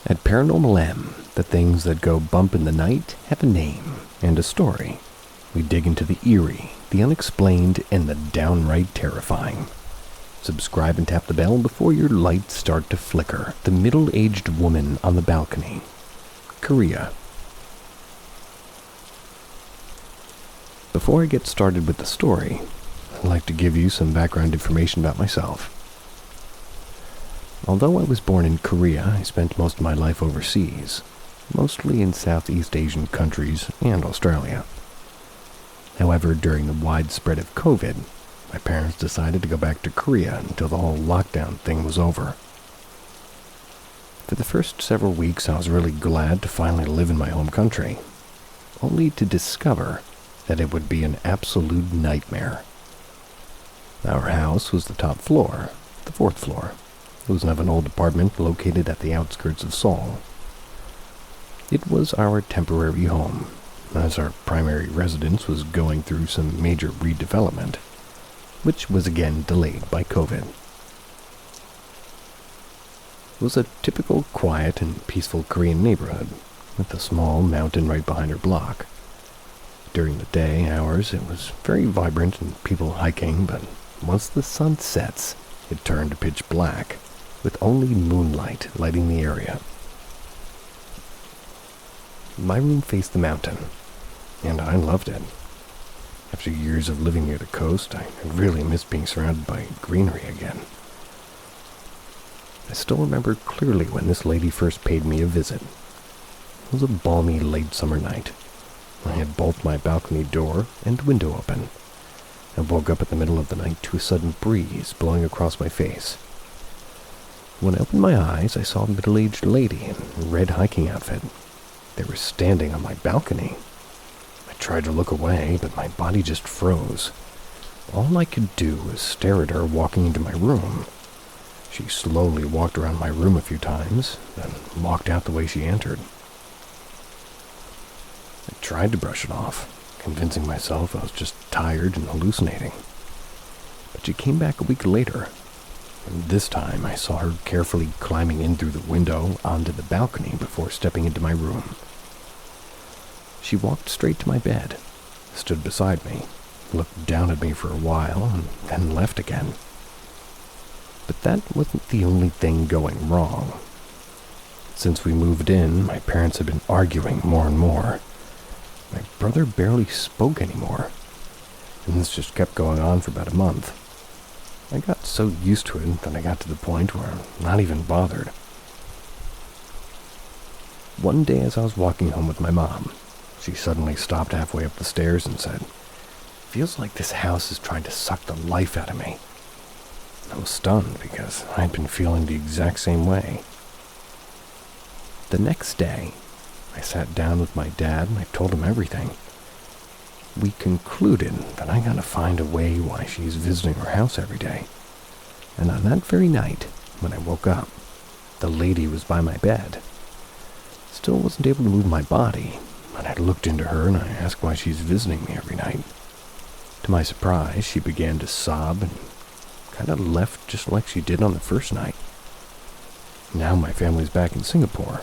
At Paranormal M, the things that go bump in the night have a name and a story. We dig into the eerie, the unexplained, and the downright terrifying. Subscribe and tap the bell before your lights start to flicker. The middle-aged woman on the balcony. Korea. Before I get started with the story, I'd like to give you some background information about myself. Although I was born in Korea, I spent most of my life overseas, mostly in Southeast Asian countries and Australia. However, during the widespread of COVID, my parents decided to go back to Korea until the whole lockdown thing was over. For the first several weeks, I was really glad to finally live in my home country, only to discover that it would be an absolute nightmare. Our house was the top floor, the fourth floor. It was of an old apartment located at the outskirts of Seoul. It was our temporary home, as our primary residence was going through some major redevelopment, which was again delayed by COVID. It was a typical quiet and peaceful Korean neighborhood, with a small mountain right behind our block. During the day hours, it was very vibrant and people hiking, but once the sun sets, it turned pitch black, with only moonlight lighting the area. My room faced the mountain, and I loved it. After years of living near the coast, I really missed being surrounded by greenery again. I still remember clearly when this lady first paid me a visit. It was a balmy late summer night. I had both my balcony door and window open. I woke up in the middle of the night to a sudden breeze blowing across my face. When I opened my eyes, I saw a middle-aged lady in a red hiking outfit. They were standing on my balcony. I tried to look away, but my body just froze. All I could do was stare at her walking into my room. She slowly walked around my room a few times, then walked out the way she entered. I tried to brush it off, convincing myself I was just tired and hallucinating. But she came back a week later, and this time I saw her carefully climbing in through the window onto the balcony before stepping into my room. She walked straight to my bed, stood beside me, looked down at me for a while, and then left again. But that wasn't the only thing going wrong. Since we moved in, my parents had been arguing more and more. My brother barely spoke anymore, and this just kept going on for about a month. I got so used to it that I got to the point where I'm not even bothered. One day as I was walking home with my mom, she suddenly stopped halfway up the stairs and said, "Feels like this house is trying to suck the life out of me." I was stunned because I had been feeling the exact same way. The next day, I sat down with my dad and I told him everything. We concluded that I gotta find a way why she's visiting our house every day. And on that very night, when I woke up, the lady was by my bed. Still wasn't able to move my body, but I looked into her and I asked why she's visiting me every night. To my surprise, she began to sob and kind of left just like she did on the first night. Now my family's back in Singapore.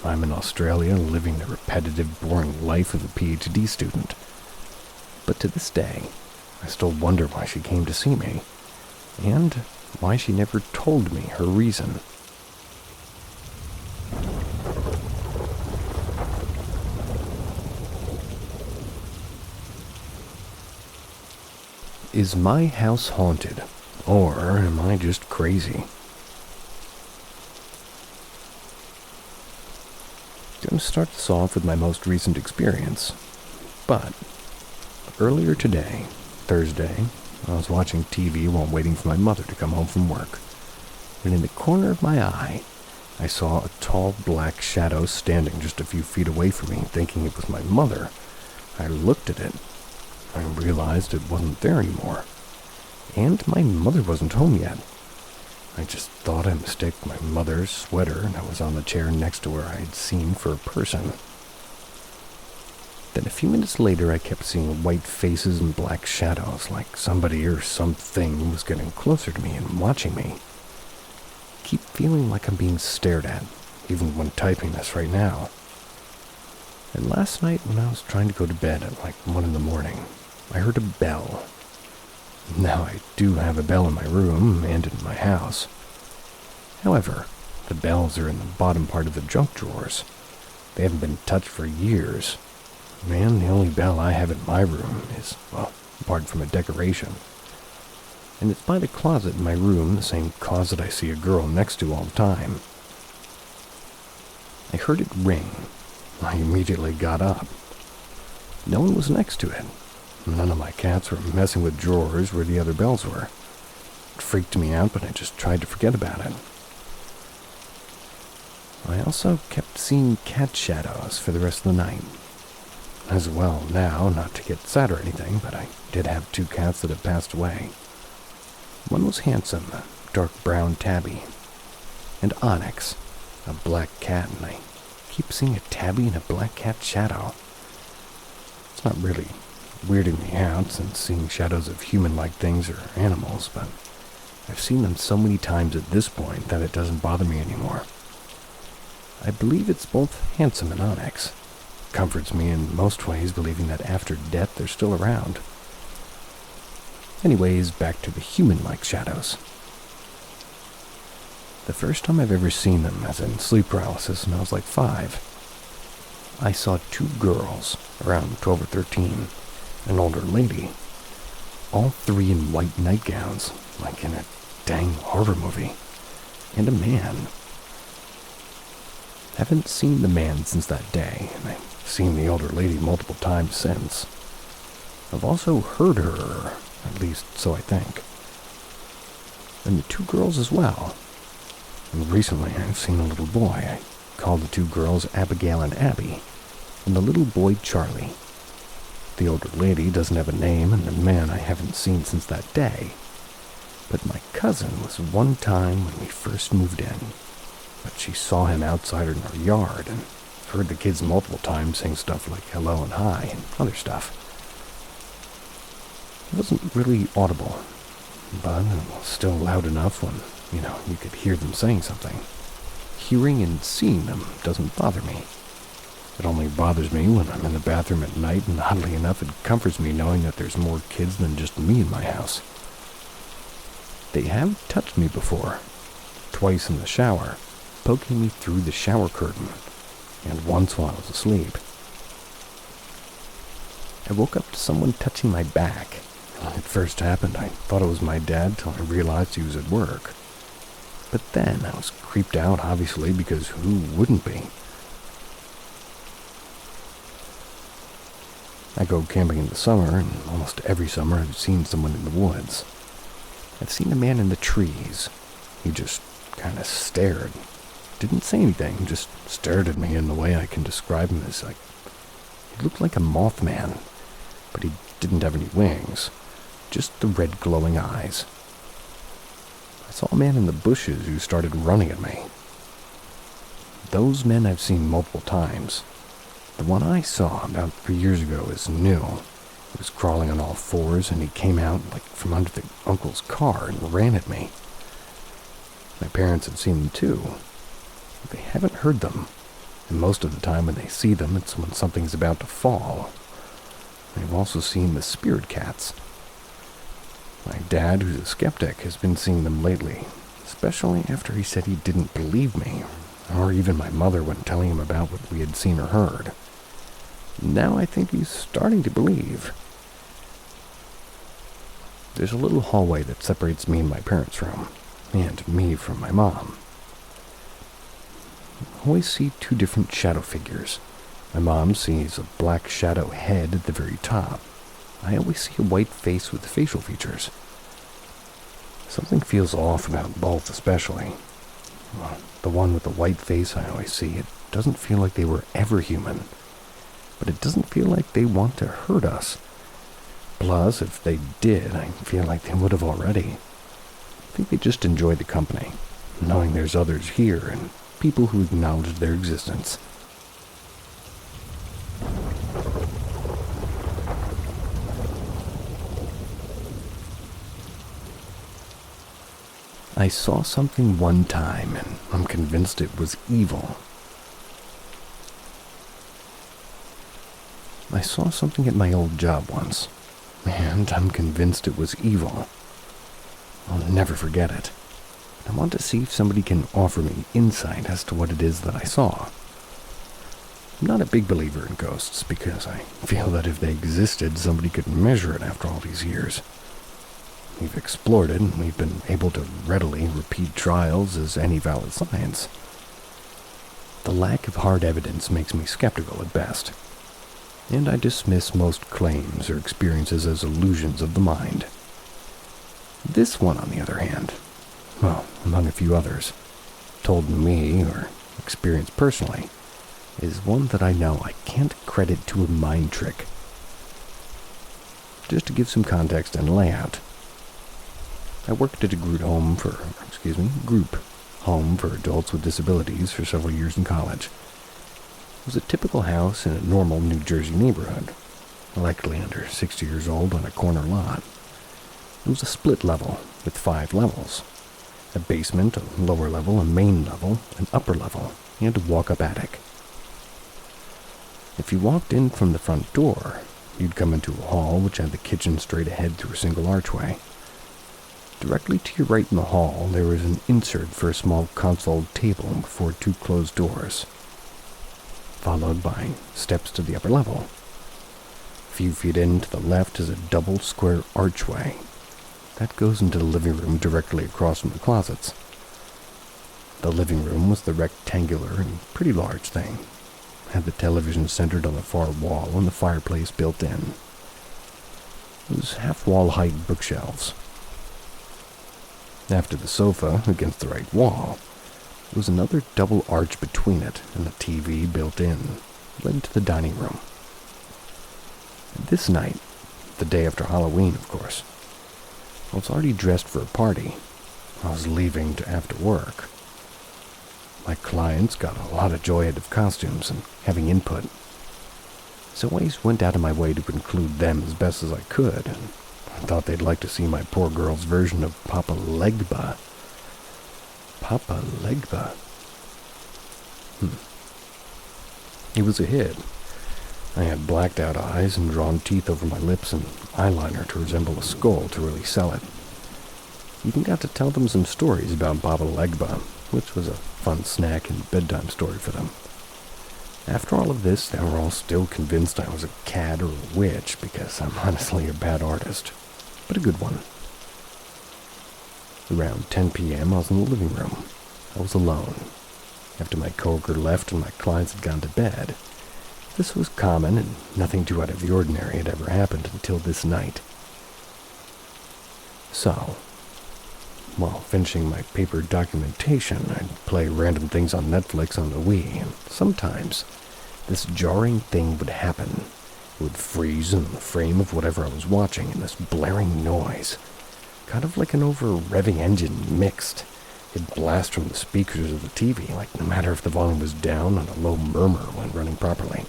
I'm in Australia living the repetitive, boring life of a PhD student. But to this day, I still wonder why she came to see me, and why she never told me her reason. Is my house haunted, or am I just crazy? I'm going to start this off with my most recent experience, but earlier today, Thursday, I was watching TV while waiting for my mother to come home from work, and in the corner of my eye, I saw a tall black shadow standing just a few feet away from me, thinking it was my mother. I looked at it. I realized it wasn't there anymore, and my mother wasn't home yet. I just thought I mistook my mother's sweater that was on the chair next to her I had seen for a person. Then a few minutes later, I kept seeing white faces and black shadows, like somebody or something was getting closer to me and watching me. I keep feeling like I'm being stared at, even when typing this right now. And last night when I was trying to go to bed at like 1 in the morning, I heard a bell. Now I do have a bell in my room and in my house. However, the bells are in the bottom part of the junk drawers. They haven't been touched for years. And the only bell I have in my room is, well, apart from a decoration. And it's by the closet in my room, the same closet I see a girl next to all the time. I heard it ring. I immediately got up. No one was next to it. None of my cats were messing with drawers where the other bells were. It freaked me out, but I just tried to forget about it. I also kept seeing cat shadows for the rest of the night. As well now, not to get sad or anything, but I did have 2 cats that have passed away. One was Handsome, a dark brown tabby, and Onyx, a black cat, and I keep seeing a tabby and a black cat shadow. It's not really weirding me out since seeing shadows of human-like things or animals, but I've seen them so many times at this point that it doesn't bother me anymore. I believe it's both Handsome and Onyx. It comforts me in most ways, believing that after death they're still around. Anyways, back to the human-like shadows. The first time I've ever seen them, as in sleep paralysis, when I was like 5, I saw 2 girls, around 12 or 13, an older lady, all 3 in white nightgowns, like in a dang horror movie, and a man. Haven't seen the man since that day, and I've seen the older lady multiple times since. I've also heard her, at least so I think. And the 2 girls as well. And recently I've seen a little boy. I called the 2 girls Abigail and Abby, and the little boy Charlie. The older lady doesn't have a name, and the man I haven't seen since that day. But my cousin was one time when we first moved in. But she saw him outside in our yard, and heard the kids multiple times saying stuff like hello and hi and other stuff. It wasn't really audible, but it was still loud enough when, you could hear them saying something. Hearing and seeing them doesn't bother me. It only bothers me when I'm in the bathroom at night, and oddly enough, it comforts me knowing that there's more kids than just me in my house. They have touched me before, twice in the shower, poking me through the shower curtain, and once while I was asleep. I woke up to someone touching my back. When it first happened, I thought it was my dad till I realized he was at work. But then I was creeped out, obviously, because who wouldn't be? I go camping in the summer, and almost every summer I've seen someone in the woods. I've seen a man in the trees. He just kind of stared. Didn't say anything, just stared at me in the way I can describe him as like... He looked like a mothman, but he didn't have any wings. Just the red glowing eyes. I saw a man in the bushes who started running at me. Those men I've seen multiple times. The one I saw about 3 years ago is new. He was crawling on all 4s, and he came out like from under the uncle's car and ran at me. My parents have seen them too. They haven't heard them, and most of the time when they see them, it's when something's about to fall. They've also seen the spirit cats. My dad, who's a skeptic, has been seeing them lately, especially after he said he didn't believe me, or even my mother when telling him about what we had seen or heard. Now I think he's starting to believe. There's a little hallway that separates me and my parents' room, and me from my mom. I always see 2 different shadow figures. My mom sees a black shadow head at the very top. I always see a white face with facial features. Something feels off about both especially. The one with the white face I always see, it doesn't feel like they were ever human. But it doesn't feel like they want to hurt us. Plus, if they did, I feel like they would have already. I think they just enjoy the company, knowing there's others here and people who acknowledge their existence. I saw something one time, and I'm convinced it was evil. I saw something at my old job once, and I'm convinced it was evil. I'll never forget it. I want to see if somebody can offer me insight as to what it is that I saw. I'm not a big believer in ghosts because I feel that if they existed, somebody could measure it after all these years. We've explored it, and we've been able to readily repeat trials as any valid science. The lack of hard evidence makes me skeptical at best, and I dismiss most claims or experiences as illusions of the mind. This one, on the other hand, well, among a few others, told me or experienced personally, is one that I know I can't credit to a mind trick. Just to give some context and layout, I worked at a group home for adults with disabilities for several years in college. It was a typical house in a normal New Jersey neighborhood, likely under 60 years old on a corner lot. It was a split level with 5 levels. A basement, a lower level, a main level, an upper level, and a walk-up attic. If you walked in from the front door, you'd come into a hall which had the kitchen straight ahead through a single archway. Directly to your right in the hall, there was an insert for a small console table before 2 closed doors, followed by steps to the upper level. A few feet in to the left is a double square archway. That goes into the living room directly across from the closets. The living room was the rectangular and pretty large thing. Had the television centered on the far wall and the fireplace built in. It was half-wall height bookshelves. After the sofa, against the right wall, there was another double arch between it and a TV built in, led to the dining room. This night, the day after Halloween, of course, I was already dressed for a party. I was leaving to after work. My clients got a lot of joy out of costumes and having input, so I always went out of my way to include them as best as I could, and I thought they'd like to see my poor girl's version of Papa Legba. Papa Legba? He was a hit. I had blacked out eyes and drawn teeth over my lips and eyeliner to resemble a skull to really sell it. Even got to tell them some stories about Papa Legba, which was a fun snack and bedtime story for them. After all of this, they were all still convinced I was a cad or a witch because I'm honestly a bad artist, but a good one. Around 10 p.m., I was in the living room. I was alone. After my coworker left and my clients had gone to bed, this was common and nothing too out of the ordinary had ever happened until this night. So, while finishing my paper documentation, I'd play random things on Netflix on the Wii, and sometimes this jarring thing would happen. It would freeze in the frame of whatever I was watching, and this blaring noise, kind of like an over-revving engine mixed. It'd blast from the speakers of the TV, like no matter if the volume was down on a low murmur when running properly.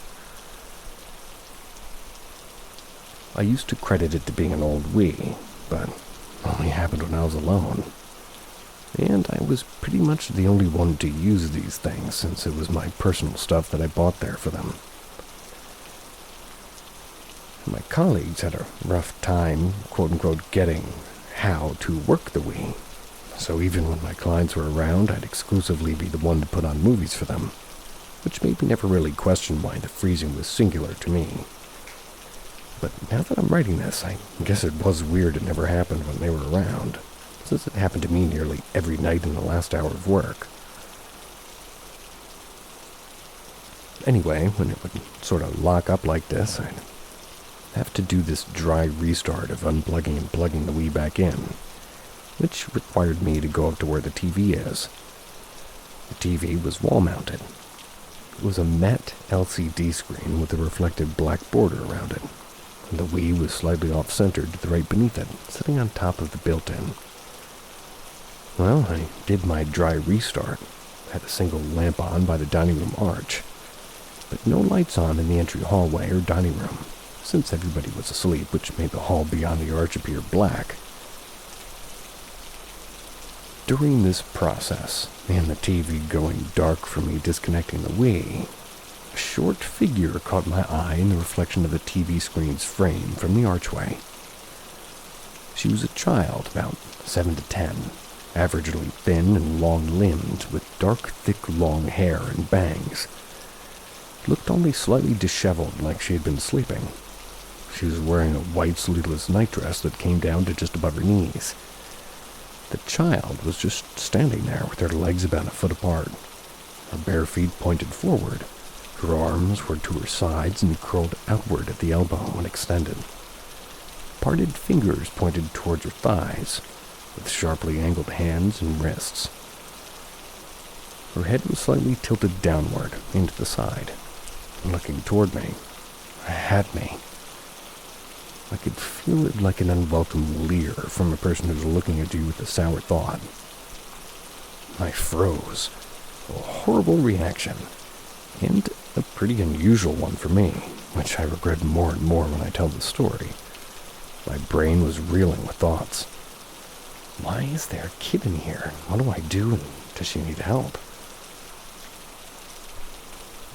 I used to credit it to being an old Wii, but only happened when I was alone. And I was pretty much the only one to use these things, since it was my personal stuff that I bought there for them. My colleagues had a rough time, quote-unquote, getting how to work the Wii. So even when my clients were around, I'd exclusively be the one to put on movies for them, which made me never really question why the freezing was singular to me. But now that I'm writing this, I guess it was weird it never happened when they were around, since it happened to me nearly every night in the last hour of work. Anyway, when it would sort of lock up like this, I'd have to do this dry restart of unplugging and plugging the Wii back in, which required me to go up to where the TV is. The TV was wall-mounted. It was a matte LCD screen with a reflective black border around it, and the Wii was slightly off-centered to the right beneath it, sitting on top of the built-in. Well, I did my dry restart, had a single lamp on by the dining room arch, but no lights on in the entry hallway or dining room, since everybody was asleep, which made the hall beyond the arch appear black. During this process, and the TV going dark for me disconnecting the Wii, a short figure caught my eye in the reflection of the TV screen's frame from the archway. She was a child, about 7 to 10, averagely thin and long-limbed, with dark, thick, long hair and bangs. Looked only slightly disheveled, like she had been sleeping. She was wearing a white sleeveless nightdress that came down to just above her knees. The child was just standing there with her legs about a foot apart. Her bare feet pointed forward. Her arms were to her sides and curled outward at the elbow when extended. Parted fingers pointed towards her thighs, with sharply angled hands and wrists. Her head was slightly tilted downward, into the side, and looking toward me, at me. I could feel it like an unwelcome leer from a person who's looking at you with a sour thought. I froze. A horrible reaction, and a pretty unusual one for me, which I regret more and more when I tell the story. My brain was reeling with thoughts. Why is there a kid in here? What do I do, and does she need help?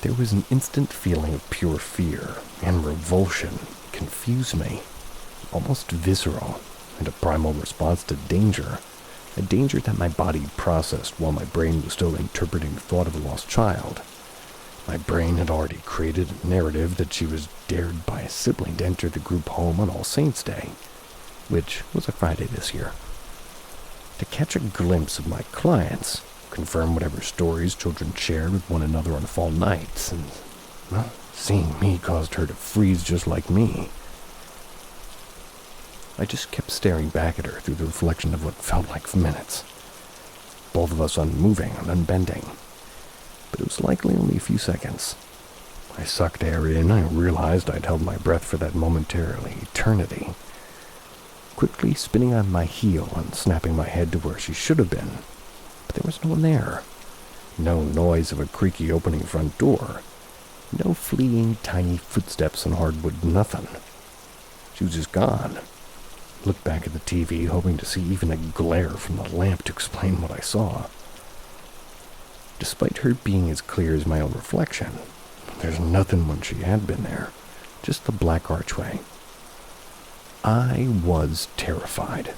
There was an instant feeling of pure fear and revulsion. Confused me, almost visceral, and a primal response to danger, a danger that my body processed while my brain was still interpreting the thought of a lost child. My brain had already created a narrative that she was dared by a sibling to enter the group home on All Saints' Day, which was a Friday this year. To catch a glimpse of my clients, confirm whatever stories children shared with one another on fall nights, and, well, seeing me caused her to freeze just like me. I just kept staring back at her through the reflection of what felt like minutes. Both of us unmoving and unbending. But it was likely only a few seconds. I sucked air in. I realized I'd held my breath for that momentarily eternity. Quickly spinning on my heel and snapping my head to where she should have been. But there was no one there. No noise of a creaky opening front door. No fleeing tiny footsteps on hardwood, nothing. She was just gone. Looked back at the TV, hoping to see even a glare from the lamp to explain what I saw. Despite her being as clear as my own reflection, there's nothing when she had been there. Just the black archway. I was terrified.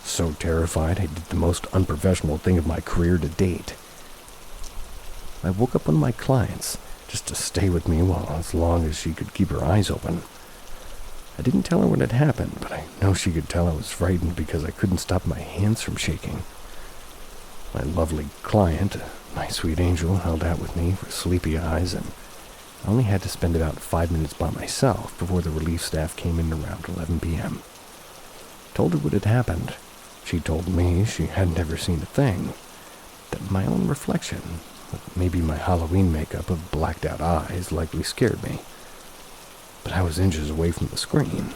So terrified I did the most unprofessional thing of my career to date. I woke up one of my clients, just to stay with me as long as she could keep her eyes open. I didn't tell her what had happened, but I know she could tell I was frightened because I couldn't stop my hands from shaking. My lovely client, my sweet angel, held out with me with sleepy eyes, and I only had to spend about 5 minutes by myself before the relief staff came in around 11 p.m. Told her what had happened. She told me she had never seen a thing, that my own reflection, maybe my Halloween makeup of blacked-out eyes, likely scared me. But I was inches away from the screen.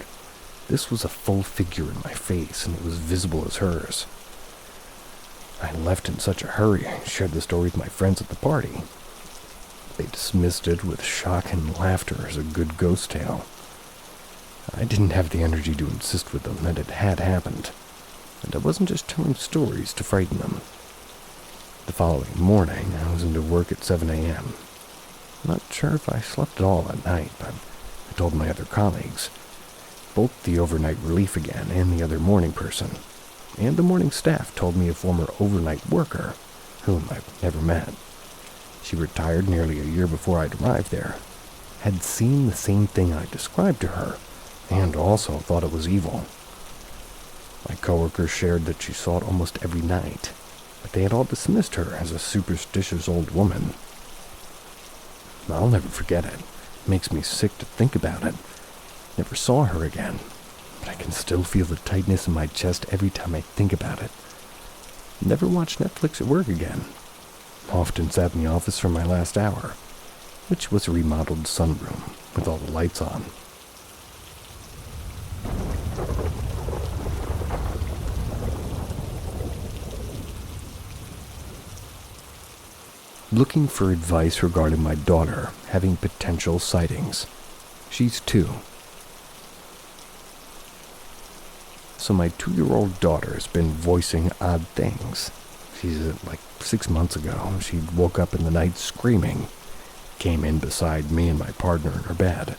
This was a full figure in my face, and it was visible as hers. I left in such a hurry I shared the story with my friends at the party. They dismissed it with shock and laughter as a good ghost tale. I didn't have the energy to insist with them that it had happened, and I wasn't just telling stories to frighten them. The following morning, I was into work at 7 a.m. Not sure if I slept at all that night, but I told my other colleagues, both the overnight relief again and the other morning person, and the morning staff told me a former overnight worker, whom I've never met. She retired nearly a year before I'd arrived there, had seen the same thing I described to her, and also thought it was evil. My coworkers shared that she saw it almost every night, but they had all dismissed her as a superstitious old woman. I'll never forget it. It makes me sick to think about it. Never saw her again, but I can still feel the tightness in my chest every time I think about it. Never watched Netflix at work again. Often sat in the office for my last hour, which was a remodeled sunroom with all the lights on. Looking for advice regarding my daughter having potential sightings. She's 2. So my 2-year-old daughter has been voicing odd things. She said like 6 months ago, she woke up in the night screaming, came in beside me and my partner in her bed.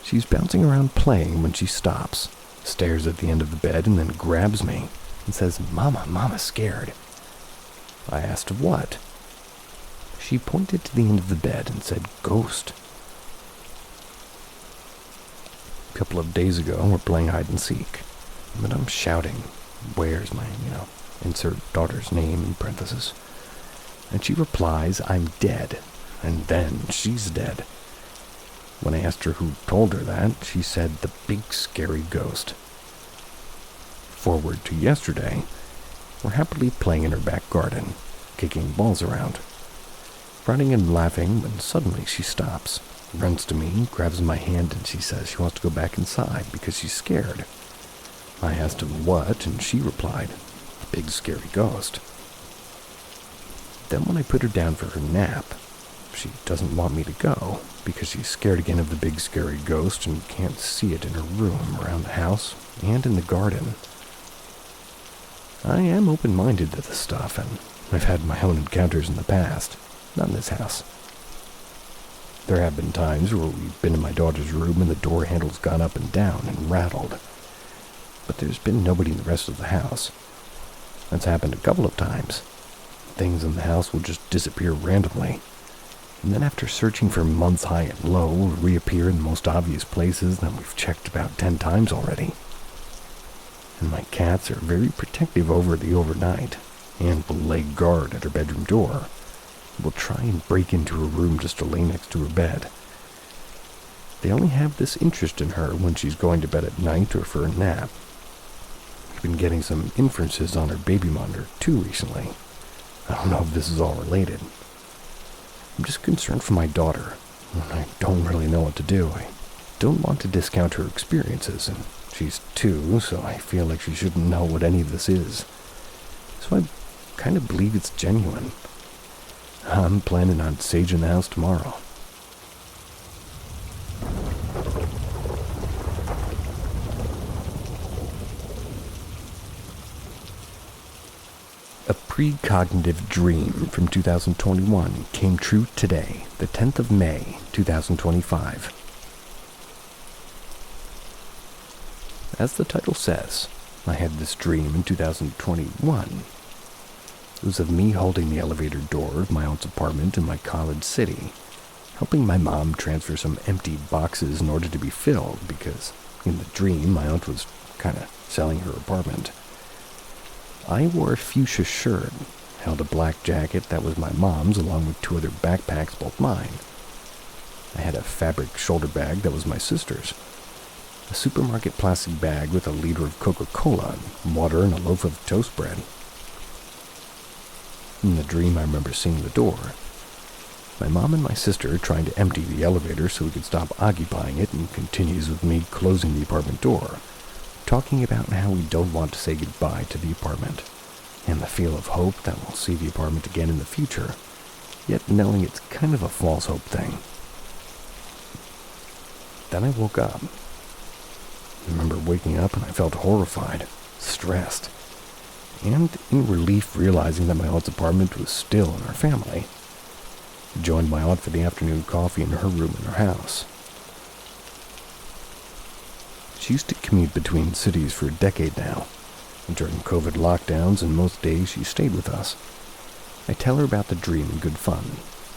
She's bouncing around playing when she stops, stares at the end of the bed, and then grabs me and says, Mama's scared. I asked of what? She pointed to the end of the bed and said, ghost. A couple of days ago, we're playing hide and seek, but I'm shouting, where's my, insert daughter's name in parentheses. And she replies, I'm dead, and then she's dead. When I asked her who told her that, she said the big scary ghost. Forward to yesterday, we're happily playing in her back garden, kicking balls around, running and laughing when suddenly she stops, runs to me, grabs my hand, and she says she wants to go back inside because she's scared. I asked him what, and she replied, a big scary ghost. Then when I put her down for her nap, she doesn't want me to go because she's scared again of the big scary ghost and can't see it in her room, around the house, and in the garden. I am open-minded to this stuff, and I've had my own encounters in the past, not in this house. There have been times where we've been in my daughter's room and the door handle's gone up and down and rattled, but there's been nobody in the rest of the house. That's happened a couple of times. Things in the house will just disappear randomly, and then after searching for months high and low, will reappear in the most obvious places that we've checked about 10 times already. And my cats are very protective over the overnight, and will lay guard at her bedroom door. Will try and break into her room just to lay next to her bed. They only have this interest in her when she's going to bed at night or for a nap. We've been getting some inferences on her baby monitor too recently. I don't know if this is all related. I'm just concerned for my daughter, and I don't really know what to do. I don't want to discount her experiences, and she's 2, so I feel like she shouldn't know what any of this is. So I kind of believe it's genuine. I'm planning on saging the house tomorrow. A precognitive dream from 2021 came true today, the 10th of May, 2025. As the title says, I had this dream in 2021. It was of me holding the elevator door of my aunt's apartment in my college city, helping my mom transfer some empty boxes in order to be filled because, in the dream, my aunt was kind of selling her apartment. I wore a fuchsia shirt, held a black jacket that was my mom's along with 2 other backpacks, both mine. I had a fabric shoulder bag that was my sister's, a supermarket plastic bag with a liter of Coca-Cola, water, and a loaf of toast bread. In the dream, I remember seeing the door. My mom and my sister trying to empty the elevator so we could stop occupying it, and continues with me closing the apartment door, talking about how we don't want to say goodbye to the apartment, and the feel of hope that we'll see the apartment again in the future, yet knowing it's kind of a false hope thing. Then I woke up. I remember waking up and I felt horrified, stressed, and in relief realizing that my aunt's apartment was still in our family. I joined my aunt for the afternoon coffee in her room in her house. She used to commute between cities for a decade now, and during COVID lockdowns and most days she stayed with us. I tell her about the dream in good fun,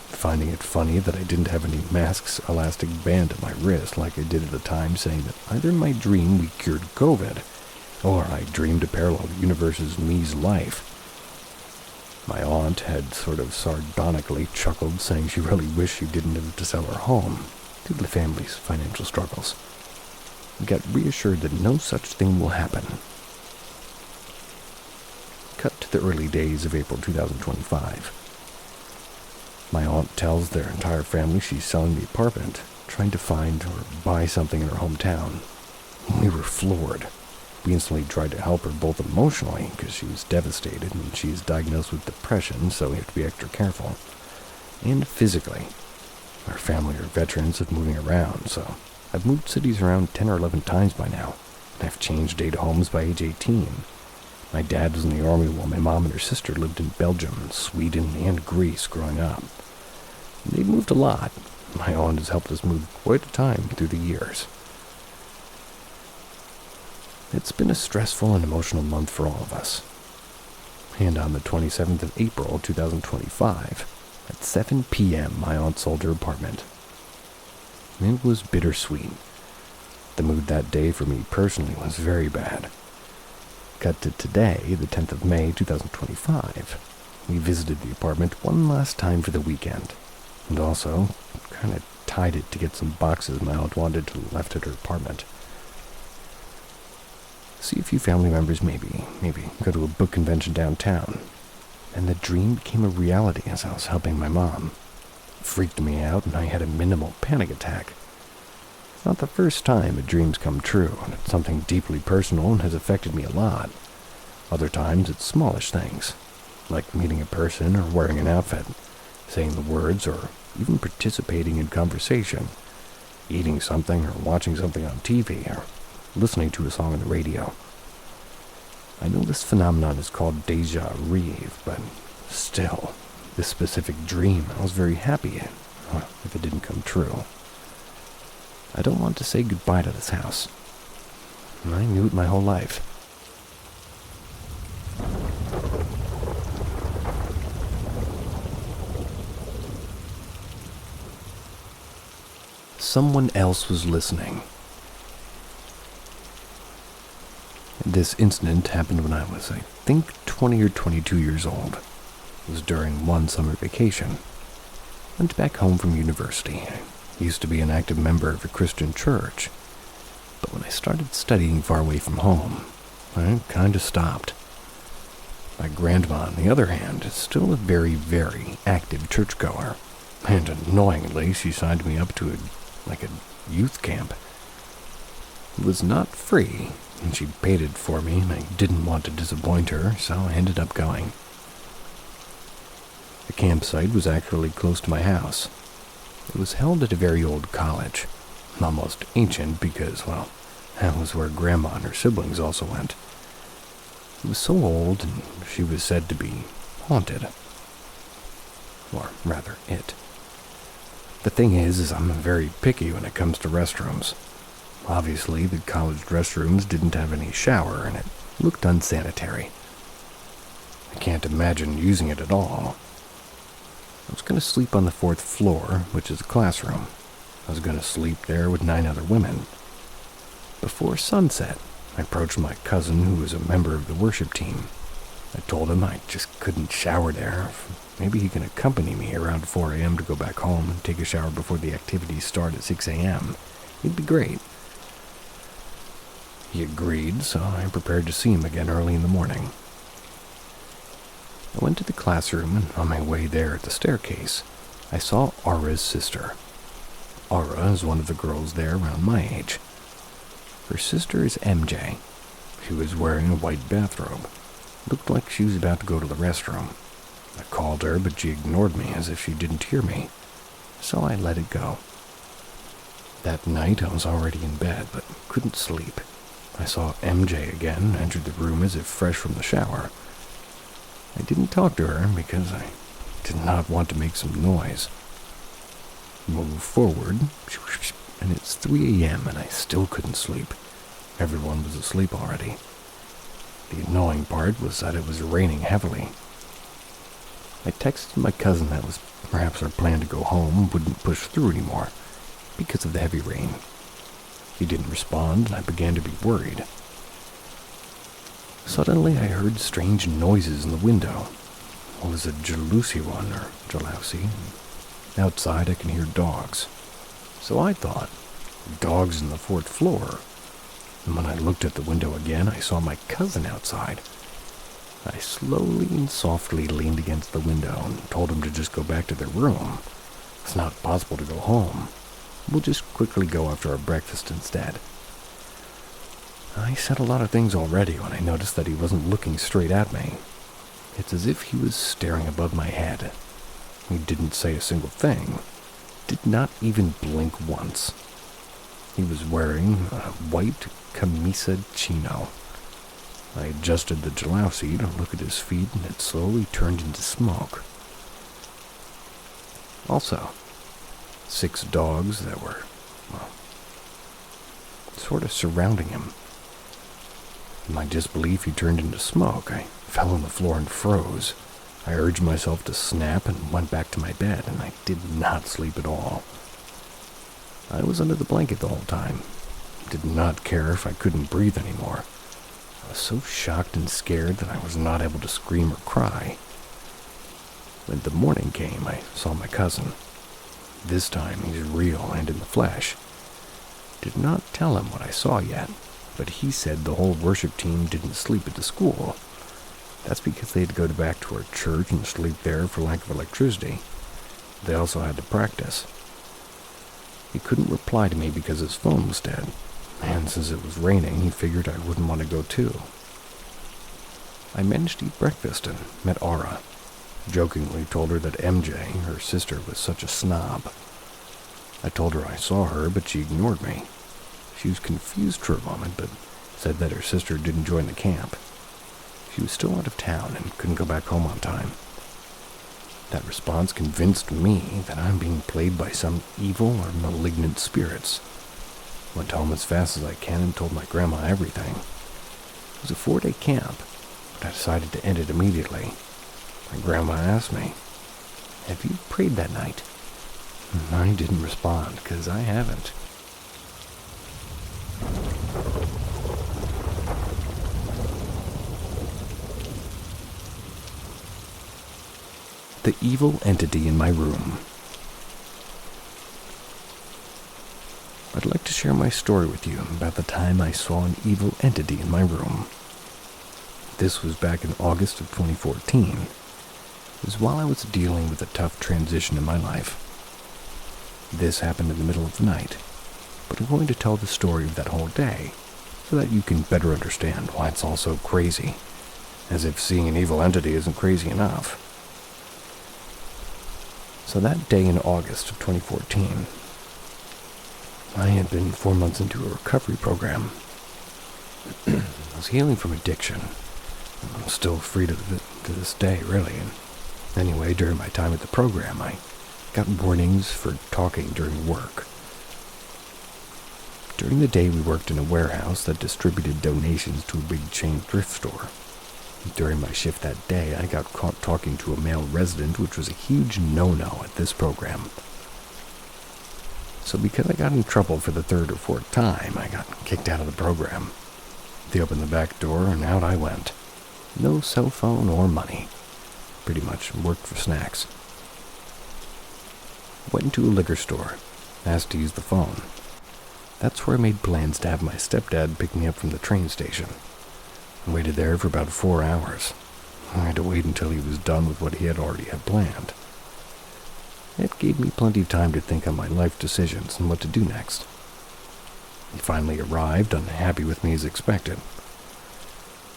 finding it funny that I didn't have any mask's elastic band at my wrist like I did at the time, saying that either in my dream we cured COVID, or I dreamed a parallel universe's me's life. My aunt had sort of sardonically chuckled, saying she really wished she didn't have to sell her home due to the family's financial struggles. We got reassured that no such thing will happen. Cut to the early days of April 2025. My aunt tells their entire family she's selling the apartment, trying to find or buy something in her hometown. We were floored. We instantly tried to help her both emotionally, because she was devastated and she's diagnosed with depression, so we have to be extra careful, and physically. Our family are veterans of moving around, so I've moved cities around 10 or 11 times by now, and I've changed 8 homes by age 18. My dad was in the army while my mom and her sister lived in Belgium, Sweden, and Greece growing up. They'd moved a lot. My aunt has helped us move quite a time through the years. It's been a stressful and emotional month for all of us. And on the 27th of April, 2025, at 7 p.m., my aunt sold her apartment. It was bittersweet. The mood that day for me personally was very bad. Cut to today, the 10th of May, 2025. We visited the apartment one last time for the weekend, and also kind of tied it to get some boxes my aunt wanted left at her apartment. See a few family members maybe go to a book convention downtown. And the dream became a reality as I was helping my mom. It freaked me out and I had a minimal panic attack. It's not the first time a dream's come true, and it's something deeply personal and has affected me a lot. Other times it's smallish things, like meeting a person or wearing an outfit, saying the words, or even participating in conversation, eating something or watching something on TV, or listening to a song on the radio. I know this phenomenon is called déjà vu, but still, this specific dream, I was very happy if it didn't come true. I don't want to say goodbye to this house. I knew it my whole life. Someone else was listening. This incident happened when I was, I think, 20 or 22 years old. It was during one summer vacation. Went back home from university. I used to be an active member of a Christian church. But when I started studying far away from home, I kind of stopped. My grandma, on the other hand, is still a very, very active churchgoer. And annoyingly, she signed me up to a youth camp. It was not free, and she paid it for me, and I didn't want to disappoint her, so I ended up going. The campsite was actually close to my house. It was held at a very old college, almost ancient because, well, that was where Grandma and her siblings also went. It was so old, and she was said to be haunted. Or rather, it. The thing is I'm very picky when it comes to restrooms. Obviously, the college restrooms didn't have any shower, and it looked unsanitary. I can't imagine using it at all. I was going to sleep on the 4th floor, which is a classroom. I was going to sleep there with 9 other women. Before sunset, I approached my cousin, who was a member of the worship team. I told him I just couldn't shower there. Maybe he can accompany me around 4 a.m. to go back home and take a shower before the activities start at 6 a.m. It'd be great. He agreed, so I prepared to see him again early in the morning. I went to the classroom, and on my way there at the staircase, I saw Aura's sister. Aura is one of the girls there around my age. Her sister is MJ. She was wearing a white bathrobe. Looked like she was about to go to the restroom. I called her, but she ignored me as if she didn't hear me, so I let it go. That night, I was already in bed, but couldn't sleep. I saw MJ again, entered the room as if fresh from the shower. I didn't talk to her because I did not want to make some noise. Move forward, and it's 3 a.m. and I still couldn't sleep. Everyone was asleep already. The annoying part was that it was raining heavily. I texted my cousin that was perhaps our plan to go home wouldn't push through anymore because of the heavy rain. He didn't respond, and I began to be worried. Suddenly, I heard strange noises in the window. It was a jalousie one, or jalousie. Outside, I can hear dogs. So I thought, dogs in the 4th floor. And when I looked at the window again, I saw my cousin outside. I slowly and softly leaned against the window and told him to just go back to their room. It's not possible to go home. We'll just quickly go after our breakfast instead. I said a lot of things already when I noticed that he wasn't looking straight at me. It's as if he was staring above my head. He didn't say a single thing. Did not even blink once. He was wearing a white camisa chino. I adjusted the jalousie to look at his feet, and it slowly turned into smoke. Also, 6 dogs that were, well, sort of surrounding him. In my disbelief, he turned into smoke. I fell on the floor and froze. I urged myself to snap and went back to my bed, and I did not sleep at all. I was under the blanket the whole time. Did not care if I couldn't breathe anymore. I was so shocked and scared that I was not able to scream or cry. When the morning came, I saw my cousin. This time he's real and in the flesh. Did not tell him what I saw yet, but he said the whole worship team didn't sleep at the school. That's because they had to go back to our church and sleep there for lack of electricity. They also had to practice. He couldn't reply to me because his phone was dead, and since it was raining, he figured I wouldn't want to go too. I managed to eat breakfast and met Aura. Jokingly told her that MJ, her sister, was such a snob. I told her I saw her, but she ignored me. She was confused for a moment, but said that her sister didn't join the camp. She was still out of town and couldn't go back home on time. That response convinced me that I'm being played by some evil or malignant spirits. Went home as fast as I can and told my grandma everything. It was a 4-day camp, but I decided to end it immediately. My grandma asked me, "Have you prayed that night?" I didn't respond, because I haven't. The evil entity in my room. I'd like to share my story with you about the time I saw an evil entity in my room. This was back in August of 2014. It was while I was dealing with a tough transition in my life. This happened in the middle of the night, but I'm going to tell the story of that whole day so that you can better understand why it's all so crazy, as if seeing an evil entity isn't crazy enough. So that day in August of 2014, I had been 4 months into a recovery program. I was healing from addiction. I'm still free to this day, really. And anyway, during my time at the program, I got warnings for talking during work. During the day, we worked in a warehouse that distributed donations to a big chain thrift store. During my shift that day, I got caught talking to a male resident, which was a huge no-no at this program. So because I got in trouble for the 3rd or 4th time, I got kicked out of the program. They opened the back door, and out I went. No cell phone or money. Pretty much worked for snacks. Went into a liquor store, asked to use the phone. That's where I made plans to have my stepdad pick me up from the train station. I waited there for about 4 hours. I had to wait until he was done with what he had already had planned. It gave me plenty of time to think on my life decisions and what to do next. He finally arrived, unhappy with me as expected.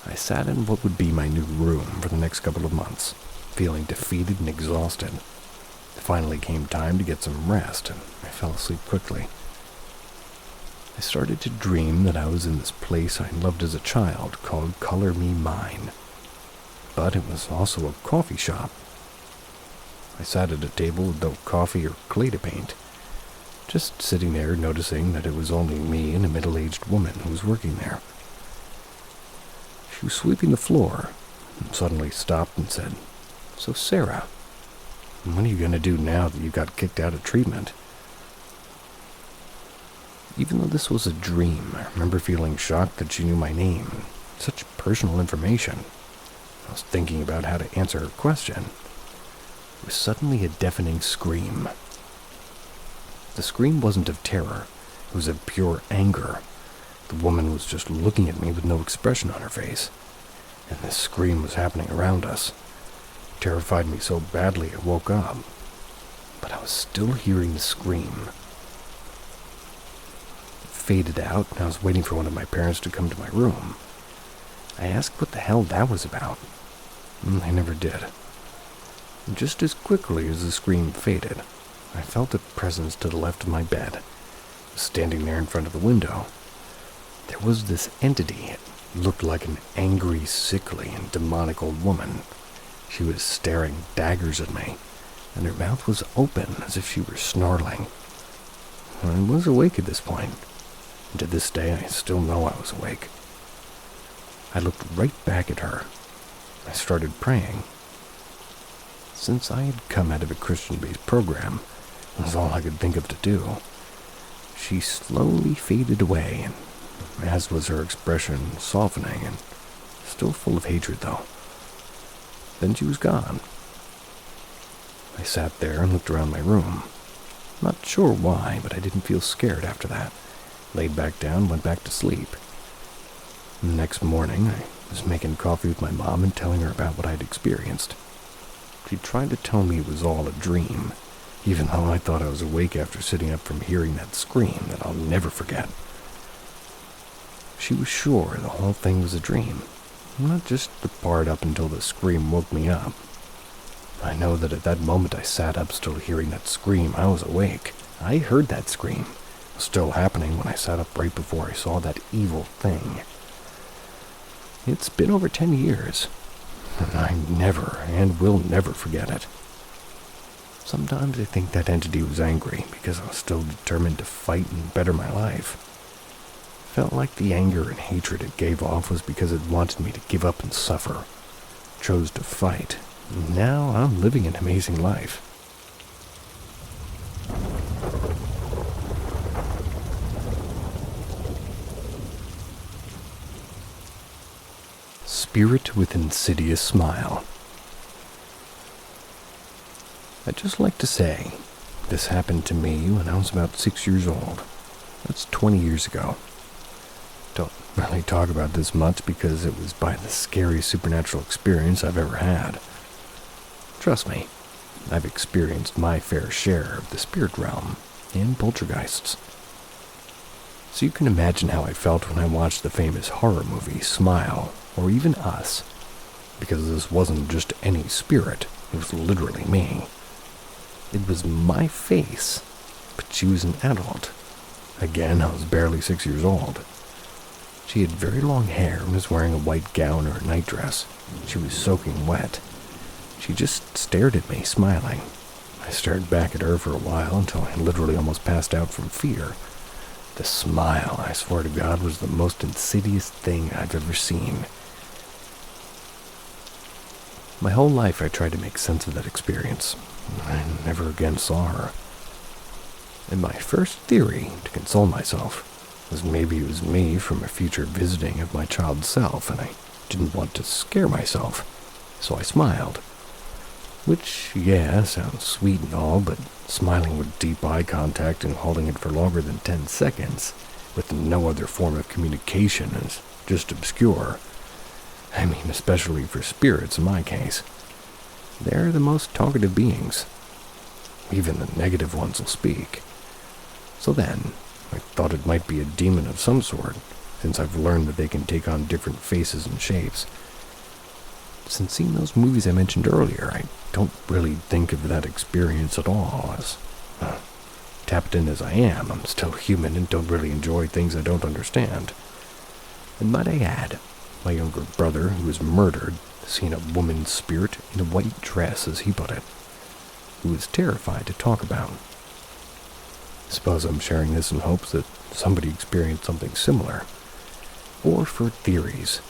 I sat in what would be my new room for the next couple of months, feeling defeated and exhausted. It finally came time to get some rest, and I fell asleep quickly. I started to dream that I was in this place I loved as a child called Color Me Mine. But it was also a coffee shop. I sat at a table with no coffee or clay to paint, just sitting there noticing that it was only me and a middle-aged woman who was working there. She was sweeping the floor and suddenly stopped and said, "So Sarah, what are you going to do now that you got kicked out of treatment?" Even though this was a dream, I remember feeling shocked that she knew my name, such personal information. I was thinking about how to answer her question. It was suddenly a deafening scream. The scream wasn't of terror, it was of pure anger. The woman was just looking at me with no expression on her face, and this scream was happening around us. It terrified me so badly I woke up, but I was still hearing the scream. It faded out, and I was waiting for one of my parents to come to my room. I asked what the hell that was about. They never did. Just as quickly as the scream faded, I felt a presence to the left of my bed. It was standing there in front of the window. There was this entity. It looked like an angry, sickly, and demonic old woman. She was staring daggers at me, and her mouth was open as if she were snarling. I was awake at this point, and to this day I still know I was awake. I looked right back at her. I started praying. Since I had come out of a Christian-based program, it was all I could think of to do. She slowly faded away, and as was her expression, softening and still full of hatred, though. Then she was gone. I sat there and looked around my room. Not sure why, but I didn't feel scared after that. Laid back down, went back to sleep. The next morning, I was making coffee with my mom and telling her about what I'd experienced. She tried to tell me it was all a dream, even though I thought I was awake after sitting up from hearing that scream that I'll never forget. She was sure the whole thing was a dream, not just the part up until the scream woke me up. I know that at that moment I sat up still hearing that scream. I was awake. I heard that scream. It was still happening when I sat up right before I saw that evil thing. It's been over 10 years, and I never and will never forget it. Sometimes I think that entity was angry because I was still determined to fight and better my life. Felt like the anger and hatred it gave off was because it wanted me to give up and suffer. Chose to fight. Now I'm living an amazing life. Spirit with insidious smile. I'd just like to say, this happened to me when I was about 6 years old. That's 20 years ago. Don't really talk about this much because it was by the scariest supernatural experience I've ever had. Trust me, I've experienced my fair share of the spirit realm and poltergeists. So you can imagine how I felt when I watched the famous horror movie Smile, or even Us, because this wasn't just any spirit, it was literally me. It was my face, but she was an adult. Again, I was barely 6 years old. She had very long hair and was wearing a white gown or a nightdress. She was soaking wet. She just stared at me, smiling. I stared back at her for a while until I literally almost passed out from fear. The smile, I swear to God, was the most insidious thing I've ever seen. My whole life I tried to make sense of that experience. I never again saw her. And my first theory, to console myself, was maybe it was me from a future visiting of my child self, and I didn't want to scare myself, so I smiled. Which, yeah, sounds sweet and all, but smiling with deep eye contact and holding it for longer than 10 seconds, with no other form of communication, is just obscure. I mean, especially for spirits in my case. They're the most talkative beings. Even the negative ones will speak. So then, I thought it might be a demon of some sort, since I've learned that they can take on different faces and shapes. Since seeing those movies I mentioned earlier, I don't really think of that experience at all as, tapped in as I am, I'm still human and don't really enjoy things I don't understand. And might I add, my younger brother, who was murdered, seen a woman's spirit in a white dress, as he put it, who was terrified to talk about. I suppose I'm sharing this in hopes that somebody experienced something similar, or for theories,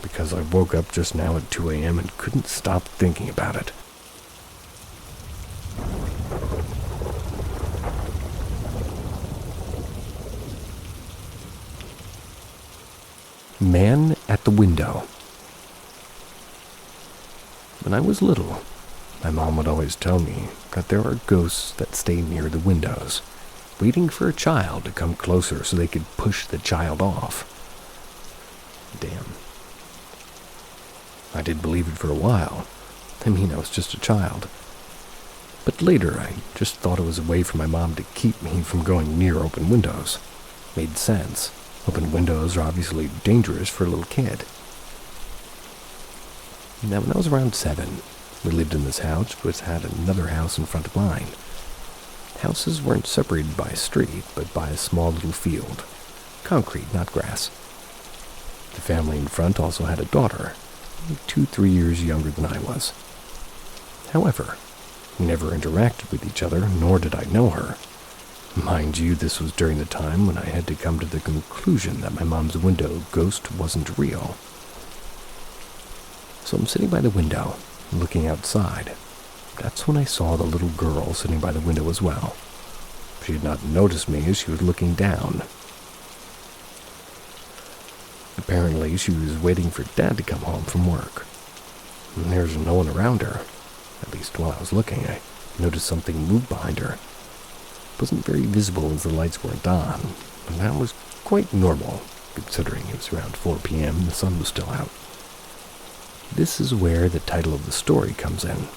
because I woke up just now at 2 a.m. and couldn't stop thinking about it. Man at the window. When I was little, my mom would always tell me that there are ghosts that stay near the windows, waiting for a child to come closer so they could push the child off. Damn. I did believe it for a while. I mean, I was just a child. But later, I just thought it was a way for my mom to keep me from going near open windows. Made sense. Open windows are obviously dangerous for a little kid. Now, when I was around 7, we lived in this house, which had another house in front of mine. Houses weren't separated by a street, but by a small little field. Concrete, not grass. The family in front also had a daughter, 2-3 years younger than I was. However, we never interacted with each other, nor did I know her. Mind you, this was during the time when I had to come to the conclusion that my mom's window ghost wasn't real. So I'm sitting by the window, looking outside. That's when I saw the little girl sitting by the window as well. She had not noticed me as she was looking down. Apparently, she was waiting for Dad to come home from work. And there was no one around her. At least while I was looking, I noticed something move behind her. It wasn't very visible as the lights weren't on, and that was quite normal, considering it was around 4 p.m. and the sun was still out. This is where the title of the story comes in.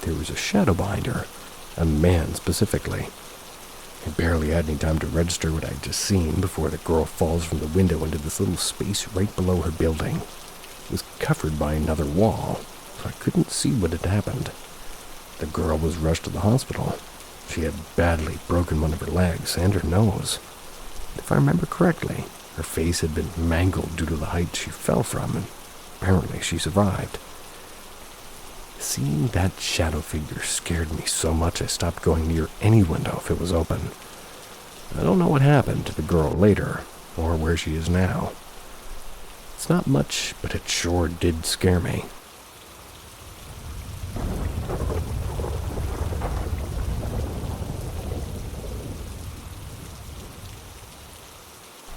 There was a shadow behind her, a man specifically. I barely had any time to register what I'd just seen before the girl falls from the window into this little space right below her building. It was covered by another wall, so I couldn't see what had happened. The girl was rushed to the hospital. She had badly broken one of her legs and her nose. If I remember correctly, her face had been mangled due to the height she fell from, and apparently she survived. Seeing that shadow figure scared me so much I stopped going near any window if it was open. I don't know what happened to the girl later, or where she is now. It's not much, but it sure did scare me.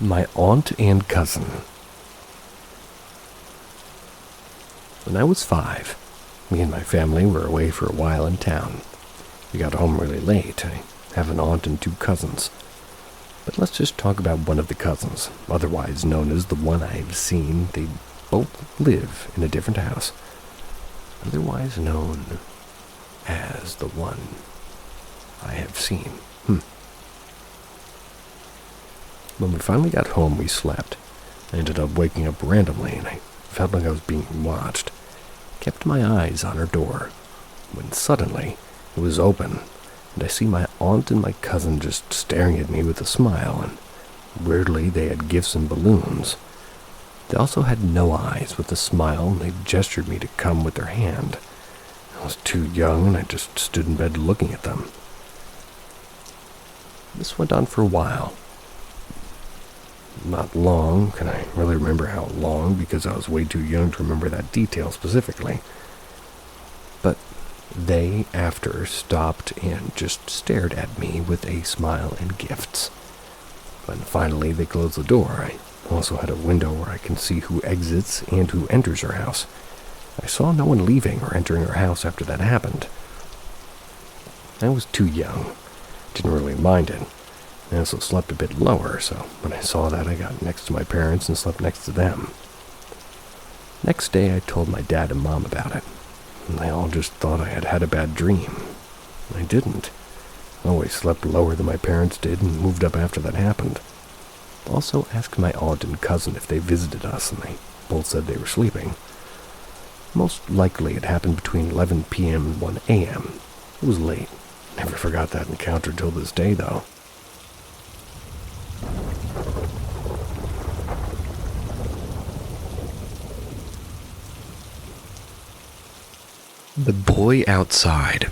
My aunt and cousin. When I was 5, me and my family were away for a while in town. We got home really late. I have an aunt and 2 cousins. But let's just talk about one of the cousins, otherwise known as the one I've seen. They both live in a different house, otherwise known as the one I have seen. When we finally got home, we slept. I ended up waking up randomly, and I felt like I was being watched. Kept my eyes on her door, when suddenly it was open, and I see my aunt and my cousin just staring at me with a smile, and weirdly they had gifts and balloons. They also had no eyes with a smile, and they gestured me to come with their hand. I was too young, and I just stood in bed looking at them. This went on for a while. Not long. Can I really remember how long? Because I was way too young to remember that detail specifically. But they, after, stopped and just stared at me with a smile and gifts. When finally they closed the door, I also had a window where I can see who exits and who enters her house. I saw no one leaving or entering her house after that happened. I was too young. Didn't really mind it. I also slept a bit lower, so when I saw that, I got next to my parents and slept next to them. Next day, I told my dad and mom about it, and they all just thought I had had a bad dream. I didn't. I always slept lower than my parents did and moved up after that happened. Also asked my aunt and cousin if they visited us, and they both said they were sleeping. Most likely it happened between 11 p.m. and 1 a.m. It was late. Never forgot that encounter till this day, though. The Boy Outside.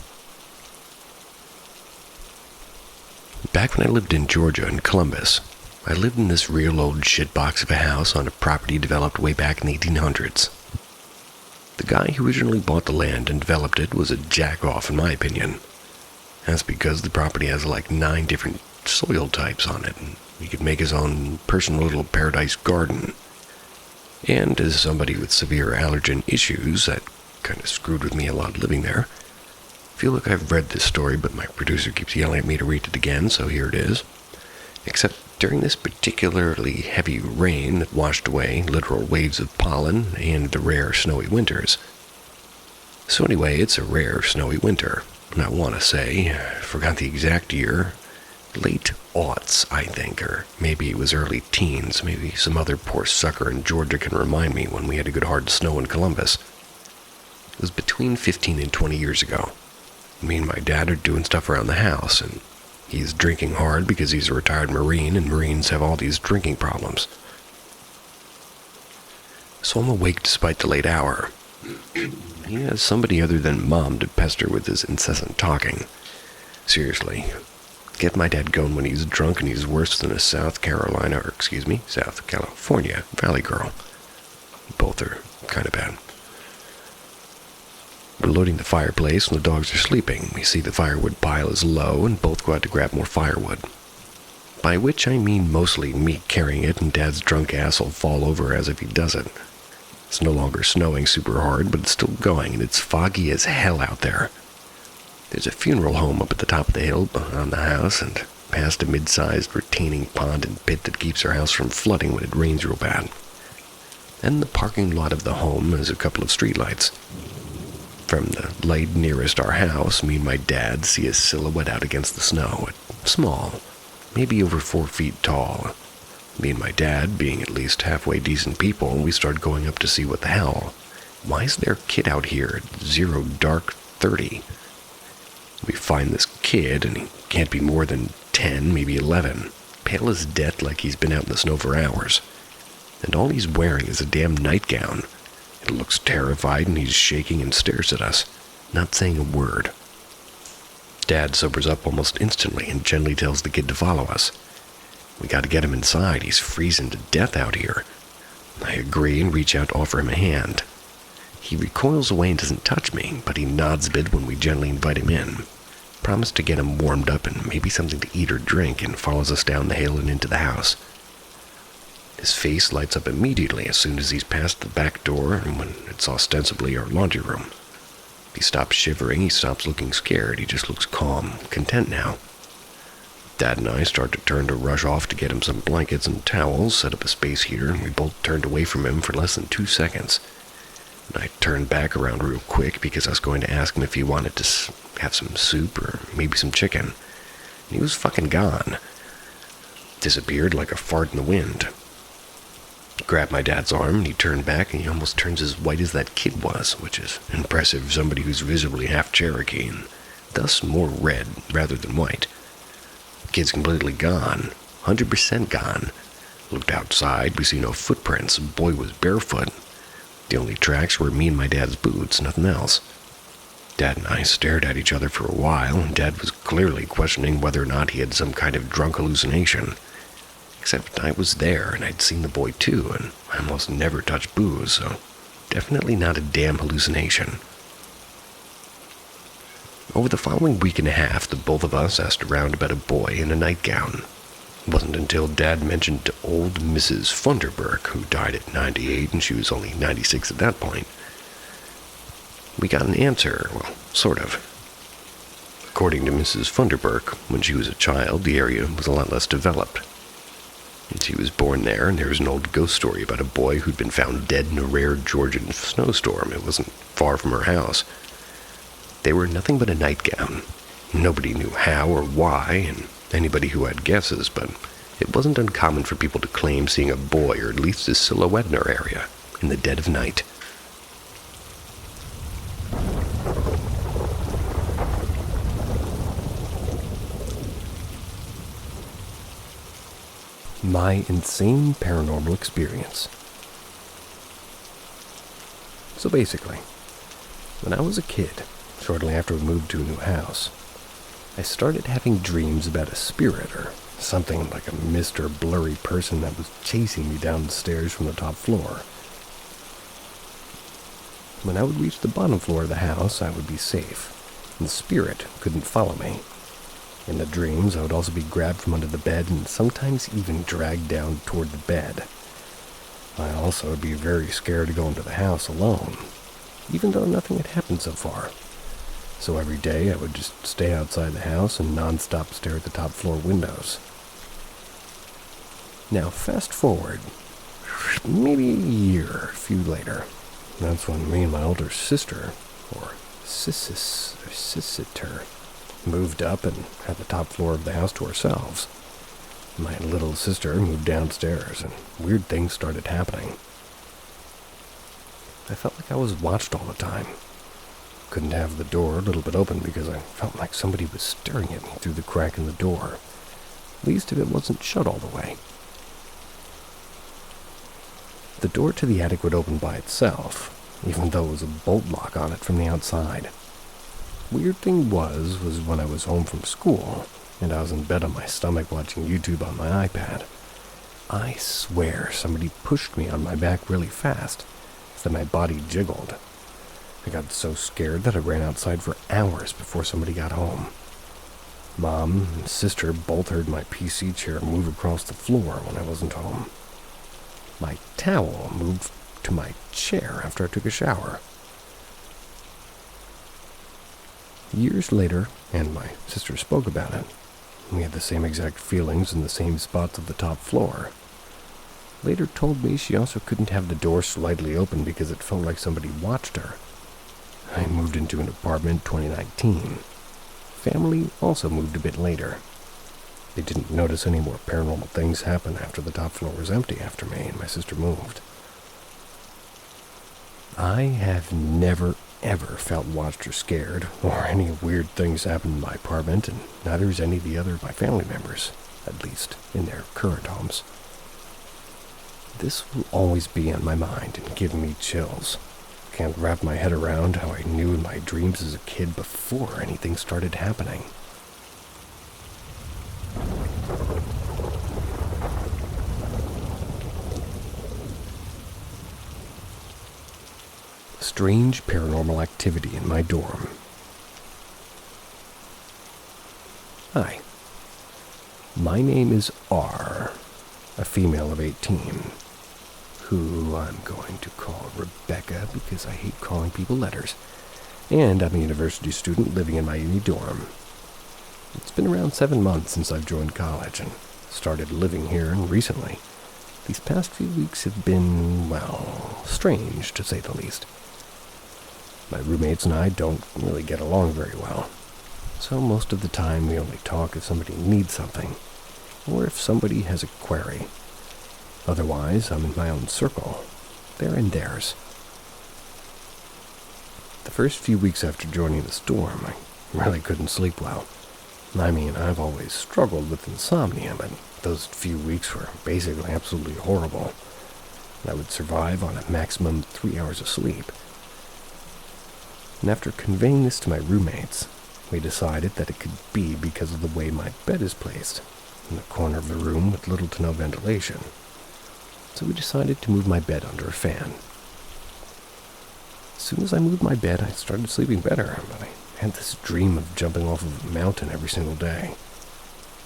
Back when I lived in Georgia in Columbus, I lived in this real old shitbox of a house on a property developed way back in the 1800s. The guy who originally bought the land and developed it was a jack-off in my opinion. That's because the property has like 9 different soil types on it, and he could make his own personal little paradise garden. And as somebody with severe allergen issues, that kind of screwed with me a lot living there. I feel like I've read this story, but my producer keeps yelling at me to read it again, so here it is. Except during this particularly heavy rain that washed away literal waves of pollen and the rare snowy winters. So anyway, it's a rare snowy winter. And I want to say, I forgot the exact year, late aughts, I think, or maybe it was early teens. Maybe some other poor sucker in Georgia can remind me when we had a good hard snow in Columbus. It was between 15 and 20 years ago. Me and my dad are doing stuff around the house, and he's drinking hard because he's a retired Marine, and Marines have all these drinking problems. So I'm awake despite the late hour. He has somebody other than Mom to pester with his incessant talking. Seriously, get my dad going when he's drunk and he's worse than a South California Valley girl. Both are kind of bad. We're loading the fireplace when the dogs are sleeping. We see the firewood pile is low and both go out to grab more firewood. By which I mean mostly me carrying it and Dad's drunk ass will fall over as if he doesn't. It's no longer snowing super hard, but it's still going and it's foggy as hell out there. There's a funeral home up at the top of the hill behind the house and past a mid-sized retaining pond and pit that keeps our house from flooding when it rains real bad. Then the parking lot of the home has a couple of streetlights. From the light nearest our house, me and my dad see a silhouette out against the snow. It's small, maybe over 4 feet tall. Me and my dad, being at least halfway decent people, we start going up to see what the hell. Why is there a kid out here at 0 dark 30? We find this kid, and he can't be more than 10, maybe 11, pale as death like he's been out in the snow for hours. And all he's wearing is a damn nightgown. It looks terrified, and he's shaking and stares at us, not saying a word. Dad sobers up almost instantly and gently tells the kid to follow us. We gotta get him inside, he's freezing to death out here. I agree and reach out to offer him a hand. He recoils away and doesn't touch me, but he nods a bit when we gently invite him in. Promise to get him warmed up and maybe something to eat or drink, and follows us down the hill and into the house. His face lights up immediately as soon as he's past the back door and when it's ostensibly our laundry room. He stops shivering, he stops looking scared, he just looks calm, content now. Dad and I start to turn to rush off to get him some blankets and towels, set up a space heater, and we both turned away from him for less than 2 seconds. And I turned back around real quick because I was going to ask him if he wanted to have some soup or maybe some chicken. And he was fucking gone. Disappeared like a fart in the wind. Grabbed my dad's arm and he turned back and he almost turns as white as that kid was, which is impressive for somebody who's visibly half Cherokee and thus more red rather than white. The kid's completely gone, 100% gone. Looked outside, we see no footprints, the boy was barefoot. The only tracks were me and my dad's boots, nothing else. Dad and I stared at each other for a while, and Dad was clearly questioning whether or not he had some kind of drunk hallucination. Except I was there, and I'd seen the boy too, and I almost never touch booze, so definitely not a damn hallucination. Over the following week and a half, the both of us asked around about a boy in a nightgown. It wasn't until Dad mentioned to old Mrs. Funderburk, who died at 98 and she was only 96 at that point. We got an answer, well, sort of. According to Mrs. Funderburk, when she was a child, the area was a lot less developed. And she was born there, and there was an old ghost story about a boy who'd been found dead in a rare Georgian snowstorm. It wasn't far from her house. They were nothing but a nightgown. Nobody knew how or why, and anybody who had guesses, but it wasn't uncommon for people to claim seeing a boy or at least a silhouette in our area in the dead of night. My insane paranormal experience. So basically, when I was a kid, shortly after we moved to a new house, I started having dreams about a spirit or something like a mist or blurry person that was chasing me down the stairs from the top floor. When I would reach the bottom floor of the house, I would be safe, and the spirit couldn't follow me. In the dreams, I would also be grabbed from under the bed and sometimes even dragged down toward the bed. I also would be very scared to go into the house alone, even though nothing had happened so far. So every day I would just stay outside the house and non-stop stare at the top floor windows. Now fast forward, maybe a few later. That's when me and my older sister, or sister, moved up and had the top floor of the house to ourselves. My little sister moved downstairs and weird things started happening. I felt like I was watched all the time. Couldn't have the door a little bit open because I felt like somebody was staring at me through the crack in the door, at least if it wasn't shut all the way. The door to the attic would open by itself, even though it was a bolt lock on it from the outside. Weird thing was when I was home from school, and I was in bed on my stomach watching YouTube on my iPad, I swear somebody pushed me on my back really fast, so that my body jiggled. I got so scared that I ran outside for hours before somebody got home. Mom and sister both heard my PC chair move across the floor when I wasn't home. My towel moved to my chair after I took a shower. Years later, and my sister spoke about it, we had the same exact feelings in the same spots of the top floor. Later told me she also couldn't have the door slightly open because it felt like somebody watched her. I moved into an apartment in 2019. Family also moved a bit later. They didn't notice any more paranormal things happen after the top floor was empty after me and my sister moved. I have never, ever felt watched or scared, or any weird things happen in my apartment, and neither has any of the other of my family members, at least in their current homes. This will always be on my mind and give me chills. Can't wrap my head around how I knew in my dreams as a kid before anything started happening. Strange paranormal activity in my dorm. Hi. My name is R, a female of 18, who I'm going to call Rebecca because I hate calling people letters, and I'm a university student living in my uni dorm. It's been around 7 months since I've joined college and started living here, and recently, these past few weeks have been, well, strange to say the least. My roommates and I don't really get along very well, so most of the time we only talk if somebody needs something, or if somebody has a query. Otherwise, I'm in my own circle. They're in theirs. The first few weeks after joining the dorm, I really couldn't sleep well. I mean, I've always struggled with insomnia, but those few weeks were basically absolutely horrible. I would survive on a maximum 3 hours of sleep. And after conveying this to my roommates, we decided that it could be because of the way my bed is placed, in the corner of the room with little to no ventilation. So we decided to move my bed under a fan. As soon as I moved my bed, I started sleeping better, but I had this dream of jumping off of a mountain every single day.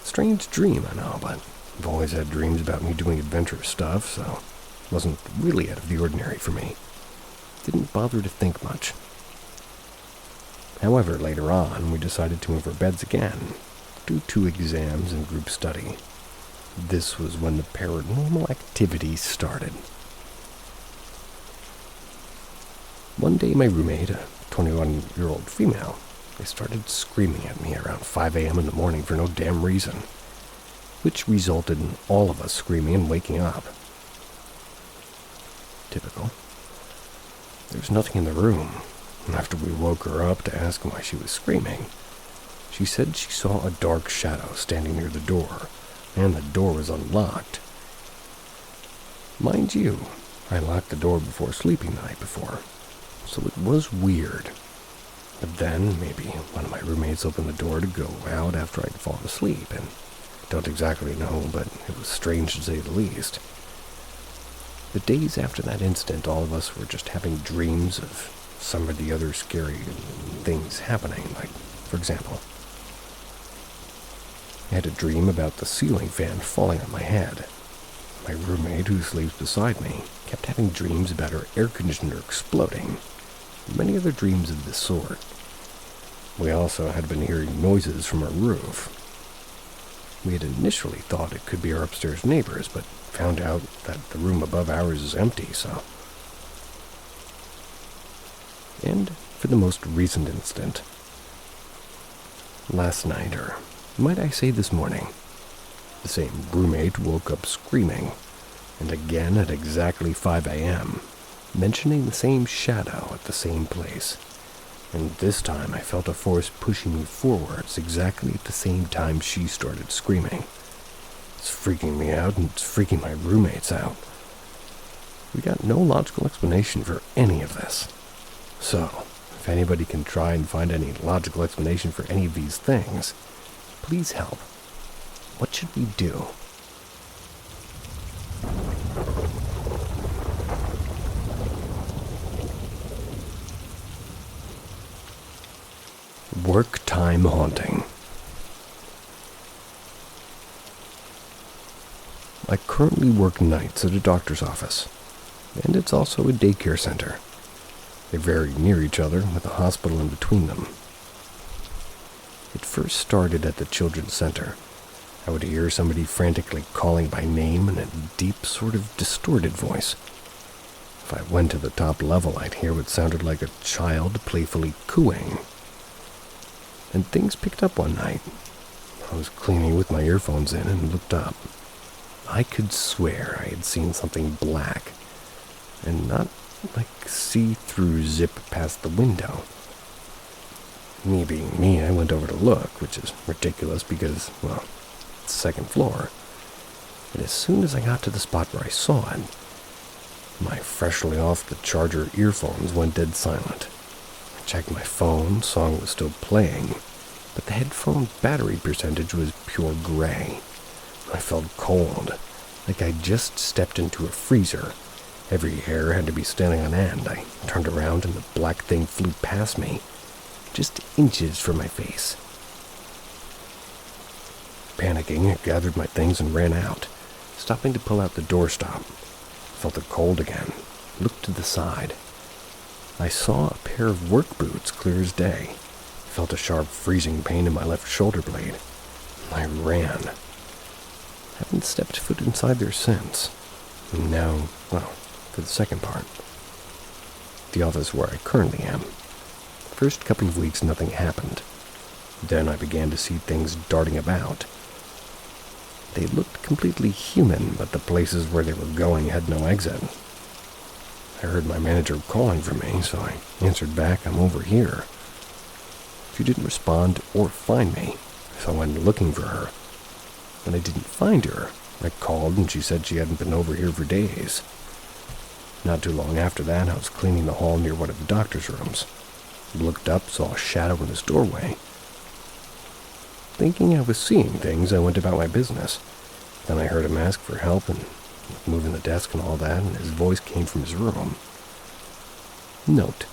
Strange dream, I know, but I've always had dreams about me doing adventurous stuff, so it wasn't really out of the ordinary for me. Didn't bother to think much. However, later on, we decided to move our beds again, do 2 exams and group study. This was when the paranormal activity started. One day, my roommate, a 21-year-old female, started screaming at me around 5 a.m. in the morning for no damn reason, which resulted in all of us screaming and waking up. Typical. There was nothing in the room, and after we woke her up to ask why she was screaming, she said she saw a dark shadow standing near the door, and the door was unlocked. Mind you, I locked the door before sleeping the night before, so it was weird. But then, maybe one of my roommates opened the door to go out after I'd fallen asleep, and don't exactly know, but it was strange to say the least. The days after that incident, all of us were just having dreams of some of the other scary things happening, like, for example, I had a dream about the ceiling fan falling on my head. My roommate, who sleeps beside me, kept having dreams about her air conditioner exploding, and many other dreams of this sort. We also had been hearing noises from our roof. We had initially thought it could be our upstairs neighbors, but found out that the room above ours is empty, so. And for the most recent incident, last night, or might I say this morning, the same roommate woke up screaming, and again at exactly 5 a.m., mentioning the same shadow at the same place. And this time I felt a force pushing me forwards exactly at the same time she started screaming. It's freaking me out, and it's freaking my roommates out. We got no logical explanation for any of this. So, if anybody can try and find any logical explanation for any of these things, please help. What should we do? Work time haunting. I currently work nights at a doctor's office, and it's also a daycare center. They're very near each other, with a hospital in between them. It first started at the children's center. I would hear somebody frantically calling by name in a deep, sort of distorted voice. If I went to the top level, I'd hear what sounded like a child playfully cooing. And things picked up one night. I was cleaning with my earphones in and looked up. I could swear I had seen something black, and not like see-through zip past the window. Me being me, I went over to look, which is ridiculous because, well, it's the second floor. And as soon as I got to the spot where I saw it, my freshly off the charger earphones went dead silent. I checked my phone, song was still playing, but the headphone battery percentage was pure gray. I felt cold, like I'd just stepped into a freezer. Every hair had to be standing on end. I turned around and the black thing flew past me, just inches from my face. Panicking, I gathered my things and ran out, stopping to pull out the doorstop. Felt it cold again, looked to the side. I saw a pair of work boots clear as day. Felt a sharp freezing pain in my left shoulder blade. I ran. Haven't stepped foot inside there since. And now, well, for the second part. The office where I currently am. The first couple of weeks nothing happened. Then I began to see things darting about. They looked completely human, but the places where they were going had no exit. I heard my manager calling for me, so I answered back, "I'm over here." She didn't respond or find me, so I went looking for her. When I didn't find her, I called and she said she hadn't been over here for days. Not too long after that, I was cleaning the hall near one of the doctor's rooms. I looked up, saw a shadow in his doorway. Thinking I was seeing things, I went about my business. Then I heard him ask for help and moving the desk and all that, and his voice came from his room. Note: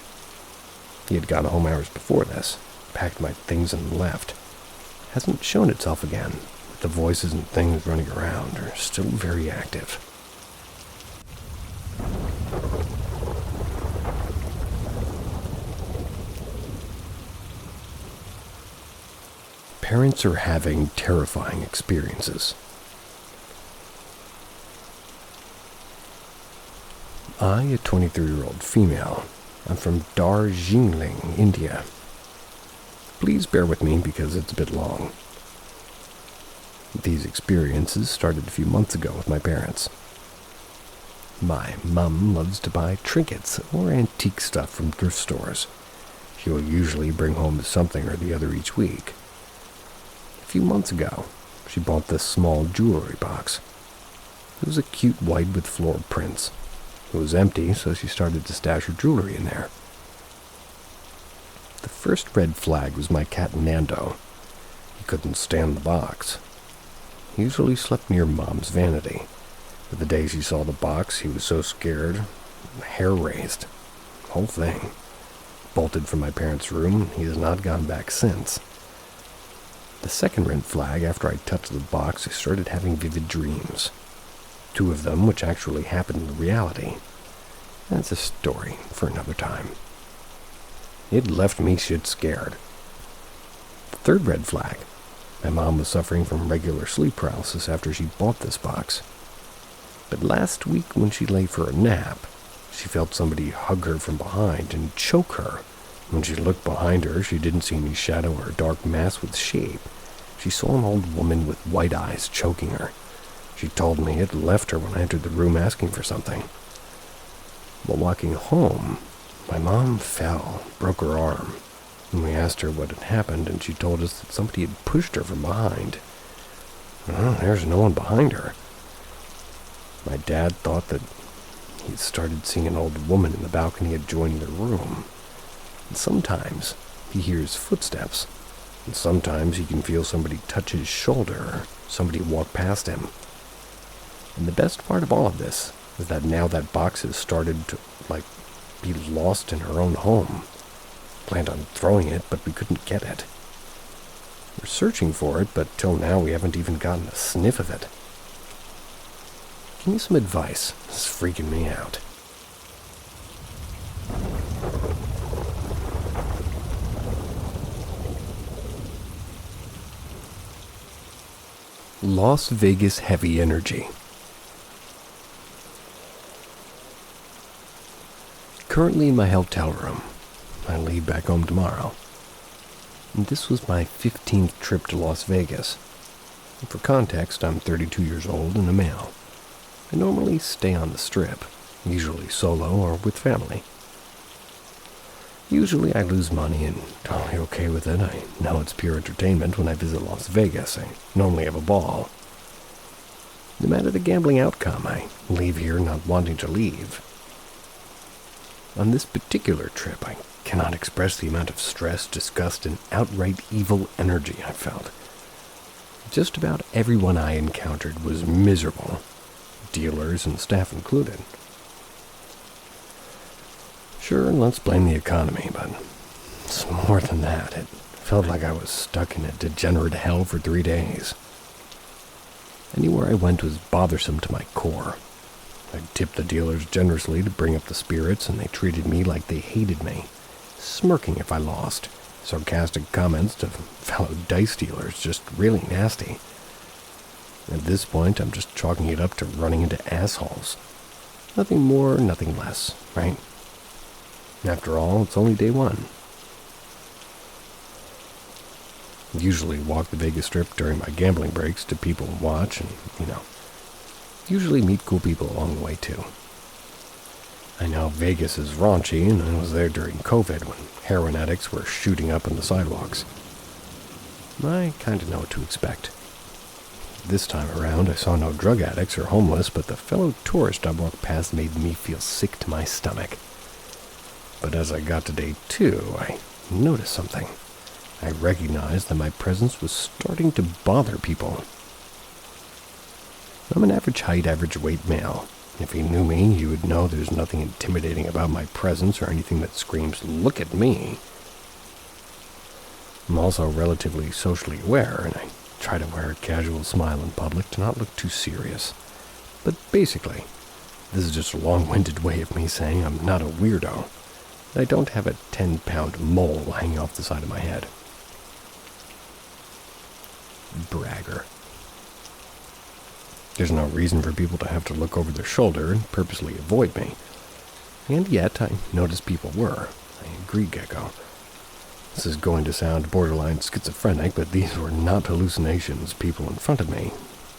he had gotten home hours before this, packed my things and left. Hasn't shown itself again. The voices and things running around are still very active. Parents are having terrifying experiences. I, a 23-year-old female, am from Darjeeling, India. Please bear with me because it's a bit long. These experiences started a few months ago with my parents. My mum loves to buy trinkets or antique stuff from thrift stores. She will usually bring home something or the other each week. A few months ago, she bought this small jewelry box. It was a cute white with floral prints. It was empty, so she started to stash her jewelry in there. The first red flag was my cat Nando. He couldn't stand the box. He usually slept near Mom's vanity, but the day she saw the box, he was so scared, hair raised. The whole thing. Bolted from my parents' room, he has not gone back since. The second red flag, after I touched the box, I started having vivid dreams. 2 of them which actually happened in reality. That's a story for another time. It left me shit scared. The third red flag. My mom was suffering from regular sleep paralysis after she bought this box. But last week when she lay for a nap, she felt somebody hug her from behind and choke her. When she looked behind her, she didn't see any shadow or dark mass with shape. She saw an old woman with white eyes choking her. She told me it left her when I entered the room asking for something. While walking home, my mom fell, broke her arm. And we asked her what had happened, and she told us that somebody had pushed her from behind. Well, there's no one behind her. My dad thought that he started seeing an old woman in the balcony adjoining the room. And sometimes he hears footsteps, and sometimes he can feel somebody touch his shoulder or somebody walk past him. And the best part of all of this is that now that box has started to, be lost in her own home. Planned on throwing it, but we couldn't get it. We're searching for it, but till now we haven't even gotten a sniff of it. Give me some advice. This is freaking me out. Las Vegas heavy energy. Currently in my hotel room. I leave back home tomorrow. And this was my 15th trip to Las Vegas. And for context, I'm 32 years old and a male. I normally stay on the Strip, usually solo or with family. Usually I lose money and totally okay with it. I know it's pure entertainment when I visit Las Vegas. I normally have a ball. No matter the gambling outcome, I leave here not wanting to leave. On this particular trip, I cannot express the amount of stress, disgust, and outright evil energy I felt. Just about everyone I encountered was miserable, dealers and staff included. Sure, let's blame the economy, but it's more than that. It felt like I was stuck in a degenerate hell for 3 days. Anywhere I went was bothersome to my core. I tipped the dealers generously to bring up the spirits, and they treated me like they hated me, smirking if I lost, sarcastic comments to fellow dice dealers, just really nasty. At this point, I'm just chalking it up to running into assholes. Nothing more, nothing less, right? After all, it's only day one. Usually walk the Vegas Strip during my gambling breaks to people watch and, usually meet cool people along the way too. I know Vegas is raunchy, and I was there during COVID when heroin addicts were shooting up on the sidewalks. I kinda know what to expect. This time around, I saw no drug addicts or homeless, but the fellow tourist I walked past made me feel sick to my stomach. But as I got to day 2, I noticed something. I recognized that my presence was starting to bother people. I'm an average height, average weight male. If you knew me, you would know there's nothing intimidating about my presence or anything that screams, "Look at me." I'm also relatively socially aware, and I try to wear a casual smile in public to not look too serious. But basically, this is just a long-winded way of me saying I'm not a weirdo. I don't have a 10-pound mole hanging off the side of my head. Bragger. There's no reason for people to have to look over their shoulder and purposely avoid me. And yet, I noticed people were. I agree, Gecko. This is going to sound borderline schizophrenic, but these were not hallucinations people in front of me,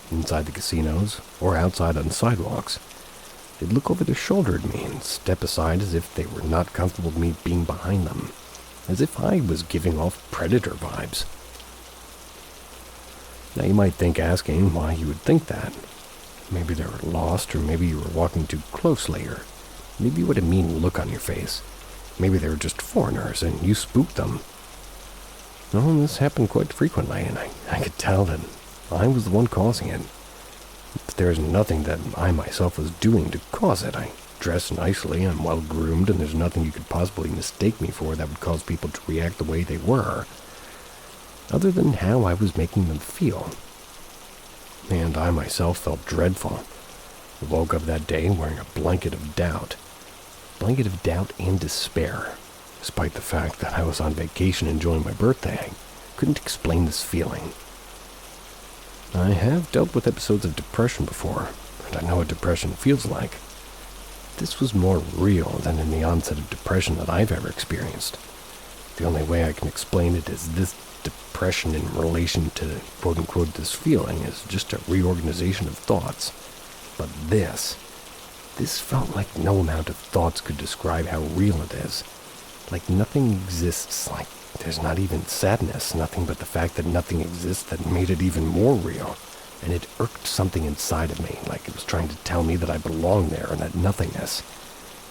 inside the casinos, or outside on sidewalks. They'd look over their shoulder at me and step aside as if they were not comfortable with me being behind them, as if I was giving off predator vibes. Now you might think asking why you would think that. Maybe they were lost, or maybe you were walking too closely, or maybe you had a mean look on your face. Maybe they were just foreigners and you spooked them. No, this happened quite frequently, and I could tell that I was the one causing it. But there's nothing that I myself was doing to cause it. I dress nicely, I'm well groomed, and there's nothing you could possibly mistake me for that would cause people to react the way they were, other than how I was making them feel. And I myself felt dreadful. I woke up that day wearing a blanket of doubt. Blanket of doubt and despair. Despite the fact that I was on vacation enjoying my birthday, I couldn't explain this feeling. I have dealt with episodes of depression before, and I know what depression feels like. This was more real than in the onset of depression that I've ever experienced. The only way I can explain it is this depression in relation to quote-unquote this feeling is just a reorganization of thoughts. But this felt like no amount of thoughts could describe how real it is. Like nothing exists, like there's not even sadness, nothing but the fact that nothing exists that made it even more real. and it irked something inside of me, like it was trying to tell me that I belonged there in that nothingness,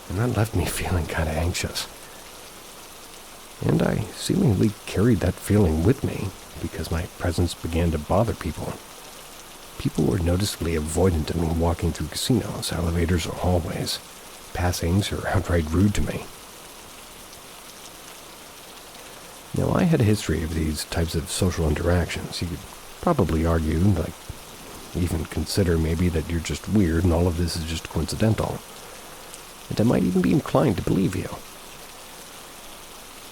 and that left me feeling kind of anxious. And I seemingly carried that feeling with me because my presence began to bother people. People were noticeably avoidant of me walking through casinos, elevators, or hallways. Passings or outright rude to me. Now, I had a history of these types of social interactions. You could probably argue, like, even consider maybe that you're just weird and all of this is just coincidental. And I might even be inclined to believe you.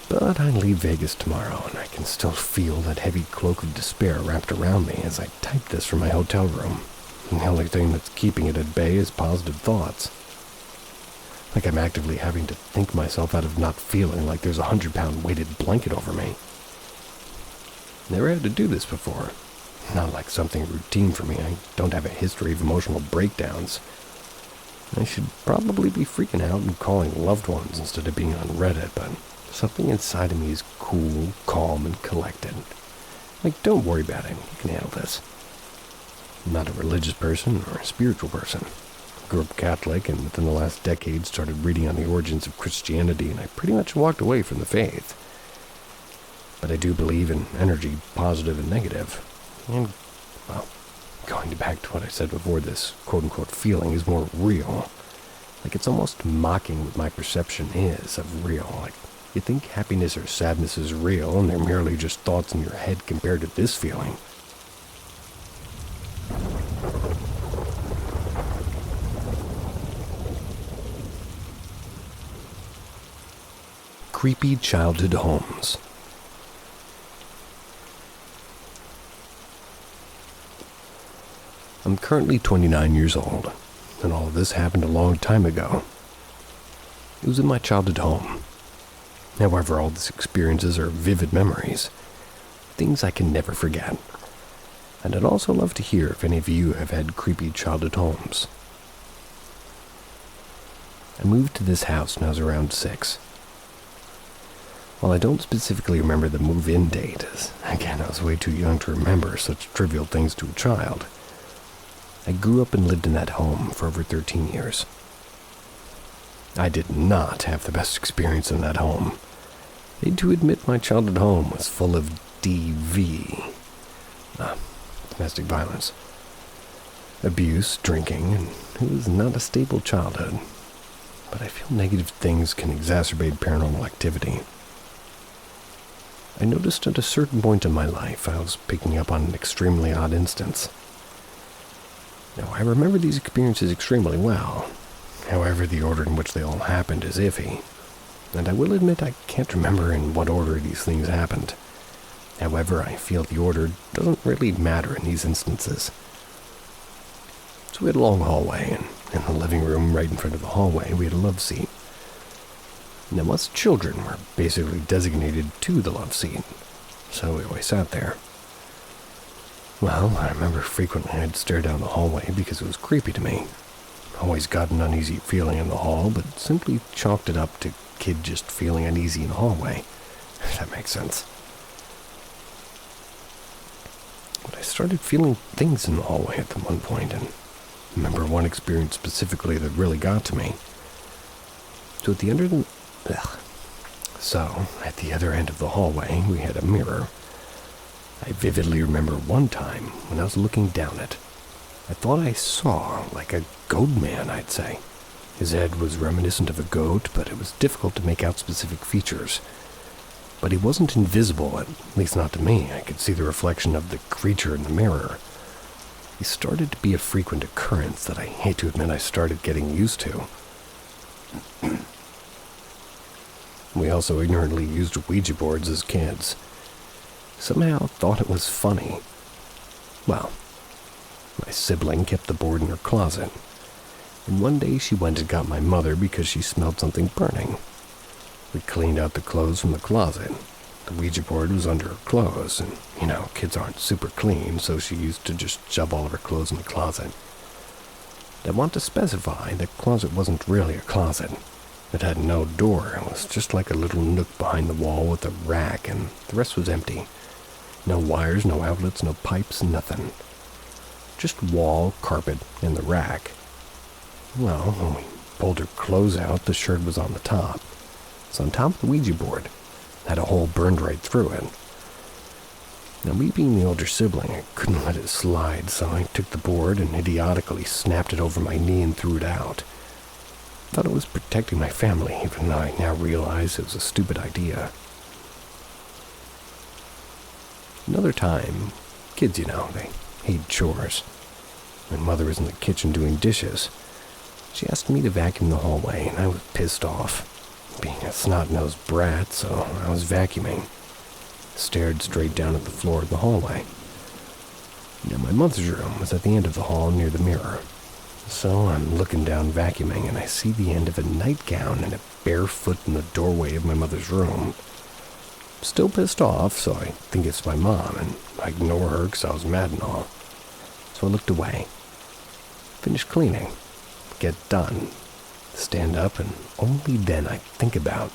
But I leave Vegas tomorrow, and I can still feel that heavy cloak of despair wrapped around me as I type this from my hotel room. And the only thing that's keeping it at bay is positive thoughts. Like I'm actively having to think myself out of not feeling like there's a 100-pound weighted blanket over me. Never had to do this before. Not like something routine for me. I don't have a history of emotional breakdowns. I should probably be freaking out and calling loved ones instead of being on Reddit, but something inside of me is cool, calm, and collected. Like, don't worry about it. You can handle this. I'm not a religious person or a spiritual person. Grew up Catholic, and within the last decade started reading on the origins of Christianity, and I pretty much walked away from the faith. But I do believe in energy, positive and negative. And, well, going back to what I said before, this quote-unquote feeling is more real. Like, it's almost mocking what my perception is of real. Like, you think happiness or sadness is real, and they're merely just thoughts in your head compared to this feeling. Creepy childhood homes. I'm currently 29 years old, and all of this happened a long time ago. It was in my childhood home. However, all these experiences are vivid memories, things I can never forget. And I'd also love to hear if any of you have had creepy childhood homes. I moved to this house when I was around 6. While I don't specifically remember the move-in date, as again I was way too young to remember such trivial things to a child, I grew up and lived in that home for over 13 years. I did not have the best experience in that home. I need to admit my childhood home was full of DV, domestic violence, abuse, drinking, and it was not a stable childhood. But I feel negative things can exacerbate paranormal activity. I noticed at a certain point in my life I was picking up on an extremely odd instance. Now, I remember these experiences extremely well. However, the order in which they all happened is iffy. And I will admit I can't remember in what order these things happened. However, I feel the order doesn't really matter in these instances. So we had a long hallway, and in the living room right in front of the hallway we had a love seat. Now, us children were basically designated to the love seat, so we always sat there. Well, I remember frequently I'd stare down the hallway because it was creepy to me. Always got an uneasy feeling in the hall, but simply chalked it up to kid just feeling uneasy in the hallway, if that makes sense. But I started feeling things in the hallway at one point, and I remember one experience specifically that really got to me. So at the end of the at the other end of the hallway, we had a mirror. I vividly remember one time when I was looking down it. I thought I saw, like a goat man, I'd say. His head was reminiscent of a goat, but it was difficult to make out specific features. But he wasn't invisible, at least not to me. I could see the reflection of the creature in the mirror. He started to be a frequent occurrence that I hate to admit I started getting used to. We also ignorantly used Ouija boards as kids. Somehow thought it was funny. Well, my sibling kept the board in her closet, and one day she went and got my mother because she smelled something burning. We cleaned out the clothes from the closet. The Ouija board was under her clothes, and, kids aren't super clean, so she used to just shove all of her clothes in the closet. I want to specify the closet wasn't really a closet. It had no door. It was just like a little nook behind the wall with a rack, and the rest was empty. No wires, no outlets, no pipes, nothing. just wall, carpet, and the rack. Well, when we pulled her clothes out, the shirt was on the top. It's on top of the Ouija board. Had a hole burned right through it. Now, me being the older sibling, I couldn't let it slide, so I took the board and idiotically snapped it over my knee and threw it out. Thought it was protecting my family, even though I now realize it was a stupid idea. Another time, kids, they hate chores. My mother was in the kitchen doing dishes. She asked me to vacuum the hallway, and I was pissed off. Being a snot-nosed brat, so I was vacuuming. Stared straight down at the floor of the hallway. Now, my mother's room was at the end of the hall near the mirror. So I'm looking down vacuuming, and I see the end of a nightgown and a bare foot in the doorway of my mother's room. Still pissed off, so I think it's my mom, and I ignore her because I was mad and all. So I looked away. Finished cleaning. Get done. Stand up, and only then I think about,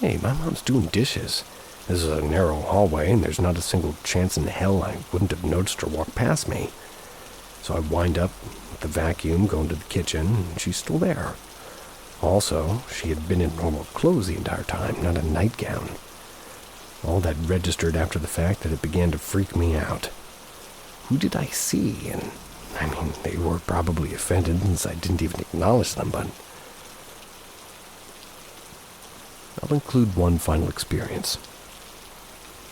hey, my mom's doing dishes. This is a narrow hallway, and there's not a single chance in hell I wouldn't have noticed her walk past me. So I wind up with the vacuum, going to the kitchen, and she's still there. Also, she had been in normal clothes the entire time, not a nightgown. All that registered after the fact that it began to freak me out. Who did I see? And, they were probably offended since I didn't even acknowledge them, but I'll include one final experience.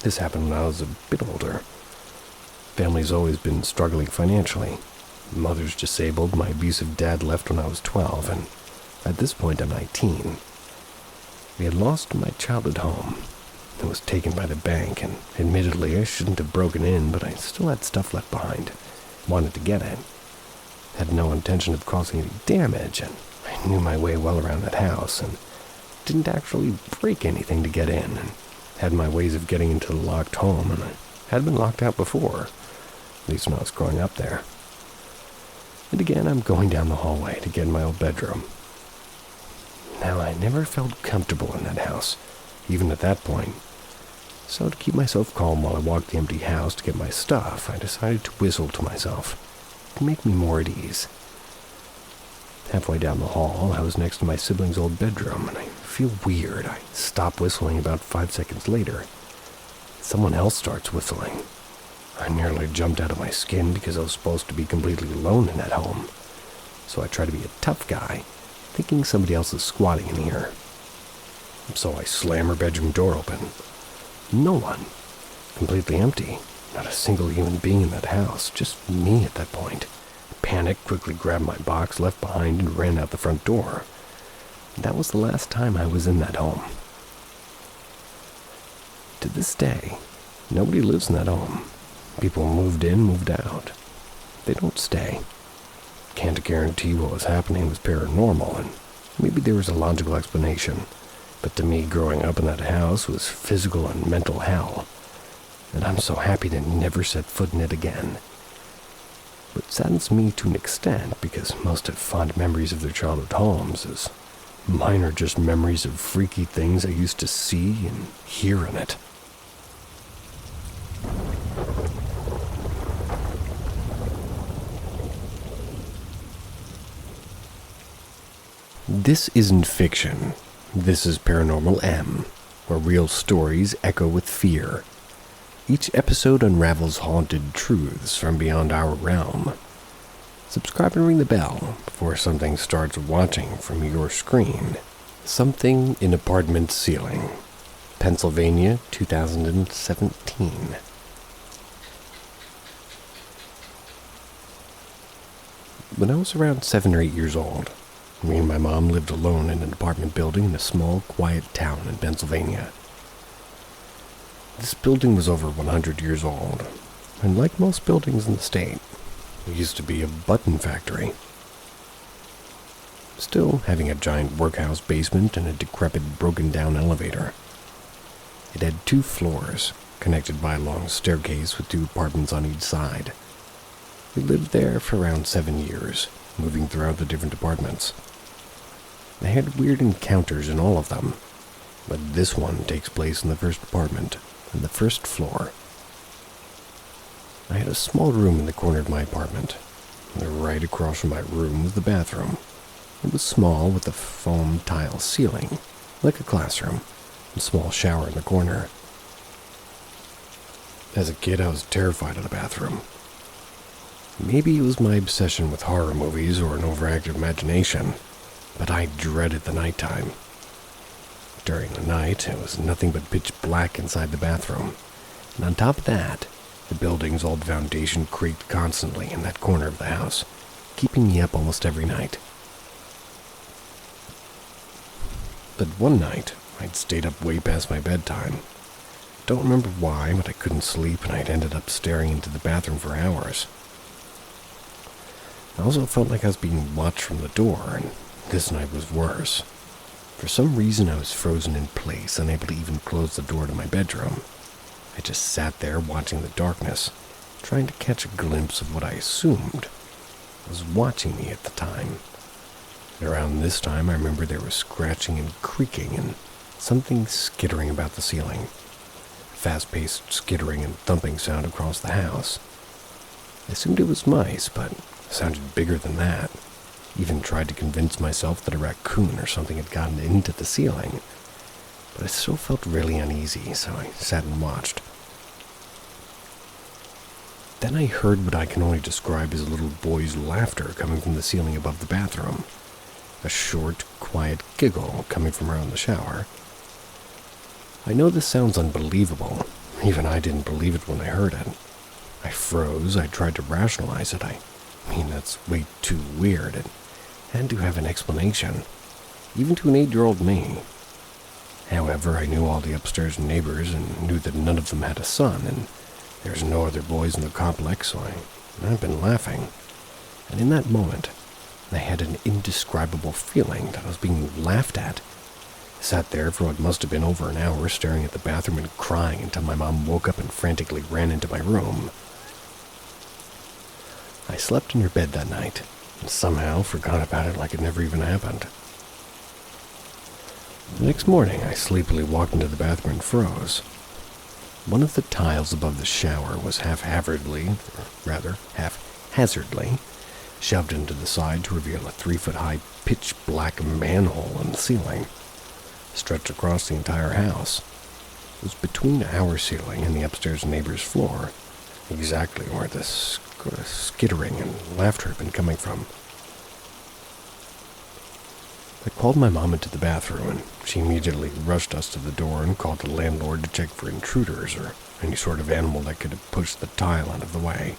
This happened when I was a bit older. Family's always been struggling financially. Mother's disabled, my abusive dad left when I was 12, and at this point I'm 19. We had lost my childhood home. It was taken by the bank, and admittedly I shouldn't have broken in, but I still had stuff left behind. Wanted to get it. Had no intention of causing any damage, and I knew my way well around that house, and didn't actually break anything to get in, and had my ways of getting into the locked home, and I had been locked out before, at least when I was growing up there. And again, I'm going down the hallway to get in my old bedroom. Now, I never felt comfortable in that house, even at that point. So to keep myself calm while I walked the empty house to get my stuff, I decided to whistle to myself to make me more at ease. Halfway down the hall, I was next to my sibling's old bedroom, and I feel weird. I stop whistling about 5 seconds later. Someone else starts whistling. I nearly jumped out of my skin because I was supposed to be completely alone in that home. So I try to be a tough guy, thinking somebody else is squatting in here. So I slam her bedroom door open. No one. Completely empty. Not a single human being in that house. Just me at that point. Panicked, quickly grabbed my box left behind and ran out the front door. That was the last time I was in that home. To this day, nobody lives in that home. People moved in, moved out. They don't stay. Can't guarantee what was happening was paranormal, and maybe there was a logical explanation. But to me, growing up in that house was physical and mental hell. And I'm so happy to never set foot in it again. But saddens me to an extent because most have fond memories of their childhood homes, as mine are just memories of freaky things I used to see and hear in it. This isn't fiction. This is Paranormal M, where real stories echo with fear. Each episode unravels haunted truths from beyond our realm. Subscribe and ring the bell before something starts watching from your screen. Something in Apartment Ceiling, Pennsylvania, 2017. When I was around 7 or 8 years old, me and my mom lived alone in an apartment building in a small, quiet town in Pennsylvania. This building was over 100 years old, and like most buildings in the state, it used to be a button factory. Still having a giant workhouse basement and a decrepit, broken-down elevator. It had 2 floors, connected by a long staircase with 2 apartments on each side. We lived there for around 7 years, moving throughout the different apartments. I had weird encounters in all of them, but this one takes place in the first apartment, on the first floor. I had a small room in the corner of my apartment, And right across from my room was the bathroom. It was small with a foam tile ceiling, like a classroom, and a small shower in the corner. As a kid, I was terrified of the bathroom. Maybe it was my obsession with horror movies or an overactive imagination, but I dreaded the nighttime. During the night, it was nothing but pitch black inside the bathroom, and on top of that, the building's old foundation creaked constantly in that corner of the house, keeping me up almost every night. But one night, I'd stayed up way past my bedtime. Don't remember why, but I couldn't sleep and I'd ended up staring into the bathroom for hours. I also felt like I was being watched from the door, and this night was worse. For some reason, I was frozen in place, unable to even close the door to my bedroom. I just sat there watching the darkness, trying to catch a glimpse of what I assumed was watching me at the time. And around this time, I remember there was scratching and creaking and something skittering about the ceiling. Fast-paced skittering and thumping sound across the house. I assumed it was mice, but it sounded bigger than that. Even tried to convince myself that a raccoon or something had gotten into the ceiling. But I still felt really uneasy, so I sat and watched. Then I heard what I can only describe as a little boy's laughter coming from the ceiling above the bathroom. A short, quiet giggle coming from around the shower. I know this sounds unbelievable. Even I didn't believe it when I heard it. I froze. I tried to rationalize it. I mean, that's way too weird. It had to have an explanation, even to an 8-year-old me. However, I knew all the upstairs neighbors and knew that none of them had a son, and there's no other boys in the complex, so I'd been laughing. And in that moment, I had an indescribable feeling that I was being laughed at. I sat there for what must have been over an hour, staring at the bathroom and crying until my mom woke up and frantically ran into my room. I slept in her bed that night, and somehow forgot about it like it never even happened. The next morning, I sleepily walked into the bathroom and froze. One of the tiles above the shower was haphazardly shoved into the side to reveal a 3-foot-high pitch-black manhole in the ceiling, stretched across the entire house. It was between our ceiling and the upstairs neighbor's floor, exactly where the skittering and laughter had been coming from. I called my mom into the bathroom, and she immediately rushed us to the door and called the landlord to check for intruders or any sort of animal that could have pushed the tile out of the way.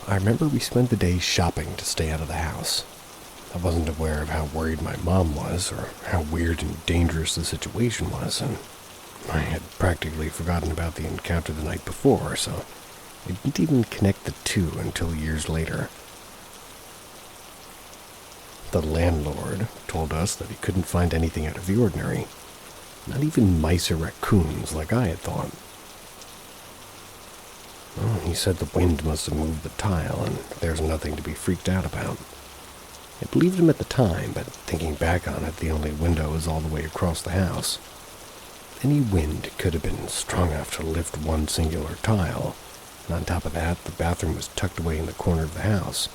I remember we spent the day shopping to stay out of the house. I wasn't aware of how worried my mom was or how weird and dangerous the situation was, and I had practically forgotten about the encounter the night before, so I didn't even connect the two until years later. The landlord told us that he couldn't find anything out of the ordinary, not even mice or raccoons like I had thought. Well, he said the wind must have moved the tile, and there's nothing to be freaked out about. I believed him at the time, but thinking back on it, the only window is all the way across the house. Any wind could have been strong enough to lift one singular tile, and on top of that, the bathroom was tucked away in the corner of the house,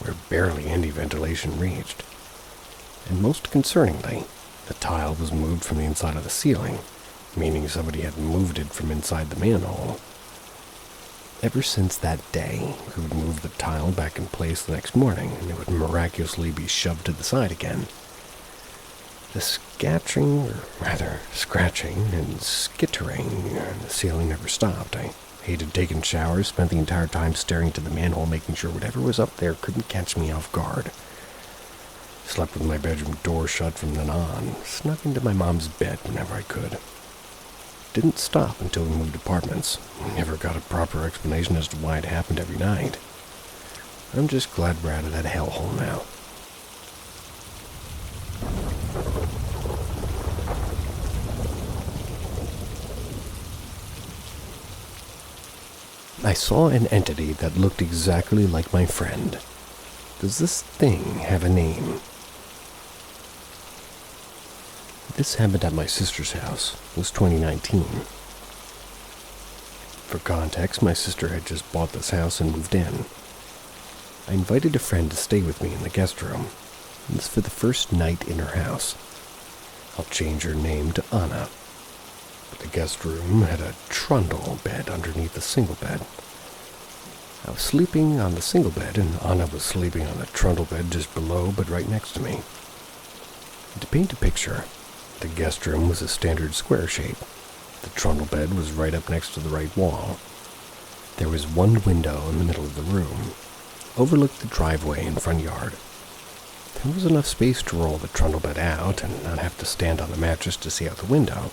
where barely any ventilation reached. And most concerningly, the tile was moved from the inside of the ceiling, meaning somebody had moved it from inside the manhole. Ever since that day, we would move the tile back in place the next morning, and it would miraculously be shoved to the side again. The scratching and skittering on the ceiling never stopped. I hated taking showers, spent the entire time staring into the manhole, making sure whatever was up there couldn't catch me off guard. Slept with my bedroom door shut from then on, snuck into my mom's bed whenever I could. Didn't stop until we moved apartments. We never got a proper explanation as to why it happened every night. I'm just glad we're out of that hellhole now. I saw an entity that looked exactly like my friend. Does this thing have a name? This happened at my sister's house. It was 2019. For context, my sister had just bought this house and moved in. I invited a friend to stay with me in the guest room. This for the first night in her house. I'll change her name to Anna. But the guest room had a trundle bed underneath the single bed. I was sleeping on the single bed, and Anna was sleeping on the trundle bed just below, but right next to me. To paint a picture, the guest room was a standard square shape. The trundle bed was right up next to the right wall. There was one window in the middle of the room, overlooked the driveway and front yard. There was enough space to roll the trundle bed out and not have to stand on the mattress to see out the window.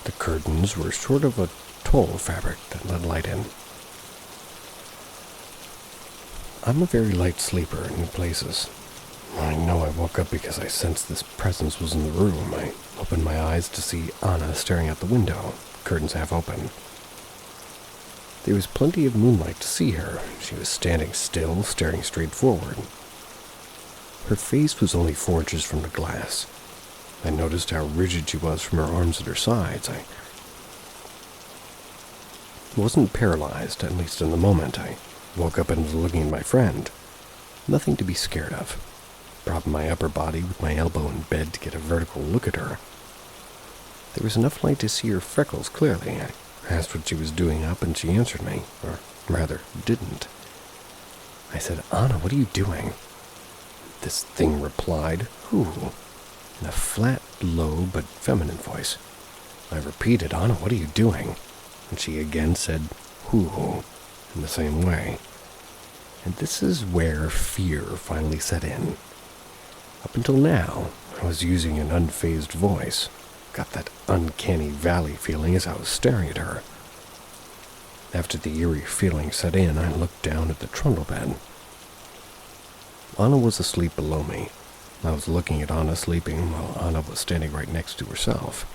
The curtains were sort of a tulle fabric that let light in. I'm a very light sleeper in new places. I know I woke up because I sensed this presence was in the room. I opened my eyes to see Anna staring out the window, curtains half open. There was plenty of moonlight to see her. She was standing still, staring straight forward. Her face was only 4 inches from the glass. I noticed how rigid she was from her arms at her sides. I wasn't paralyzed, at least in the moment. I woke up and was looking at my friend. Nothing to be scared of. Propped my upper body with my elbow in bed to get a vertical look at her. There was enough light to see her freckles clearly. I asked what she was doing up, and she answered me, or rather, didn't. I said, "Anna, what are you doing?" This thing replied, "Who?" in a flat, low, but feminine voice. I repeated, "Anna, what are you doing?" And she again said, "Who?" in the same way. And this is where fear finally set in. Up until now, I was using an unfazed voice. Got that uncanny valley feeling as I was staring at her. After the eerie feeling set in, I looked down at the trundle bed. Anna was asleep below me. I was looking at Anna sleeping while Anna was standing right next to herself.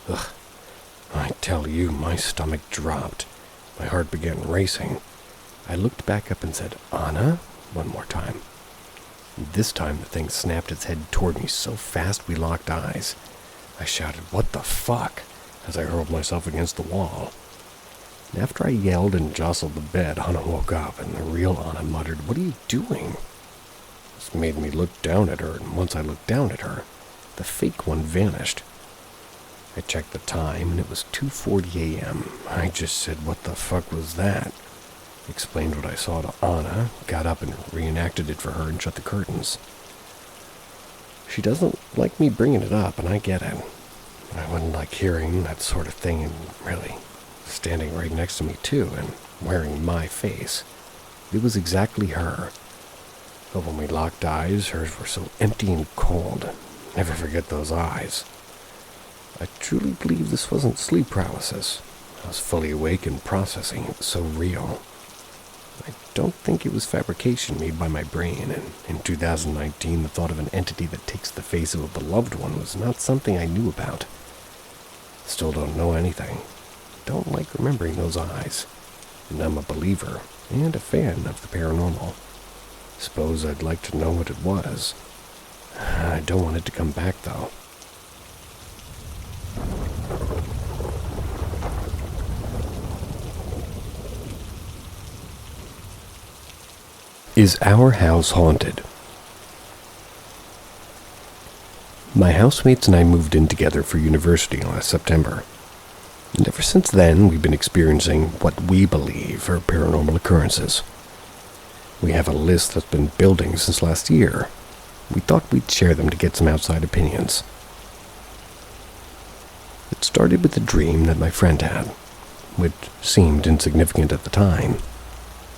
Ugh, I tell you, my stomach dropped. My heart began racing. I looked back up and said, "Anna?" one more time. This time the thing snapped its head toward me so fast we locked eyes. I shouted, "What the fuck?" as I hurled myself against the wall. And after I yelled and jostled the bed, Anna woke up, and the real Anna muttered, "What are you doing?" This made me look down at her, and once I looked down at her, the fake one vanished. I checked the time, and it was 2:40 a.m. I just said, "What the fuck was that?" Explained what I saw to Anna, got up and reenacted it for her and shut the curtains. She doesn't like me bringing it up, and I get it. I wouldn't like hearing that sort of thing, and really, standing right next to me too, and wearing my face. It was exactly her. But when we locked eyes, hers were so empty and cold. Never forget those eyes. I truly believe this wasn't sleep paralysis. I was fully awake and processing. It was so real. I don't think it was fabrication made by my brain, and in 2019, the thought of an entity that takes the face of a beloved one was not something I knew about. Still don't know anything. Don't like remembering those eyes. And I'm a believer and a fan of the paranormal. Suppose I'd like to know what it was. I don't want it to come back, though. Is our house haunted? My housemates and I moved in together for university last September. And ever since then, we've been experiencing what we believe are paranormal occurrences. We have a list that's been building since last year. We thought we'd share them to get some outside opinions. It started with a dream that my friend had, which seemed insignificant at the time,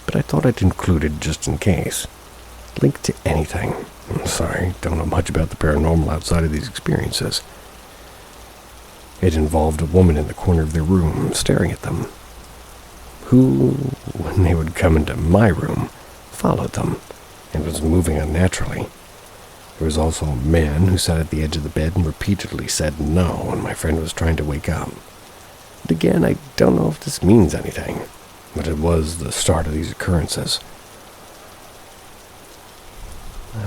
but I thought I'd include it just in case. Linked to anything. I'm sorry, don't know much about the paranormal outside of these experiences. It involved a woman in the corner of their room staring at them, who, when they would come into my room, followed them and was moving unnaturally. There was also a man who sat at the edge of the bed and repeatedly said no when my friend was trying to wake up. And again, I don't know if this means anything, but it was the start of these occurrences.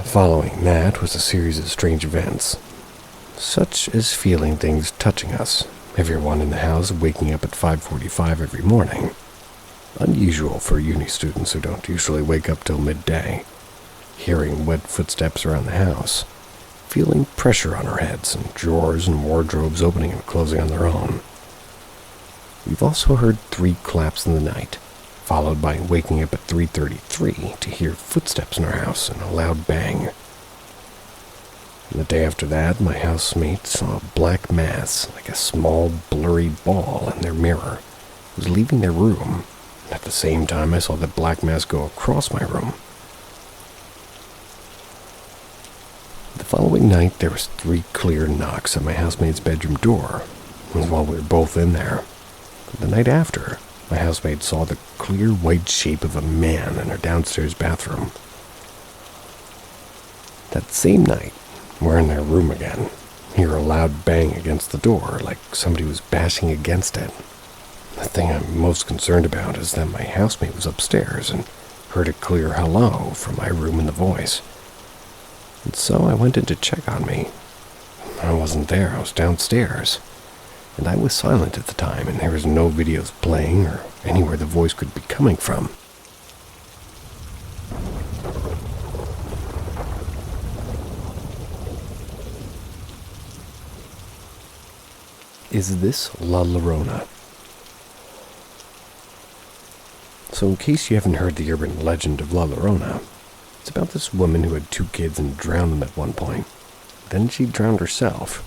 Following that was a series of strange events, such as feeling things touching us, everyone in the house waking up at 5:45 every morning. Unusual for uni students who don't usually wake up till midday. Hearing wet footsteps around the house, feeling pressure on our heads, and drawers and wardrobes opening and closing on their own. We've also heard 3 claps in the night, followed by waking up at 3:33 to hear footsteps in our house and a loud bang. And the day after that, my housemate saw a black mass, like a small, blurry ball in their mirror. It was leaving their room, and at the same time I saw the black mass go across my room. The following night, there was 3 clear knocks at my housemate's bedroom door. It was while we were both in there. But the night after, my housemate saw the clear white shape of a man in her downstairs bathroom. That same night, we're in their room again. Hear a loud bang against the door, like somebody was bashing against it. The thing I'm most concerned about is that my housemate was upstairs and heard a clear hello from my room in the voice. And so I went in to check on me. I wasn't there, I was downstairs. And I was silent at the time, and there was no videos playing or anywhere the voice could be coming from. Is this La Llorona? So in case you haven't heard the urban legend of La Llorona, it's about this woman who had 2 kids and drowned them at one point. Then she drowned herself,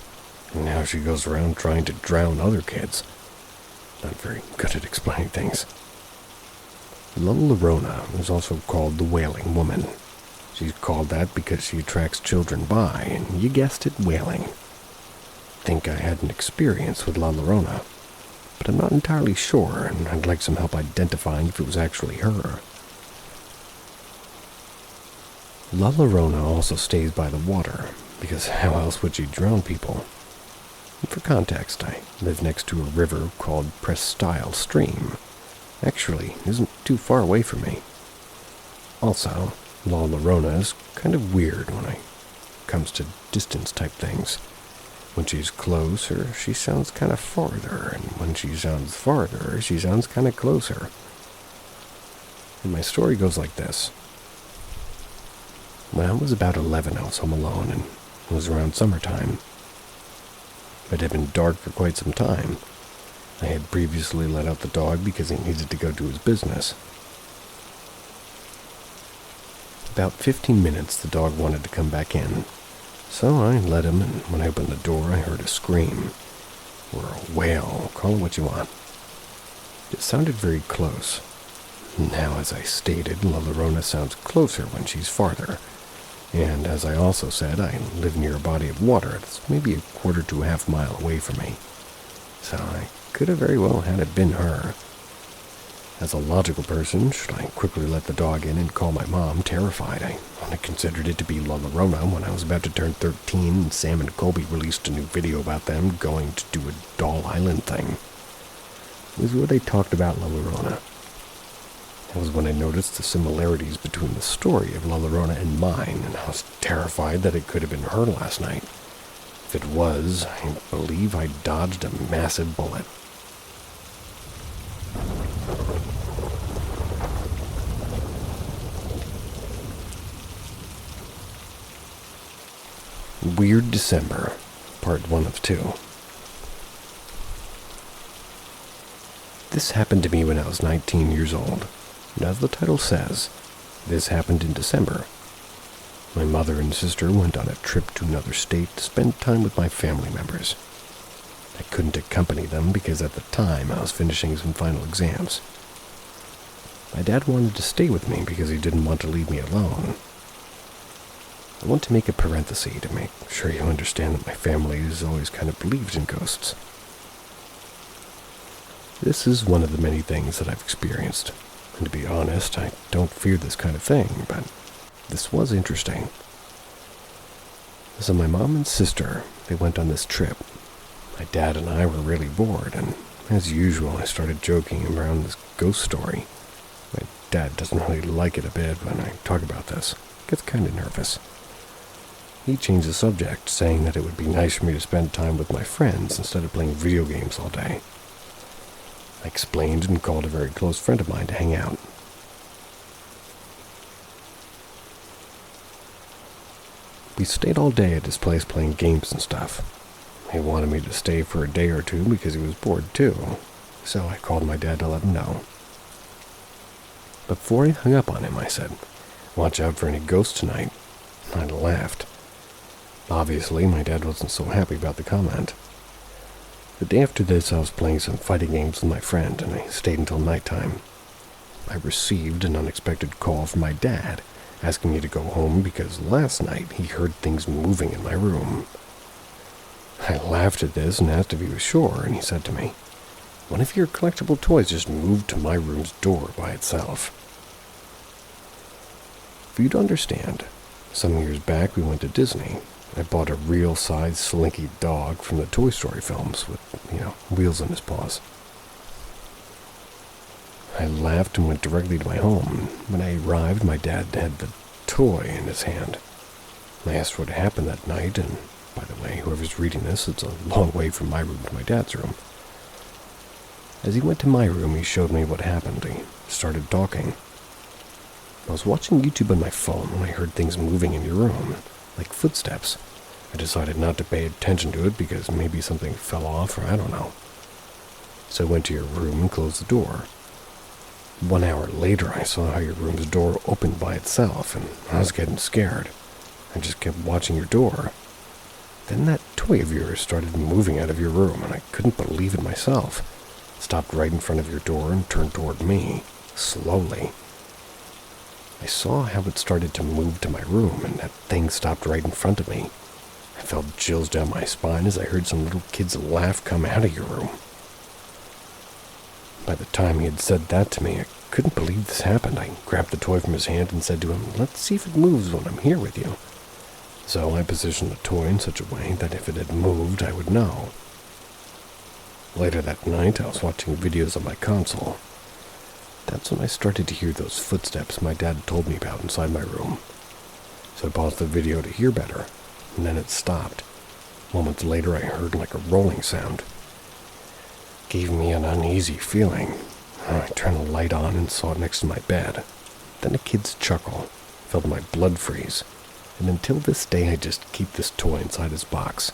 and now she goes around trying to drown other kids. Not very good at explaining things. La Llorona is also called the Wailing Woman. She's called that because she attracts children by, and you guessed it, wailing. I think I had an experience with La Llorona, but I'm not entirely sure, and I'd like some help identifying if it was actually her. La Llorona also stays by the water, because how else would she drown people? And for context, I live next to a river called Precognitive Stream. Actually, it isn't too far away from me. Also, La Llorona is kind of weird when it comes to distance type things. When she's closer, she sounds kind of farther, and when she sounds farther, she sounds kind of closer. And my story goes like this. When I was about 11, I was home alone, and it was around summertime. It had been dark for quite some time. I had previously let out the dog because he needed to go do his business. About 15 minutes, the dog wanted to come back in. So I let him, and when I opened the door, I heard a scream. Or a wail, call it what you want. It sounded very close. Now, as I stated, La Llorona sounds closer when she's farther. And as I also said, I live near a body of water that's maybe a quarter to a half mile away from me. So I could have very well had it been her. As a logical person, should I quickly let the dog in and call my mom, terrified? I only considered it to be La Llorona when I was about to turn 13 and Sam and Colby released a new video about them going to do a Doll Island thing. It was where they talked about La Llorona. That was when I noticed the similarities between the story of La Llorona and mine, and I was terrified that it could have been her last night. If it was, I believe I dodged a massive bullet. Weird December, Part 1 of 2. This happened to me when I was 19 years old, and as the title says, this happened in December. My mother and sister went on a trip to another state to spend time with my family members. I couldn't accompany them because at the time I was finishing some final exams. My dad wanted to stay with me because he didn't want to leave me alone. I want to make a parenthesis to make sure you understand that my family has always kind of believed in ghosts. This is one of the many things that I've experienced, and to be honest, I don't fear this kind of thing, but this was interesting. So my mom and sister, they went on this trip. My dad and I were really bored, and as usual, I started joking around this ghost story. My dad doesn't really like it a bit when I talk about this. Gets kind of nervous. He changed the subject, saying that it would be nice for me to spend time with my friends instead of playing video games all day. I explained and called a very close friend of mine to hang out. We stayed all day at his place playing games and stuff. He wanted me to stay for a day or two because he was bored too, so I called my dad to let him know. Before I hung up on him, I said, "Watch out for any ghosts tonight." I laughed. Obviously, my dad wasn't so happy about the comment. The day after this, I was playing some fighting games with my friend, and I stayed until nighttime. I received an unexpected call from my dad, asking me to go home because last night he heard things moving in my room. I laughed at this and asked if he was sure, and he said to me, "One of your collectible toys just moved to my room's door by itself." For you to understand, some years back we went to Disney. I bought a real-size slinky dog from the Toy Story films with, wheels on his paws. I laughed and went directly to my home. When I arrived, my dad had the toy in his hand. I asked what happened that night, and by the way, whoever's reading this, it's a long way from my room to my dad's room. As he went to my room, he showed me what happened. He started talking. I was watching YouTube on my phone when I heard things moving in your room, like footsteps. I decided not to pay attention to it because maybe something fell off or I don't know. So I went to your room and closed the door. 1 hour later, I saw how your room's door opened by itself, and I was getting scared. I just kept watching your door. Then that toy of yours started moving out of your room, and I couldn't believe it myself. It stopped right in front of your door and turned toward me, slowly. I saw how it started to move to my room, and that thing stopped right in front of me. I felt chills down my spine as I heard some little kid's laugh come out of your room. By the time he had said that to me, I couldn't believe this happened. I grabbed the toy from his hand and said to him, "Let's see if it moves when I'm here with you." So I positioned the toy in such a way that if it had moved, I would know. Later that night, I was watching videos on my console. That's when I started to hear those footsteps my dad told me about inside my room. So I paused the video to hear better, and then it stopped. Moments later, I heard like a rolling sound. It gave me an uneasy feeling. I turned the light on and saw it next to my bed. Then a kid's chuckle. Felt my blood freeze. And until this day, I just keep this toy inside his box.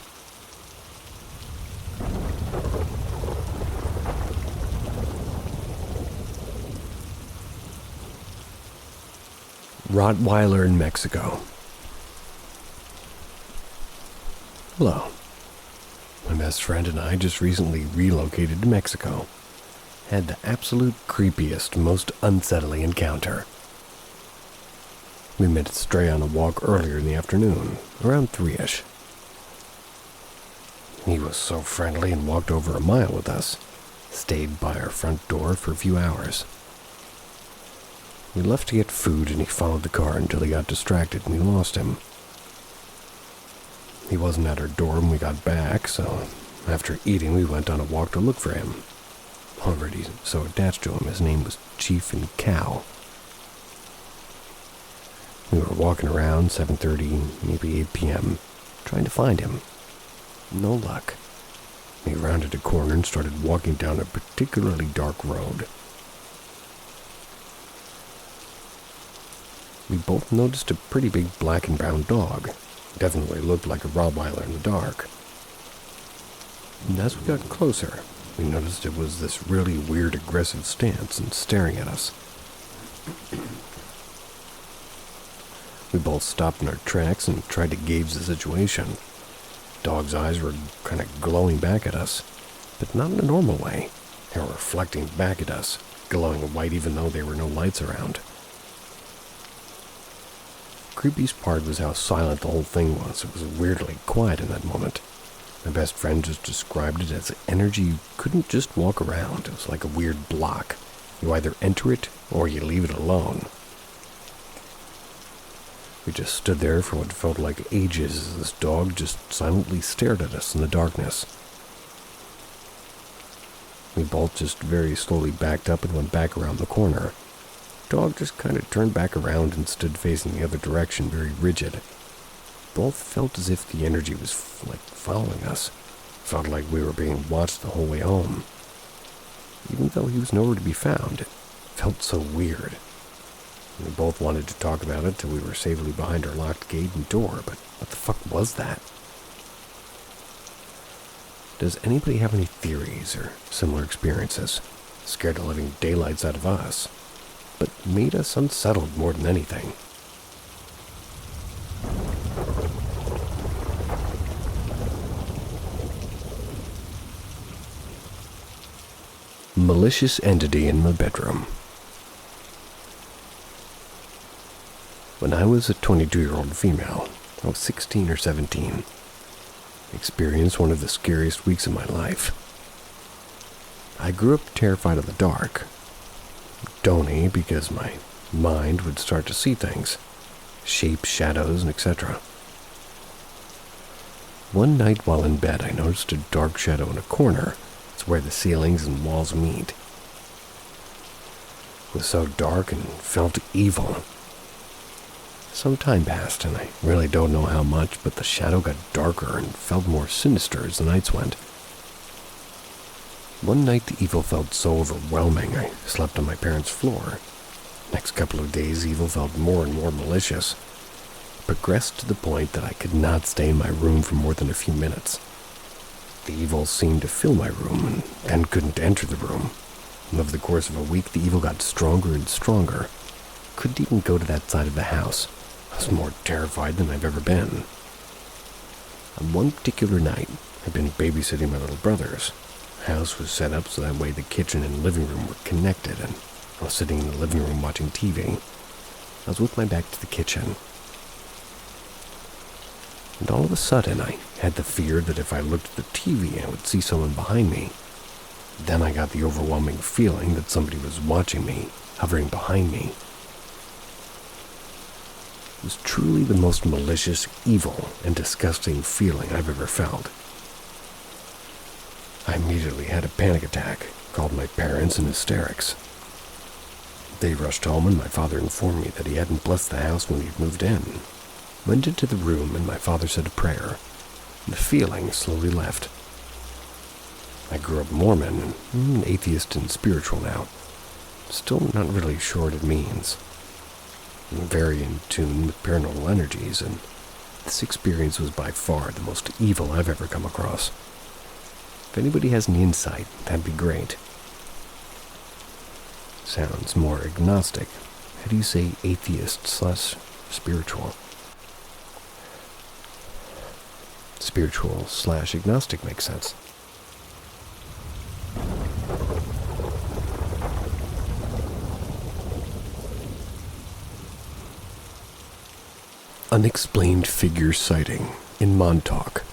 Rottweiler in Mexico. Hello. My best friend and I just recently relocated to Mexico. Had the absolute creepiest, most unsettling encounter. We met Stray on a walk earlier in the afternoon, around 3-ish. He was so friendly and walked over a mile with us. Stayed by our front door for a few hours. We left to get food and he followed the car until he got distracted and we lost him. He wasn't at our door when we got back, so after eating we went on a walk to look for him. Already so attached to him, his name was Chief and Cow. We were walking around 7:30, maybe 8 p.m., trying to find him. No luck. We rounded a corner and started walking down a particularly dark road. We both noticed a pretty big black and brown dog. Definitely looked like a Rottweiler in the dark. And as we got closer, we noticed it was this really weird aggressive stance and staring at us. We both stopped in our tracks and tried to gauge the situation. Dog's eyes were kind of glowing back at us, but not in a normal way. They were reflecting back at us, glowing white even though there were no lights around. The creepiest part was how silent the whole thing was. It was weirdly quiet in that moment. My best friend just described it as energy you couldn't just walk around. It was like a weird block. You either enter it or you leave it alone. We just stood there for what felt like ages as this dog just silently stared at us in the darkness. We both just very slowly backed up and went back around the corner. The dog just kind of turned back around and stood facing the other direction, very rigid. Both felt as if the energy was following us. Felt like we were being watched the whole way home. even though he was nowhere to be found. It felt so weird. We both wanted to talk about it till we were safely behind our locked gate and door, but what the fuck was that? Does anybody have any theories or similar experiences? Scared the living daylights out of us, but made us unsettled more than anything. Malicious entity in my bedroom. When I was a 22-year-old female, I was 16 or 17. I experienced one of the scariest weeks of my life. I grew up terrified of the dark. Donny, because my mind would start to see things, shapes, shadows, and etc. One night while in bed, I noticed a dark shadow in a corner. It's where the ceilings and walls meet. It was so dark and felt evil. Some time passed, and I really don't know how much, but the shadow got darker and felt more sinister as the nights went. One night the evil felt so overwhelming I slept on my parents' floor. Next couple of days, evil felt more and more malicious. It progressed to the point that I could not stay in my room for more than a few minutes. The evil seemed to fill my room and then couldn't enter the room. And over the course of a week, the evil got stronger and stronger. Couldn't even go to that side of the house. I was more terrified than I've ever been. On one particular night, I'd been babysitting my little brothers. The house was set up so that way the kitchen and living room were connected, and I was sitting in the living room watching TV. I was with my back to the kitchen. And all of a sudden, I had the fear that if I looked at the TV, I would see someone behind me. Then I got the overwhelming feeling that somebody was watching me, hovering behind me. It was truly the most malicious, evil, and disgusting feeling I've ever felt. I immediately had a panic attack, called my parents in hysterics. They rushed home and my father informed me that he hadn't blessed the house when he'd moved in. Went into the room and my father said a prayer. The feeling slowly left. I grew up Mormon and I'm an atheist and spiritual now. Still not really sure what it means. I'm very in tune with paranormal energies, and this experience was by far the most evil I've ever come across. If anybody has any insight, that'd be great. Sounds more agnostic. How do you say atheist/spiritual? Spiritual/agnostic makes sense. Unexplained figure sighting in Montauk.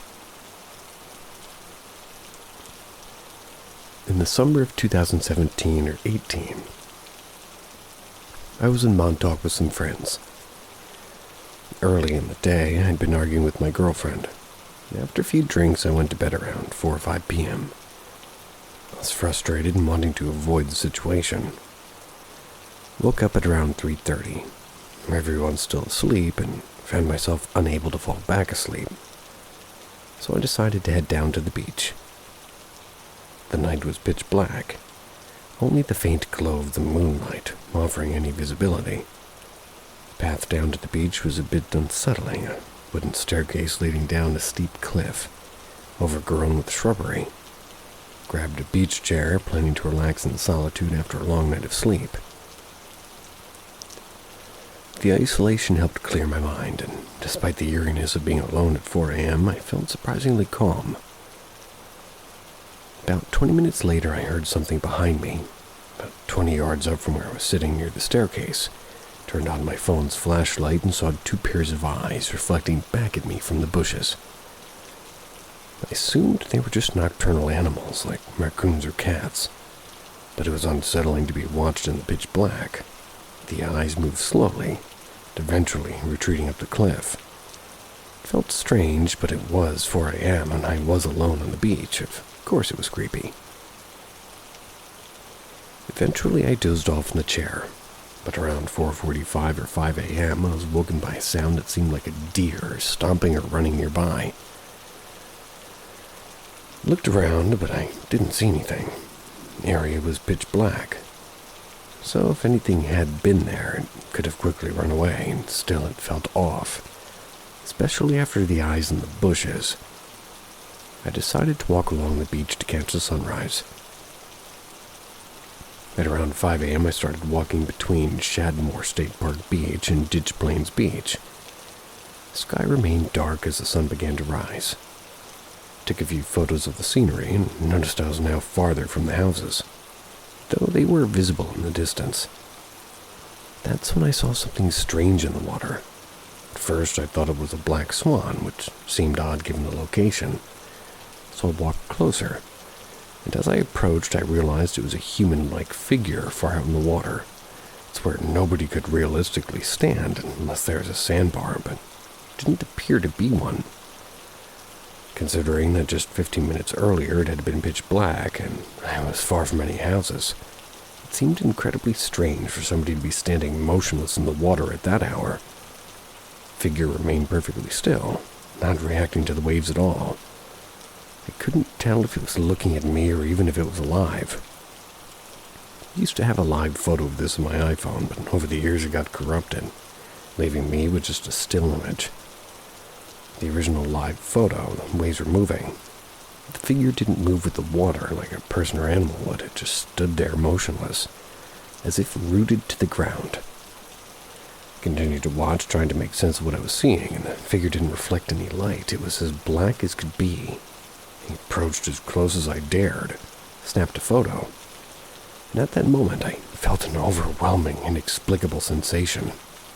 In the summer of 2017 or 18, I was in Montauk with some friends. Early in the day, I'd been arguing with my girlfriend. After a few drinks, I went to bed around 4 or 5 p.m. I was frustrated and wanting to avoid the situation. Woke up at around 3:30. Everyone's still asleep and found myself unable to fall back asleep. So I decided to head down to the beach. The night was pitch black, only the faint glow of the moonlight offering any visibility. The path down to the beach was a bit unsettling, a wooden staircase leading down a steep cliff, overgrown with shrubbery. Grabbed a beach chair, planning to relax in solitude after a long night of sleep. The isolation helped clear my mind, and despite the eeriness of being alone at 4 a.m., I felt surprisingly calm. About 20 minutes later, I heard something behind me, about 20 yards up from where I was sitting near the staircase. Turned on my phone's flashlight and saw 2 pairs of eyes reflecting back at me from the bushes. I assumed they were just nocturnal animals, like raccoons or cats, but it was unsettling to be watched in the pitch black. The eyes moved slowly, eventually retreating up the cliff. It felt strange, but it was 4 a.m. and I was alone on the beach. Of course it was creepy. Eventually I dozed off in the chair, but around 4:45 or 5 a.m. I was woken by a sound that seemed like a deer stomping or running nearby. I looked around, but I didn't see anything. area was pitch black. So if anything had been there, it could have quickly run away, and still it felt off, especially after the eyes in the bushes. I decided to walk along the beach to catch the sunrise. At around 5 a.m., I started walking between Shadmore State Park Beach and Ditch Plains Beach. The sky remained dark as the sun began to rise. Took a few photos of the scenery and noticed I was now farther from the houses, though they were visible in the distance. That's when I saw something strange in the water. At first, I thought it was a black swan, which seemed odd given the location, so I walked closer. And as I approached, I realized it was a human-like figure far out in the water. It's where nobody could realistically stand unless there was a sandbar, but it didn't appear to be one. Considering that just 15 minutes earlier it had been pitch black and I was far from any houses, it seemed incredibly strange for somebody to be standing motionless in the water at that hour. The figure remained perfectly still, not reacting to the waves at all. I couldn't tell if it was looking at me or even if it was alive. I used to have a live photo of this on my iPhone, but over the years it got corrupted, leaving me with just a still image. The original live photo, the waves were moving. The figure didn't move with the water like a person or animal would. It just stood there motionless, as if rooted to the ground. I continued to watch, trying to make sense of what I was seeing, and the figure didn't reflect any light. It was as black as could be. He approached as close as I dared, snapped a photo, and at that moment I felt an overwhelming, inexplicable sensation,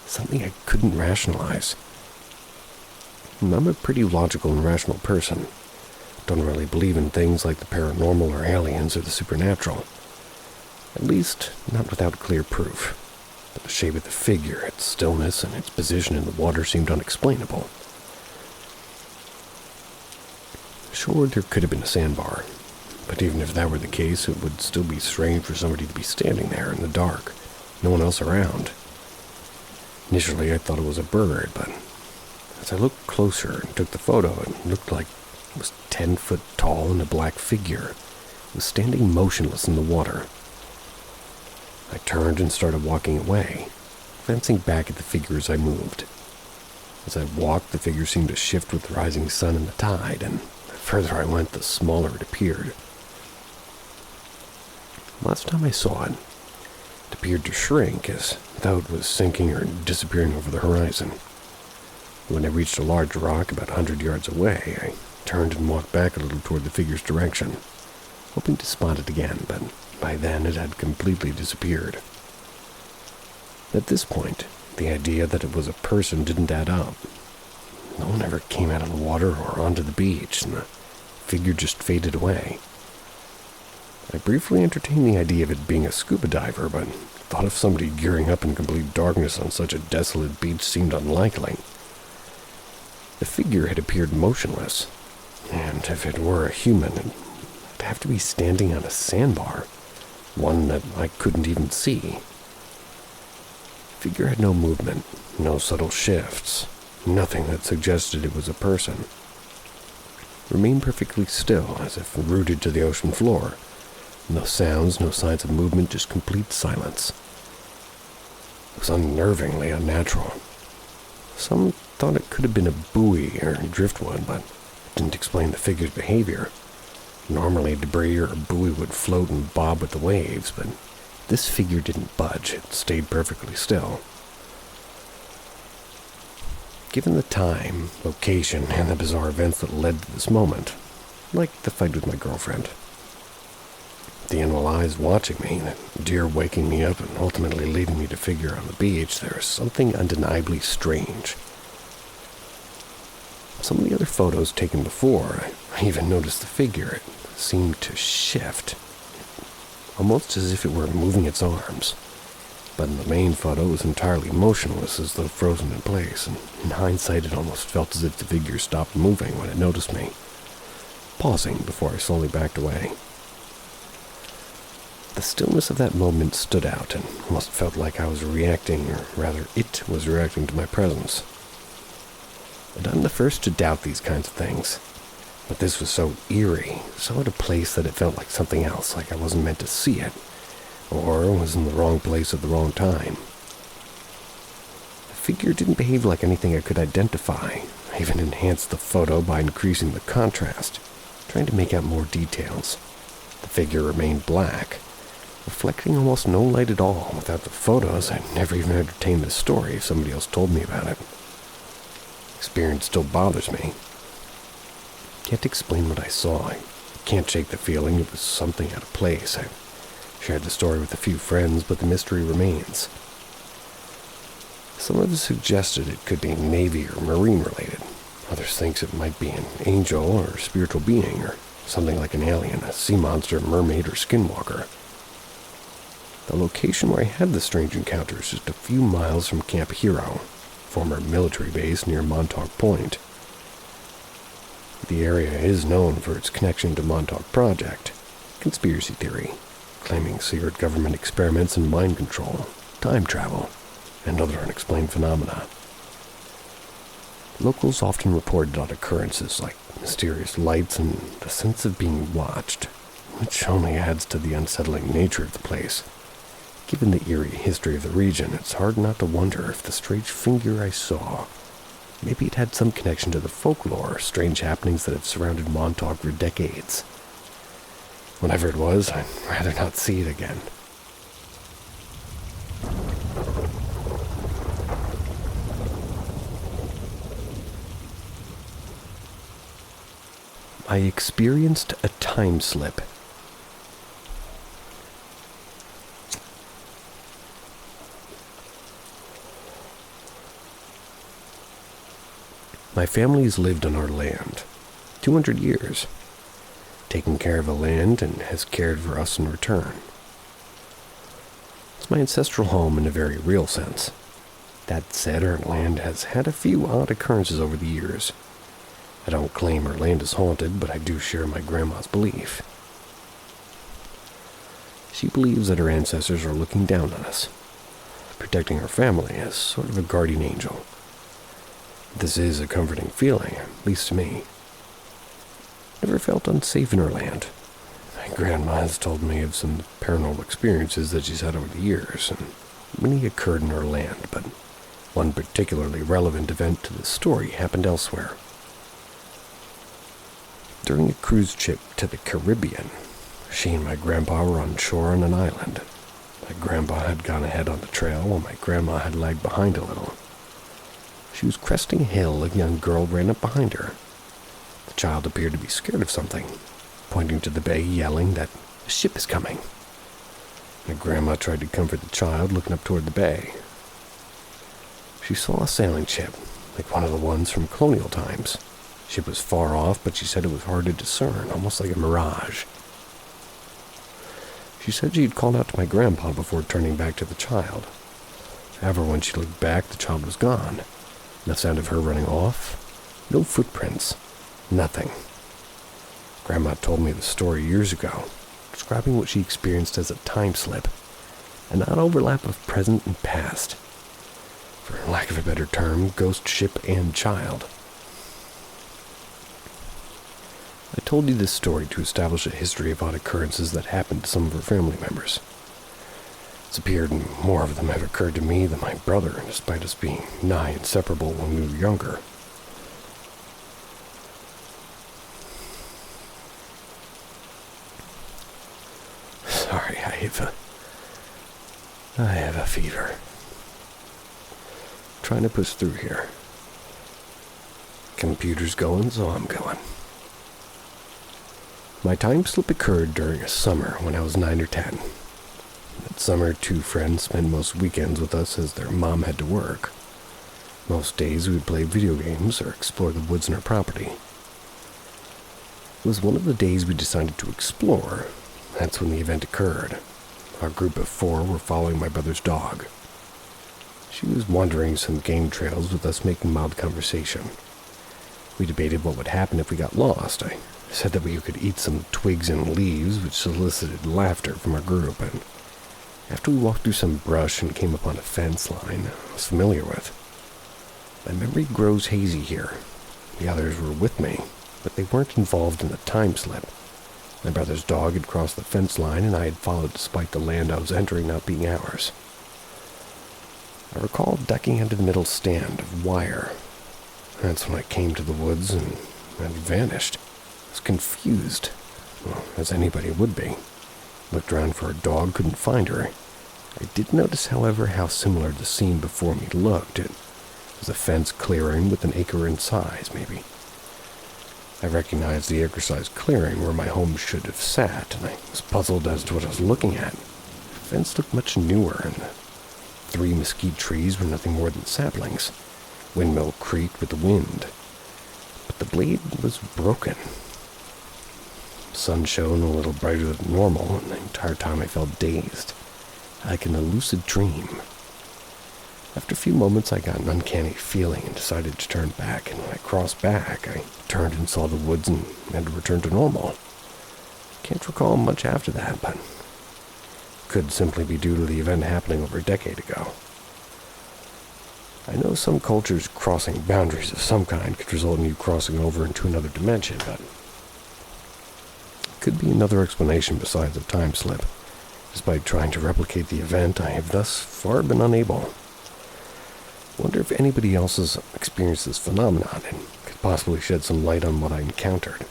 something I couldn't rationalize. I'm a pretty logical and rational person. Don't really believe in things like the paranormal or aliens or the supernatural. At least, not without clear proof. But the shape of the figure, its stillness, and its position in the water seemed unexplainable. Sure, there could have been a sandbar, but even if that were the case, it would still be strange for somebody to be standing there in the dark, no one else around. Initially, I thought it was a bird, but as I looked closer and took the photo, it looked like it was 10 foot tall and a black figure. It was standing motionless in the water. I turned and started walking away, glancing back at the figure as I moved. As I walked, the figure seemed to shift with the rising sun and the tide, and the further I went, the smaller it appeared. Last time I saw it, it appeared to shrink as though it was sinking or disappearing over the horizon. When I reached a large rock about 100 yards away, I turned and walked back a little toward the figure's direction, hoping to spot it again, but by then it had completely disappeared. At this point, the idea that it was a person didn't add up. No one ever came out of the water or onto the beach, and the figure just faded away. I briefly entertained the idea of it being a scuba diver, but thought of somebody gearing up in complete darkness on such a desolate beach seemed unlikely. The figure had appeared motionless, and if it were a human, it'd have to be standing on a sandbar, one that I couldn't even see. The figure had no movement, no subtle shifts, nothing that suggested it was a person. It remained perfectly still, as if rooted to the ocean floor. No sounds, no signs of movement, just complete silence. It was unnervingly unnatural. Some thought it could have been a buoy or driftwood, but it didn't explain the figure's behavior. Normally, debris or a buoy would float and bob with the waves, but this figure didn't budge. It stayed perfectly still. Given the time, location, and the bizarre events that led to this moment, like the fight with my girlfriend, the animal eyes watching me, the deer waking me up and ultimately leading me to figure on the beach, there is something undeniably strange. Some of the other photos taken before, I even noticed the figure. It seemed to shift, almost as if it were moving its arms. But in the main photo, it was entirely motionless, as though frozen in place, and in hindsight it almost felt as if the figure stopped moving when it noticed me, pausing before I slowly backed away. The stillness of that moment stood out and almost felt like I was reacting, or rather it was reacting to my presence. But I'm the first to doubt these kinds of things. But this was so eerie, so out of place that it felt like something else, like I wasn't meant to see it, or was in the wrong place at the wrong time. The figure didn't behave like anything I could identify. I even enhanced the photo by increasing the contrast, trying to make out more details. The figure remained black, reflecting almost no light at all. Without the photos, I'd never even entertained this story if somebody else told me about it. Experience still bothers me. Can't explain what I saw. I can't shake the feeling it was something out of place. I shared the story with a few friends, but the mystery remains. Some of us suggested it could be Navy or Marine related. Others think it might be an angel or a spiritual being, or something like an alien, a sea monster, mermaid, or skinwalker. The location where I had the strange encounter is just a few miles from Camp Hero, former military base near Montauk Point. The area is known for its connection to Montauk Project, conspiracy theory, claiming secret government experiments in mind control, time travel, and other unexplained phenomena. Locals often reported on occurrences like mysterious lights and the sense of being watched, which only adds to the unsettling nature of the place. Given the eerie history of the region, it's hard not to wonder if the strange figure I saw, maybe it had some connection to the folklore or strange happenings that have surrounded Montauk for decades. Whatever it was, I'd rather not see it again. I experienced a time slip. My family has lived on our land 200 years, taken care of the land and has cared for us in return. It's my ancestral home in a very real sense. That said, our land has had a few odd occurrences over the years. I don't claim our land is haunted, but I do share my grandma's belief. She believes that her ancestors are looking down on us, protecting our family as sort of a guardian angel. This is a comforting feeling, at least to me. Never felt unsafe in her land. My grandma has told me of some paranormal experiences that she's had over the years, and many occurred in her land, but one particularly relevant event to the story happened elsewhere. During a cruise trip to the Caribbean, she and my grandpa were on shore on an island. My grandpa had gone ahead on the trail while my grandma had lagged behind a little. She was cresting a hill. A young girl ran up behind her. The child appeared to be scared of something, pointing to the bay, yelling that a ship is coming. My grandma tried to comfort the child, looking up toward the bay. She saw a sailing ship, like one of the ones from colonial times. The ship was far off, but she said it was hard to discern, almost like a mirage. She said she had called out to my grandpa before turning back to the child. However, when she looked back, the child was gone. No sound of her running off. No footprints. Nothing. Grandma told me the story years ago, describing what she experienced as a time slip, an odd overlap of present and past. For lack of a better term, ghost ship and child. I told you this story to establish a history of odd occurrences that happened to some of her family members. It's appeared more of them have occurred to me than my brother, despite us being nigh inseparable when we were younger. Sorry, I have a fever. Trying to push through here. Computer's going, so I'm going. My time slip occurred during a summer when I was 9 or 10. That summer, 2 friends spent most weekends with us as their mom had to work. Most days we would play video games or explore the woods in our property. It was one of the days we decided to explore. That's when the event occurred. Our group of 4 were following my brother's dog. She was wandering some game trails with us making mild conversation. We debated what would happen if we got lost. I said that we could eat some twigs and leaves, which solicited laughter from our group, and after we walked through some brush and came upon a fence line I was familiar with. My memory grows hazy here. The others were with me, but they weren't involved in the time slip. My brother's dog had crossed the fence line, and I had followed despite the land I was entering not being ours. I recall ducking into the middle stand of wire. That's when I came to the woods and had vanished. I was confused, well, as anybody would be. Looked around for a dog, couldn't find her. I did notice, however, how similar the scene before me looked. It was a fence clearing with an acre in size, maybe. I recognized the acre-sized clearing where my home should have sat, and I was puzzled as to what I was looking at. The fence looked much newer, and the 3 mesquite trees were nothing more than saplings. Windmill creaked with the wind, but the blade was broken. The sun shone a little brighter than normal, and the entire time I felt dazed, like in a lucid dream. After a few moments, I got an uncanny feeling and decided to turn back, and when I crossed back, I turned and saw the woods and had to return to normal. Can't recall much after that, but could simply be due to the event happening over a decade ago. I know some cultures crossing boundaries of some kind could result in you crossing over into another dimension, but could be another explanation besides a time slip. Despite trying to replicate the event, I have thus far been unable. Wonder if anybody else has experienced this phenomenon and could possibly shed some light on what I encountered.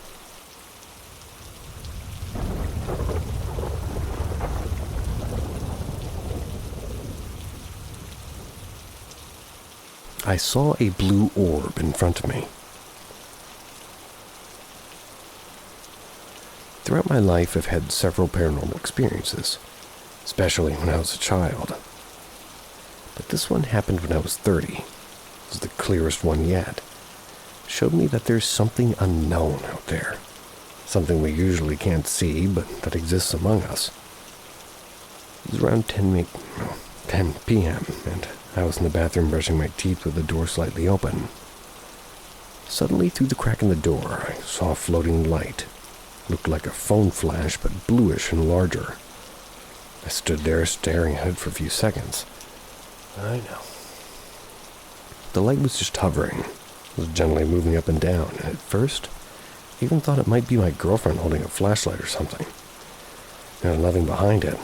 I saw a blue orb in front of me. Throughout my life, I've had several paranormal experiences, especially when I was a child. But this one happened when I was 30. It was the clearest one yet. It showed me that there's something unknown out there. Something we usually can't see, but that exists among us. It was around 10 p.m., and I was in the bathroom brushing my teeth with the door slightly open. Suddenly, through the crack in the door, I saw a floating light. It looked like a phone flash, but bluish and larger. I stood there staring at it for a few seconds. I know. The light was just hovering. It was gently moving up and down, and at first, I even thought it might be my girlfriend holding a flashlight or something. There was nothing behind it.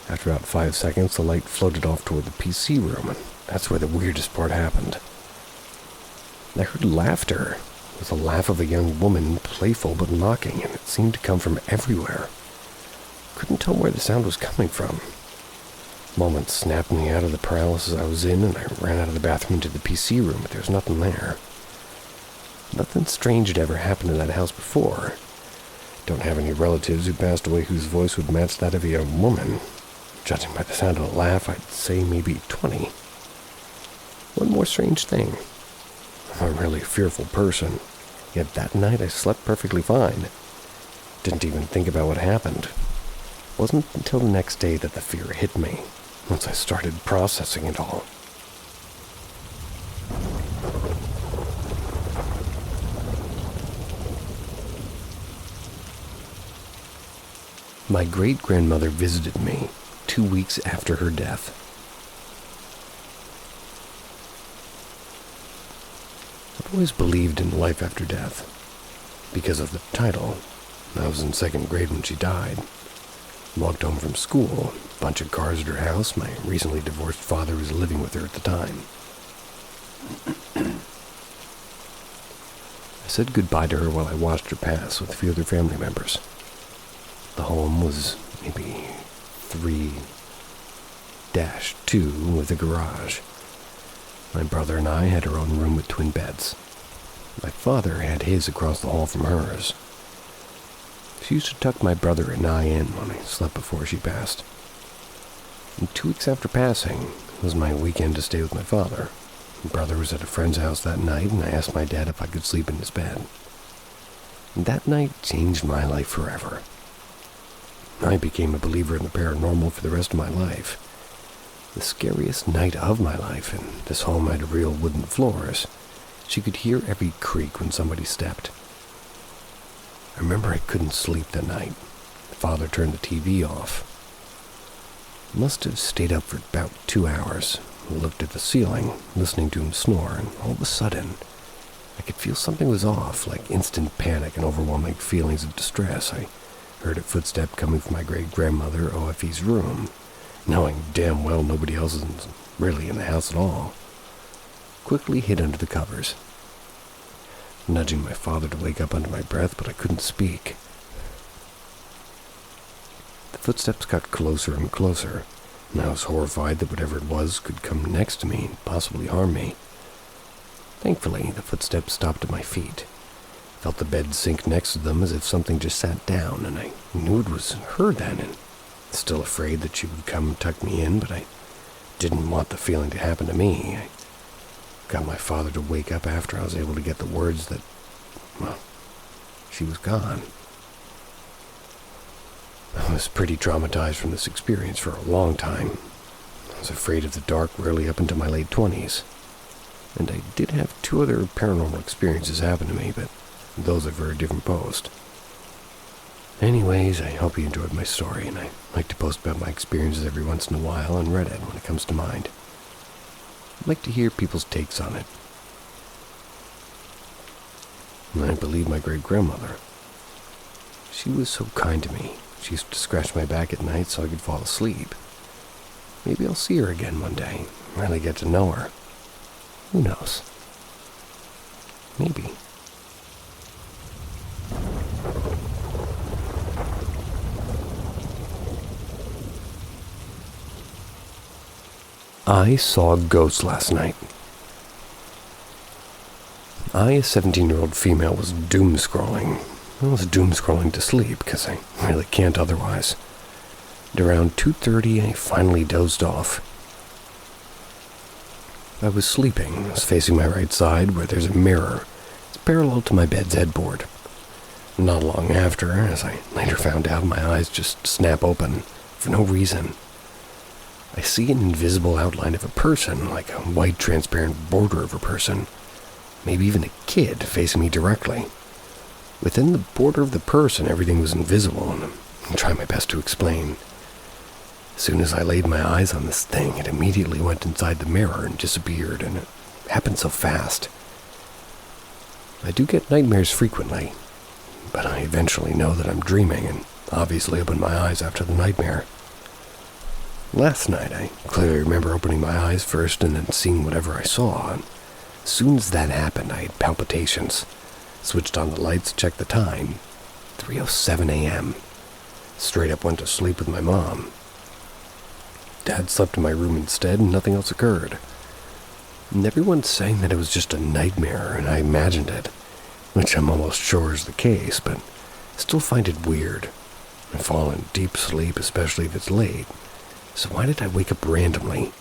After about 5 seconds, the light floated off toward the PC room, and that's where the weirdest part happened. I heard laughter. It was the laugh of a young woman, playful but mocking, and it seemed to come from everywhere. Couldn't tell where the sound was coming from. Moments snapped me out of the paralysis I was in, and I ran out of the bathroom into the PC room, but there was nothing there. Nothing strange had ever happened in that house before. Don't have any relatives who passed away whose voice would match that of a young woman. Judging by the sound of the laugh, I'd say maybe 20. One more strange thing. I'm a really fearful person, yet that night I slept perfectly fine. Didn't even think about what happened. It wasn't until the next day that the fear hit me, once I started processing it all. My great-grandmother visited me 2 weeks after her death. I've always believed in life after death, because of the title. I was in 2nd grade when she died. Walked home from school, a bunch of cars at her house. My recently divorced father was living with her at the time. I said goodbye to her while I watched her pass with a few other family members. The home was maybe 3-2 with a garage. My brother and I had our own room with twin beds. My father had his across the hall from hers. She used to tuck my brother and I in when I slept before she passed. And 2 weeks after passing was my weekend to stay with my father. My brother was at a friend's house that night, and I asked my dad if I could sleep in his bed. And that night changed my life forever. I became a believer in the paranormal for the rest of my life. The scariest night of my life, and this home had real wooden floors. She could hear every creak when somebody stepped. I remember I couldn't sleep that night. Father turned the TV off. Must have stayed up for about 2 hours. I looked at the ceiling, listening to him snore, and all of a sudden, I could feel something was off, like instant panic and overwhelming feelings of distress. I heard a footstep coming from my great-grandmother OFE's room, knowing damn well nobody else is really in the house at all. Quickly hid under the covers, nudging my father to wake up under my breath, but I couldn't speak. The footsteps got closer and closer, and I was horrified that whatever it was could come next to me and possibly harm me. Thankfully, the footsteps stopped at my feet. Felt the bed sink next to them as if something just sat down, and I knew it was her then, and still afraid that she would come and tuck me in, but I didn't want the feeling to happen to me. I got my father to wake up after I was able to get the words that, well, she was gone. I was pretty traumatized from this experience for a long time. I was afraid of the dark really up into my late 20s. And I did have 2 other paranormal experiences happen to me, but those are for a different post. Anyways, I hope you enjoyed my story, and I like to post about my experiences every once in a while on Reddit when it comes to mind. I'd like to hear people's takes on it. And I believe my great-grandmother. She was so kind to me. She used to scratch my back at night so I could fall asleep. Maybe I'll see her again one day, really get to know her. Who knows? Maybe. I saw a ghost last night. I, a 17-year-old female, was doom-scrolling. I was doom-scrolling to sleep, because I really can't otherwise. At around 2:30, I finally dozed off. I was sleeping. I was facing my right side, where there's a mirror. It's parallel to my bed's headboard. Not long after, as I later found out, my eyes just snap open, for no reason. I see an invisible outline of a person, like a white transparent border of a person. Maybe even a kid facing me directly. Within the border of the person, everything was invisible, and I'm trying my best to explain. As soon as I laid my eyes on this thing, it immediately went inside the mirror and disappeared, and it happened so fast. I do get nightmares frequently, but I eventually know that I'm dreaming and obviously open my eyes after the nightmare. Last night, I clearly remember opening my eyes first and then seeing whatever I saw, and as soon as that happened, I had palpitations. Switched on the lights, checked the time. 3:07 a.m. Straight up went to sleep with my mom. Dad slept in my room instead, and nothing else occurred. And everyone's saying that it was just a nightmare, and I imagined it, which I'm almost sure is the case, but still find it weird. I fall in deep sleep, especially if it's late. So why did I wake up randomly?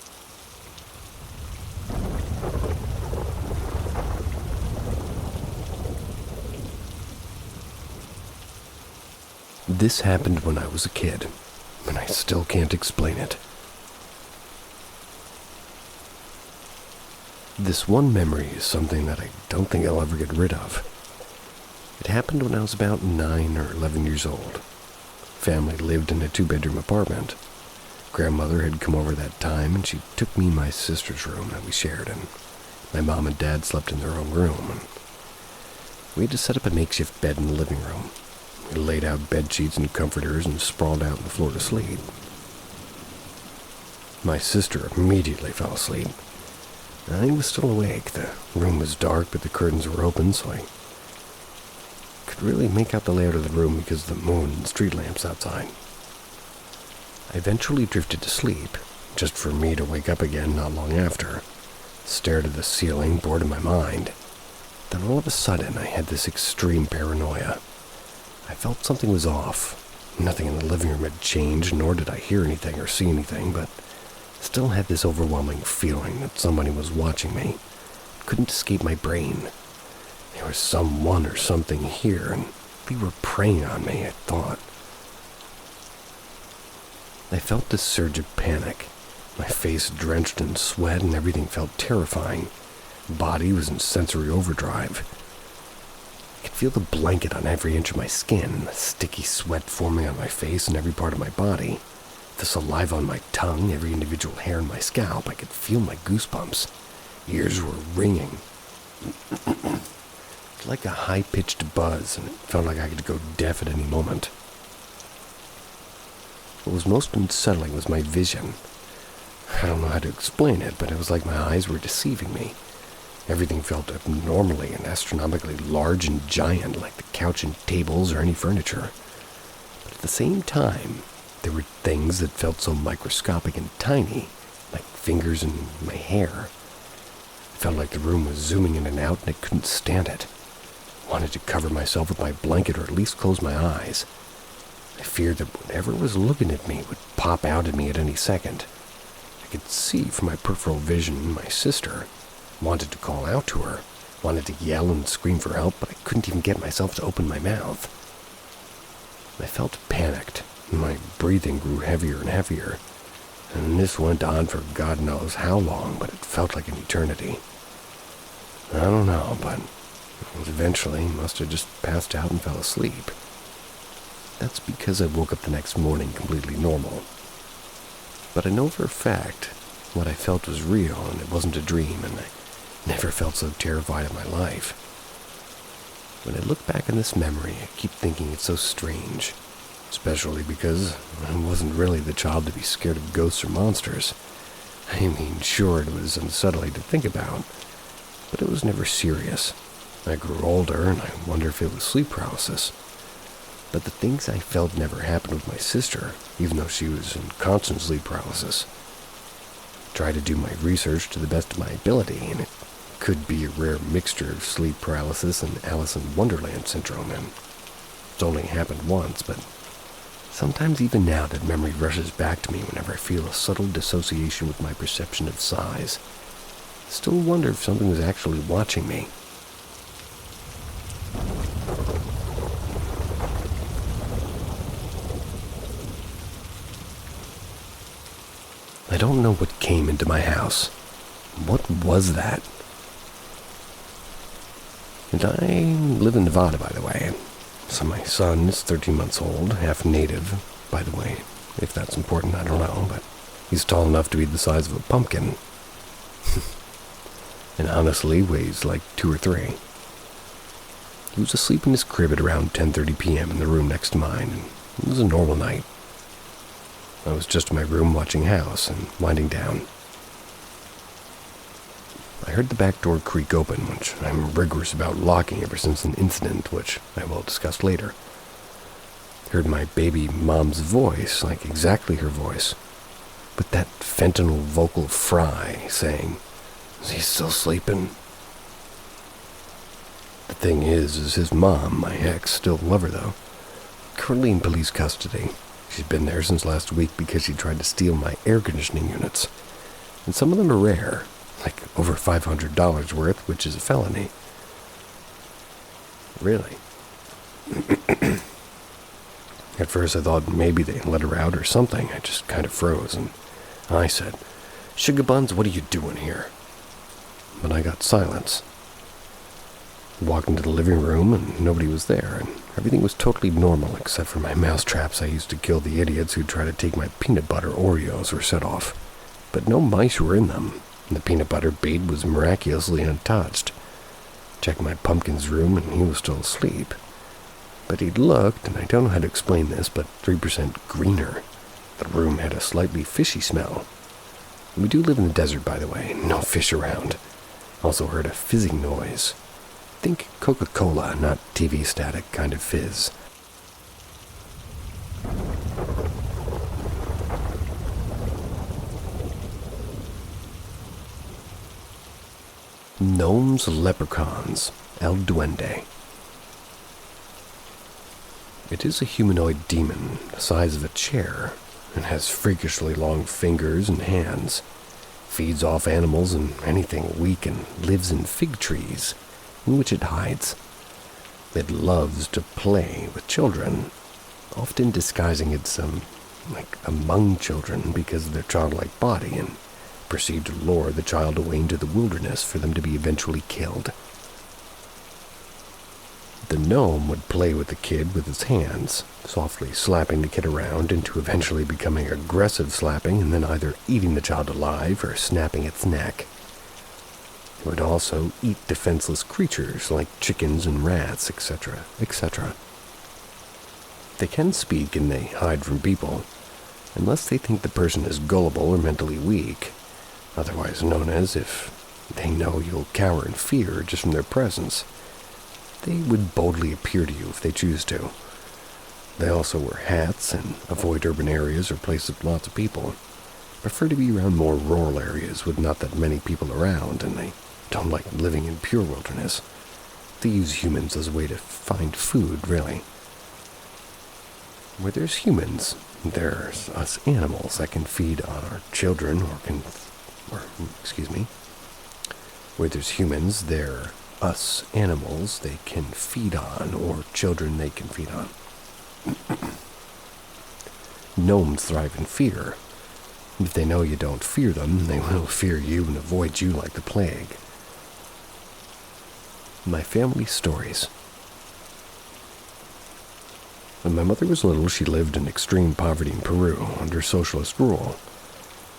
This happened when I was a kid, and I still can't explain it. This one memory is something that I don't think I'll ever get rid of. It happened when I was about 9 or 11 years old. Family lived in a 2-bedroom apartment. Grandmother had come over that time, and she took me in my sister's room that we shared, and my mom and dad slept in their own room. And we had to set up a makeshift bed in the living room. We laid out bed sheets and comforters and sprawled out on the floor to sleep. My sister immediately fell asleep. I was still awake. The room was dark, but the curtains were open, so I could really make out the layout of the room because of the moon and street lamps outside. I eventually drifted to sleep, just for me to wake up again not long after. Stared at the ceiling, bored in my mind. Then all of a sudden, I had this extreme paranoia. I felt something was off. Nothing in the living room had changed, nor did I hear anything or see anything, but still had this overwhelming feeling that somebody was watching me. It couldn't escape my brain. There was someone or something here, and they were preying on me, I thought. I felt this surge of panic. My face drenched in sweat, and everything felt terrifying. Body was in sensory overdrive. I could feel the blanket on every inch of my skin, the sticky sweat forming on my face and every part of my body. The saliva on my tongue, every individual hair on my scalp. I could feel my goosebumps. Ears were ringing. was like a high-pitched buzz, and it felt like I could go deaf at any moment. What was most unsettling was my vision. I don't know how to explain it, but it was like my eyes were deceiving me. Everything felt abnormally and astronomically large and giant, like the couch and tables or any furniture. But at the same time, there were things that felt so microscopic and tiny, like fingers in my hair. It felt like the room was zooming in and out, and I couldn't stand it. I wanted to cover myself with my blanket or at least close my eyes. I feared that whatever was looking at me would pop out at me at any second. I could see from my peripheral vision my sister. Wanted to call out to her, wanted to yell and scream for help, but I couldn't even get myself to open my mouth. I felt panicked. My breathing grew heavier and heavier, and this went on for God knows how long, but it felt like an eternity. I don't know, but eventually must have just passed out and fell asleep. That's because I woke up the next morning completely normal. But I know for a fact what I felt was real, and it wasn't a dream, and I never felt so terrified in my life. When I look back on this memory, I keep thinking it's so strange, especially because I wasn't really the child to be scared of ghosts or monsters. I mean, sure, it was unsettling to think about, but it was never serious. I grew older, and I wonder if it was sleep paralysis. But the things I felt never happened with my sister, even though she was in constant sleep paralysis. I tried to do my research to the best of my ability, and it could be a rare mixture of sleep paralysis and Alice in Wonderland syndrome, and it's only happened once, but sometimes even now that memory rushes back to me whenever I feel a subtle dissociation with my perception of size. I still wonder if something was actually watching me. I don't know what came into my house. What was that? And I live in Nevada, by the way. So my son is 13 months old, half native, by the way. If that's important, I don't know, but he's tall enough to be the size of a pumpkin. And honestly weighs like 2 or 3. He was asleep in his crib at around 10:30 p.m. in the room next to mine, and it was a normal night. I was just in my room watching House and winding down. I heard the back door creak open, which I'm rigorous about locking ever since an incident, which I will discuss later. Heard my baby mom's voice, like exactly her voice, with that fentanyl vocal fry saying, "Is he still sleeping?" The thing is his mom, my ex, still lover though, currently in police custody. She's been there since last week because she tried to steal my air conditioning units. And some of them are rare, like over $500 worth, which is a felony. Really? At first I thought maybe they let her out or something. I just kind of froze, and I said, "Sugar Buns, what are you doing here?" But I got silence. Walked into the living room and nobody was there, and everything was totally normal except for my mouse traps I used to kill the idiots who try to take my peanut butter Oreos were set off. But no mice were in them, and the peanut butter bait was miraculously untouched. Checked my pumpkin's room and he was still asleep. But he'd looked, and I don't know how to explain this, but 3% greener. The room had a slightly fishy smell. We do live in the desert, by the way, no fish around. Also heard a fizzing noise. Think Coca-Cola, not TV static kind of fizz. Gnomes, leprechauns, El Duende. It is a humanoid demon the size of a chair and has freakishly long fingers and hands. Feeds off animals and anything weak and lives in fig trees, in which it hides. It loves to play with children, often disguising itself among children because of their childlike body, and proceed to lure the child away into the wilderness for them to be eventually killed. The gnome would play with the kid with his hands, softly slapping the kid around into eventually becoming aggressive slapping and then either eating the child alive or snapping its neck. would also eat defenseless creatures like chickens and rats, etc., etc. They can speak and they hide from people, unless they think the person is gullible or mentally weak, otherwise known as if they know you'll cower in fear just from their presence. They would boldly appear to you if they choose to. They also wear hats and avoid urban areas or places with lots of people. Prefer to be around more rural areas with not that many people around, and they don't like living in pure wilderness. They use humans as a way to find food, really. Where there's humans, there's us animals that can feed on our children Where there's humans, there us animals they can feed on, or children they can feed on. Gnomes thrive in fear. If they know you don't fear them, they will fear you and avoid you like the plague. My family stories. When my mother was little, she lived in extreme poverty in Peru under socialist rule.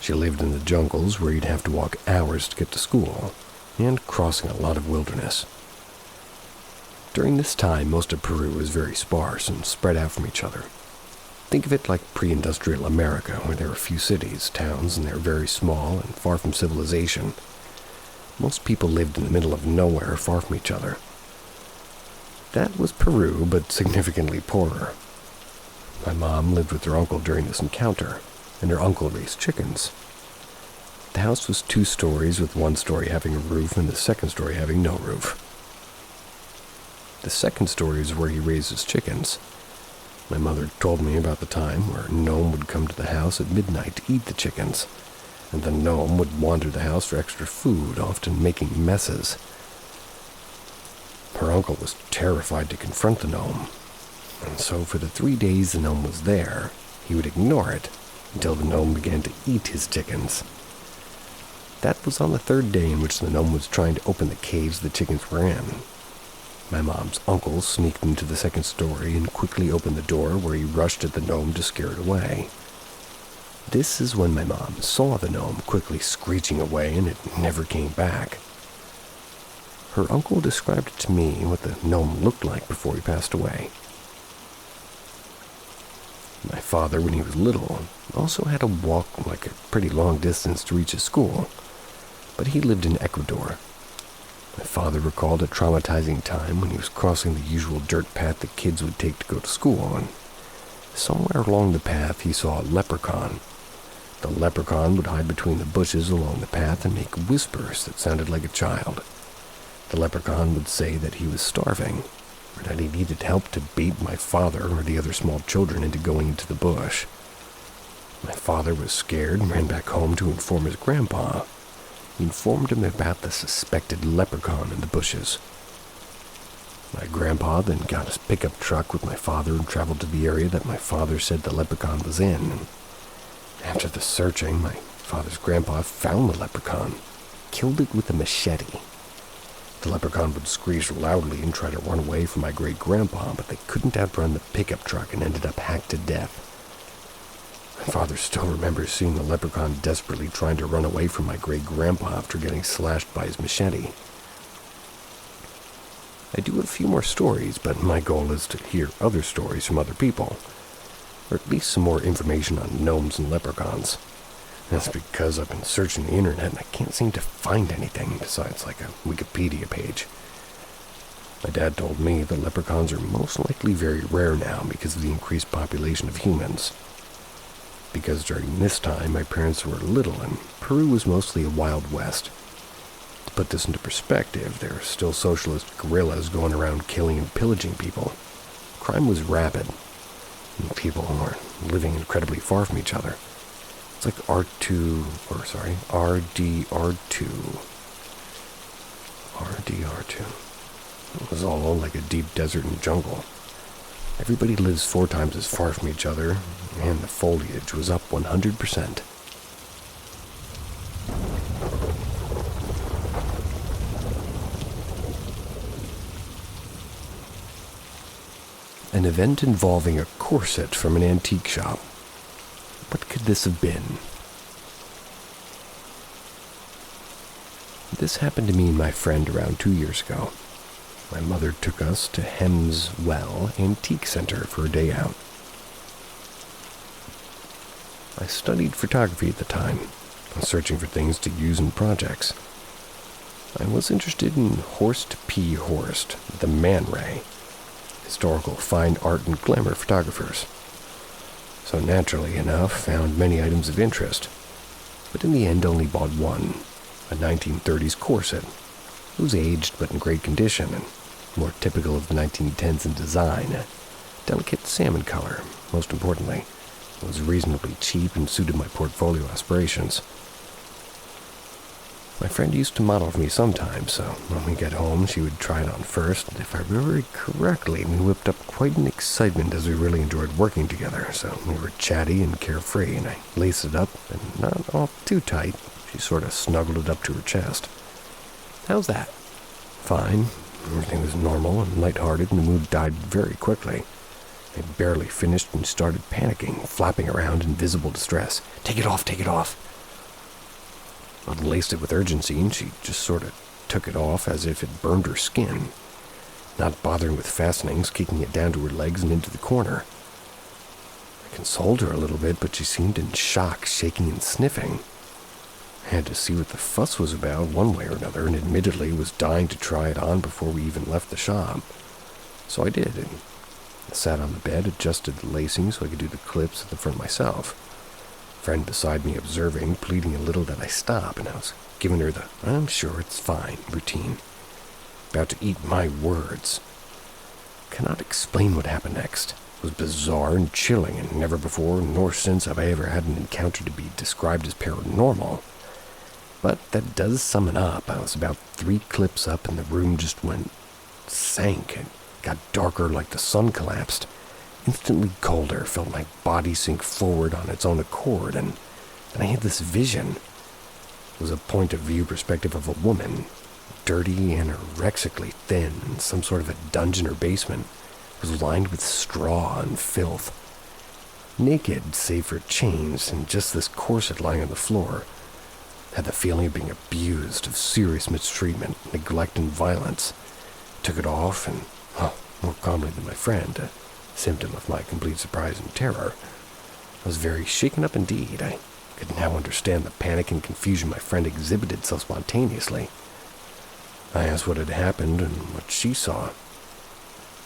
She lived in the jungles where you'd have to walk hours to get to school, and crossing a lot of wilderness. During this time, most of Peru was very sparse and spread out from each other. Think of it like pre-industrial America, where there are few cities, towns, and they're very small and far from civilization. Most people lived in the middle of nowhere, far from each other. That was Peru, but significantly poorer. My mom lived with her uncle during this encounter, and her uncle raised chickens. The house was 2 stories, with one story having a roof and the second story having no roof. The second story is where he raises chickens. My mother told me about the time where a gnome would come to the house at midnight to eat the chickens, and the gnome would wander the house for extra food, often making messes. Her uncle was terrified to confront the gnome, and so for the 3 days the gnome was there, he would ignore it until the gnome began to eat his chickens. That was on the 3rd day in which the gnome was trying to open the cage the chickens were in. My mom's uncle sneaked into the 2nd story and quickly opened the door, where he rushed at the gnome to scare it away. This is when my mom saw the gnome quickly screeching away, and it never came back. Her uncle described it to me what the gnome looked like before he passed away. My father, when he was little, also had to walk like a pretty long distance to reach his school, but he lived in Ecuador. My father recalled a traumatizing time when he was crossing the usual dirt path that kids would take to go to school, and somewhere along the path he saw a leprechaun. The leprechaun would hide between the bushes along the path and make whispers that sounded like a child. The leprechaun would say that he was starving, or that he needed help to bait my father or the other small children into going into the bush. My father was scared and ran back home to inform his grandpa. He informed him about the suspected leprechaun in the bushes. My grandpa then got his pickup truck with my father and traveled to the area that my father said the leprechaun was in. After the searching, my father's grandpa found the leprechaun, killed it with a machete. The leprechaun would screech loudly and try to run away from my great-grandpa, but they couldn't outrun the pickup truck and ended up hacked to death. My father still remembers seeing the leprechaun desperately trying to run away from my great-grandpa after getting slashed by his machete. I do have a few more stories, but my goal is to hear other stories from other people, or at least some more information on gnomes and leprechauns. That's because I've been searching the internet and I can't seem to find anything besides like a Wikipedia page. My dad told me that leprechauns are most likely very rare now because of the increased population of humans. Because during this time my parents were little and Peru was mostly a wild west. To put this into perspective, there are still socialist guerrillas going around killing and pillaging people. Crime was rapid, and people were living incredibly far from each other. It's like RDR2. It was all like a deep desert and jungle. Everybody lives 4 times as far from each other, and the foliage was up 100%. An event involving a corset from an antique shop. What could this have been? This happened to me and my friend around 2 years ago. My mother took us to Hemswell Antique Center for a day out. I studied photography at the time. I was searching for things to use in projects. I was interested in Horst P. Horst, the Man Ray, historical fine art and glamour photographers. So naturally enough, found many items of interest, but in the end only bought one, a 1930s corset. It was aged but in great condition and more typical of the 1910s in design, a delicate salmon color. Most importantly, it was reasonably cheap and suited my portfolio aspirations. My friend used to model for me sometimes, so when we got home, she would try it on first, and if I remember correctly, we whipped up quite an excitement as we really enjoyed working together, so we were chatty and carefree, and I laced it up, and not all too tight. She sort of snuggled it up to her chest. "How's that?" "Fine." Everything was normal and lighthearted, and the mood died very quickly. I barely finished and started panicking, flapping around in visible distress. "Take it off, take it off." I laced it with urgency, and she just sort of took it off as if it burned her skin, not bothering with fastenings, kicking it down to her legs and into the corner. I consoled her a little bit, but she seemed in shock, shaking and sniffing. I had to see what the fuss was about one way or another, and admittedly was dying to try it on before we even left the shop. So I did, and I sat on the bed, adjusted the lacing so I could do the clips at the front myself. Friend beside me observing, pleading a little that I stop, and I was giving her the "I'm sure it's fine" routine. About to eat my words. Cannot explain what happened next. It was bizarre and chilling, and never before nor since have I ever had an encounter to be described as paranormal. But that does sum it up. I was about 3 clips up, and the room just sank, and got darker like the sun collapsed. Instantly colder, felt my body sink forward on its own accord, and then I had this vision. It was a point of view perspective of a woman, dirty, anorexically thin, in some sort of a dungeon or basement. It was lined with straw and filth. Naked, save for chains, and just this corset lying on the floor. Had the feeling of being abused, of serious mistreatment, neglect, and violence. Took it off, and, more calmly than my friend, a symptom of my complete surprise and terror. I was very shaken up indeed. I could now understand the panic and confusion my friend exhibited so spontaneously. I asked what had happened and what she saw.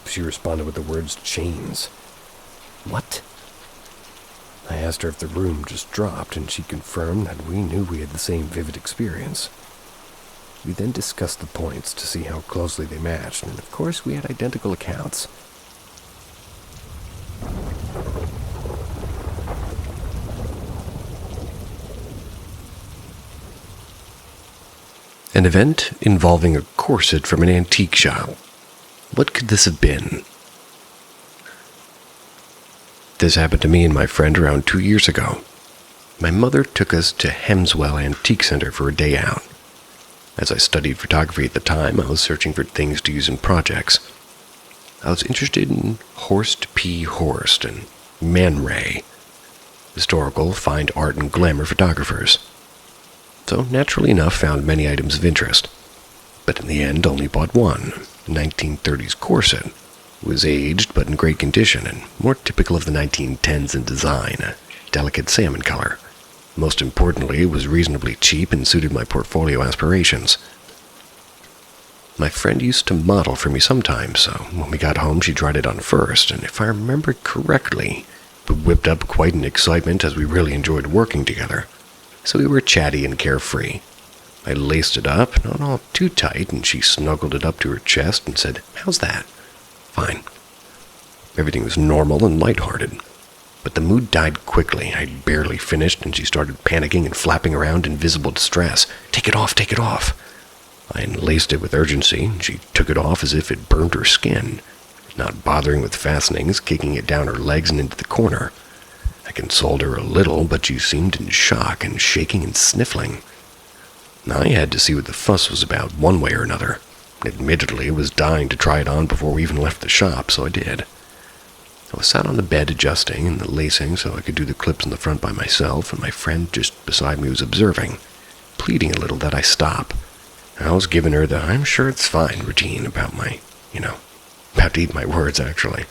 She responded with the words "chains." "What?" I asked her if the room just dropped, and she confirmed that we knew we had the same vivid experience. We then discussed the points to see how closely they matched, and of course we had identical accounts. An event involving a corset from an antique shop. What could this have been? This happened to me and my friend around 2 years ago. My mother took us to Hemswell Antique Center for a day out. As I studied photography at the time, I was searching for things to use in projects. I was interested in Horst P. Horst and Man Ray, historical fine art and glamour photographers. So naturally enough found many items of interest, but in the end only bought one, a 1930s corset. It was aged but in great condition and more typical of the 1910s in design, a delicate salmon color. Most importantly, it was reasonably cheap and suited my portfolio aspirations. My friend used to model for me sometimes, so when we got home she tried it on first, and if I remember correctly, we whipped up quite an excitement as we really enjoyed working together. So we were chatty and carefree. I laced it up, not all too tight, and she snuggled it up to her chest and said, "How's that?" "Fine." Everything was normal and lighthearted. But the mood died quickly. I'd barely finished, and she started panicking and flapping around in visible distress. "Take it off, take it off." I unlaced it with urgency, and she took it off as if it burned her skin, not bothering with fastenings, kicking it down her legs and into the corner. I consoled her a little, but she seemed in shock and shaking and sniffling. I had to see what the fuss was about one way or another. Admittedly, I was dying to try it on before we even left the shop, so I did. I was sat on the bed adjusting and the lacing so I could do the clips in the front by myself, and my friend just beside me was observing, pleading a little that I stop. I was giving her the I'm sure it's fine routine about about to eat my words, actually.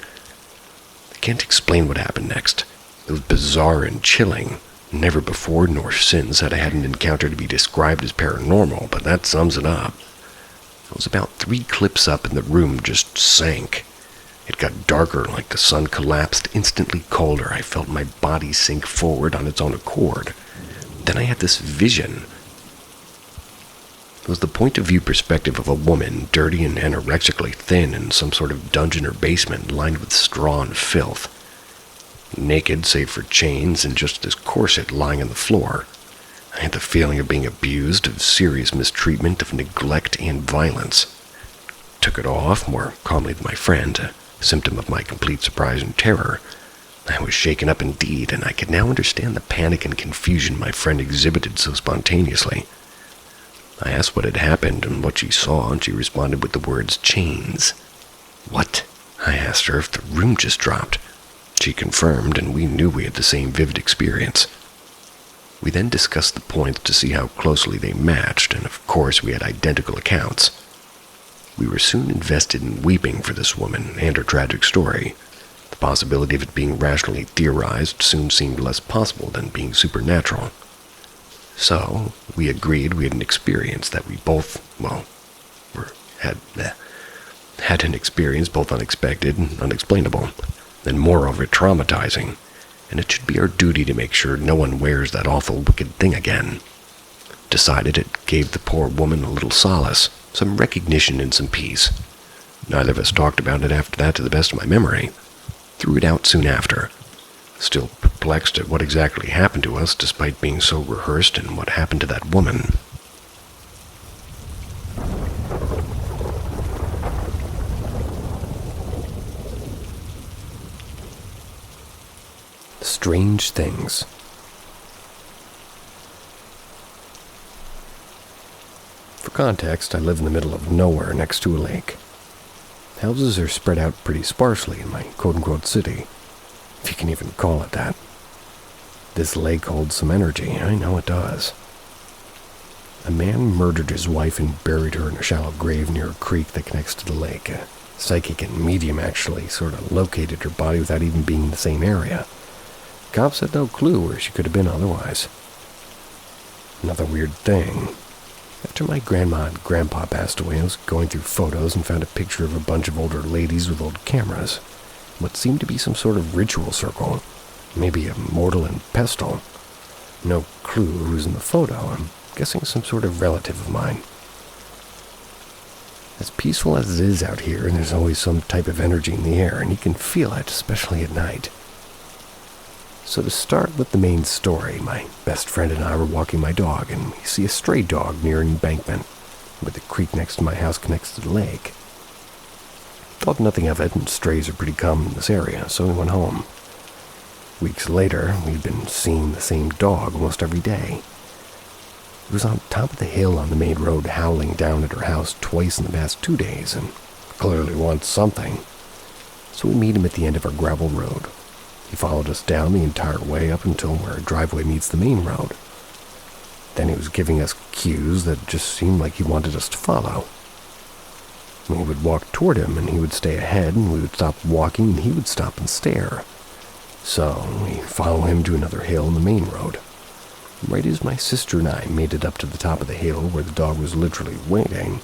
I can't explain what happened next. It was bizarre and chilling. Never before nor since had I had an encounter to be described as paranormal, but that sums it up. I was about 3 clips up and the room just sank. It got darker, like the sun collapsed, instantly colder. I felt my body sink forward on its own accord. Then I had this vision. It was the point of view perspective of a woman, dirty and anorexically thin, in some sort of dungeon or basement lined with straw and filth. Naked, save for chains, and just this corset lying on the floor. I had the feeling of being abused, of serious mistreatment, of neglect and violence. Took it off, more calmly than my friend, a symptom of my complete surprise and terror. I was shaken up indeed, and I could now understand the panic and confusion my friend exhibited so spontaneously. I asked what had happened and what she saw, and she responded with the words, chains. What? I asked her if the room just dropped. She confirmed, and we knew we had the same vivid experience. We then discussed the points to see how closely they matched, and of course we had identical accounts. We were soon invested in weeping for this woman and her tragic story. The possibility of it being rationally theorized soon seemed less possible than being supernatural. So, we agreed we had an experience that we both, had an experience both unexpected and unexplainable, and moreover traumatizing, and it should be our duty to make sure no one wears that awful wicked thing again. Decided it gave the poor woman a little solace, some recognition and some peace. Neither of us talked about it after that to the best of my memory. Threw it out soon after. Still perplexed at what exactly happened to us despite being so rehearsed and what happened to that woman. Strange things. For context, I live in the middle of nowhere next to a lake. Houses are spread out pretty sparsely in my quote-unquote city, if you can even call it that. This lake holds some energy, I know it does. A man murdered his wife and buried her in a shallow grave near a creek that connects to the lake. A psychic and medium actually sort of located her body without even being in the same area. Cops had no clue where she could have been otherwise. Another weird thing. After my grandma and grandpa passed away, I was going through photos and found a picture of a bunch of older ladies with old cameras. What seemed to be some sort of ritual circle. Maybe a mortal and pestle. No clue who's in the photo. I'm guessing some sort of relative of mine. As peaceful as it is out here, and there's always some type of energy in the air, and you can feel it, especially at night. So to start with the main story, my best friend and I were walking my dog, and we see a stray dog near an embankment, where the creek next to my house connects to the lake. Thought nothing of it, and strays are pretty common in this area, so we went home. Weeks later, we'd been seeing the same dog almost every day. It was on top of the hill on the main road, howling down at her house twice in the past 2 days, and clearly wants something. So we meet him at the end of our gravel road. He followed us down the entire way up until where our driveway meets the main road. Then he was giving us cues that just seemed like he wanted us to follow. We would walk toward him, and he would stay ahead, and we would stop walking, and he would stop and stare. So we follow him to another hill in the main road. Right as my sister and I made it up to the top of the hill where the dog was literally waiting,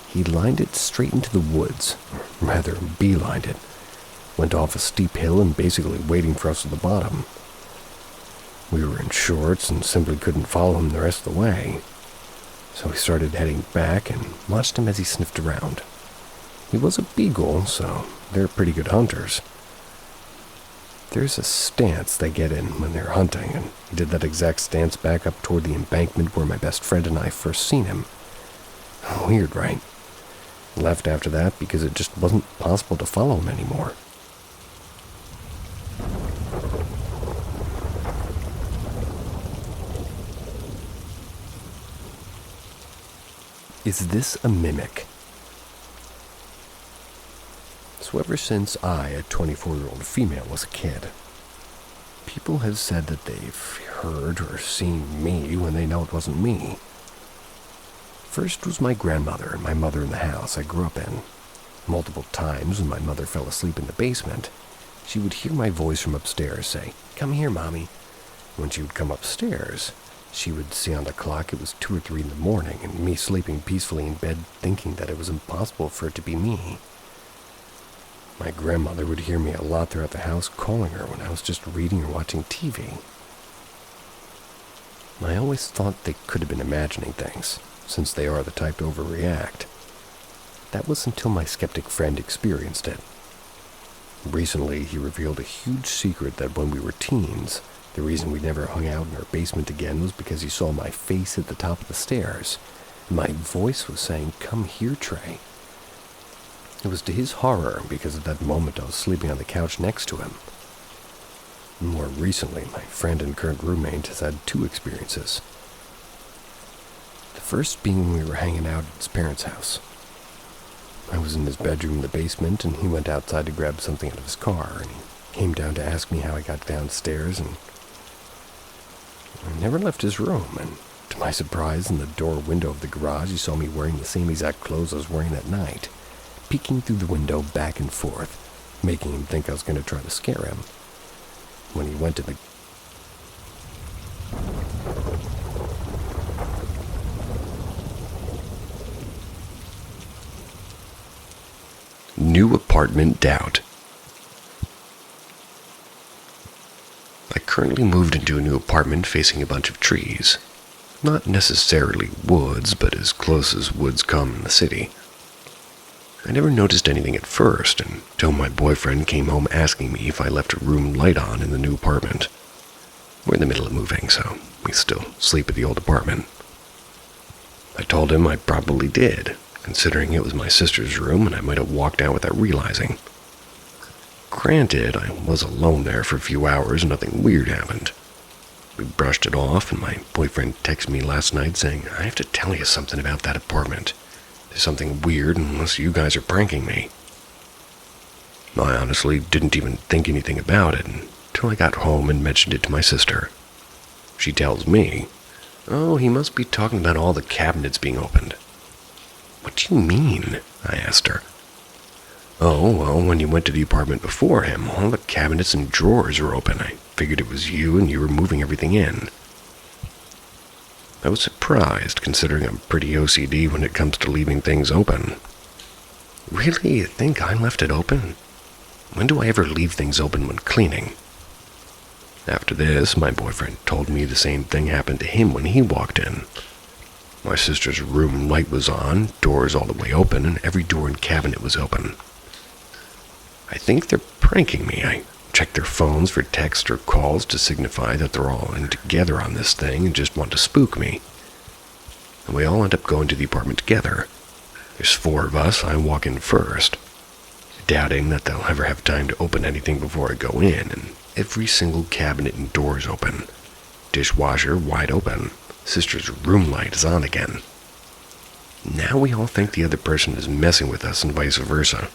he lined it straight into the woods, or rather beelined it. Went off a steep hill and basically waiting for us at the bottom. We were in shorts and simply couldn't follow him the rest of the way. So we started heading back and watched him as he sniffed around. He was a beagle, so they're pretty good hunters. There's a stance they get in when they're hunting, and he did that exact stance back up toward the embankment where my best friend and I first seen him. Weird, right? Left after that because it just wasn't possible to follow him anymore. Is this a mimic? So ever since I, a 24-year-old female, was a kid, people have said that they've heard or seen me when they know it wasn't me. First was my grandmother and my mother in the house I grew up in. Multiple times when my mother fell asleep in the basement, she would hear my voice from upstairs say, "Come here, Mommy." When she would come upstairs, she would see on the clock it was 2 or 3 in the morning, and me sleeping peacefully in bed thinking that it was impossible for it to be me. My grandmother would hear me a lot throughout the house calling her when I was just reading or watching TV. I always thought they could have been imagining things, since they are the type to overreact. That was until my skeptic friend experienced it. Recently, he revealed a huge secret that when we were teens, the reason we never hung out in our basement again was because he saw my face at the top of the stairs, and my voice was saying, "Come here, Trey." It was to his horror because at that moment I was sleeping on the couch next to him. More recently, my friend and current roommate has had 2 experiences. The first being when we were hanging out at his parents' house. I was in his bedroom in the basement, and he went outside to grab something out of his car, and he came down to ask me how I got downstairs, and I never left his room, and to my surprise, in the door window of the garage, he saw me wearing the same exact clothes I was wearing that night, peeking through the window back and forth, making him think I was going to try to scare him. When he went to the New apartment doubt. I currently moved into a new apartment facing a bunch of trees. Not necessarily woods, but as close as woods come in the city. I never noticed anything at first until my boyfriend came home asking me if I left a room light on in the new apartment. We're in the middle of moving, so we still sleep at the old apartment. I told him I probably did, considering it was my sister's room and I might have walked out without realizing. Granted, I was alone there for a few hours and nothing weird happened. We brushed it off, and my boyfriend texted me last night saying, "I have to tell you something about that apartment. There's something weird unless you guys are pranking me." I honestly didn't even think anything about it until I got home and mentioned it to my sister. She tells me, "Oh, he must be talking about all the cabinets being opened." "What do you mean?" I asked her. "Oh, well, when you went to the apartment before him, all the cabinets and drawers were open. I figured it was you and you were moving everything in." I was surprised, considering I'm pretty OCD when it comes to leaving things open. "Really? You think I left it open? When do I ever leave things open when cleaning?" After this, my boyfriend told me the same thing happened to him when he walked in. My sister's room light was on, doors all the way open, and every door and cabinet was open. I think they're pranking me. I check their phones for texts or calls to signify that they're all in together on this thing and just want to spook me. And we all end up going to the apartment together. There's 4 of us. I walk in first, doubting that they'll ever have time to open anything before I go in, and every single cabinet and door is open. Dishwasher wide open. Sister's room light is on again. Now we all think the other person is messing with us and vice versa.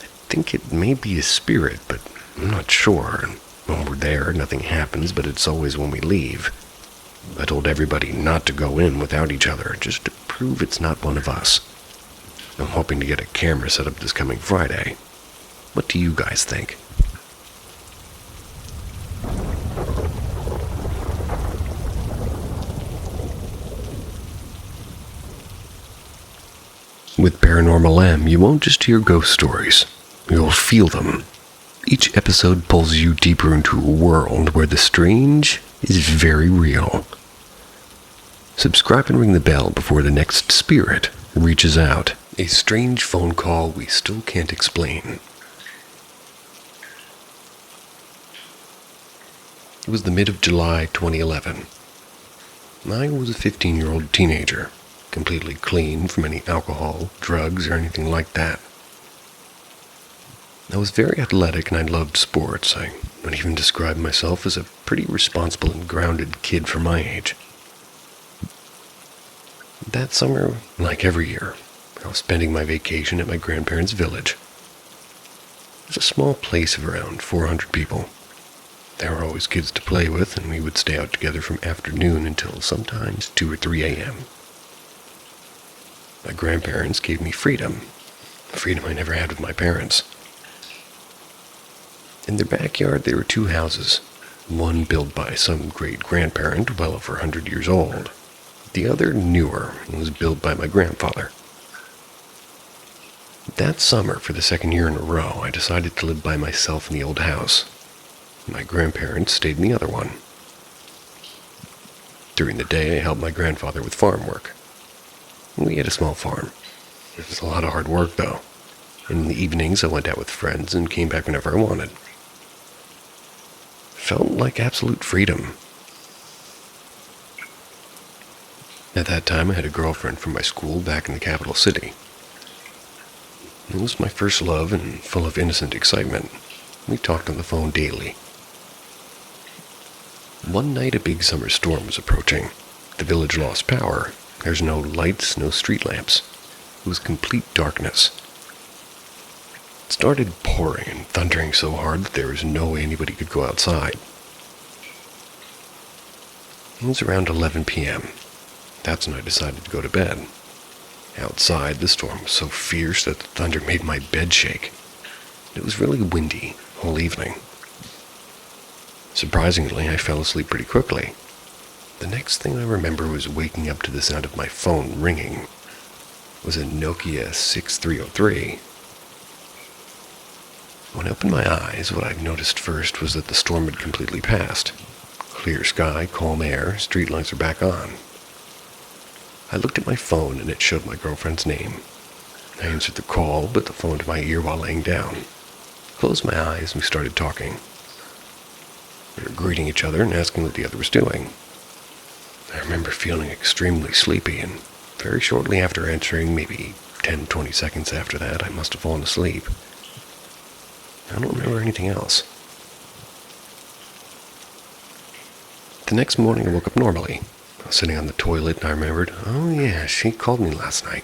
I think it may be a spirit, but I'm not sure. When we're there, nothing happens, but it's always when we leave. I told everybody not to go in without each other, just to prove it's not one of us. I'm hoping to get a camera set up this coming Friday. What do you guys think? With Paranormal M, you won't just hear ghost stories. You'll feel them. Each episode pulls you deeper into a world where the strange is very real. Subscribe and ring the bell before the next spirit reaches out. A strange phone call we still can't explain. It was the mid of July 2011. I was a 15-year-old teenager, completely clean from any alcohol, drugs, or anything like that. I was very athletic and I loved sports. I would even describe myself as a pretty responsible and grounded kid for my age. That summer, like every year, I was spending my vacation at my grandparents' village. It was a small place of around 400 people. There were always kids to play with, and we would stay out together from afternoon until sometimes 2 or 3 a.m. My grandparents gave me freedom. Freedom I never had with my parents. In their backyard there were 2 houses. One built by some great-grandparent well over 100 years old. The other newer and was built by my grandfather. That summer, for the 2nd year in a row, I decided to live by myself in the old house. My grandparents stayed in the other one. During the day, I helped my grandfather with farm work. We had a small farm. It was a lot of hard work, though. In the evenings, I went out with friends and came back whenever I wanted. Felt like absolute freedom. At that time, I had a girlfriend from my school back in the capital city. It was my first love and full of innocent excitement. We talked on the phone daily. One night, a big summer storm was approaching. The village lost power. There's no lights, no street lamps. It was complete darkness. It started pouring and thundering so hard that there was no way anybody could go outside. It was around 11 p.m. That's when I decided to go to bed. Outside, the storm was so fierce that the thunder made my bed shake. It was really windy all evening. Surprisingly, I fell asleep pretty quickly. The next thing I remember was waking up to the sound of my phone ringing. It was a Nokia 6303. When I opened my eyes, what I noticed first was that the storm had completely passed. Clear sky, calm air, street lights were back on. I looked at my phone and it showed my girlfriend's name. I answered the call, put the phone to my ear while laying down. Closed my eyes and we started talking. We were greeting each other and asking what the other was doing. I remember feeling extremely sleepy, and very shortly after answering, maybe 10-20 seconds after that, I must have fallen asleep. I don't remember anything else. The next morning I woke up normally. I was sitting on the toilet and I remembered, oh yeah, she called me last night.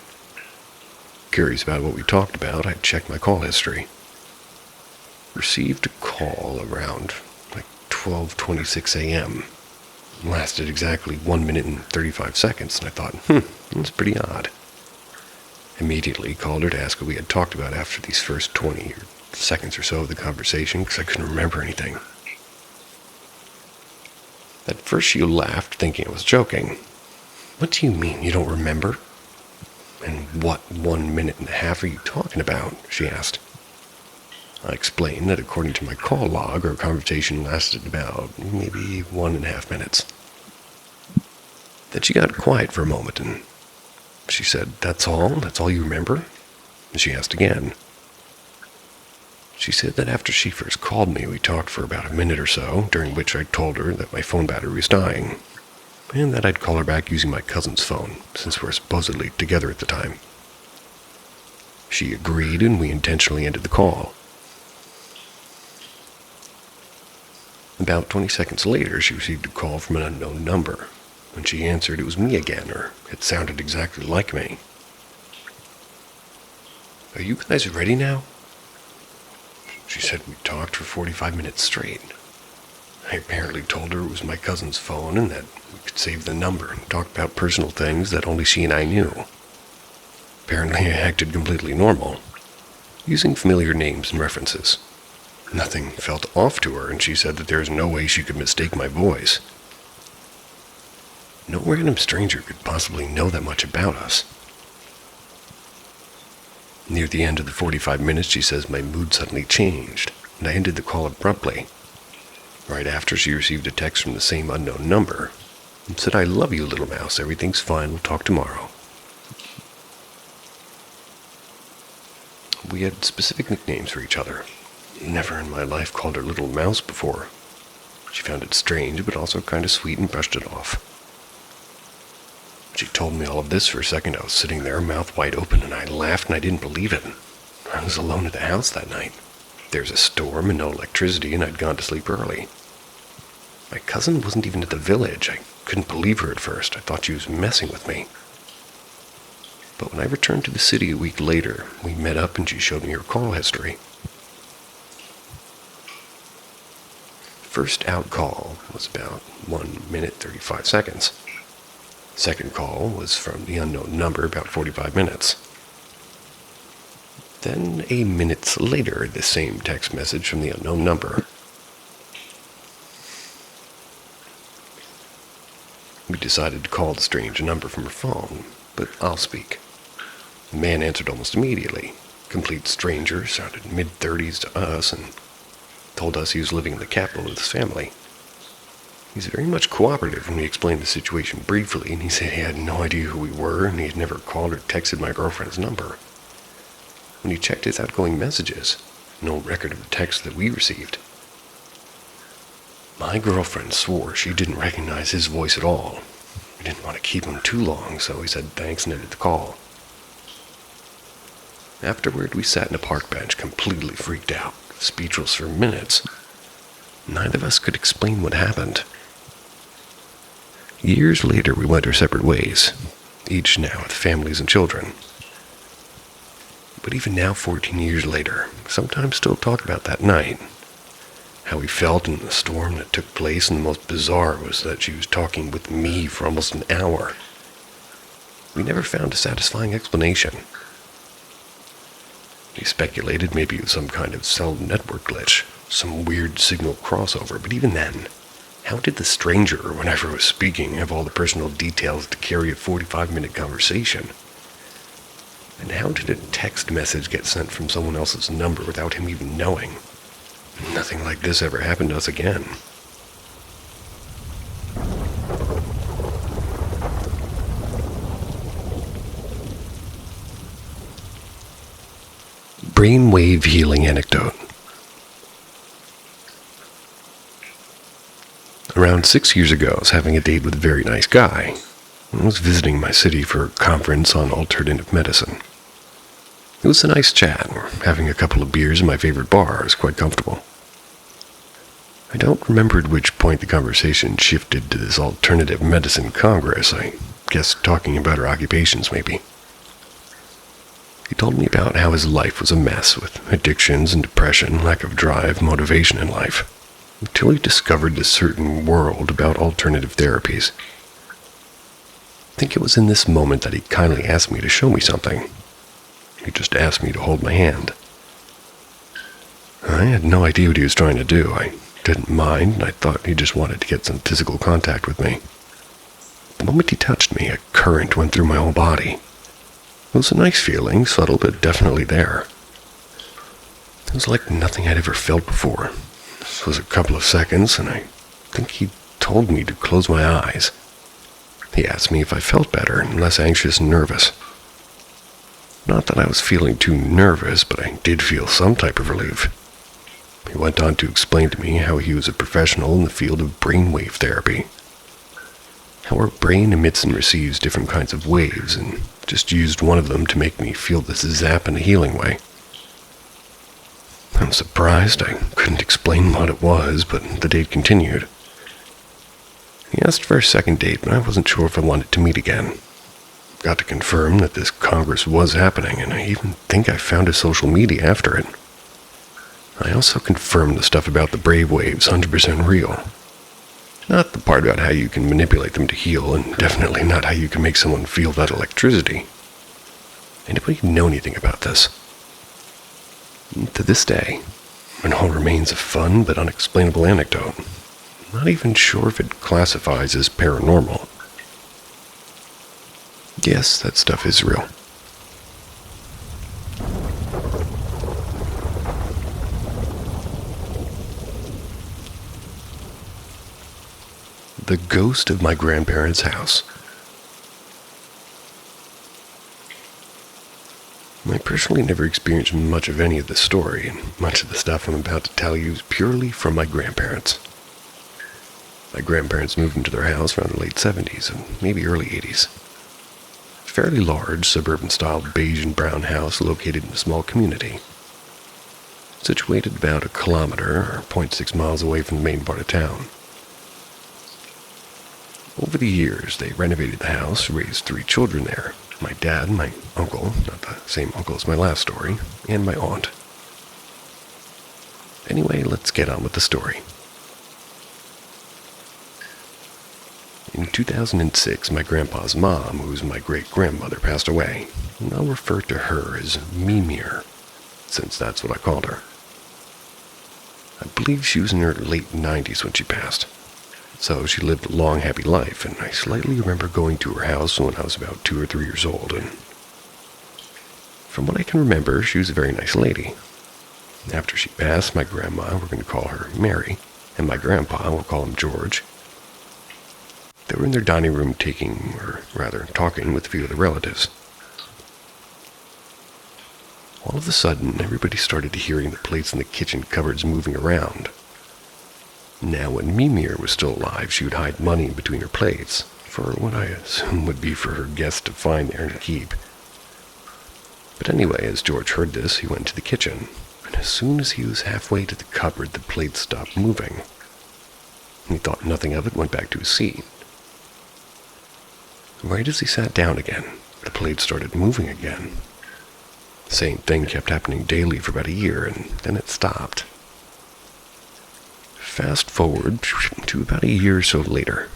Curious about what we talked about, I checked my call history. Received a call around 12:26 a.m. Lasted exactly 1 minute and 35 seconds, and I thought, that's pretty odd. Immediately called her to ask what we had talked about after these first 20 seconds or so of the conversation, because I couldn't remember anything. At first she laughed, thinking I was joking. What do you mean, you don't remember? And what 1 minute and a half are you talking about? She asked. I explained that according to my call log, our conversation lasted about maybe 1.5 minutes. Then she got quiet for a moment and she said, That's all? That's all you remember? And she asked again. She said that after she first called me, we talked for about a minute or so, during which I told her that my phone battery was dying, and that I'd call her back using my cousin's phone, since we were supposedly together at the time. She agreed, and we intentionally ended the call. About 20 seconds later, she received a call from an unknown number. When she answered, it was me again, or it sounded exactly like me. Are you guys ready now? She said we talked for 45 minutes straight. I apparently told her it was my cousin's phone and that we could save the number and talk about personal things that only she and I knew. Apparently I acted completely normal, using familiar names and references. Nothing felt off to her, and she said that there was no way she could mistake my voice. No random stranger could possibly know that much about us. Near the end of the 45 minutes, she says my mood suddenly changed, and I ended the call abruptly. Right after, she received a text from the same unknown number, and said, I love you, little mouse. Everything's fine. We'll talk tomorrow. We had specific nicknames for each other. Never in my life called her Little Mouse before. She found it strange, but also kind of sweet, and brushed it off. She told me all of this. For a second, I was sitting there, mouth wide open, and I laughed, and I didn't believe it. I was alone at the house that night. There's a storm and no electricity, and I'd gone to sleep early. My cousin wasn't even at the village. I couldn't believe her at first. I thought she was messing with me. But when I returned to the city a week later, we met up and she showed me her call history. First out call was about 1 minute 35 seconds. Second call was from the unknown number about 45 minutes. Then, a minute later, the same text message from the unknown number. We decided to call the strange number from her phone, but I'll speak. The man answered almost immediately. Complete stranger, sounded mid-30s to us, and told us he was living in the capital with his family. He's very much cooperative when we explained the situation briefly, and he said he had no idea who we were, and he had never called or texted my girlfriend's number. When he checked his outgoing messages, no record of the text that we received. My girlfriend swore she didn't recognize his voice at all. We didn't want to keep him too long, so he said thanks and ended the call. Afterward, we sat in a park bench, completely freaked out, speechless for minutes. Neither of us could explain what happened. Years later, we went our separate ways, each now with families and children. But even now, 14 years later, we sometimes still talk about that night. How we felt in the storm that took place, and the most bizarre was that she was talking with me for almost an hour. We never found a satisfying explanation. We speculated maybe it was some kind of cell network glitch, some weird signal crossover, but even then, how did the stranger, or whenever was speaking, have all the personal details to carry a 45-minute conversation? And how did a text message get sent from someone else's number without him even knowing? Nothing like this ever happened to us again. Brainwave healing anecdote. Around 6 years ago, I was having a date with a very nice guy. I was visiting my city for a conference on alternative medicine. It was a nice chat. We're having a couple of beers in my favorite bar. It was quite comfortable. I don't remember at which point the conversation shifted to this alternative medicine congress. I guess talking about our occupations, maybe. He told me about how his life was a mess with addictions and depression, lack of drive, motivation in life, until he discovered this certain world about alternative therapies. I think it was in this moment that he kindly asked me to show me something. He just asked me to hold my hand. I had no idea what he was trying to do. I didn't mind, and I thought he just wanted to get some physical contact with me. The moment he touched me, a current went through my whole body. It was a nice feeling, subtle but definitely there. It was like nothing I'd ever felt before. This was a couple of seconds, and I think he told me to close my eyes. He asked me if I felt better and less anxious and nervous. Not that I was feeling too nervous, but I did feel some type of relief. He went on to explain to me how he was a professional in the field of brainwave therapy. How our brain emits and receives different kinds of waves, and just used one of them to make me feel this zap in a healing way. I'm surprised. I couldn't explain what it was, but the date continued. He asked for a second date, but I wasn't sure if I wanted to meet again. Got to confirm that this congress was happening, and I even think I found his social media after it. I also confirmed the stuff about the brave waves 100% real. Not the part about how you can manipulate them to heal, and definitely not how you can make someone feel that electricity. Anybody know anything about this? To this day, it all remains a fun but unexplainable anecdote. I'm not even sure if it classifies as paranormal. Yes, that stuff is real. The ghost of my grandparents' house. I personally never experienced much of any of this story, and much of the stuff I'm about to tell you is purely from my grandparents. My grandparents moved into their house around the late 70s and maybe early 80s. A fairly large, suburban-style beige and brown house located in a small community. Situated about 1 kilometer, or 0.6 miles away from the main part of town. Over the years, they renovated the house, raised 3 children there. My dad, my uncle, not the same uncle as my last story, and my aunt. Anyway, let's get on with the story. In 2006, my grandpa's mom, who was my great-grandmother, passed away, and I'll refer to her as Mimir, since that's what I called her. I believe she was in her late 90s when she passed, so she lived a long, happy life, and I slightly remember going to her house when I was about 2 or 3 years old, and from what I can remember, she was a very nice lady. After she passed, my grandma, we're going to call her Mary, and my grandpa, we'll call him George. They were in their dining room talking with a few of the relatives. All of a sudden, everybody started hearing the plates in the kitchen cupboards moving around. Now, when Mimir was still alive, she would hide money in between her plates, for what I assume would be for her guests to find there and keep. But anyway, as George heard this, he went to the kitchen, and as soon as he was halfway to the cupboard, the plates stopped moving. He thought nothing of it, went back to his seat. Right as he sat down again, the plate started moving again. The same thing kept happening daily for about a year, and then it stopped. Fast forward to about a year or so later.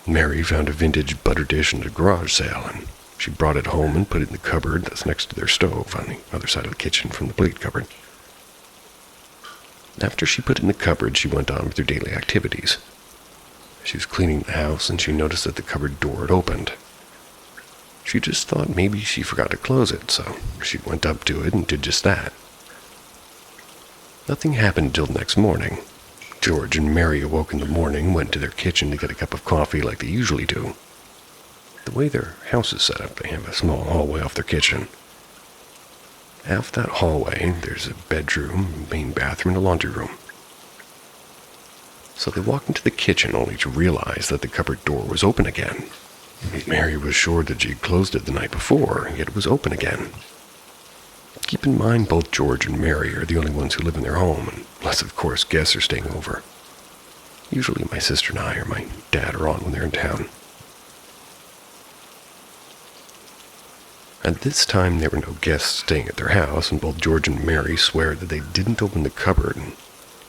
Mary found a vintage butter dish in a garage sale, and she brought it home and put it in the cupboard that's next to their stove on the other side of the kitchen from the plate cupboard. After she put it in the cupboard, she went on with her daily activities. She was cleaning the house, and she noticed that the cupboard door had opened. She just thought maybe she forgot to close it, so she went up to it and did just that. Nothing happened until the next morning. George and Mary awoke in the morning, went to their kitchen to get a cup of coffee like they usually do. The way their house is set up, they have a small hallway off their kitchen. Off that hallway, there's a bedroom, a main bathroom, and a laundry room. So they walked into the kitchen only to realize that the cupboard door was open again. Mary was sure that she had closed it the night before, yet it was open again. Keep in mind both George and Mary are the only ones who live in their home, unless of course guests are staying over. Usually my sister and I or my dad are on when they're in town. At this time there were no guests staying at their house, and both George and Mary swear that they didn't open the cupboard, and it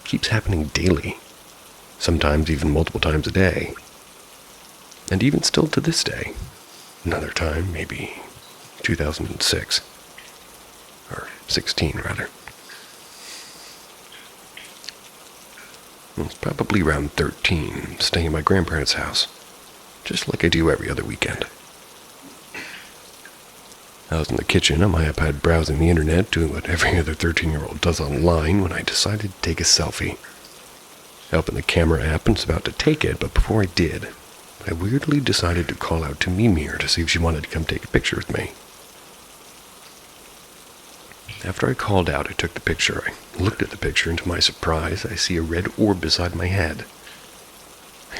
keeps happening daily. Sometimes even multiple times a day. And even still to this day. Another time, maybe 2006. Or 16, rather. Well, it's probably around 13, staying at my grandparents' house. Just like I do every other weekend. I was in the kitchen on my iPad browsing the internet, doing what every other 13-year-old does online, when I decided to take a selfie. I opened the camera app and was about to take it, but before I did, I weirdly decided to call out to Mimir to see if she wanted to come take a picture with me. After I called out, I took the picture. I looked at the picture, and to my surprise, I see a red orb beside my head.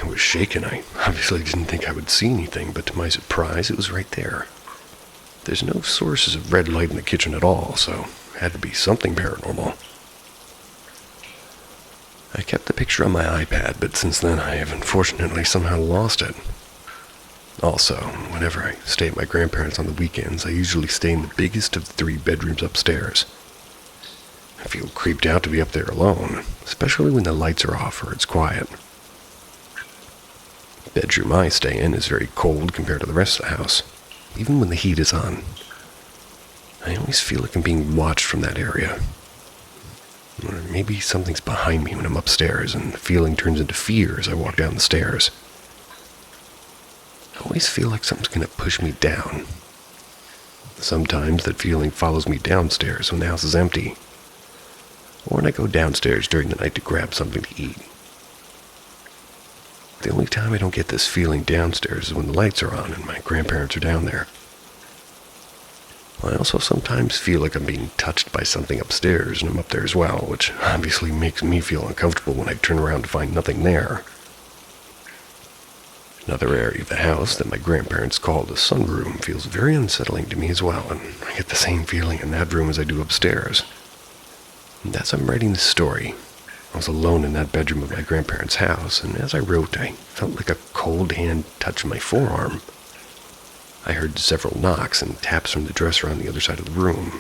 I was shaken. I obviously didn't think I would see anything, but to my surprise, it was right there. There's no sources of red light in the kitchen at all, so it had to be something paranormal. I kept the picture on my iPad, but since then I have unfortunately somehow lost it. Also, whenever I stay at my grandparents' on the weekends, I usually stay in the biggest of the 3 bedrooms upstairs. I feel creeped out to be up there alone, especially when the lights are off or it's quiet. The bedroom I stay in is very cold compared to the rest of the house, even when the heat is on. I always feel like I'm being watched from that area. Or maybe something's behind me when I'm upstairs, and the feeling turns into fear as I walk down the stairs. I always feel like something's going to push me down. Sometimes that feeling follows me downstairs when the house is empty, or when I go downstairs during the night to grab something to eat. The only time I don't get this feeling downstairs is when the lights are on and my grandparents are down there. I also sometimes feel like I'm being touched by something upstairs, and I'm up there as well, which obviously makes me feel uncomfortable when I turn around to find nothing there. Another area of the house that my grandparents call the sunroom feels very unsettling to me as well, and I get the same feeling in that room as I do upstairs. And as I'm writing this story, I was alone in that bedroom of my grandparents' house, and as I wrote, I felt like a cold hand touched my forearm. I heard several knocks and taps from the dresser on the other side of the room.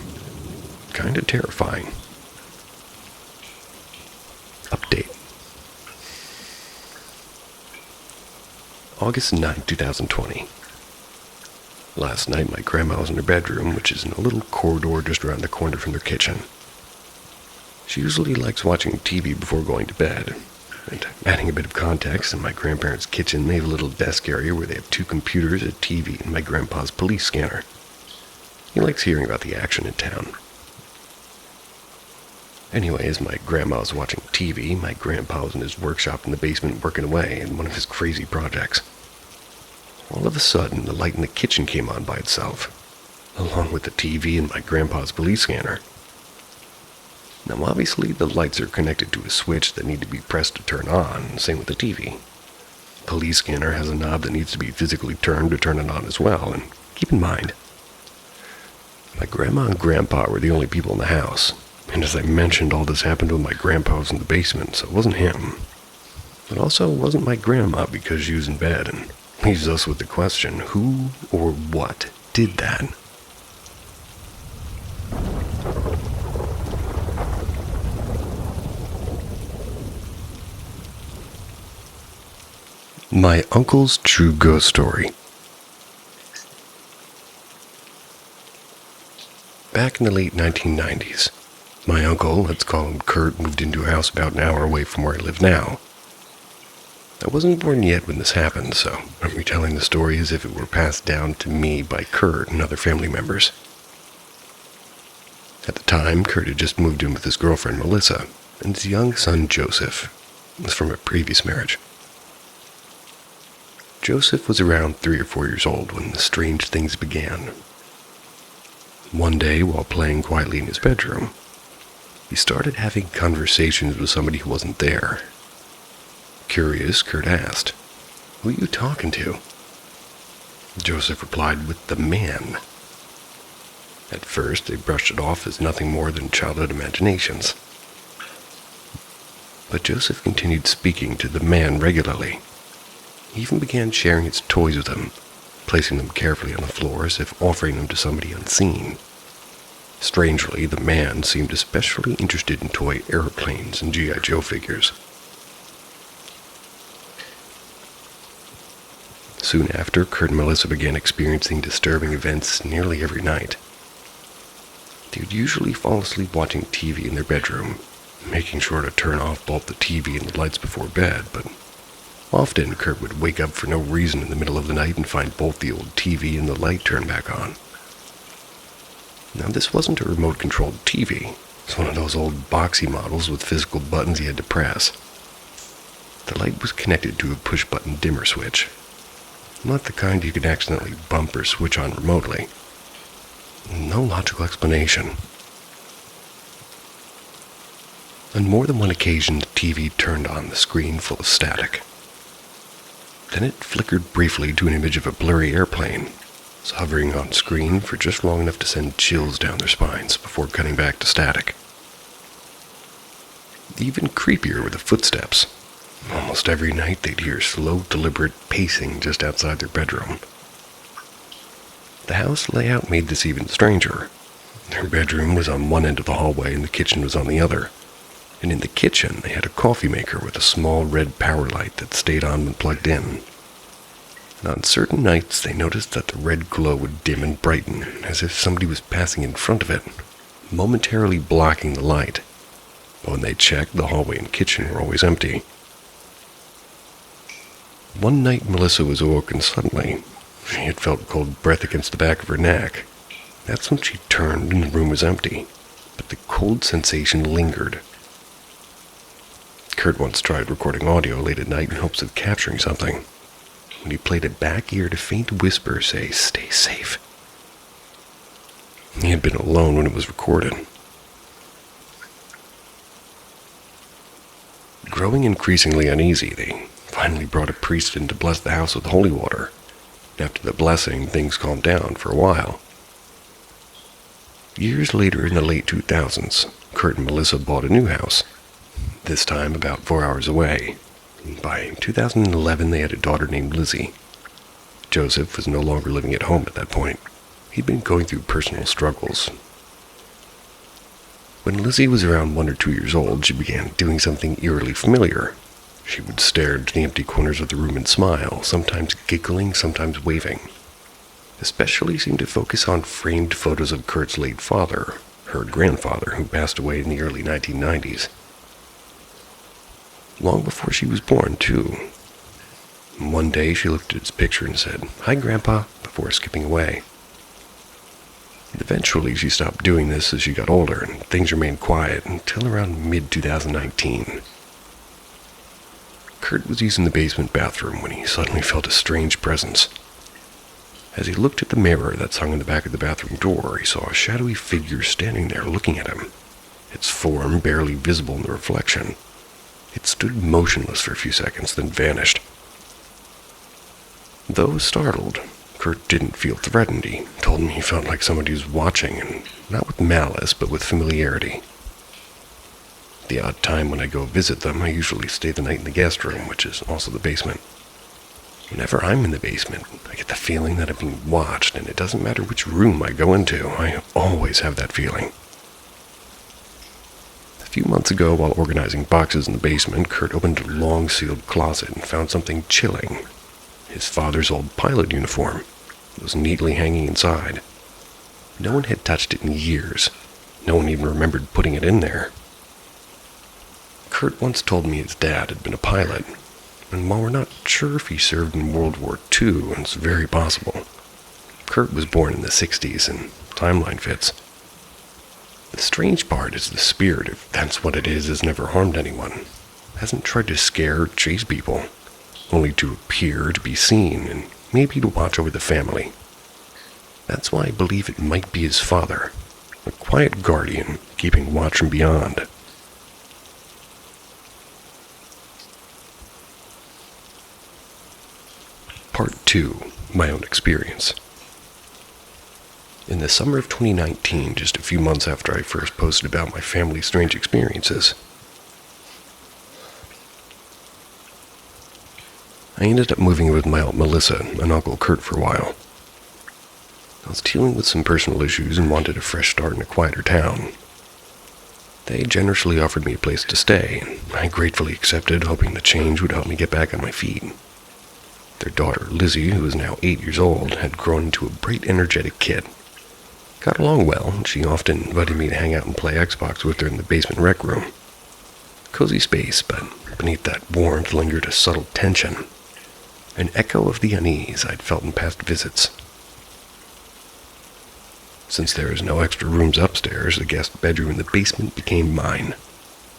Kinda terrifying. Update. August 9, 2020. Last night, my grandma was in her bedroom, which is in a little corridor just around the corner from their kitchen. She usually likes watching TV before going to bed. And adding a bit of context, in my grandparents' kitchen, they have a little desk area where they have 2 computers, a TV, and my grandpa's police scanner. He likes hearing about the action in town. Anyway, as my grandma was watching TV, my grandpa was in his workshop in the basement working away in one of his crazy projects. All of a sudden, the light in the kitchen came on by itself, along with the TV and my grandpa's police scanner. Now, obviously, the lights are connected to a switch that need to be pressed to turn on, same with the TV. The police scanner has a knob that needs to be physically turned to turn it on as well, and keep in mind, my grandma and grandpa were the only people in the house, and as I mentioned, all this happened when my grandpa was in the basement, so it wasn't him. It also wasn't my grandma because she was in bed, and leaves us with the question, who or what did that? My uncle's true ghost story. Back in the late 1990s, my uncle, let's call him Kurt, moved into a house about an hour away from where I live now. I wasn't born yet when this happened, so I'm retelling the story as if it were passed down to me by Kurt and other family members. At the time, Kurt had just moved in with his girlfriend Melissa, and his young son Joseph was from a previous marriage. Joseph was around 3 or 4 years old when the strange things began. One day, while playing quietly in his bedroom, he started having conversations with somebody who wasn't there. Curious, Kurt asked, "Who are you talking to?" Joseph replied with the man. At first, they brushed it off as nothing more than childhood imaginations. But Joseph continued speaking to the man regularly. He even began sharing his toys with him, placing them carefully on the floor as if offering them to somebody unseen. Strangely, the man seemed especially interested in toy airplanes and G.I. Joe figures. Soon after, Kurt and Melissa began experiencing disturbing events nearly every night. They would usually fall asleep watching TV in their bedroom, making sure to turn off both the TV and the lights before bed, but often Kurt would wake up for no reason in the middle of the night and find both the old TV and the light turned back on. Now, this wasn't a remote-controlled TV. It's one of those old boxy models with physical buttons he had to press. The light was connected to a push-button dimmer switch. Not the kind you could accidentally bump or switch on remotely. No logical explanation. On more than one occasion, the TV turned on, the screen full of static. Then it flickered briefly to an image of a blurry airplane, hovering on screen for just long enough to send chills down their spines before cutting back to static. Even creepier were the footsteps. Almost every night they'd hear slow, deliberate pacing just outside their bedroom. The house layout made this even stranger. Their bedroom was on one end of the hallway and the kitchen was on the other. And in the kitchen, they had a coffee maker with a small red power light that stayed on when plugged in. And on certain nights, they noticed that the red glow would dim and brighten, as if somebody was passing in front of it, momentarily blocking the light. But when they checked, the hallway and kitchen were always empty. One night, Melissa was awoken suddenly. She had felt a cold breath against the back of her neck. That's when she turned and the room was empty, but the cold sensation lingered. Kurt once tried recording audio late at night in hopes of capturing something. When he played it back, he heard a faint whisper say, "Stay safe." He had been alone when it was recorded. Growing increasingly uneasy, they finally brought a priest in to bless the house with holy water. After the blessing, things calmed down for a while. Years later, in the late 2000s, Kurt and Melissa bought a new house, this time about 4 hours away. By 2011, they had a daughter named Lizzie. Joseph was no longer living at home at that point. He'd been going through personal struggles. When Lizzie was around 1 or 2 years old, she began doing something eerily familiar. She would stare into the empty corners of the room and smile, sometimes giggling, sometimes waving. Especially seemed to focus on framed photos of Kurt's late father, her grandfather, who passed away in the early 1990s. Long before she was born, too. One day she looked at his picture and said, "Hi, Grandpa," before skipping away. Eventually she stopped doing this as she got older, and things remained quiet until around mid-2019. Kurt was using the basement bathroom when he suddenly felt a strange presence. As he looked at the mirror that's hung in the back of the bathroom door, he saw a shadowy figure standing there looking at him, its form barely visible in the reflection. It stood motionless for a few seconds, then vanished. Though startled, Kurt didn't feel threatened. He told me he felt like somebody was watching, and not with malice, but with familiarity. The odd time when I go visit them, I usually stay the night in the guest room, which is also the basement. Whenever I'm in the basement, I get the feeling that I'm being watched, and it doesn't matter which room I go into, I always have that feeling. A few months ago, while organizing boxes in the basement, Kurt opened a long sealed closet and found something chilling. His father's old pilot uniform was neatly hanging inside. No one had touched it in years. No one even remembered putting it in there. Kurt once told me his dad had been a pilot, and while we're not sure if he served in World War II, it's very possible. Kurt was born in the 60s, and timeline fits. The strange part is the spirit, if that's what it is, has never harmed anyone. Hasn't tried to scare or chase people, only to appear, to be seen, and maybe to watch over the family. That's why I believe it might be his father, a quiet guardian keeping watch from beyond. Part 2. My own experience. In the summer of 2019, just a few months after I first posted about my family's strange experiences, I ended up moving with my Aunt Melissa and Uncle Kurt for a while. I was dealing with some personal issues and wanted a fresh start in a quieter town. They generously offered me a place to stay, and I gratefully accepted, hoping the change would help me get back on my feet. Their daughter, Lizzie, who is now 8 years old, had grown into a bright, energetic kid. Got along well, and she often invited me to hang out and play Xbox with her in the basement rec room. Cozy space, but beneath that warmth lingered a subtle tension, an echo of the unease I'd felt in past visits. Since there was no extra rooms upstairs, the guest bedroom in the basement became mine.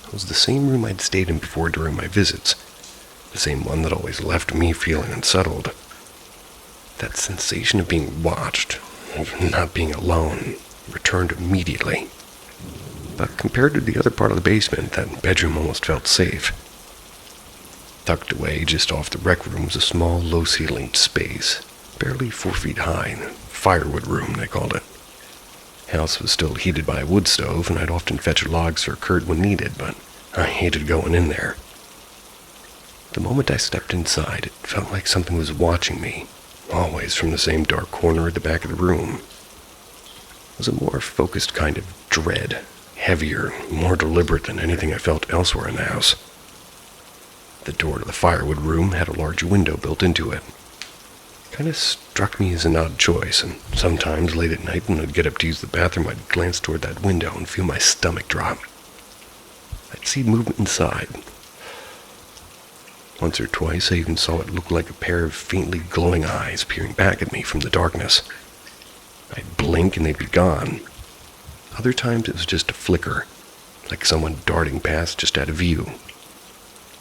It was the same room I'd stayed in before during my visits, the same one that always left me feeling unsettled. That sensation of being watched, of not being alone, returned immediately. But compared to the other part of the basement, that bedroom almost felt safe. Tucked away just off the rec room was a small, low-ceilinged space, barely 4 feet high, the firewood room, they called it. The house was still heated by a wood stove, and I'd often fetch logs for Kurt when needed, but I hated going in there. The moment I stepped inside, it felt like something was watching me, always from the same dark corner at the back of the room. It was a more focused kind of dread, heavier, more deliberate than anything I felt elsewhere in the house. The door to the firewood room had a large window built into it. Kind of struck me as an odd choice, and sometimes late at night when I'd get up to use the bathroom, I'd glance toward that window and feel my stomach drop. I'd see movement inside. Once or twice, I even saw it look like a pair of faintly glowing eyes peering back at me from the darkness. I'd blink and they'd be gone. Other times it was just a flicker, like someone darting past just out of view.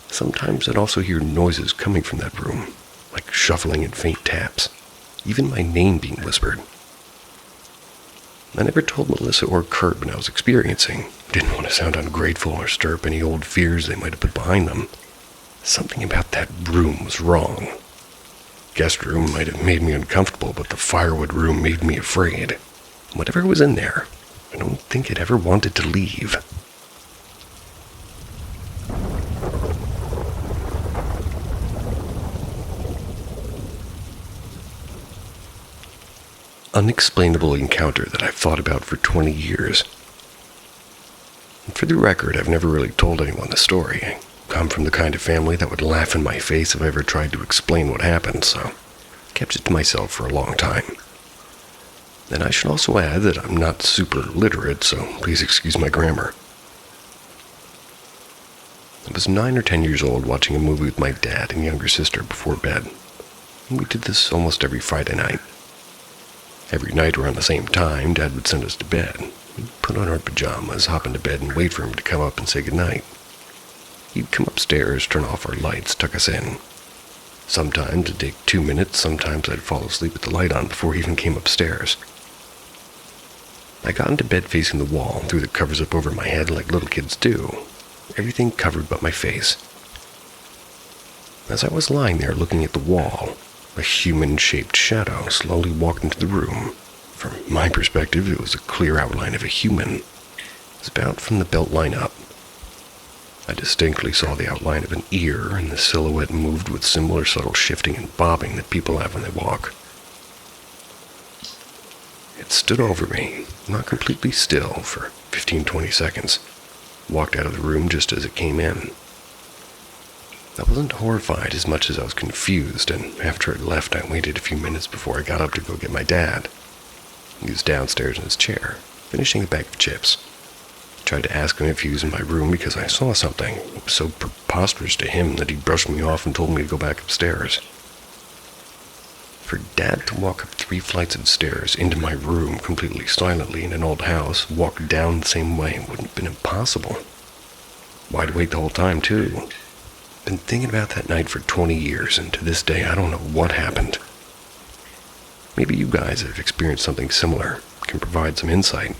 Sometimes I'd also hear noises coming from that room, like shuffling and faint taps, even my name being whispered. I never told Melissa or Kurt what I was experiencing. Didn't want to sound ungrateful or stir up any old fears they might have put behind them. Something about that room was wrong. Guest room might have made me uncomfortable, but the firewood room made me afraid. Whatever was in there, I don't think it ever wanted to leave. Unexplainable encounter that I've thought about for 20 years. And for the record, I've never really told anyone the story. I come from the kind of family that would laugh in my face if I ever tried to explain what happened, so kept it to myself for a long time. And I should also add that I'm not super literate, so please excuse my grammar. I was 9 or 10 years old watching a movie with my dad and younger sister before bed. We did this almost every Friday night. Every night around the same time, Dad would send us to bed. We'd put on our pajamas, hop into bed, and wait for him to come up and say goodnight. He'd come upstairs, turn off our lights, tuck us in. Sometimes it'd take 2 minutes, sometimes I'd fall asleep with the light on before he even came upstairs. I got into bed facing the wall, threw the covers up over my head like little kids do. Everything covered but my face. As I was lying there looking at the wall, a human-shaped shadow slowly walked into the room. From my perspective, it was a clear outline of a human. It was about from the belt line up. I distinctly saw the outline of an ear, and the silhouette moved with similar subtle shifting and bobbing that people have when they walk. It stood over me, not completely still, for 15-20 seconds. Walked out of the room just as it came in. I wasn't horrified as much as I was confused, and after it left, I waited a few minutes before I got up to go get my dad. He was downstairs in his chair, finishing a bag of chips. I tried to ask him if he was in my room because I saw something. It was so preposterous to him that he brushed me off and told me to go back upstairs. For Dad to walk up 3 flights of stairs into my room completely silently in an old house, walk down the same way, wouldn't have been impossible. Wide awake the whole time, too. Been thinking about that night for 20 years, and to this day I don't know what happened. Maybe you guys have experienced something similar, can provide some insight.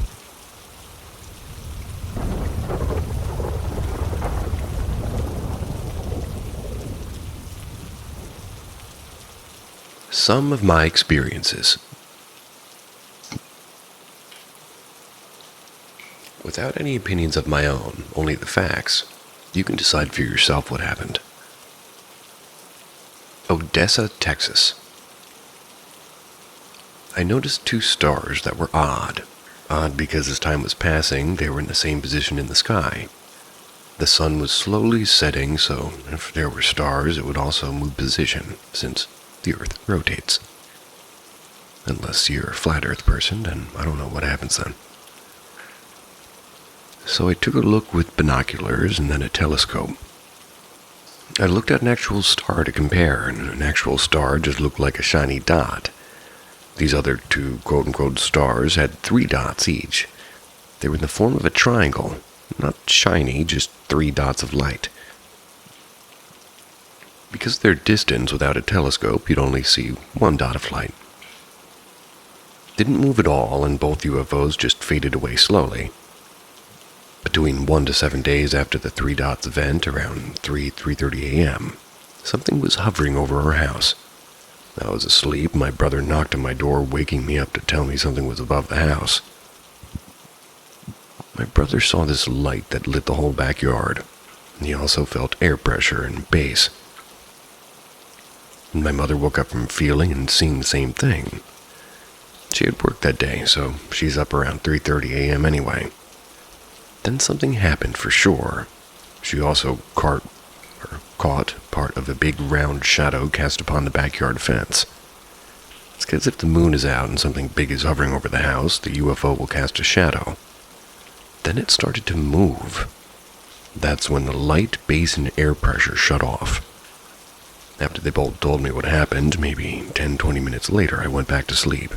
Some of my experiences. Without any opinions of my own, only the facts, you can decide for yourself what happened. Odessa, Texas. I noticed 2 stars that were odd. Odd because as time was passing, they were in the same position in the sky. The sun was slowly setting, so if there were stars, it would also move position, since the Earth rotates. Unless you're a flat Earth person, then I don't know what happens then. So I took a look with binoculars and then a telescope. I looked at an actual star to compare, and an actual star just looked like a shiny dot. These other 2 quote-unquote stars had 3 dots each. They were in the form of a triangle, not shiny, just 3 dots of light. Because of their distance without a telescope, you'd only see 1 dot of light. Didn't move at all, and both UFOs just faded away slowly. Between 1 to 7 days after the 3 dots event, around 3:30 a.m., something was hovering over our house. I was asleep. My brother knocked on my door, waking me up to tell me something was above the house. My brother saw this light that lit the whole backyard, and he also felt air pressure and bass. And my mother woke up from feeling and seeing the same thing. She had worked that day, so she's up around 3:30 a.m. anyway. Then something happened for sure. She also caught part of a big round shadow cast upon the backyard fence. It's as if the moon is out and something big is hovering over the house, the UFO will cast a shadow. Then it started to move. That's when the light, bass, and air pressure shut off. After they both told me what happened, maybe 10-20 minutes later, I went back to sleep.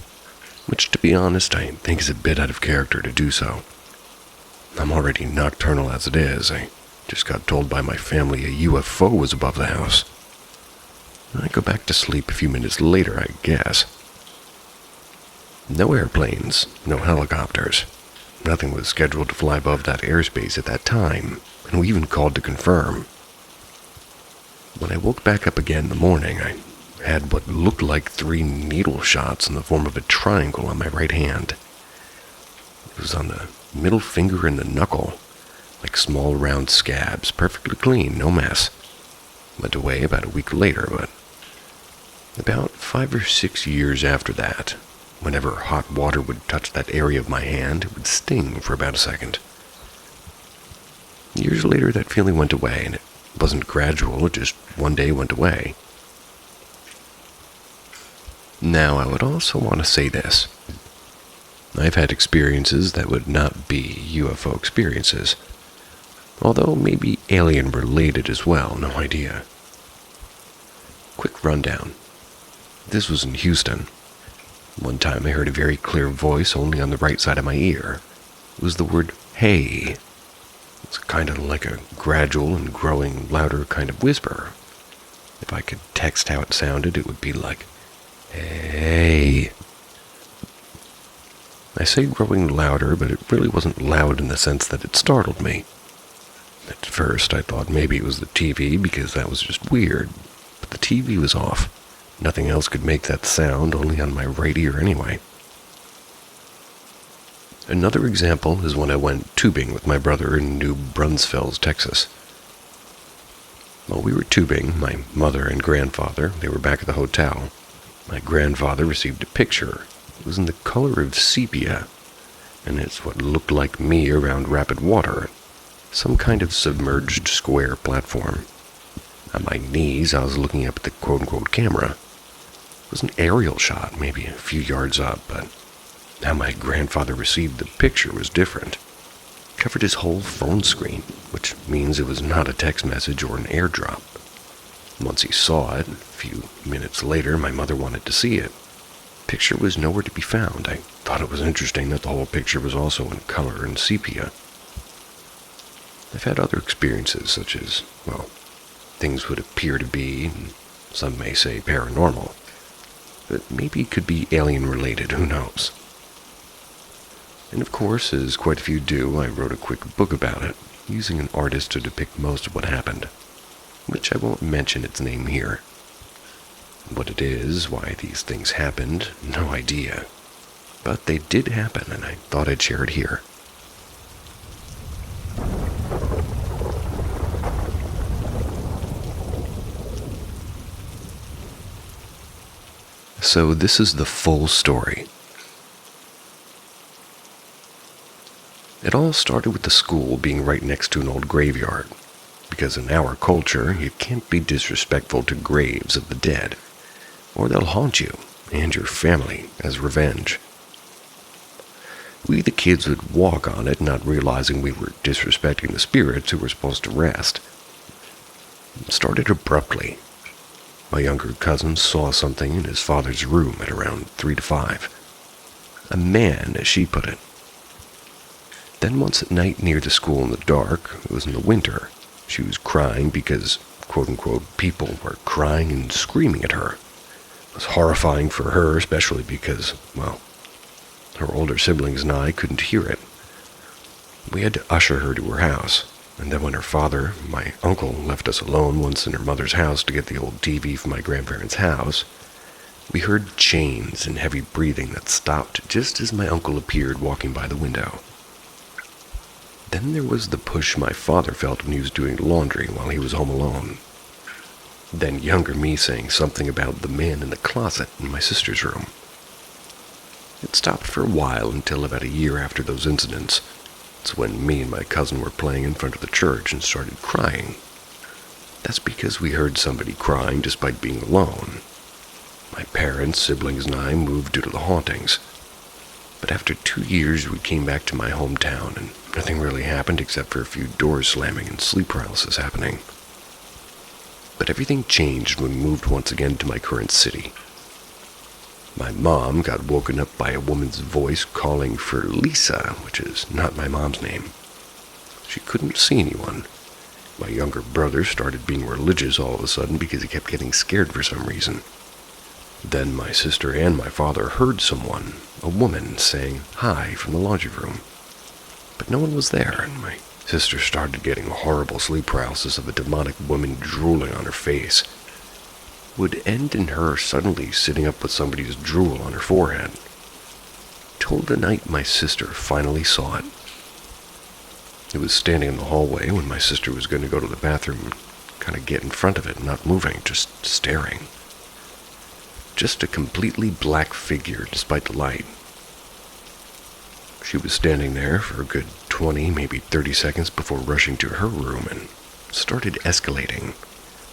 Which, to be honest, I think is a bit out of character to do so. I'm already nocturnal as it is. I just got told by my family a UFO was above the house. I go back to sleep a few minutes later, I guess. No airplanes, no helicopters. Nothing was scheduled to fly above that airspace at that time, and we even called to confirm. When I woke back up again in the morning, I had what looked like 3 needle shots in the form of a triangle on my right hand. It was on the middle finger and the knuckle, like small round scabs, perfectly clean, no mess. Went away about a week later, but about 5 or 6 years after that, whenever hot water would touch that area of my hand, it would sting for about a second. Years later, that feeling went away, and it It wasn't gradual, it just one day went away. Now, I would also want to say this. I've had experiences that would not be UFO experiences, although maybe alien-related as well, no idea. Quick rundown. This was in Houston. One time I heard a very clear voice only on the right side of my ear. It was the word, hey. It's kind of like a gradual and growing louder kind of whisper. If I could text how it sounded, it would be like, hey. I say growing louder, but it really wasn't loud in the sense that it startled me. At first, I thought maybe it was the TV because that was just weird, but the TV was off. Nothing else could make that sound, only on my right ear anyway. Another example is when I went tubing with my brother in New Braunfels, Texas. While we were tubing, my mother and grandfather, they were back at the hotel. My grandfather received a picture. It was in the color of sepia, and it's what looked like me around rapid water, some kind of submerged square platform. On my knees, I was looking up at the quote-unquote camera. It was an aerial shot, maybe a few yards up, but how my grandfather received the picture was different. It covered his whole phone screen, which means it was not a text message or an airdrop. Once he saw it, a few minutes later, my mother wanted to see it. The picture was nowhere to be found. I thought it was interesting that the whole picture was also in color and sepia. I've had other experiences, such as, well, things would appear to be, and some may say paranormal, but maybe it could be alien-related, who knows? And of course, as quite a few do, I wrote a quick book about it, using an artist to depict most of what happened, which I won't mention its name here. What it is, why these things happened, no idea. But they did happen, and I thought I'd share it here. So this is the full story. It all started with the school being right next to an old graveyard, because in our culture, you can't be disrespectful to graves of the dead, or they'll haunt you and your family as revenge. We, the kids, would walk on it, not realizing we were disrespecting the spirits who were supposed to rest. It started abruptly. My younger cousin saw something in his father's room at around 3 to 5. A man, as she put it. Then once at night near the school in the dark, it was in the winter, she was crying because, quote-unquote, people were crying and screaming at her. It was horrifying for her, especially because, well, her older siblings and I couldn't hear it. We had to usher her to her house, and then when her father, my uncle, left us alone once in her mother's house to get the old TV from my grandparents' house, we heard chains and heavy breathing that stopped just as my uncle appeared walking by the window. Then there was the push my father felt when he was doing laundry while he was home alone. Then younger me saying something about the man in the closet in my sister's room. It stopped for a while until about a year after those incidents. It's when me and my cousin were playing in front of the church and started crying. That's because we heard somebody crying despite being alone. My parents, siblings, and I moved due to the hauntings. But after 2 years, we came back to my hometown, and nothing really happened except for a few doors slamming and sleep paralysis happening. But everything changed when we moved once again to my current city. My mom got woken up by a woman's voice calling for Lisa, which is not my mom's name. She couldn't see anyone. My younger brother started being religious all of a sudden because he kept getting scared for some reason. Then my sister and my father heard someone, a woman, saying hi from the laundry room. But no one was there, and my sister started getting horrible sleep paralysis of a demonic woman drooling on her face. It would end in her suddenly sitting up with somebody's drool on her forehead. Till the night my sister finally saw it. It was standing in the hallway when my sister was going to go to the bathroom and kind of get in front of it, not moving, just staring. Just a completely black figure despite the light. She was standing there for a good 20, maybe 30 seconds before rushing to her room and started escalating.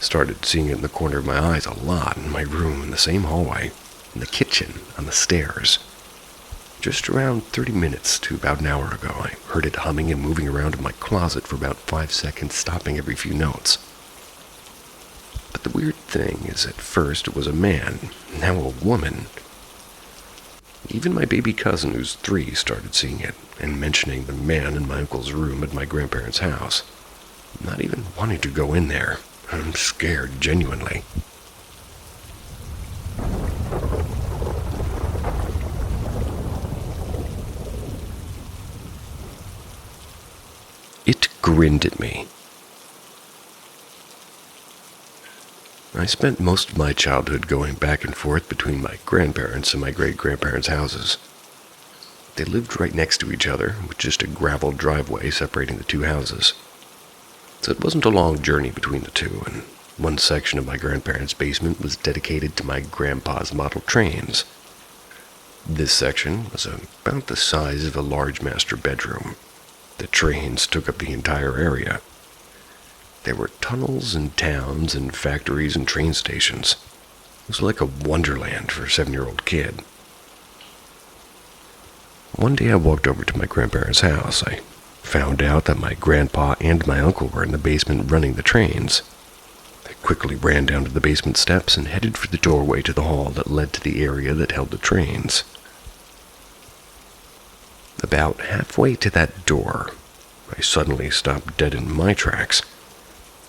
Started seeing it in the corner of my eyes a lot, in my room, in the same hallway, in the kitchen, on the stairs. Just around 30 minutes to about an hour ago, I heard it humming and moving around in my closet for about 5 seconds, stopping every few notes. But the weird thing is, at first it was a man, now a woman. Even my baby cousin, who's 3, started seeing it, and mentioning the man in my uncle's room at my grandparents' house. Not even wanting to go in there. I'm scared, genuinely. It grinned at me. I spent most of my childhood going back and forth between my grandparents' and my great-grandparents' houses. They lived right next to each other, with just a gravel driveway separating the two houses. So it wasn't a long journey between the two, and one section of my grandparents' basement was dedicated to my grandpa's model trains. This section was about the size of a large master bedroom. The trains took up the entire area. There were tunnels and towns and factories and train stations. It was like a wonderland for a 7-year-old kid. One day I walked over to my grandparents' house. I found out that my grandpa and my uncle were in the basement running the trains. I quickly ran down to the basement steps and headed for the doorway to the hall that led to the area that held the trains. About halfway to that door, I suddenly stopped dead in my tracks.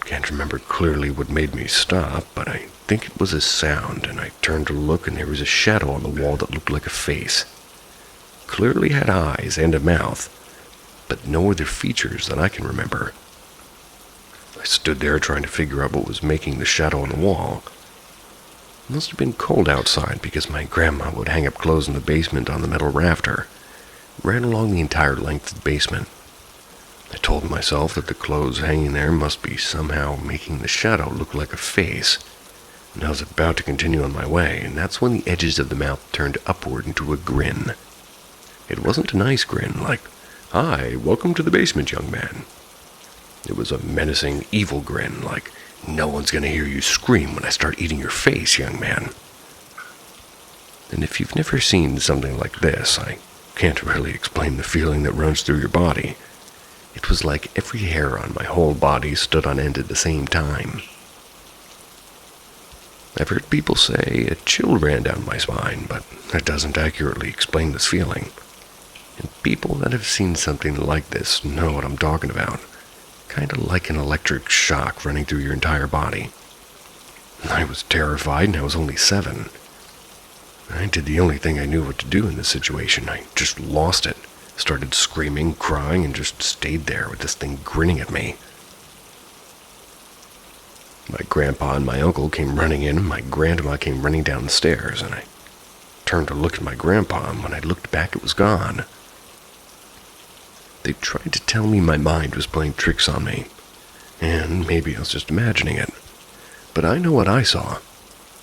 Can't remember clearly what made me stop, but I think it was a sound, and I turned to look, and there was a shadow on the wall that looked like a face. Clearly had eyes and a mouth, but no other features that I can remember. I stood there trying to figure out what was making the shadow on the wall. It must have been cold outside because my grandma would hang up clothes in the basement on the metal rafter. Ran along the entire length of the basement. I told myself that the clothes hanging there must be somehow making the shadow look like a face. And I was about to continue on my way, and that's when the edges of the mouth turned upward into a grin. It wasn't a nice grin, like, "Hi, welcome to the basement, young man." It was a menacing, evil grin, like, "No one's gonna hear you scream when I start eating your face, young man." And if you've never seen something like this, I can't really explain the feeling that runs through your body. It was like every hair on my whole body stood on end at the same time. I've heard people say a chill ran down my spine, but that doesn't accurately explain this feeling. And people that have seen something like this know what I'm talking about. Kind of like an electric shock running through your entire body. I was terrified, and I was only 7. I did the only thing I knew what to do in this situation. I just lost it. Started screaming, crying, and just stayed there with this thing grinning at me. My grandpa and my uncle came running in, and my grandma came running down the stairs, and I turned to look at my grandpa, and when I looked back, it was gone. They tried to tell me my mind was playing tricks on me, and maybe I was just imagining it. But I know what I saw.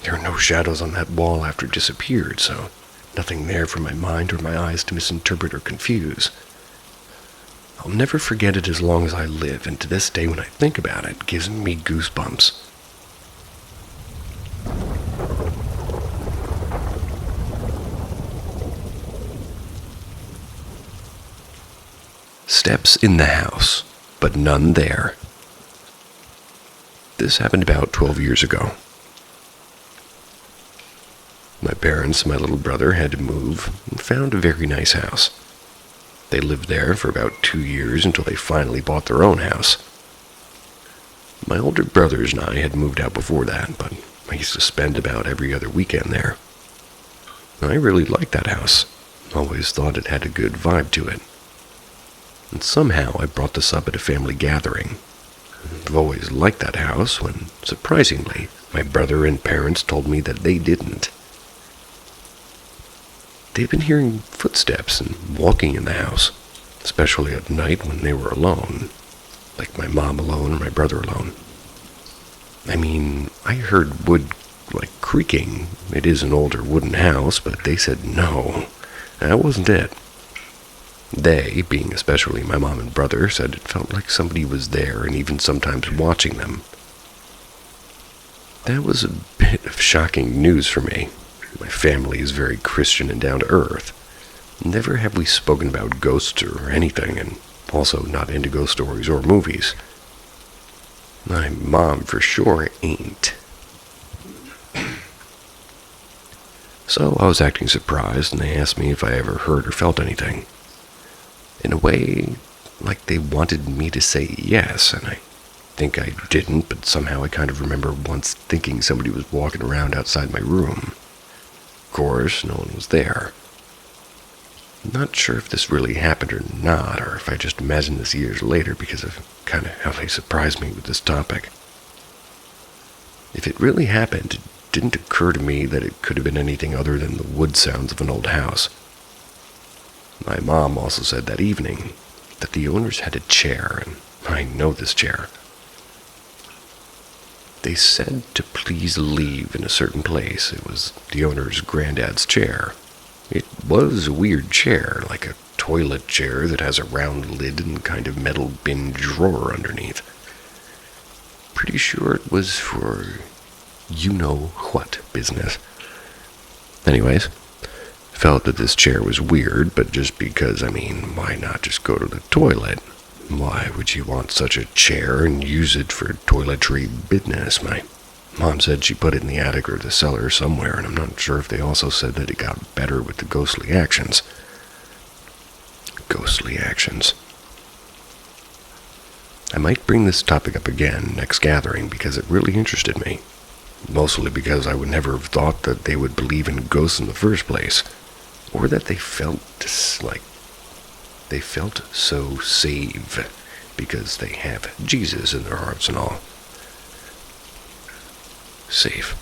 There were no shadows on that wall after it disappeared, so nothing there for my mind or my eyes to misinterpret or confuse. I'll never forget it as long as I live, and to this day when I think about it, it gives me goosebumps. Steps in the house, but none there. This happened about 12 years ago. My parents and my little brother had to move and found a very nice house. They lived there for about 2 years until they finally bought their own house. My older brothers and I had moved out before that, but I used to spend about every other weekend there. I really liked that house. Always thought it had a good vibe to it. And somehow I brought this up at a family gathering. I've always liked that house when, surprisingly, my brother and parents told me that they didn't. They'd been hearing footsteps and walking in the house, especially at night when they were alone, like my mom alone or my brother alone. I mean, I heard wood, like, creaking. It is an older wooden house, but they said no, that wasn't it. They, being especially my mom and brother, said it felt like somebody was there and even sometimes watching them. That was a bit of shocking news for me. My family is very Christian and down to earth. Never have we spoken about ghosts or anything, and also not into ghost stories or movies. My mom for sure ain't. So I was acting surprised, and they asked me if I ever heard or felt anything. In a way, like they wanted me to say yes, and I think I didn't, but somehow I kind of remember once thinking somebody was walking around outside my room. Of course, no one was there. I'm not sure if this really happened or not, or if I just imagined this years later because of kind of how they surprised me with this topic. If it really happened, it didn't occur to me that it could have been anything other than the wood sounds of an old house. My mom also said that evening that the owners had a chair, and I know this chair. They said to please leave in a certain place. It was the owner's granddad's chair. It was a weird chair, like a toilet chair that has a round lid and kind of metal bin drawer underneath. Pretty sure it was for you-know-what business. Anyways, felt that this chair was weird, but just because, why not just go to the toilet? Why would you want such a chair and use it for toiletry business? My mom said she put it in the attic or the cellar somewhere, and I'm not sure if they also said that it got better with the ghostly actions. Ghostly actions. I might bring this topic up again next gathering because it really interested me. Mostly because I would never have thought that they would believe in ghosts in the first place, or that they felt so safe because they have Jesus in their hearts and all. Safe.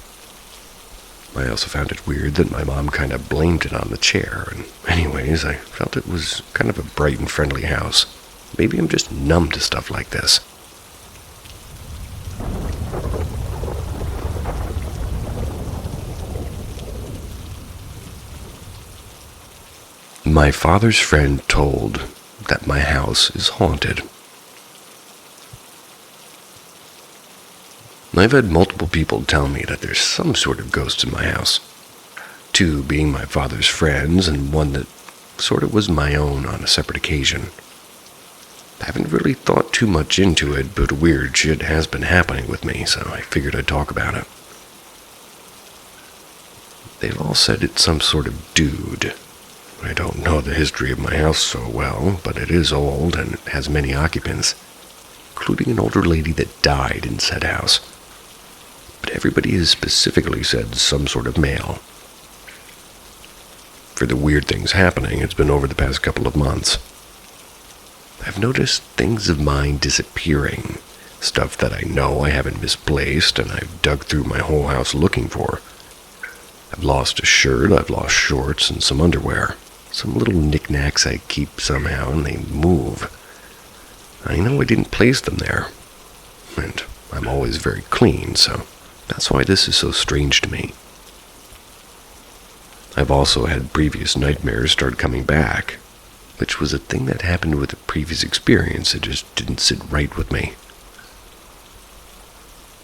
I also found it weird that my mom kind of blamed it on the chair, and anyways, I felt it was kind of a bright and friendly house. Maybe I'm just numb to stuff like this. My father's friend told that my house is haunted. I've had multiple people tell me that there's some sort of ghost in my house. 2 being my father's friends, and 1 that sort of was my own on a separate occasion. I haven't really thought too much into it, but weird shit has been happening with me, so I figured I'd talk about it. They've all said it's some sort of dude. I don't know the history of my house so well, but it is old and it has many occupants, including an older lady that died in said house. But everybody has specifically said some sort of male. For the weird things happening, it's been over the past couple of months. I've noticed things of mine disappearing, stuff that I know I haven't misplaced and I've dug through my whole house looking for. I've lost a shirt, I've lost shorts, and some underwear. Some little knickknacks I keep somehow, and they move. I know I didn't place them there. And I'm always very clean, so that's why this is so strange to me. I've also had previous nightmares start coming back, which was a thing that happened with a previous experience. It just didn't sit right with me.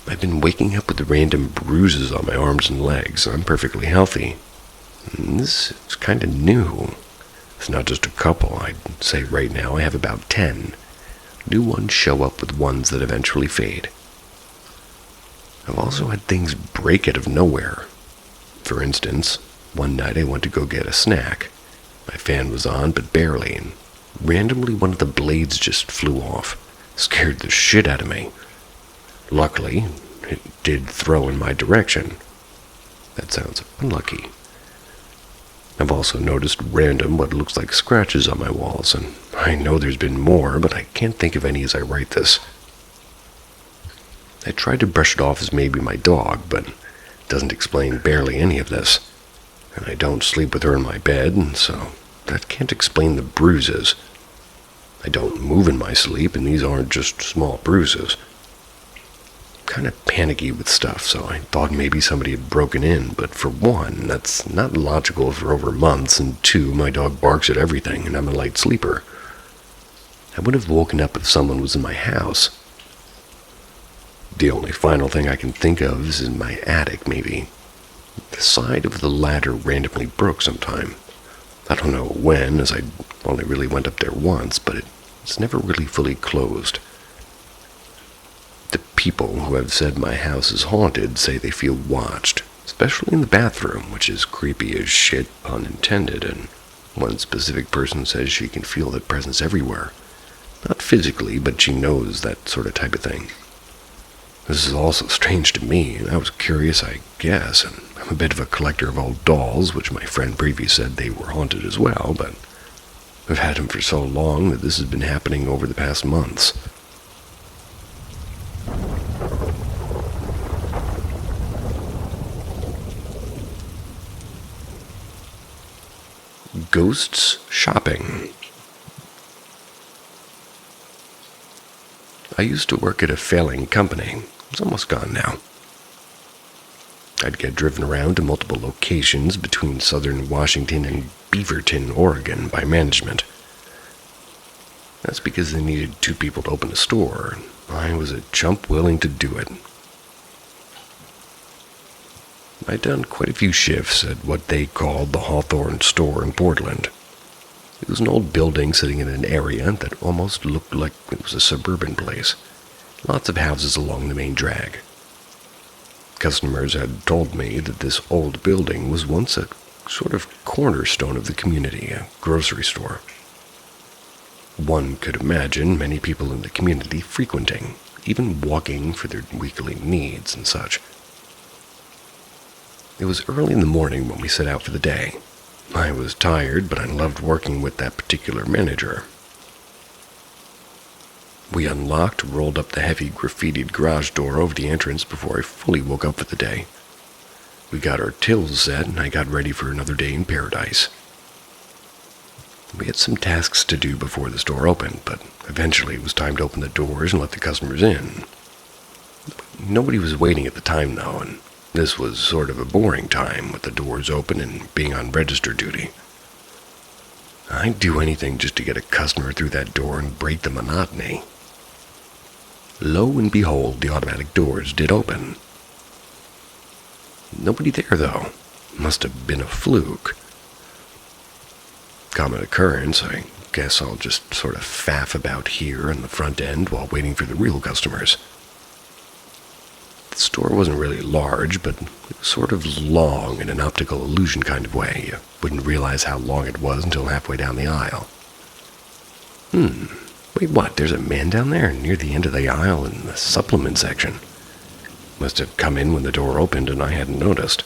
I've been waking up with random bruises on my arms and legs. I'm perfectly healthy. And this is kind of new. It's not just a couple. I'd say right now I have about 10. New ones show up with ones that eventually fade. I've also had things break out of nowhere. For instance, one night I went to go get a snack. My fan was on, but barely, and randomly one of the blades just flew off. Scared the shit out of me. Luckily, it did throw in my direction. That sounds unlucky. I've also noticed random what looks like scratches on my walls, and I know there's been more, but I can't think of any as I write this. I tried to brush it off as maybe my dog, but it doesn't explain barely any of this. And I don't sleep with her in my bed, and so that can't explain the bruises. I don't move in my sleep, and these aren't just small bruises. kind of panicky with stuff, so I thought maybe somebody had broken in, but for one, that's not logical for over months, and two, my dog barks at everything, and I'm a light sleeper. I would have woken up if someone was in my house. The only final thing I can think of is in my attic, maybe. The side of the ladder randomly broke sometime. I don't know when, as I only really went up there once, but it's never really fully closed. The people who have said my house is haunted say they feel watched, especially in the bathroom, which is creepy as shit, pun intended, and one specific person says she can feel that presence everywhere. Not physically, but she knows that sort of type of thing. This is also strange to me, and I was curious, I guess, and I'm a bit of a collector of old dolls, which my friend previously said they were haunted as well, but I've had them for so long that this has been happening over the past months. Ghosts shopping. I used to work at a failing company. It's almost gone now. I'd get driven around to multiple locations between southern Washington and Beaverton, Oregon by management. That's because they needed 2 people to open a store. I was a chump willing to do it. I'd done quite a few shifts at what they called the Hawthorne store in Portland. It was an old building sitting in an area that almost looked like it was a suburban place. Lots of houses along the main drag. Customers had told me that this old building was once a sort of cornerstone of the community, a grocery store. One could imagine many people in the community frequenting, even walking for their weekly needs and such. It was early in the morning when we set out for the day. I was tired, but I loved working with that particular manager. We unlocked, rolled up the heavy graffitied garage door over the entrance before I fully woke up for the day. We got our tills set, and I got ready for another day in paradise. We had some tasks to do before the store opened, but eventually it was time to open the doors and let the customers in. Nobody was waiting at the time, though, and this was sort of a boring time with the doors open and being on register duty. I'd do anything just to get a customer through that door and break the monotony. Lo and behold, the automatic doors did open. Nobody there, though. Must have been a fluke. Common occurrence. I guess I'll just sort of faff about here in the front end while waiting for the real customers. The store wasn't really large, but it was sort of long in an optical illusion kind of way. You wouldn't realize how long it was until halfway down the aisle. Wait, what? There's a man down there near the end of the aisle in the supplement section. Must have come in when the door opened and I hadn't noticed.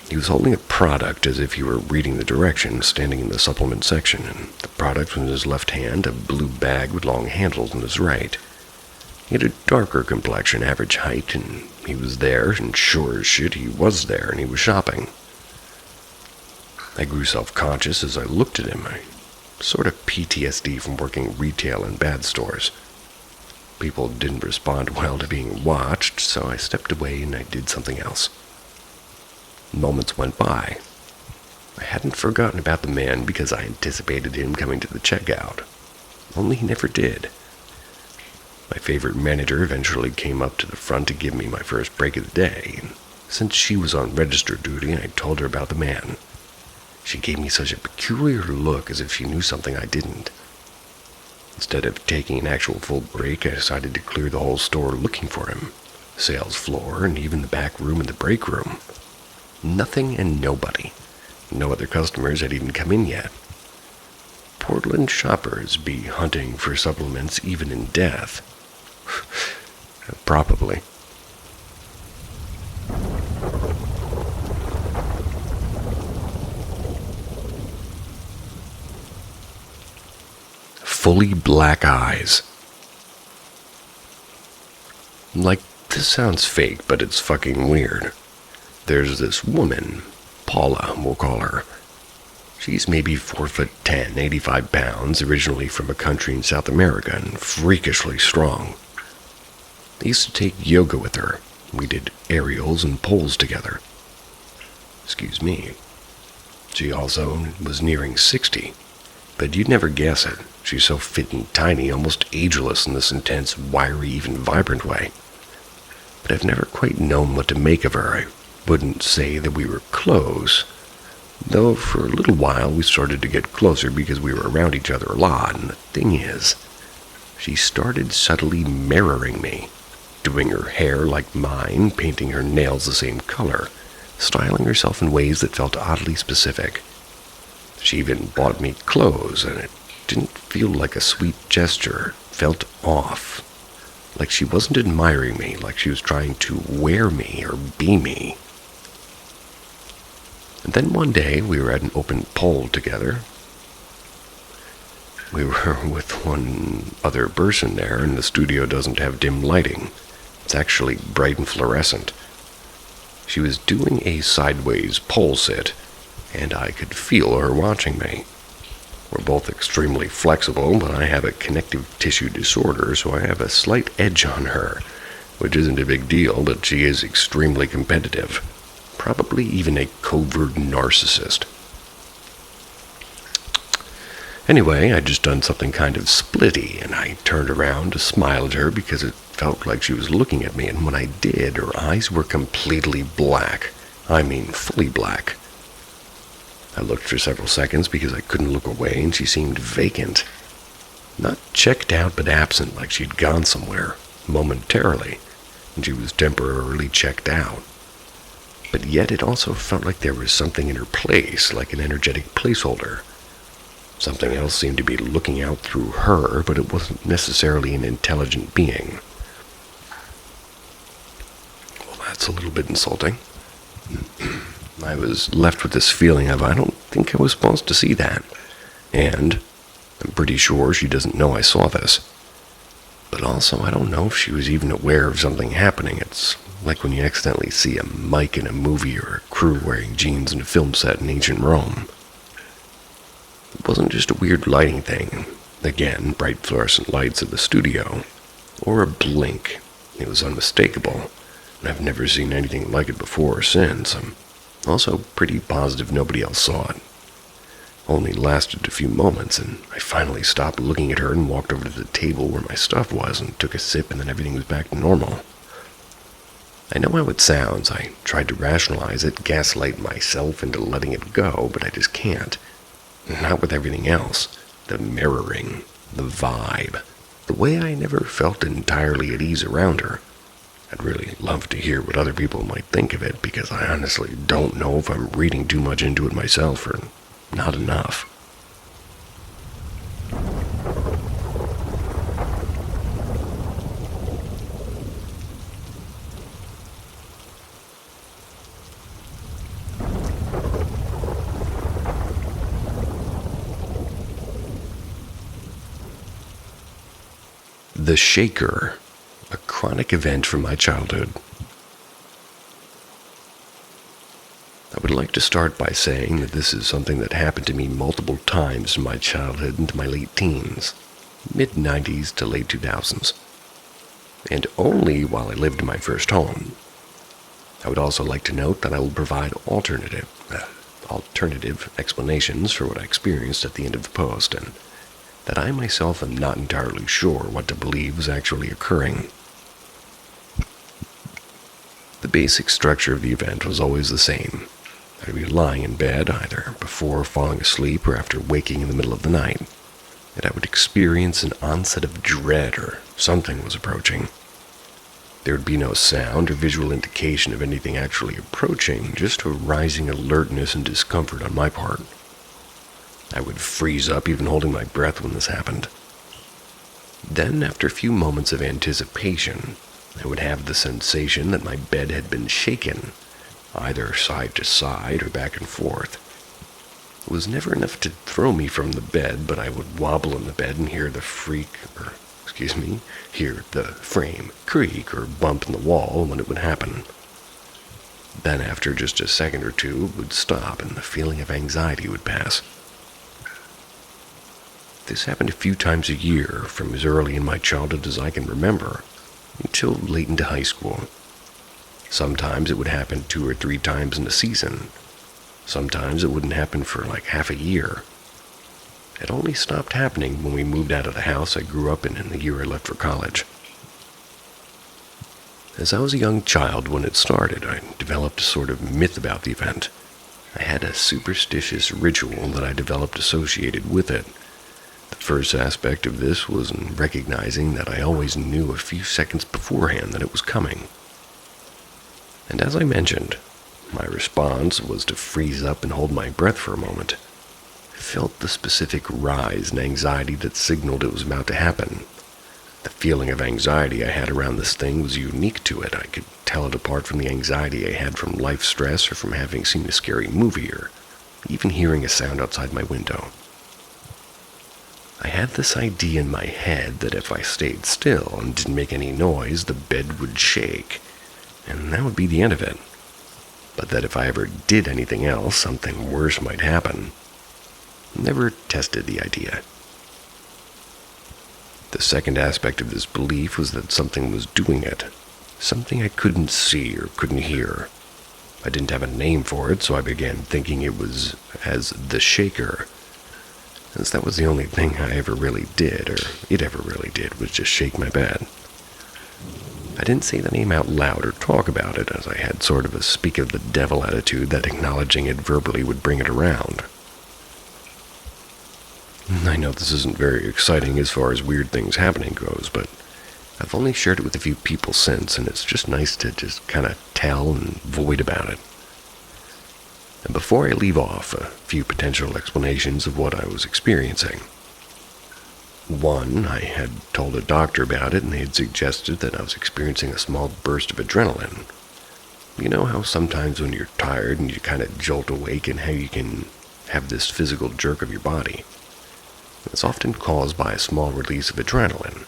He was holding a product as if he were reading the directions, standing in the supplement section, and the product was in his left hand, a blue bag with long handles in his right. He had a darker complexion, average height, and he was there, and sure as shit he was there, and he was shopping. I grew self-conscious as I looked at him. I sort of PTSD from working retail in bad stores. People didn't respond well to being watched, so I stepped away and I did something else. Moments went by. I hadn't forgotten about the man because I anticipated him coming to the checkout. Only he never did. My favorite manager eventually came up to the front to give me my first break of the day, and since she was on register duty, I told her about the man. She gave me such a peculiar look as if she knew something I didn't. Instead of taking an actual full break, I decided to clear the whole store looking for him. The sales floor, and even the back room and the break room. Nothing and nobody. No other customers had even come in yet. Portland shoppers be hunting for supplements even in death. Probably. Fully black eyes. Like, this sounds fake, but it's fucking weird. There's this woman, Paula, we'll call her. She's maybe 4'10", 85 pounds, originally from a country in South America, and freakishly strong. I used to take yoga with her. We did aerials and poles together. Excuse me. She also was nearing 60, but you'd never guess it. She's so fit and tiny, almost ageless in this intense, wiry, even vibrant way. But I've never quite known what to make of her. I wouldn't say that we were close, though for a little while we started to get closer because we were around each other a lot, and the thing is, she started subtly mirroring me, doing her hair like mine, painting her nails the same color, styling herself in ways that felt oddly specific. She even bought me clothes, and it didn't feel like a sweet gesture. It felt off. Like she wasn't admiring me, like she was trying to wear me or be me. And then one day, we were at an open pole together. We were with one other person there, and the studio doesn't have dim lighting. It's actually bright and fluorescent. She was doing a sideways pole sit, and I could feel her watching me. We're both extremely flexible, but I have a connective tissue disorder, so I have a slight edge on her, which isn't a big deal, but she is extremely competitive. Probably even a covert narcissist. Anyway, I'd just done something kind of splitty, and I turned around to smile at her because it felt like she was looking at me, and when I did, her eyes were completely black. I mean, fully black. I looked for several seconds because I couldn't look away, and she seemed vacant. Not checked out, but absent, like she'd gone somewhere, momentarily, and she was temporarily checked out. But yet it also felt like there was something in her place, like an energetic placeholder. Something else seemed to be looking out through her, but it wasn't necessarily an intelligent being. Well, that's a little bit insulting. I was left with this feeling of, I don't think I was supposed to see that. And I'm pretty sure she doesn't know I saw this. But also, I don't know if she was even aware of something happening. It's like when you accidentally see a mic in a movie or a crew wearing jeans in a film set in ancient Rome. It wasn't just a weird lighting thing. Again, bright fluorescent lights of the studio. Or a blink. It was unmistakable. And I've never seen anything like it before or since. I'm also pretty positive nobody else saw it. Only lasted a few moments, and I finally stopped looking at her and walked over to the table where my stuff was and took a sip, and then everything was back to normal. I know how it sounds. I tried to rationalize it, gaslight myself into letting it go, but I just can't. Not with everything else. The mirroring, the vibe, the way I never felt entirely at ease around her. I'd really love to hear what other people might think of it, because I honestly don't know if I'm reading too much into it myself or not enough. The Shaker, a chronic event from my childhood. I would like to start by saying that this is something that happened to me multiple times in my childhood into my late teens, mid-90s to late 2000s, and only while I lived in my first home. I would also like to note that I will provide alternative explanations for what I experienced at the end of the post, and that I myself am not entirely sure what to believe is actually occurring. The basic structure of the event was always the same. I'd be lying in bed, either before falling asleep or after waking in the middle of the night, and I would experience an onset of dread or something was approaching. There would be no sound or visual indication of anything actually approaching, just a rising alertness and discomfort on my part. I would freeze up even holding my breath when this happened. Then, after a few moments of anticipation, I would have the sensation that my bed had been shaken, either side to side or back and forth. It was never enough to throw me from the bed, but I would wobble in the bed and hear the frame creak or bump in the wall when it would happen. Then after just a second or two, it would stop and the feeling of anxiety would pass. This happened a few times a year, from as early in my childhood as I can remember. until late into high school. Sometimes it would happen 2 or 3 times in a season. Sometimes it wouldn't happen for like half a year. It only stopped happening when we moved out of the house I grew up in the year I left for college. As I was a young child when it started, I developed a sort of myth about the event. I had a superstitious ritual that I developed associated with it. The first aspect of this was in recognizing that I always knew a few seconds beforehand that it was coming. And as I mentioned, my response was to freeze up and hold my breath for a moment. I felt the specific rise in anxiety that signaled it was about to happen. The feeling of anxiety I had around this thing was unique to it. I could tell it apart from the anxiety I had from life stress or from having seen a scary movie or even hearing a sound outside my window. I had this idea in my head that if I stayed still and didn't make any noise, the bed would shake, and that would be the end of it. But that if I ever did anything else, something worse might happen. Never tested the idea. The second aspect of this belief was that something was doing it. Something I couldn't see or couldn't hear. I didn't have a name for it, so I began thinking it was as the shaker. Since that was the only thing I ever really did, or it ever really did, was just shake my bed. I didn't say the name out loud or talk about it, as I had sort of a speak of the devil attitude that acknowledging it verbally would bring it around. I know this isn't very exciting as far as weird things happening goes, but I've only shared it with a few people since, and it's just nice to just kind of tell and void about it. And before I leave off, a few potential explanations of what I was experiencing. One, I had told a doctor about it, and they had suggested that I was experiencing a small burst of adrenaline. You know how sometimes when you're tired and you kind of jolt awake and how you can have this physical jerk of your body? It's often caused by a small release of adrenaline.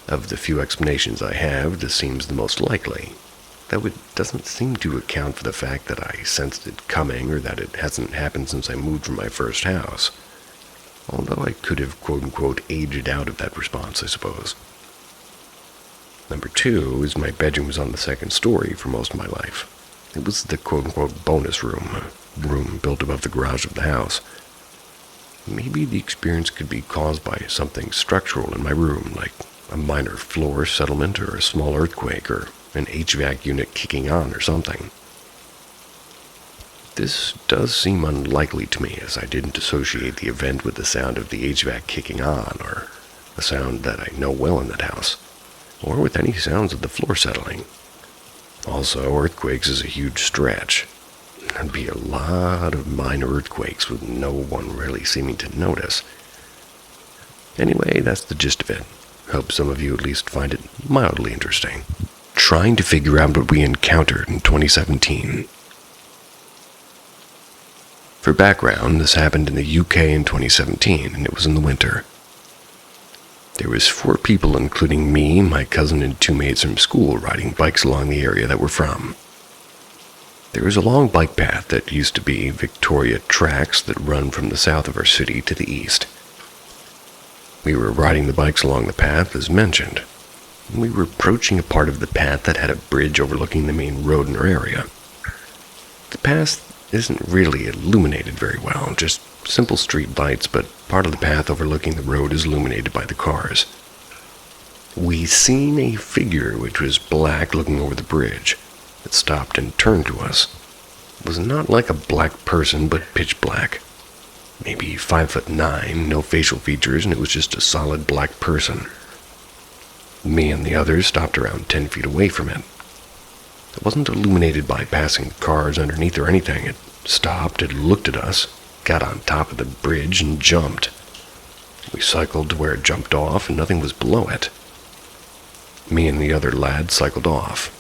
Of the few explanations I have, this seems the most likely, though it doesn't seem to account for the fact that I sensed it coming or that it hasn't happened since I moved from my first house. Although I could have quote-unquote aged out of that response, I suppose. Number 2 is my bedroom was on the second story for most of my life. It was the quote-unquote bonus room, a room built above the garage of the house. Maybe the experience could be caused by something structural in my room, like a minor floor settlement or a small earthquake or an HVAC unit kicking on or something. This does seem unlikely to me, as I didn't associate the event with the sound of the HVAC kicking on or a sound that I know well in that house, or with any sounds of the floor settling. Also, earthquakes is a huge stretch. There'd be a lot of minor earthquakes with no one really seeming to notice. Anyway, that's the gist of it. Hope some of you at least find it mildly interesting. Trying to figure out what we encountered in 2017. For background, this happened in the UK in 2017, and it was in the winter. There was 4 people, including me, my cousin, and 2 mates from school, riding bikes along the area that we're from. There is a long bike path that used to be Victoria tracks that run from the south of our city to the east. We were riding the bikes along the path, as mentioned. We were approaching a part of the path that had a bridge overlooking the main road in our area. The path isn't really illuminated very well, just simple street lights, but part of the path overlooking the road is illuminated by the cars. We seen a figure which was black looking over the bridge. It stopped and turned to us. It was not like a black person, but pitch black. Maybe 5'9", no facial features, and it was just a solid black person. Me and the others stopped around 10 feet away from it. It wasn't illuminated by passing cars underneath or anything. It stopped, it looked at us, got on top of the bridge, and jumped. We cycled to where it jumped off, and nothing was below it. Me and the other lad cycled off.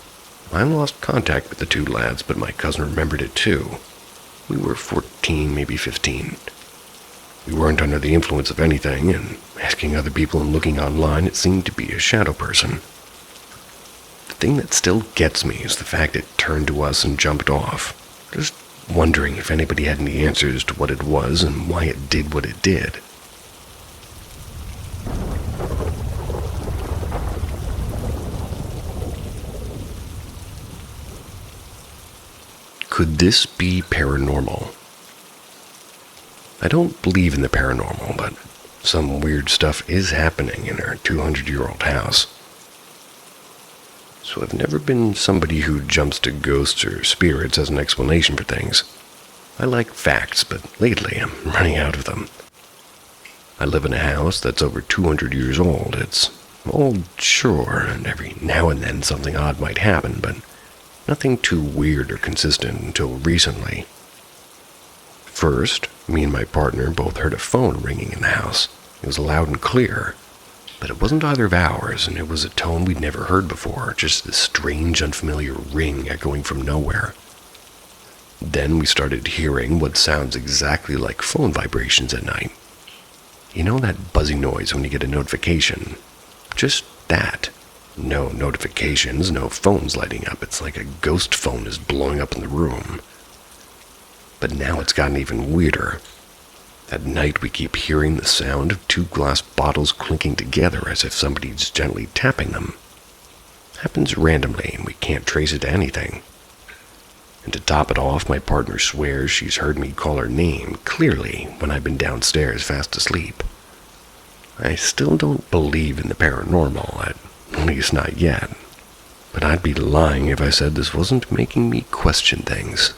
I lost contact with the 2 lads, but my cousin remembered it too. We were 14, maybe 15. We weren't under the influence of anything, and asking other people and looking online, it seemed to be a shadow person. The thing that still gets me is the fact it turned to us and jumped off. Just wondering if anybody had any answers to what it was and why it did what it did. Could this be paranormal? I don't believe in the paranormal, but some weird stuff is happening in our 200-year-old house. So I've never been somebody who jumps to ghosts or spirits as an explanation for things. I like facts, but lately I'm running out of them. I live in a house that's over 200 years old. It's old, sure, and every now and then something odd might happen, but nothing too weird or consistent until recently. First, me and my partner both heard a phone ringing in the house. It was loud and clear, but it wasn't either of ours, and it was a tone we'd never heard before, just this strange, unfamiliar ring echoing from nowhere. Then we started hearing what sounds exactly like phone vibrations at night. You know that buzzing noise when you get a notification? Just that. No notifications, no phones lighting up. It's like a ghost phone is blowing up in the room. But now it's gotten even weirder. At night we keep hearing the sound of two glass bottles clinking together as if somebody's gently tapping them. Happens randomly and we can't trace it to anything. And to top it off, my partner swears she's heard me call her name clearly when I've been downstairs fast asleep. I still don't believe in the paranormal, at least not yet. But I'd be lying if I said this wasn't making me question things.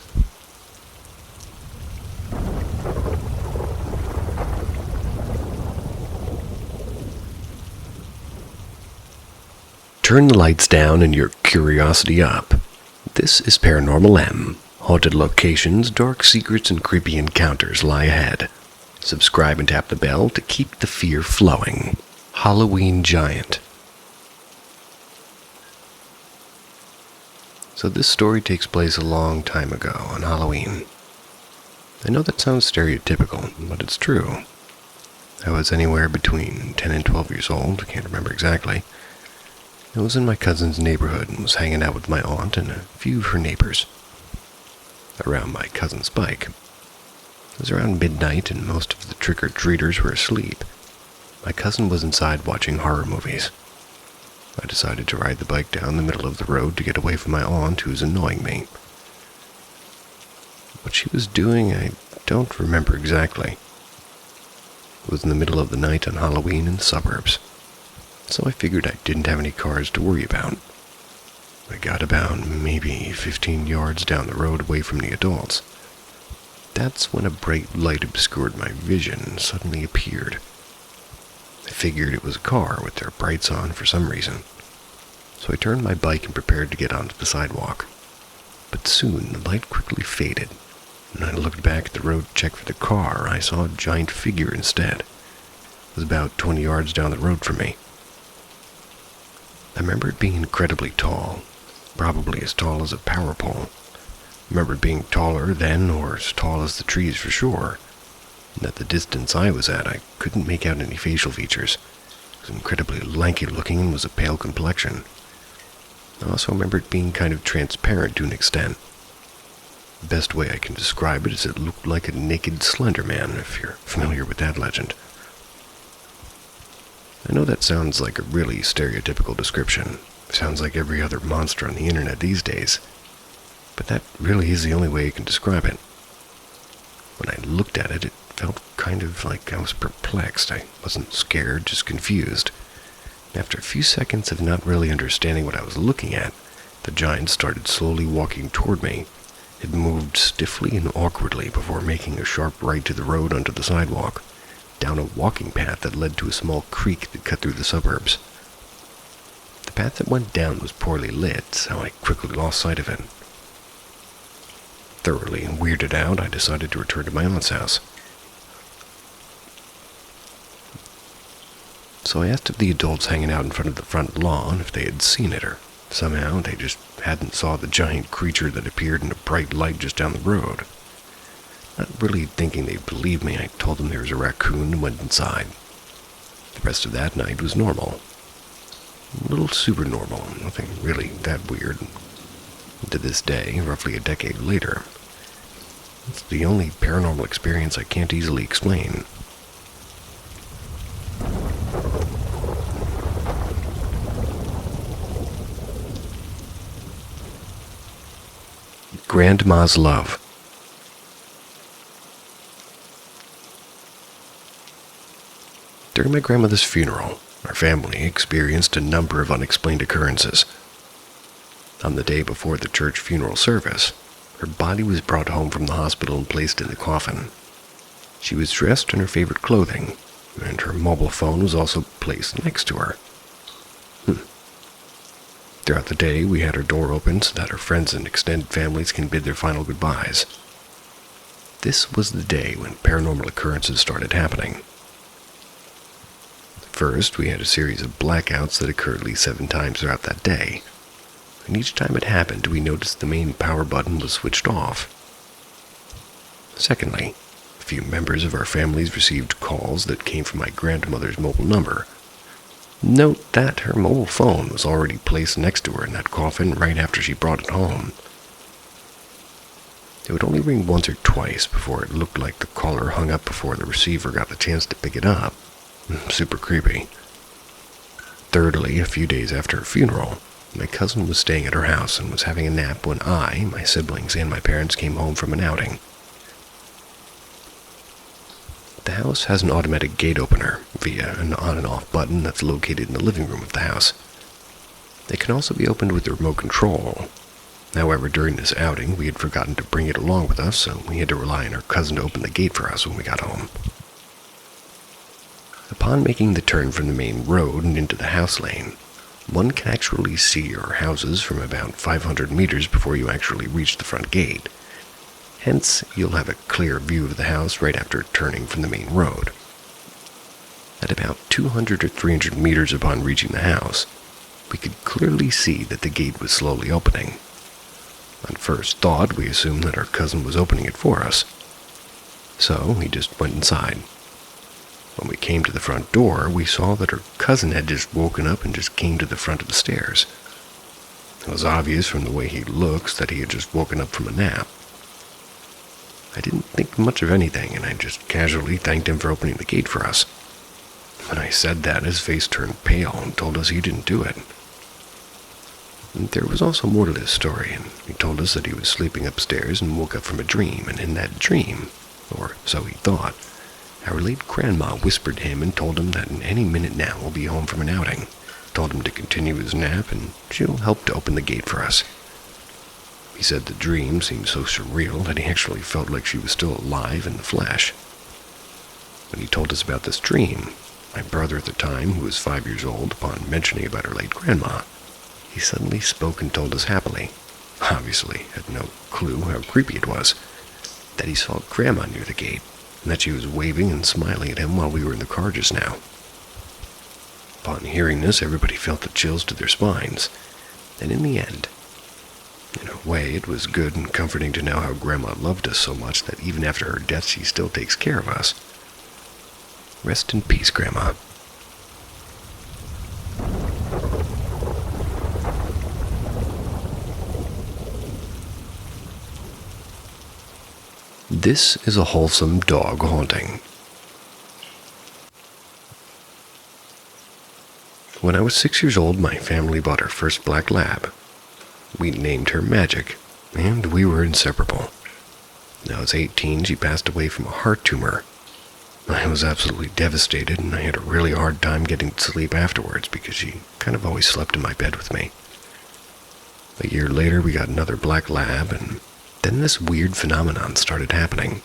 Turn the lights down and your curiosity up. This is Paranormal M. Haunted locations, dark secrets, and creepy encounters lie ahead. Subscribe and tap the bell to keep the fear flowing. Halloween Giant. So this story takes place a long time ago on Halloween. I know that sounds stereotypical, but it's true. I was anywhere between 10 and 12 years old, I can't remember exactly. I was in my cousin's neighborhood and was hanging out with my aunt and a few of her neighbors around my cousin's bike. It was around midnight and most of the trick-or-treaters were asleep. My cousin was inside watching horror movies. I decided to ride the bike down the middle of the road to get away from my aunt who's annoying me. What she was doing, I don't remember exactly. It was in the middle of the night on Halloween in the suburbs. So I figured I didn't have any cars to worry about. I got about maybe 15 yards down the road away from the adults. That's when a bright light obscured my vision and suddenly appeared. I figured it was a car with their brights on for some reason. So I turned my bike and prepared to get onto the sidewalk. But soon the light quickly faded. When I looked back at the road to check for the car, I saw a giant figure instead. It was about 20 yards down the road from me. I remember it being incredibly tall, probably as tall as a power pole. I remember it being taller then, or as tall as the trees for sure. And at the distance I was at, I couldn't make out any facial features. It was incredibly lanky looking and was a pale complexion. I also remember it being kind of transparent to an extent. The best way I can describe it is it looked like a naked Slender Man, if you're familiar with that legend. I know that sounds like a really stereotypical description. Sounds like every other monster on the internet these days. But that really is the only way you can describe it. When I looked at it, it felt kind of like I was perplexed. I wasn't scared, just confused. After a few seconds of not really understanding what I was looking at, the giant started slowly walking toward me. It moved stiffly and awkwardly before making a sharp right to the road onto the sidewalk, down a walking path that led to a small creek that cut through the suburbs. The path that went down was poorly lit, so I quickly lost sight of it. Thoroughly weirded out, I decided to return to my aunt's house. So I asked if the adults hanging out in front of the front lawn if they had seen it, or somehow they just hadn't saw the giant creature that appeared in a bright light just down the road. Not really thinking they'd believe me, I told them there was a raccoon and went inside. The rest of that night was normal. A little super normal, nothing really that weird. And to this day, roughly a decade later, it's the only paranormal experience I can't easily explain. Grandma's Love. During my grandmother's funeral, our family experienced a number of unexplained occurrences. On the day before the church funeral service, her body was brought home from the hospital and placed in the coffin. She was dressed in her favorite clothing, and her mobile phone was also placed next to her. Throughout the day, we had her door open so that her friends and extended families can bid their final goodbyes. This was the day when paranormal occurrences started happening. First, we had a series of blackouts that occurred at least 7 times throughout that day, and each time it happened, we noticed the main power button was switched off. Secondly, a few members of our families received calls that came from my grandmother's mobile number. Note that her mobile phone was already placed next to her in that coffin right after she brought it home. It would only ring once or twice before it looked like the caller hung up before the receiver got the chance to pick it up. Super creepy. Thirdly, a few days after her funeral, my cousin was staying at her house and was having a nap when I, my siblings, and my parents came home from an outing. The house has an automatic gate opener via an on and off button that's located in the living room of the house. It can also be opened with the remote control. However, during this outing, we had forgotten to bring it along with us, so we had to rely on our cousin to open the gate for us when we got home. Upon making the turn from the main road and into the house lane, one can actually see your houses from about 500 meters before you actually reach the front gate. Hence, you'll have a clear view of the house right after turning from the main road. At about 200 or 300 meters upon reaching the house, we could clearly see that the gate was slowly opening. On first thought, we assumed that our cousin was opening it for us. So, he just went inside. When we came to the front door, we saw that her cousin had just woken up and just came to the front of the stairs. It was obvious from the way he looks that he had just woken up from a nap. I didn't think much of anything, and I just casually thanked him for opening the gate for us. When I said that, his face turned pale and told us he didn't do it. And there was also more to this story, and he told us that he was sleeping upstairs and woke up from a dream, and in that dream, or so he thought, our late grandma whispered to him and told him that in any minute now we'll be home from an outing, told him to continue his nap, and she'll help to open the gate for us. He said the dream seemed so surreal that he actually felt like she was still alive in the flesh. When he told us about this dream, my brother at the time, who was 5 years old, upon mentioning about her late grandma, he suddenly spoke and told us happily, obviously had no clue how creepy it was, that he saw Grandma near the gate, and that she was waving and smiling at him while we were in the car just now. Upon hearing this, everybody felt the chills to their spines, and in the end, in a way, it was good and comforting to know how Grandma loved us so much that even after her death, she still takes care of us. Rest in peace, Grandma. This is a wholesome dog haunting. When I was 6 years old, my family bought our first black lab. We named her Magic, and we were inseparable. When I was 18, she passed away from a heart tumor. I was absolutely devastated, and I had a really hard time getting to sleep afterwards because she kind of always slept in my bed with me. A year later, we got another black lab, and then this weird phenomenon started happening.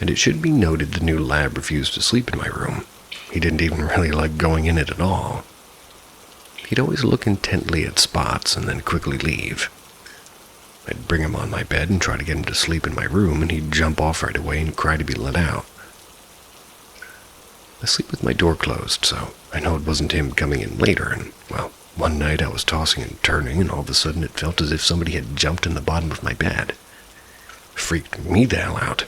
And it should be noted the new lab refused to sleep in my room. He didn't even really like going in it at all. He'd always look intently at spots and then quickly leave. I'd bring him on my bed and try to get him to sleep in my room, and he'd jump off right away and cry to be let out. I sleep with my door closed, so I know it wasn't him coming in later, and, well, one night I was tossing and turning, and all of a sudden it felt as if somebody had jumped in the bottom of my bed. Freaked me the hell out.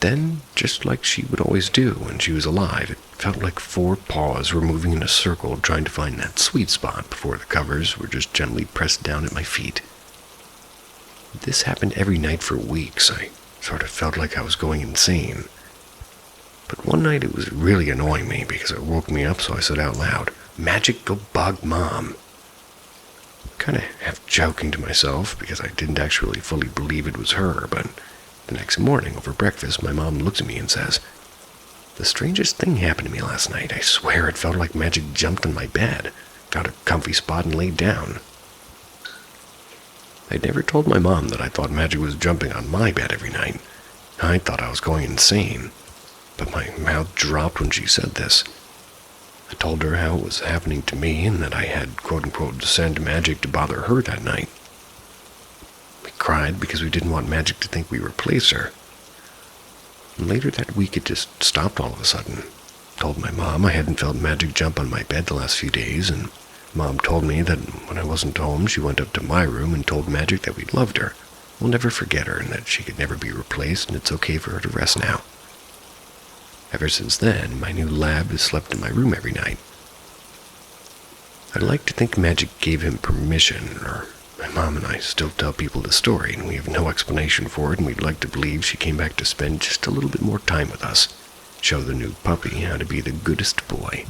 Then, just like she would always do when she was alive, it felt like 4 paws were moving in a circle trying to find that sweet spot before the covers were just gently pressed down at my feet. This happened every night for weeks. I sort of felt like I was going insane. But one night it was really annoying me because it woke me up, so I said out loud, "Magic, go bug Mom." kind of half joking to myself because I didn't actually fully believe it was her, but the next morning over breakfast, my mom looks at me and says, "The strangest thing happened to me last night. I swear it felt like magic jumped on my bed, found a comfy spot and laid down." I'd never told my mom that I thought magic was jumping on my bed every night. I thought I was going insane, but my mouth dropped when she said this. I told her how it was happening to me and that I had quote-unquote sent magic to bother her that night. We cried because we didn't want magic to think we replaced her. And later that week it just stopped all of a sudden. Told my mom I hadn't felt magic jump on my bed the last few days, and Mom told me that when I wasn't home she went up to my room and told magic that we loved her, we'll never forget her, and that she could never be replaced and it's okay for her to rest now. Ever since then, my new lab has slept in my room every night. I'd like to think magic gave him permission, or my mom and I still tell people the story, and we have no explanation for it, and we'd like to believe she came back to spend just a little bit more time with us, show the new puppy how to be the goodest boy.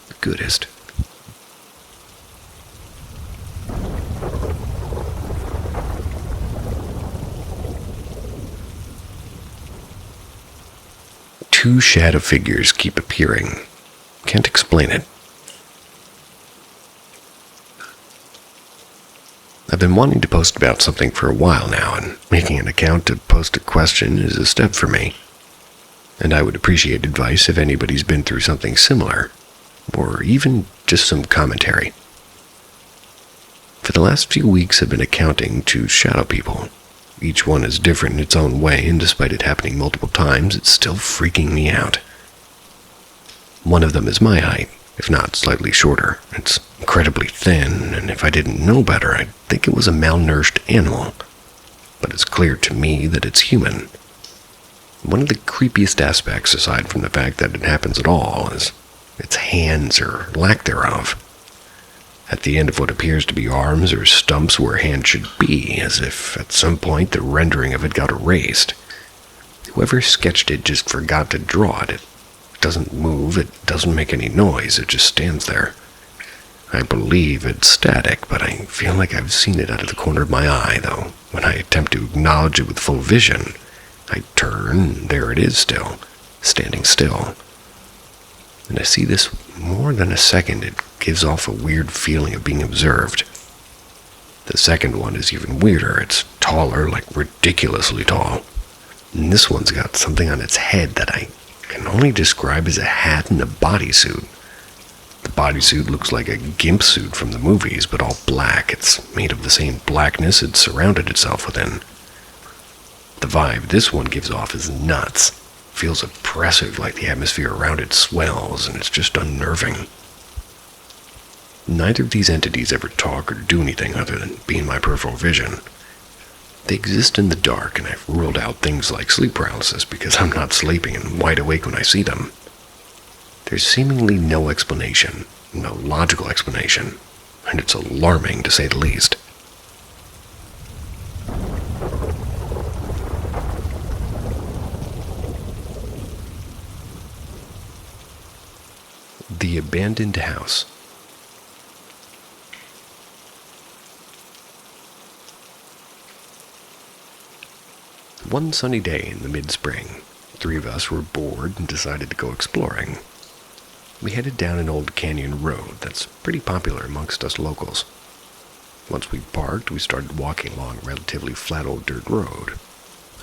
The goodest. Two shadow figures keep appearing. Can't explain it. I've been wanting to post about something for a while now, and making an account to post a question is a step for me. And I would appreciate advice if anybody's been through something similar, or even just some commentary. For the last few weeks I've been accounting to shadow people. Each one is different in its own way, and despite it happening multiple times, it's still freaking me out. One of them is my height, if not slightly shorter. It's incredibly thin, and if I didn't know better, I'd think it was a malnourished animal. But it's clear to me that it's human. One of the creepiest aspects, aside from the fact that it happens at all, is its hands or lack thereof. At the end of what appears to be arms or stumps where hands should be, as if at some point the rendering of it got erased. Whoever sketched it just forgot to draw it. It doesn't move, it doesn't make any noise, it just stands there. I believe it's static, but I feel like I've seen it out of the corner of my eye, though. When I attempt to acknowledge it with full vision, I turn, and there it is still, standing still. And I see this more than a second. It gives off a weird feeling of being observed. The second one is even weirder. It's taller, like ridiculously tall. And this one's got something on its head that I can only describe as a hat and a bodysuit. The bodysuit looks like a gimp suit from the movies, but all black. It's made of the same blackness it surrounded itself within. The vibe this one gives off is nuts. Feels oppressive, like the atmosphere around it swells, and it's just unnerving. Neither of these entities ever talk or do anything other than be in my peripheral vision. They exist in the dark, and I've ruled out things like sleep paralysis because I'm not sleeping and wide awake when I see them. There's seemingly no explanation, no logical explanation, and it's alarming to say the least. The abandoned house. One sunny day in the mid-spring, 3 of us were bored and decided to go exploring. We headed down an old canyon road that's pretty popular amongst us locals. Once we parked, we started walking along a relatively flat old dirt road,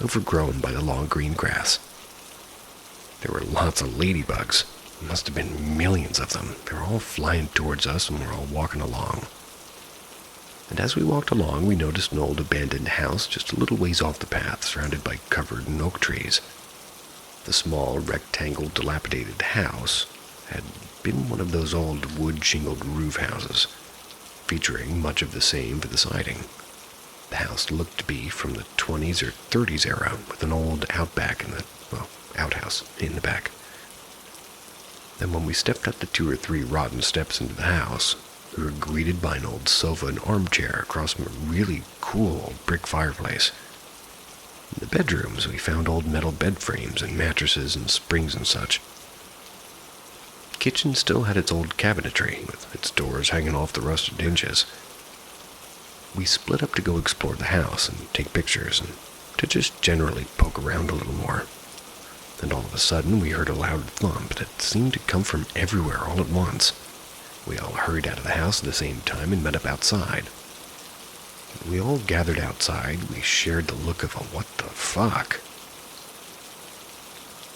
overgrown by the long green grass. There were lots of ladybugs. There must have been millions of them. They were all flying towards us, and we were all walking along. And as we walked along, we noticed an old abandoned house just a little ways off the path, surrounded by covered oak trees. The small, rectangle, dilapidated house had been one of those old wood-shingled roof houses, featuring much of the same for the siding. The house looked to be from the 20s or 30s era, with an old outback outhouse in the back. Then when we stepped up the 2 or 3 rotten steps into the house, we were greeted by an old sofa and armchair across from a really cool old brick fireplace. In the bedrooms, we found old metal bed frames and mattresses and springs and such. kitchen still had its old cabinetry, with its doors hanging off the rusted hinges. We split up to go explore the house and take pictures, and to just generally poke around a little more. And all of a sudden, we heard a loud thump that seemed to come from everywhere all at once. We all hurried out of the house at the same time and met up outside. When we all gathered outside, we shared the look of a what the fuck.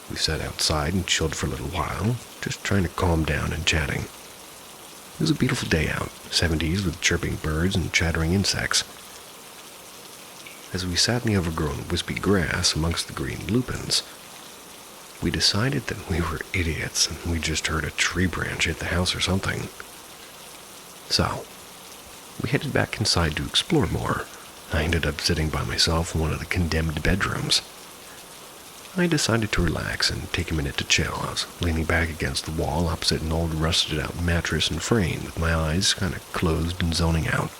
We sat outside and chilled for a little while, just trying to calm down and chatting. It was a beautiful day out, 70s with chirping birds and chattering insects. As we sat in the overgrown wispy grass amongst the green lupins, we decided that we were idiots and we just heard a tree branch hit the house or something. So, we headed back inside to explore more. I ended up sitting by myself in one of the condemned bedrooms. I decided to relax and take a minute to chill. I was leaning back against the wall opposite an old rusted-out mattress and frame with my eyes kind of closed and zoning out.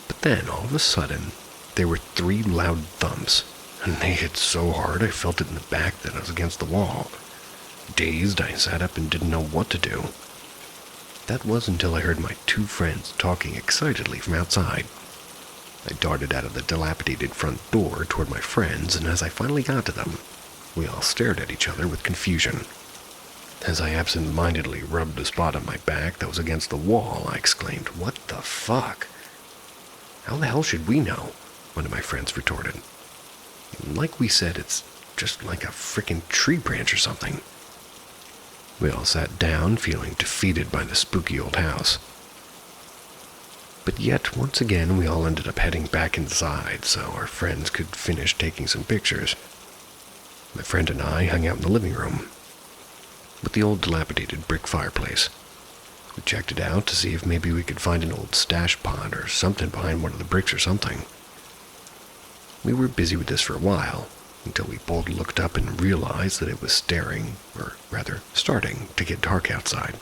But then, all of a sudden, there were 3 loud thumps, and they hit so hard I felt it in the back that I was against the wall. Dazed, I sat up and didn't know what to do. That was until I heard my 2 friends talking excitedly from outside. I darted out of the dilapidated front door toward my friends, and as I finally got to them, we all stared at each other with confusion. As I absent-mindedly rubbed the spot on my back that was against the wall, I exclaimed, "What the fuck?" "How the hell should we know?" one of my friends retorted. "Like we said, it's just like a frickin' tree branch or something." We all sat down, feeling defeated by the spooky old house. But yet, once again, we all ended up heading back inside so our friends could finish taking some pictures. My friend and I hung out in the living room with the old dilapidated brick fireplace. We checked it out to see if maybe we could find an old stash pot or something behind one of the bricks or something. We were busy with this for a while, until we both looked up and realized that it was starting to get dark outside.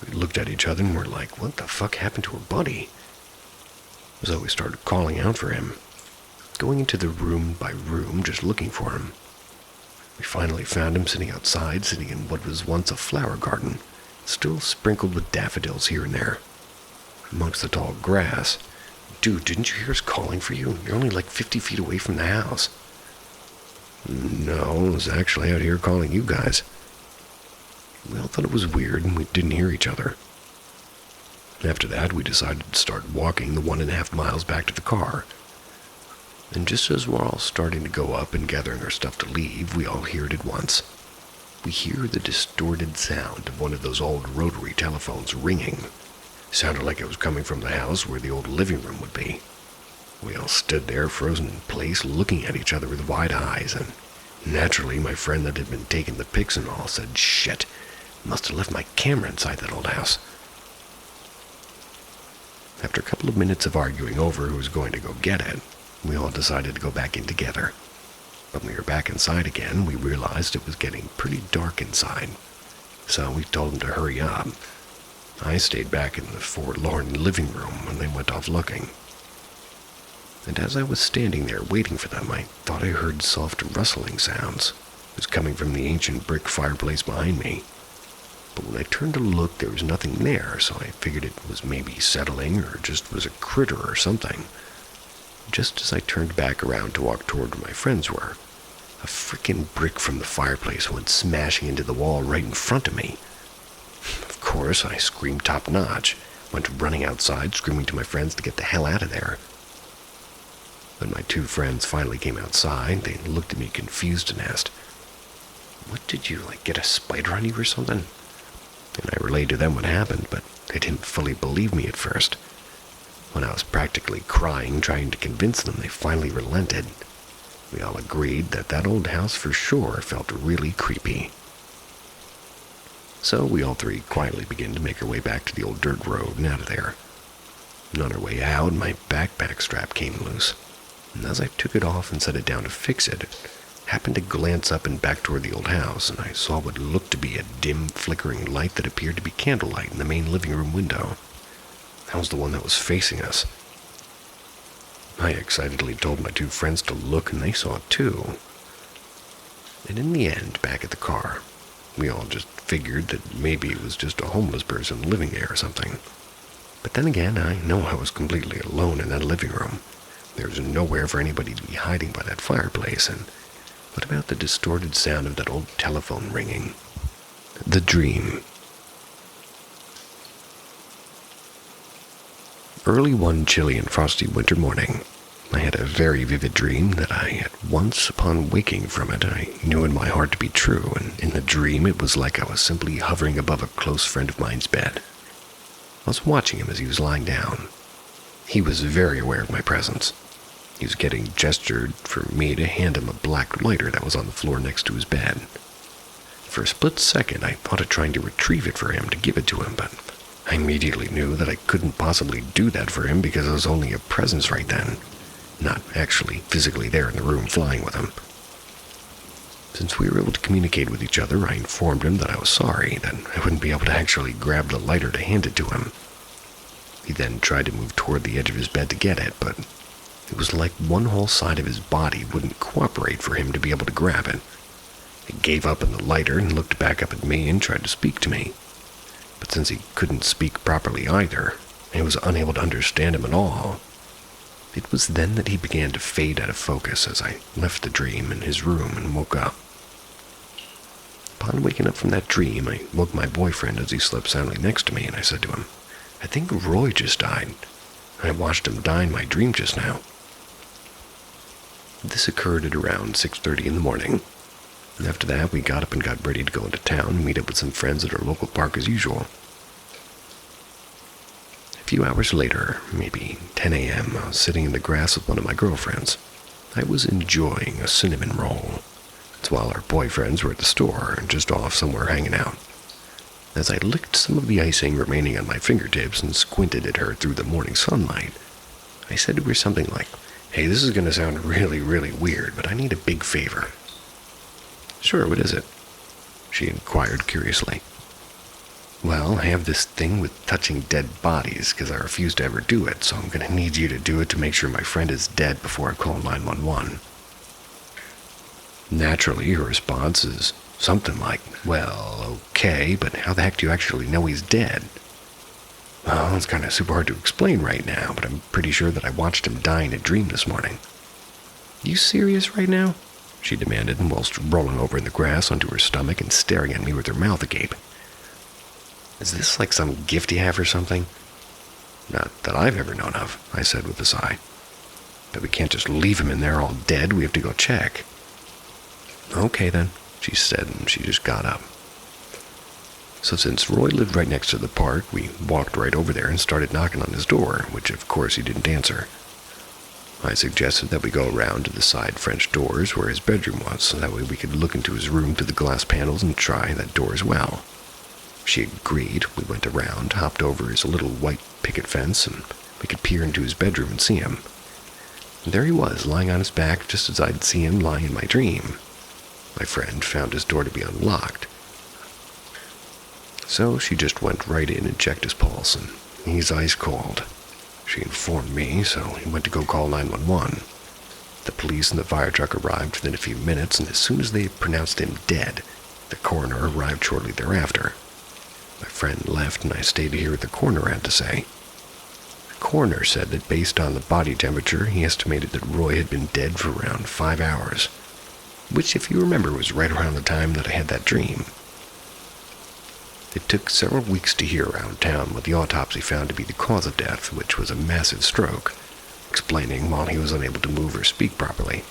We looked at each other and were like, what the fuck happened to our buddy? So we started calling out for him, going into the room by room just looking for him. We finally found him sitting outside, sitting in what was once a flower garden, still sprinkled with daffodils here and there. Amongst the tall grass. "Dude, didn't you hear us calling for you? You're only like 50 feet away from the house." "No, I was actually out here calling you guys." We all thought it was weird and we didn't hear each other. After that, we decided to start walking the 1.5 miles back to the car. And just as we're all starting to go up and gathering our stuff to leave, we all hear it at once. We hear the distorted sound of one of those old rotary telephones ringing. Sounded like it was coming from the house where the old living room would be. We all stood there, frozen in place, looking at each other with wide eyes, and naturally my friend that had been taking the pics and all said, "Shit, must have left my camera inside that old house." After a couple of minutes of arguing over who was going to go get it, we all decided to go back in together. When we were back inside again, we realized it was getting pretty dark inside, so we told them to hurry up. I stayed back in the forlorn living room when they went off looking. And as I was standing there waiting for them, I thought I heard soft rustling sounds. It was coming from the ancient brick fireplace behind me. But when I turned to look, there was nothing there, so I figured it was maybe settling or just was a critter or something. Just as I turned back around to walk toward where my friends were, a frickin' brick from the fireplace went smashing into the wall right in front of me. Of course, I screamed top-notch, went running outside, screaming to my friends to get the hell out of there. When my 2 friends finally came outside, they looked at me confused and asked, "What did you, get a spider on you or something?" And I relayed to them what happened, but they didn't fully believe me at first. When I was practically crying, trying to convince them, they finally relented. We all agreed that that old house for sure felt really creepy. So we all 3 quietly began to make our way back to the old dirt road and out of there. And on our way out, my backpack strap came loose. And as I took it off and set it down to fix it, I happened to glance up and back toward the old house, and I saw what looked to be a dim, flickering light that appeared to be candlelight in the main living room window. That was the one that was facing us. I excitedly told my 2 friends to look, and they saw it too. And in the end, back at the car, We all just figured that maybe it was just a homeless person living there or something. But then again, I know I was completely alone in that living room. There was nowhere for anybody to be hiding by that fireplace, and what about the distorted sound of that old telephone ringing? The dream. Early one chilly and frosty winter morning, I had a very vivid dream that I, at once upon waking from it, I knew in my heart to be true, and in the dream it was like I was simply hovering above a close friend of mine's bed. I was watching him as he was lying down. He was very aware of my presence. He was getting gestured for me to hand him a black lighter that was on the floor next to his bed. For a split second, I thought of trying to retrieve it for him to give it to him, but I immediately knew that I couldn't possibly do that for him because I was only a presence right then, not actually physically there in the room flying with him. Since we were able to communicate with each other, I informed him that I was sorry, that I wouldn't be able to actually grab the lighter to hand it to him. He then tried to move toward the edge of his bed to get it, but it was like one whole side of his body wouldn't cooperate for him to be able to grab it. He gave up on the lighter and looked back up at me and tried to speak to me. But since he couldn't speak properly either, I was unable to understand him at all. It was then that he began to fade out of focus as I left the dream in his room and woke up. Upon waking up from that dream, I woke my boyfriend as he slept soundly next to me, and I said to him, "I think Roy just died. I watched him die in my dream just now." This occurred at around 6:30 in the morning. And after that, we got up and got ready to go into town and meet up with some friends at our local park as usual. A few hours later, maybe 10 a.m., I was sitting in the grass with one of my girlfriends. I was enjoying a cinnamon roll. It's while our boyfriends were at the store and just off somewhere hanging out. As I licked some of the icing remaining on my fingertips and squinted at her through the morning sunlight, I said to her something like, "Hey, this is going to sound really, really weird, but I need a big favor." "Sure, what is it?" she inquired curiously. "Well, I have this thing with touching dead bodies because I refuse to ever do it, so I'm going to need you to do it to make sure my friend is dead before I call 911. Naturally, her response is something like, "Well, okay, but how the heck do you actually know he's dead?" "Well, it's kind of super hard to explain right now, but I'm pretty sure that I watched him die in a dream this morning." "You serious right now?" she demanded, whilst rolling over in the grass onto her stomach and staring at me with her mouth agape. "Is this like some gift you have or something?" "Not that I've ever known of," I said with a sigh. "But we can't just leave him in there all dead. We have to go check." "Okay then," she said, and she just got up. So since Roy lived right next to the park, we walked right over there and started knocking on his door, which of course he didn't answer. I suggested that we go around to the side French doors where his bedroom was, so that way we could look into his room through the glass panels and try that door as well. She agreed. We went around, hopped over his little white picket fence, and we could peer into his bedroom and see him. And there he was, lying on his back, just as I'd see him lying in my dream. My friend found his door to be unlocked. So she just went right in and checked his pulse, and he's ice cold. She informed me, so he went to go call 911. The police and the fire truck arrived within a few minutes, and as soon as they pronounced him dead, the coroner arrived shortly thereafter. My friend left, and I stayed to hear what the coroner had to say. The coroner said that based on the body temperature, he estimated that Roy had been dead for around 5 hours, which, if you remember, was right around the time that I had that dream. It took several weeks to hear around town what the autopsy found to be the cause of death, which was a massive stroke, explaining while he was unable to move or speak properly.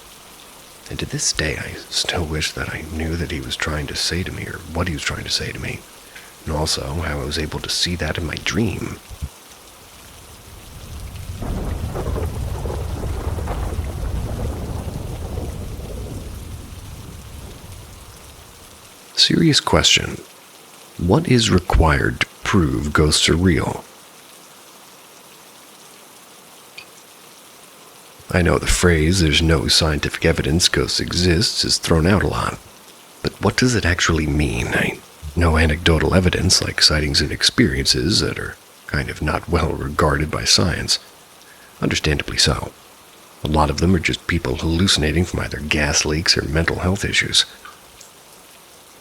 And to this day, I still wish that I knew that he was trying to say to me, or what he was trying to say to me, and also how I was able to see that in my dream. Serious question. What is required to prove ghosts are real? I know the phrase, "there's no scientific evidence ghosts exist," is thrown out a lot. But what does it actually mean? No anecdotal evidence like sightings and experiences that are kind of not well regarded by science. Understandably so. A lot of them are just people hallucinating from either gas leaks or mental health issues.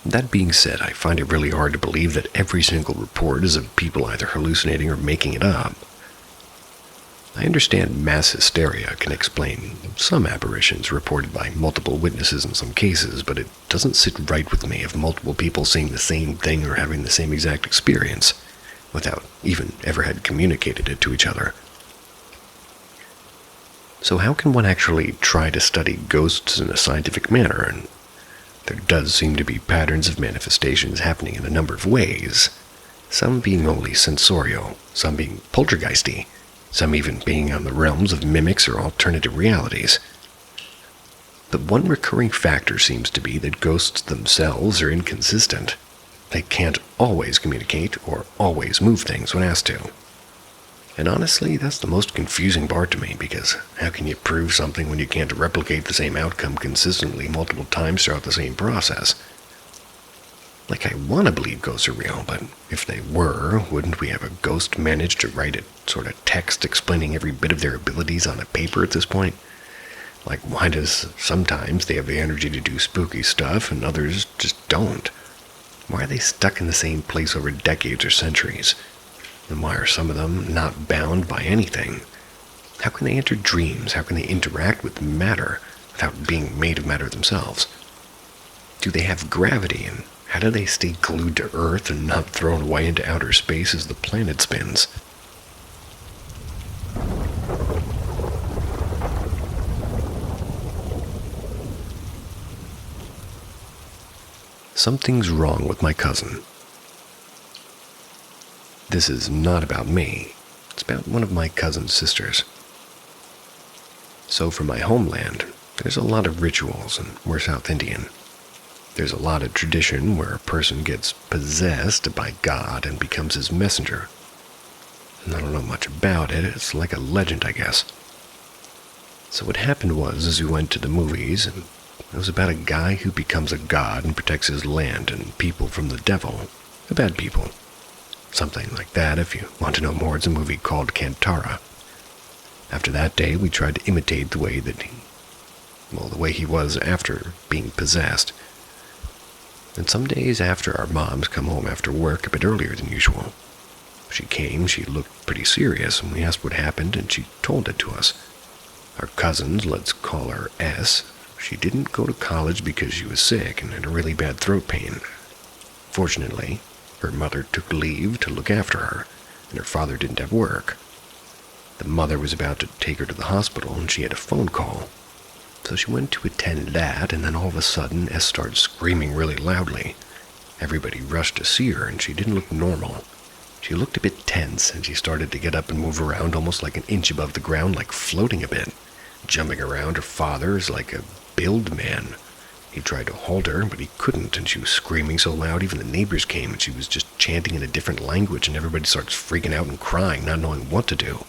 That being said, I find it really hard to believe that every single report is of people either hallucinating or making it up. I understand mass hysteria can explain some apparitions reported by multiple witnesses in some cases, but it doesn't sit right with me if multiple people seeing the same thing or having the same exact experience, without even ever had communicated it to each other. So how can one actually try to study ghosts in a scientific manner? And there does seem to be patterns of manifestations happening in a number of ways, some being only sensorial, some being poltergeisty, some even being on the realms of mimics or alternative realities. But one recurring factor seems to be that ghosts themselves are inconsistent. They can't always communicate or always move things when asked to. And honestly, that's the most confusing part to me, because how can you prove something when you can't replicate the same outcome consistently multiple times throughout the same process? Like, I want to believe ghosts are real, but if they were, wouldn't we have a ghost manage to write a sort of text explaining every bit of their abilities on a paper at this point? Like, why does sometimes they have the energy to do spooky stuff and others just don't? Why are they stuck in the same place over decades or centuries? And why are some of them not bound by anything? How can they enter dreams? How can they interact with matter without being made of matter themselves? Do they have gravity, and how do they stay glued to Earth and not thrown away into outer space as the planet spins? Something's wrong with my cousin. This is not about me. It's about one of my cousin's sisters. So for my homeland, there's a lot of rituals, and we're South Indian. There's a lot of tradition where a person gets possessed by God and becomes his messenger. And I don't know much about it. It's like a legend, I guess. So what happened was we went to the movies, and it was about a guy who becomes a god and protects his land and people from the devil, the bad people. Something like that. If you want to know more, it's a movie called Kantara. After that day, we tried to imitate the way he was after being possessed. And some days after, our moms come home after work a bit earlier than usual. She came, she looked pretty serious, and we asked what happened, and she told it to us. Our cousins, let's call her S, she didn't go to college because she was sick and had a really bad throat pain. Fortunately, her mother took leave to look after her, and her father didn't have work. The mother was about to take her to the hospital, and she had a phone call. So she went to attend that, and then all of a sudden, S started screaming really loudly. Everybody rushed to see her, and she didn't look normal. She looked a bit tense, and she started to get up and move around almost like an inch above the ground, like floating a bit, jumping around her father's like a build man. He tried to hold her, but he couldn't, and she was screaming so loud even the neighbors came, and she was just chanting in a different language, and everybody starts freaking out and crying, not knowing what to do.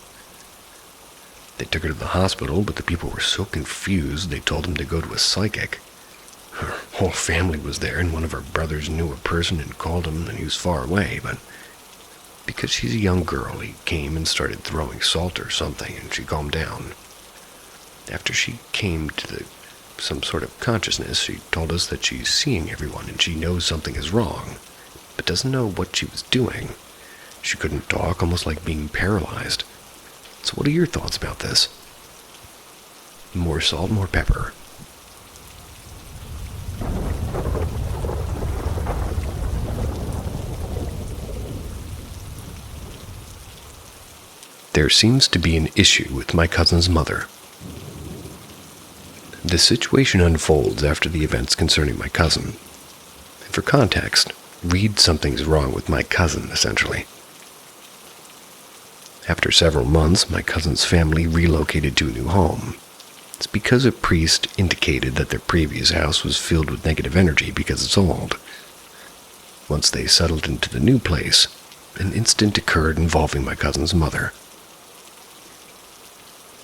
They took her to the hospital, but the people were so confused they told them to go to a psychic. Her whole family was there, and one of her brothers knew a person and called him, and he was far away, but because she's a young girl, he came and started throwing salt or something, and she calmed down. After she came to some sort of consciousness, she told us that she's seeing everyone, and she knows something is wrong, but doesn't know what she was doing. She couldn't talk, almost like being paralyzed. So what are your thoughts about this? More salt, more pepper. There seems to be an issue with my cousin's mother. The situation unfolds after the events concerning my cousin. And for context, read Something's Wrong with My Cousin, essentially. After several months, my cousin's family relocated to a new home. It's because a priest indicated that their previous house was filled with negative energy because it's old. Once they settled into the new place, an incident occurred involving my cousin's mother.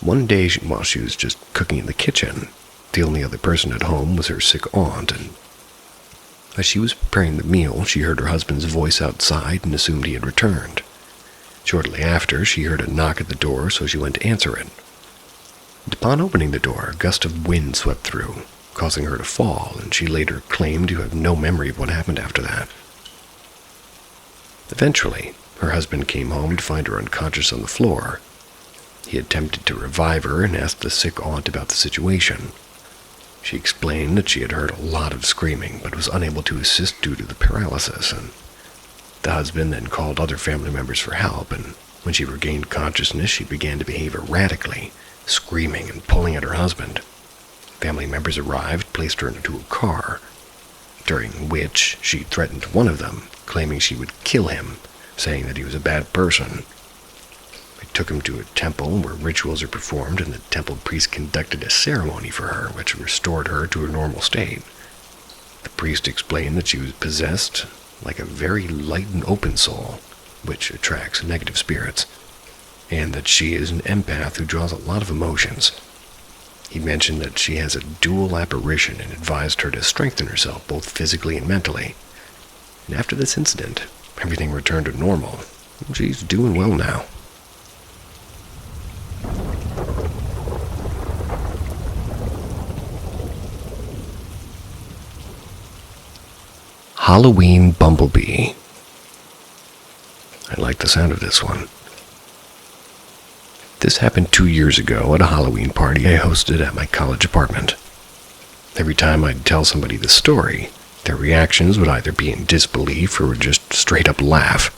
One day, while she was just cooking in the kitchen, the only other person at home was her sick aunt, and as she was preparing the meal, she heard her husband's voice outside and assumed he had returned. Shortly after, she heard a knock at the door, so she went to answer it. And upon opening the door, a gust of wind swept through, causing her to fall, and she later claimed to have no memory of what happened after that. Eventually, her husband came home to find her unconscious on the floor. He attempted to revive her and asked the sick aunt about the situation. She explained that she had heard a lot of screaming, but was unable to assist due to the paralysis, and the husband then called other family members for help, and when she regained consciousness, she began to behave erratically, screaming and pulling at her husband. Family members arrived, placed her into a car, during which she threatened one of them, claiming she would kill him, saying that he was a bad person. They took him to a temple where rituals are performed, and the temple priest conducted a ceremony for her, which restored her to her normal state. The priest explained that she was possessed like a very light and open soul, which attracts negative spirits, and that she is an empath who draws a lot of emotions. He mentioned that she has a dual apparition and advised her to strengthen herself both physically and mentally. And after this incident, everything returned to normal, and she's doing well now. Halloween Bumblebee. I like the sound of this one. This happened 2 years ago at a Halloween party I hosted at my college apartment. Every time I'd tell somebody the story, their reactions would either be in disbelief or would just straight up laugh.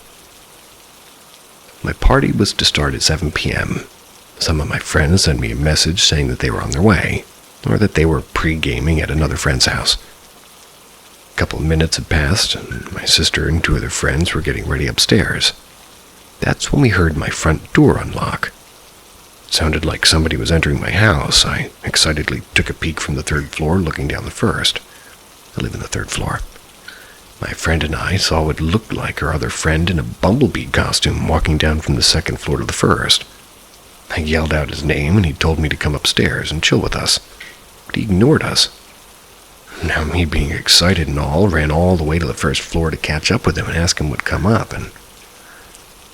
My party was to start at 7 p.m. Some of my friends sent me a message saying that they were on their way, or that they were pre-gaming at another friend's house. A couple of minutes had passed, and my sister and 2 other friends were getting ready upstairs. That's when we heard my front door unlock. It sounded like somebody was entering my house. I excitedly took a peek from the 3rd floor, looking down the 1st. I live in the 3rd floor. My friend and I saw what looked like our other friend in a bumblebee costume walking down from the 2nd floor to the 1st. I yelled out his name, and he told me to come upstairs and chill with us, but he ignored us. Now, me being excited and all, ran all the way to the 1st floor to catch up with him and ask him what come up, and,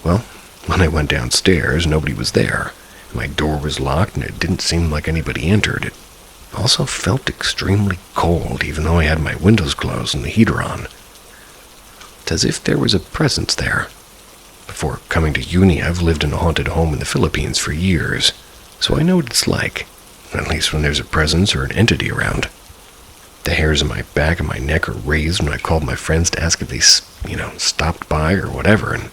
well, when I went downstairs, nobody was there. My door was locked, and it didn't seem like anybody entered. It also felt extremely cold, even though I had my windows closed and the heater on. It's as if there was a presence there. Before coming to uni, I've lived in a haunted home in the Philippines for years, so I know what it's like, at least when there's a presence or an entity around. The hairs on my back and my neck are raised when I called my friends to ask if they, stopped by or whatever, and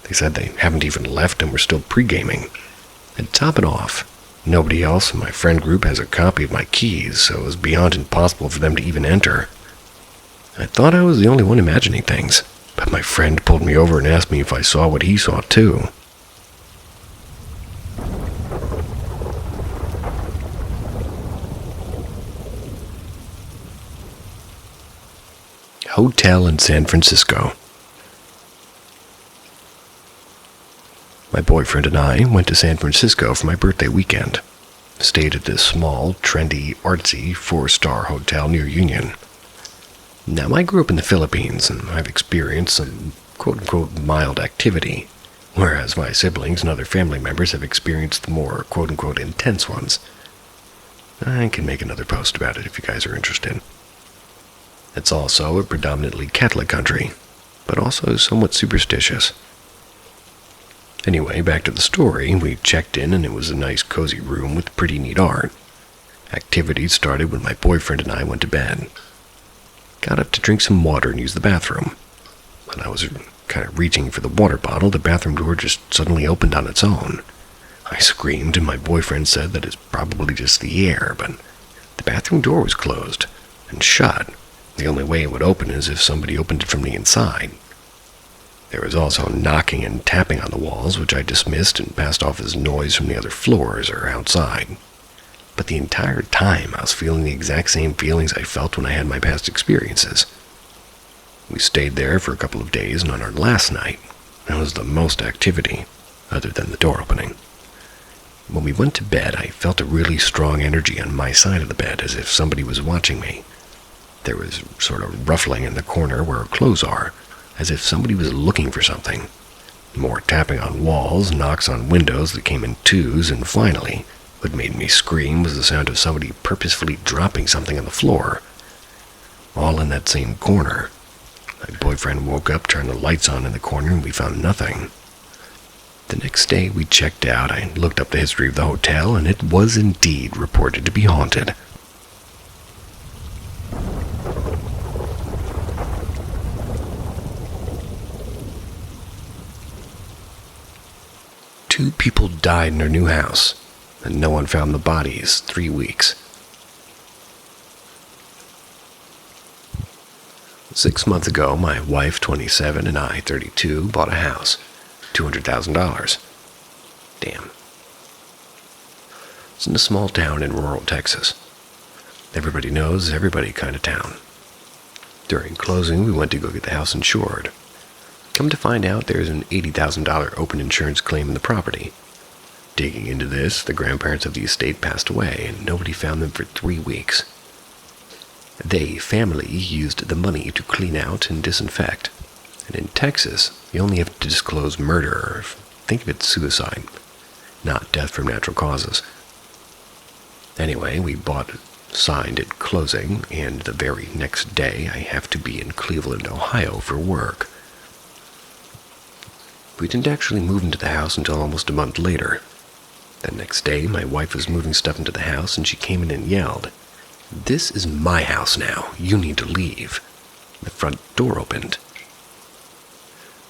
they said they haven't even left and we're still pre-gaming. And to top it off, nobody else in my friend group has a copy of my keys, so it was beyond impossible for them to even enter. I thought I was the only one imagining things, but my friend pulled me over and asked me if I saw what he saw too. Hotel in San Francisco. My boyfriend and I went to San Francisco for my birthday weekend. Stayed at this small, trendy, artsy 4-star hotel near Union. Now, I grew up in the Philippines, and I've experienced some quote-unquote mild activity, whereas my siblings and other family members have experienced the more quote-unquote intense ones. I can make another post about it if you guys are interested. It's also a predominantly Catholic country, but also somewhat superstitious. Anyway, back to the story. We checked in, and it was a nice, cozy room with pretty neat art. Activities started when my boyfriend and I went to bed. Got up to drink some water and use the bathroom. When I was kind of reaching for the water bottle, the bathroom door just suddenly opened on its own. I screamed, and my boyfriend said that it's probably just the air, but the bathroom door was closed and shut. The only way it would open is if somebody opened it from the inside. There was also knocking and tapping on the walls, which I dismissed and passed off as noise from the other floors or outside. But the entire time, I was feeling the exact same feelings I felt when I had my past experiences. We stayed there for a couple of days, and on our last night, it was the most activity, other than the door opening. When we went to bed, I felt a really strong energy on my side of the bed, as if somebody was watching me. There was sort of ruffling in the corner where our clothes are, as if somebody was looking for something. More tapping on walls, knocks on windows that came in twos, and finally, What made me scream was the sound of somebody purposefully dropping something on the floor, all in that same corner. My boyfriend woke up, turned the lights on in the corner, and we found nothing. The next day we checked out. I looked up the history of the hotel, and it was indeed reported to be haunted. Two people died in their new house, and no one found the bodies 3 weeks. 6 months ago, my wife, 27, and I, 32, bought a house. $200,000. Damn. It's in a small town in rural Texas. Everybody knows everybody kind of town. During closing, we went to go get the house insured. Come to find out, there's an $80,000 open insurance claim in the property. Digging into this, the grandparents of the estate passed away, and nobody found them for 3 weeks. They, family, used the money to clean out and disinfect. And in Texas, you only have to disclose murder, or think of it as suicide, not death from natural causes. Anyway, we signed at closing, and the very next day I have to be in Cleveland, Ohio for work. We didn't actually move into the house until almost a month later. The next day, my wife was moving stuff into the house, and she came in and yelled, "This is my house now. You need to leave." The front door opened.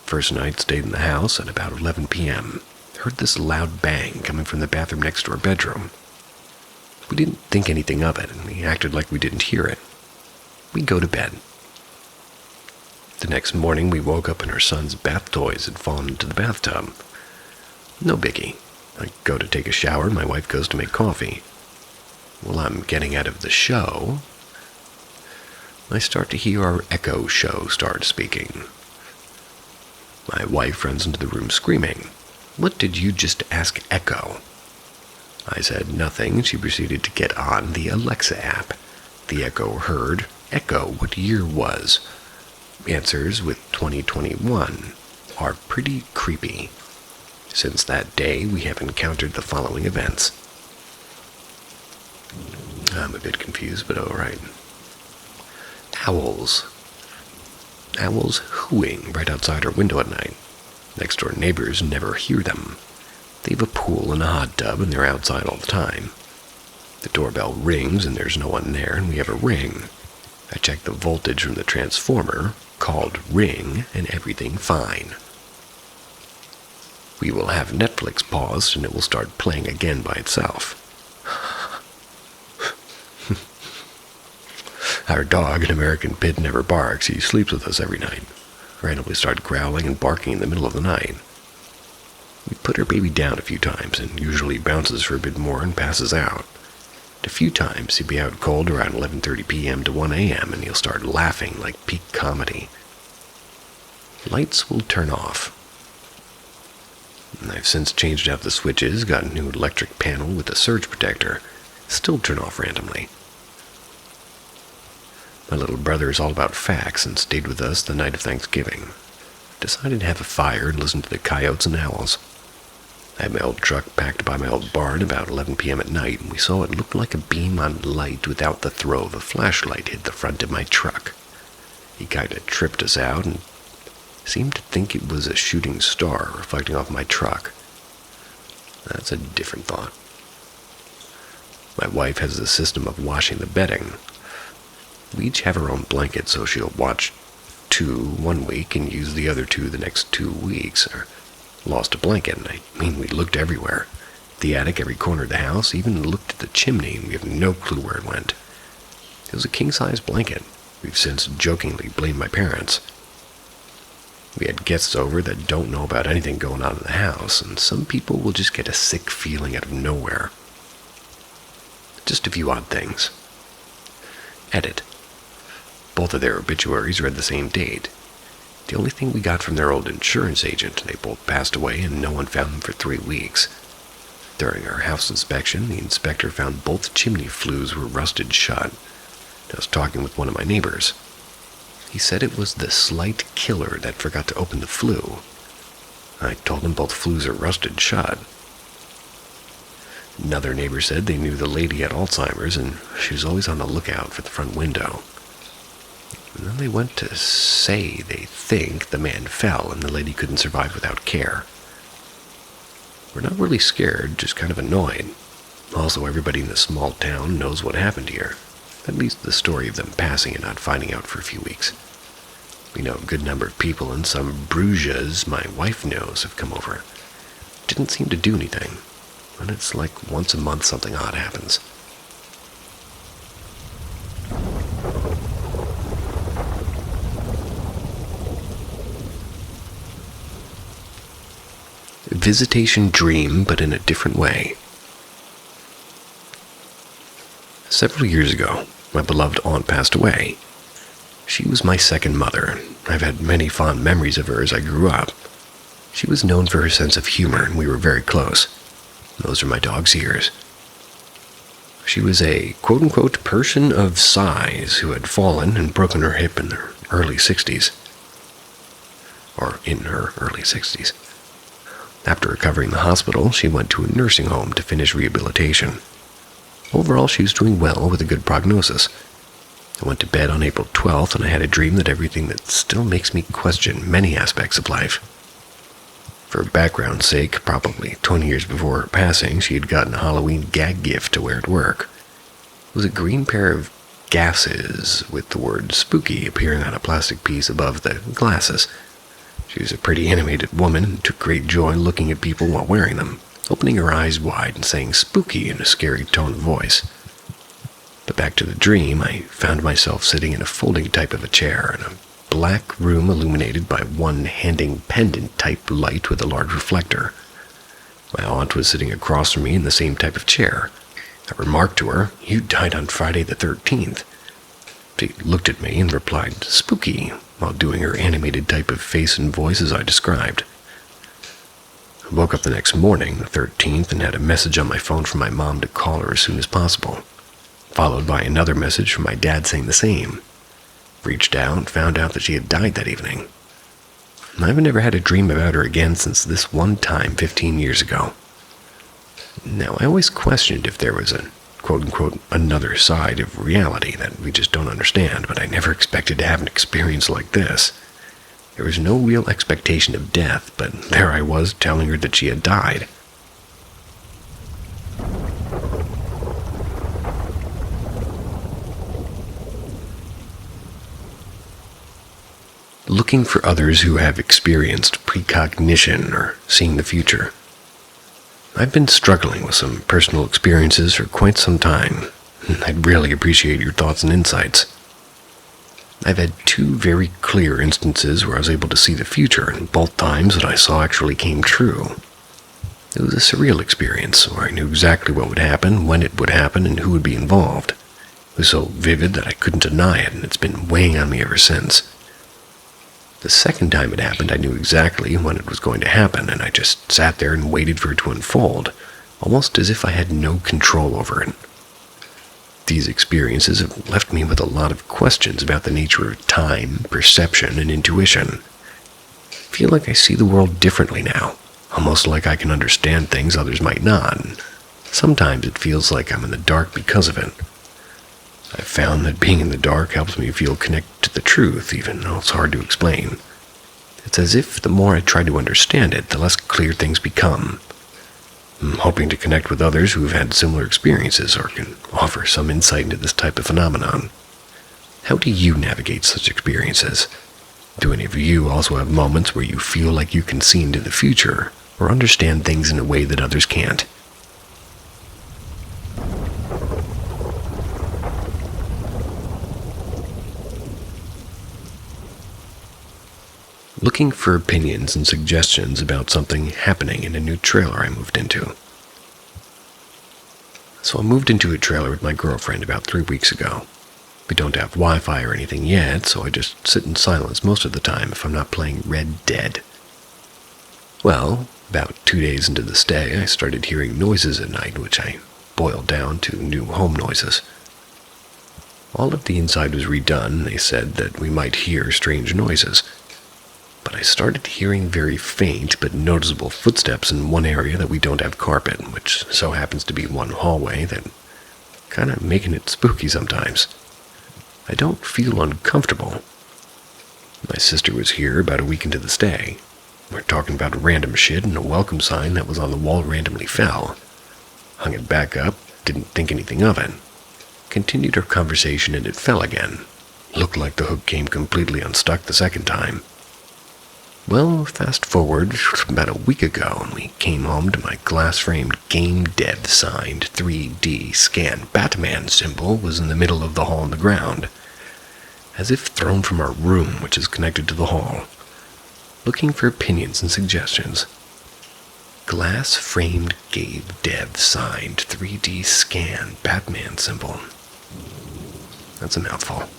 First night, stayed in the house at about 11 p.m. Heard this loud bang coming from the bathroom next to our bedroom. We didn't think anything of it, and we acted like we didn't hear it. We go to bed. The next morning, we woke up and our son's bath toys had fallen into the bathtub. No biggie. I go to take a shower, and my wife goes to make coffee. While I'm getting out of the show, I start to hear our echo show start speaking. My wife runs into the room screaming, "What did you just ask Echo?" I said nothing, and she proceeded to get on the Alexa app. The Echo heard, "Echo, what year was?" Answers with 2021 are pretty creepy. Since that day, we have encountered the following events. I'm a bit confused, but alright. Owls. Owls hooing right outside our window at night. Next door neighbors never hear them. They have a pool and a hot tub, and they're outside all the time. The doorbell rings, and there's no one there, and we have a ring. I check the voltage from the transformer, called ring, and everything fine. We will have Netflix paused, and it will start playing again by itself. Our dog, an American Pit, never barks. He sleeps with us every night. Randomly start growling and barking in the middle of the night. We put our baby down a few times, and usually bounces for a bit more and passes out. A few times he'd be out cold around 11:30 p.m. to 1 a.m., and he'll start laughing like peak comedy. Lights will turn off. I've since changed out the switches, got a new electric panel with a surge protector. Still turn off randomly. My little brother is all about facts and stayed with us the night of Thanksgiving. Decided to have a fire and listen to the coyotes and owls. I had my old truck packed by my old barn about 11 p.m. at night, and we saw it looked like a beam on light without the throw of a flashlight hit the front of my truck. He kinda tripped us out and seemed to think it was a shooting star reflecting off my truck. That's a different thought. My wife has a system of washing the bedding. We each have our own blanket, so she'll watch 2 1 week and use the other 2 the next 2 weeks. Or lost a blanket, and I mean we looked everywhere. The attic, every corner of the house, even looked at the chimney, and we have no clue where it went. It was a king-size blanket. We've since jokingly blamed my parents. We had guests over that don't know about anything going on in the house, and some people will just get a sick feeling out of nowhere. Just a few odd things. Edit. Both of their obituaries read the same date. The only thing we got from their old insurance agent, they both passed away and no one found them for 3 weeks. During our house inspection, the inspector found both chimney flues were rusted shut. I was talking with one of my neighbors. He said it was the slight killer that forgot to open the flue. I told him both flues are rusted shut. Another neighbor said they knew the lady had Alzheimer's and she was always on the lookout for the front window. And then they went to say they think the man fell and the lady couldn't survive without care. We're not really scared, just kind of annoyed. Also, everybody in the small town knows what happened here. At least the story of them passing and not finding out for a few weeks. We know a good number of people, and some Bruges my wife knows have come over. Didn't seem to do anything, and it's like once a month something odd happens. Visitation dream, but in a different way. Several years ago, my beloved aunt passed away. She was my second mother. I've had many fond memories of her as I grew up. She was known for her sense of humor, and we were very close. Those are my dog's ears. She was a quote-unquote person of size who had fallen and broken her hip in her early 60s. Or in her early 60s. After recovering in the hospital, she went to a nursing home to finish rehabilitation. Overall, she was doing well with a good prognosis. I went to bed on April 12th, and I had a dream that everything that still makes me question many aspects of life. For background's sake, probably 20 years before her passing, she had gotten a Halloween gag gift to wear at work. It was a green pair of glasses with the word spooky appearing on a plastic piece above the glasses. She was a pretty animated woman and took great joy looking at people while wearing them, opening her eyes wide and saying spooky in a scary tone of voice. But back to the dream, I found myself sitting in a folding type of a chair in a black room illuminated by one handing pendant type light with a large reflector. My aunt was sitting across from me in the same type of chair. I remarked to her, "You died on Friday the 13th. She looked at me and replied, "Spooky," while doing her animated type of face and voice as I described. I woke up the next morning, the 13th, and had a message on my phone from my mom to call her as soon as possible, followed by another message from my dad saying the same. Reached out and found out that she had died that evening. I've never had a dream about her again since this one time 15 years ago. Now, I always questioned if there was a quote-unquote another side of reality that we just don't understand, but I never expected to have an experience like this. There was no real expectation of death, but there I was telling her that she had died. Looking for others who have experienced precognition or seeing the future. I've been struggling with some personal experiences for quite some time, and I'd really appreciate your thoughts and insights. I've had two very clear instances where I was able to see the future, and both times that I saw actually came true. It was a surreal experience where I knew exactly what would happen, when it would happen, and who would be involved. It was so vivid that I couldn't deny it, and it's been weighing on me ever since. The second time it happened, I knew exactly when it was going to happen, and I just sat there and waited for it to unfold, almost as if I had no control over it. These experiences have left me with a lot of questions about the nature of time, perception, and intuition. I feel like I see the world differently now, almost like I can understand things others might not, and sometimes it feels like I'm in the dark because of it. I've found that being in the dark helps me feel connected to the truth, even though it's hard to explain. It's as if the more I try to understand it, the less clear things become. I'm hoping to connect with others who have had similar experiences or can offer some insight into this type of phenomenon. How do you navigate such experiences? Do any of you also have moments where you feel like you can see into the future or understand things in a way that others can't? Looking for opinions and suggestions about something happening in a new trailer I moved into. So I moved into a trailer with my girlfriend about 3 weeks ago. We don't have Wi-Fi or anything yet, so I just sit in silence most of the time if I'm not playing Red Dead. Well, about 2 days into the stay, I started hearing noises at night, which I boiled down to new home noises. All of the inside was redone, and they said that we might hear strange noises. but I started hearing very faint but noticeable footsteps in one area that we don't have carpet, which so happens to be one hallway that kind of making it spooky sometimes. I don't feel uncomfortable. My sister was here about a week into the stay. We're talking about random shit, and a welcome sign that was on the wall randomly fell. Hung it back up, didn't think anything of it. Continued our conversation and it fell again. Looked like the hook came completely unstuck the second time. Well, fast forward about a week ago, and we came home to my glass-framed Game Dev signed 3D scan Batman symbol was in the middle of the hall on the ground, as if thrown from our room, which is connected to the hall. Looking for opinions and suggestions. Glass-framed Game Dev signed 3D scan Batman symbol. That's a mouthful.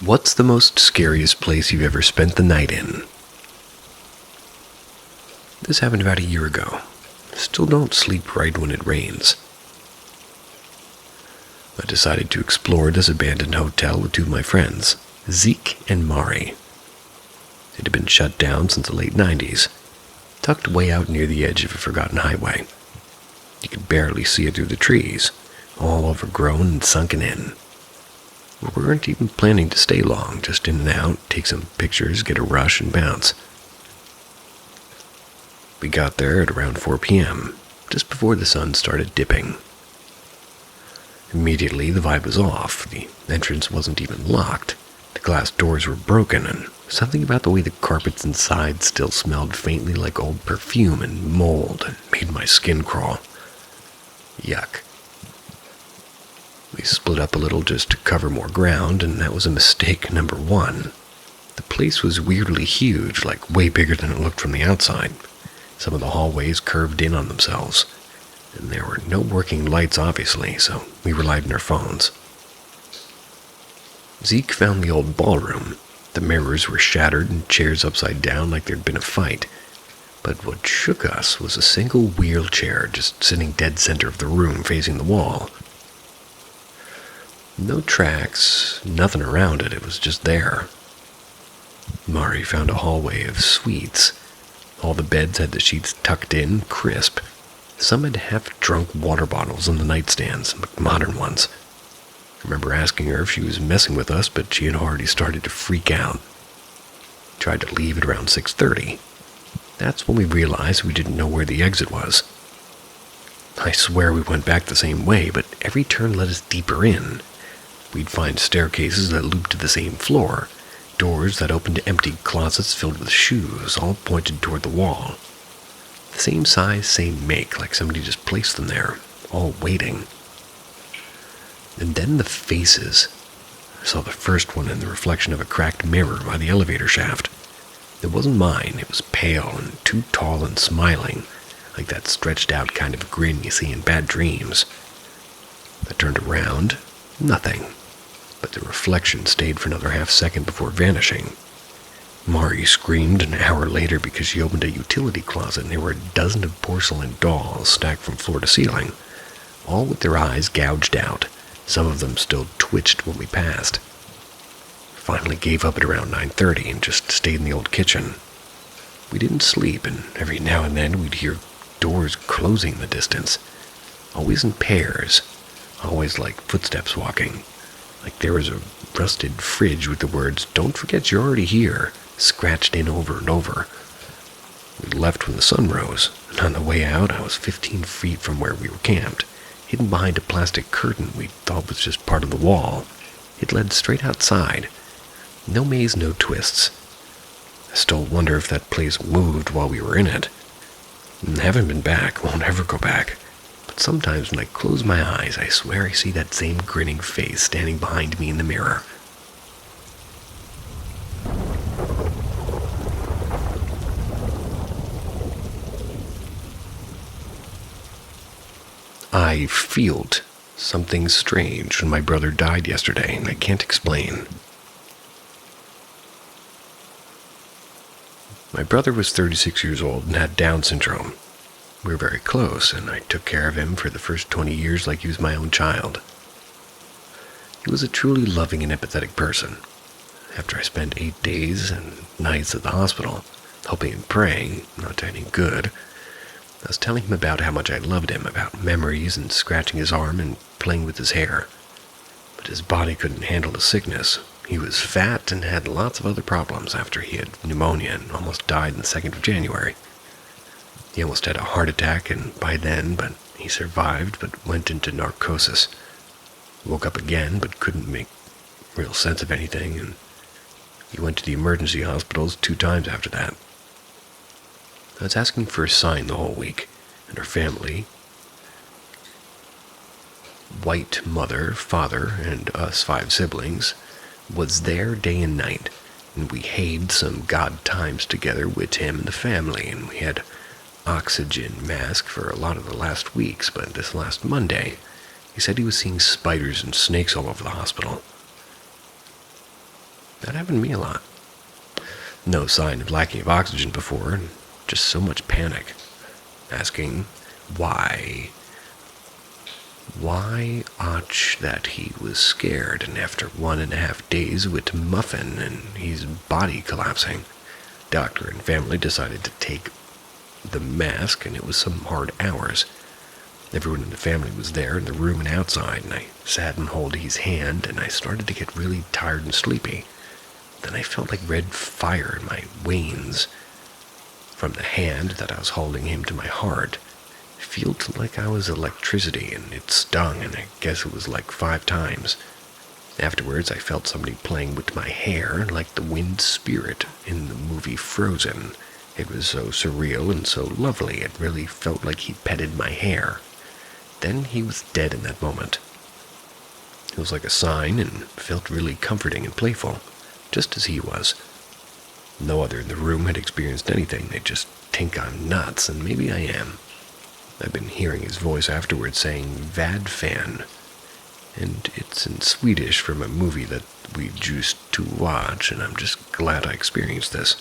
What's the most scariest place you've ever spent the night in? This happened about a year ago. Still don't sleep right when it rains. I decided to explore this abandoned hotel with two of my friends, Zeke and Mari. It had been shut down since the late 90s, tucked way out near the edge of a forgotten highway. You could barely see it through the trees, all overgrown and sunken in. We weren't even planning to stay long, just in and out, take some pictures, get a rush, and bounce. We got there at around 4 p.m., just before the sun started dipping. Immediately, the vibe was off. The entrance wasn't even locked. The glass doors were broken, and something about the way the carpets inside still smelled faintly like old perfume and mold made my skin crawl. Yuck. We split up a little just to cover more ground, and that was a mistake number one. The place was weirdly huge, like way bigger than it looked from the outside. Some of the hallways curved in on themselves, and there were no working lights, obviously, so we relied on our phones. Zeke found the old ballroom. The mirrors were shattered and chairs upside down like there'd been a fight. But what shook us was a single wheelchair just sitting dead center of the room facing the wall. No tracks, nothing around it, it was just there. Mari found a hallway of suites. All the beds had the sheets tucked in, crisp. Some had half-drunk water bottles on the nightstands, modern ones. I remember asking her if she was messing with us, but she had already started to freak out. Tried to leave at around 6:30. That's when we realized we didn't know where the exit was. I swear we went back the same way, but every turn led us deeper in. We'd find staircases that looped to the same floor, doors that opened to empty closets filled with shoes, all pointed toward the wall. The same size, same make, like somebody just placed them there, all waiting. And then the faces. I saw the first one in the reflection of a cracked mirror by the elevator shaft. It wasn't mine, it was pale and too tall and smiling, like that stretched out kind of grin you see in bad dreams. I turned around, nothing. But the reflection stayed for another half-second before vanishing. Mari screamed an hour later because she opened a utility closet and there were a dozen of porcelain dolls stacked from floor to ceiling, all with their eyes gouged out. Some of them still twitched when we passed. Finally gave up at around 9:30 and just stayed in the old kitchen. We didn't sleep, and every now and then we'd hear doors closing in the distance, always in pairs, always like footsteps walking. Like there was a rusted fridge with the words, "Don't forget you're already here," scratched in over and over. We left when the sun rose, and on the way out I was 15 feet from where we were camped, hidden behind a plastic curtain we thought was just part of the wall. It led straight outside. No maze, no twists. I still wonder if that place moved while we were in it. Haven't been back, won't ever go back. But sometimes when I close my eyes, I swear I see that same grinning face standing behind me in the mirror. I felt something strange when my brother died yesterday, and I can't explain. My brother was 36 years old and had Down syndrome. We were very close, and I took care of him for the first 20 years like he was my own child. He was a truly loving and empathetic person. After I spent 8 days and nights at the hospital, hoping and praying, not to any good, I was telling him about how much I loved him, about memories and scratching his arm and playing with his hair. But his body couldn't handle the sickness. He was fat and had lots of other problems after he had pneumonia and almost died on the 2nd of January. He almost had a heart attack, and by then, but he survived, but went into narcosis. Woke up again, but couldn't make real sense of anything, and he went to the emergency hospitals 2 times after that. I was asking for a sign the whole week, and our family, white mother, father, and us 5 siblings, was there day and night, and we had some God times together with him and the family, and we had oxygen mask for a lot of the last weeks, but this last Monday, he said he was seeing spiders and snakes all over the hospital. That happened to me a lot. No sign of lacking of oxygen before, and just so much panic. Asking why that he was scared, and after 1.5 days with Muffin and his body collapsing, doctor and family decided to take the mask, and it was some hard hours. Everyone in the family was there in the room and outside, and I sat and held his hand, and I started to get really tired and sleepy. Then I felt like red fire in my veins from the hand that I was holding him to my heart. It felt like I was electricity, and it stung, and I guess it was like 5 times. Afterwards, I felt somebody playing with my hair like the wind spirit in the movie Frozen. It was so surreal and so lovely, it really felt like he petted my hair. Then he was dead in that moment. It was like a sign and felt really comforting and playful, just as he was. No other in the room had experienced anything. They just think I'm nuts, and maybe I am. I've been hearing his voice afterwards saying "vad fan," and it's in Swedish from a movie that we used to watch, and I'm just glad I experienced this.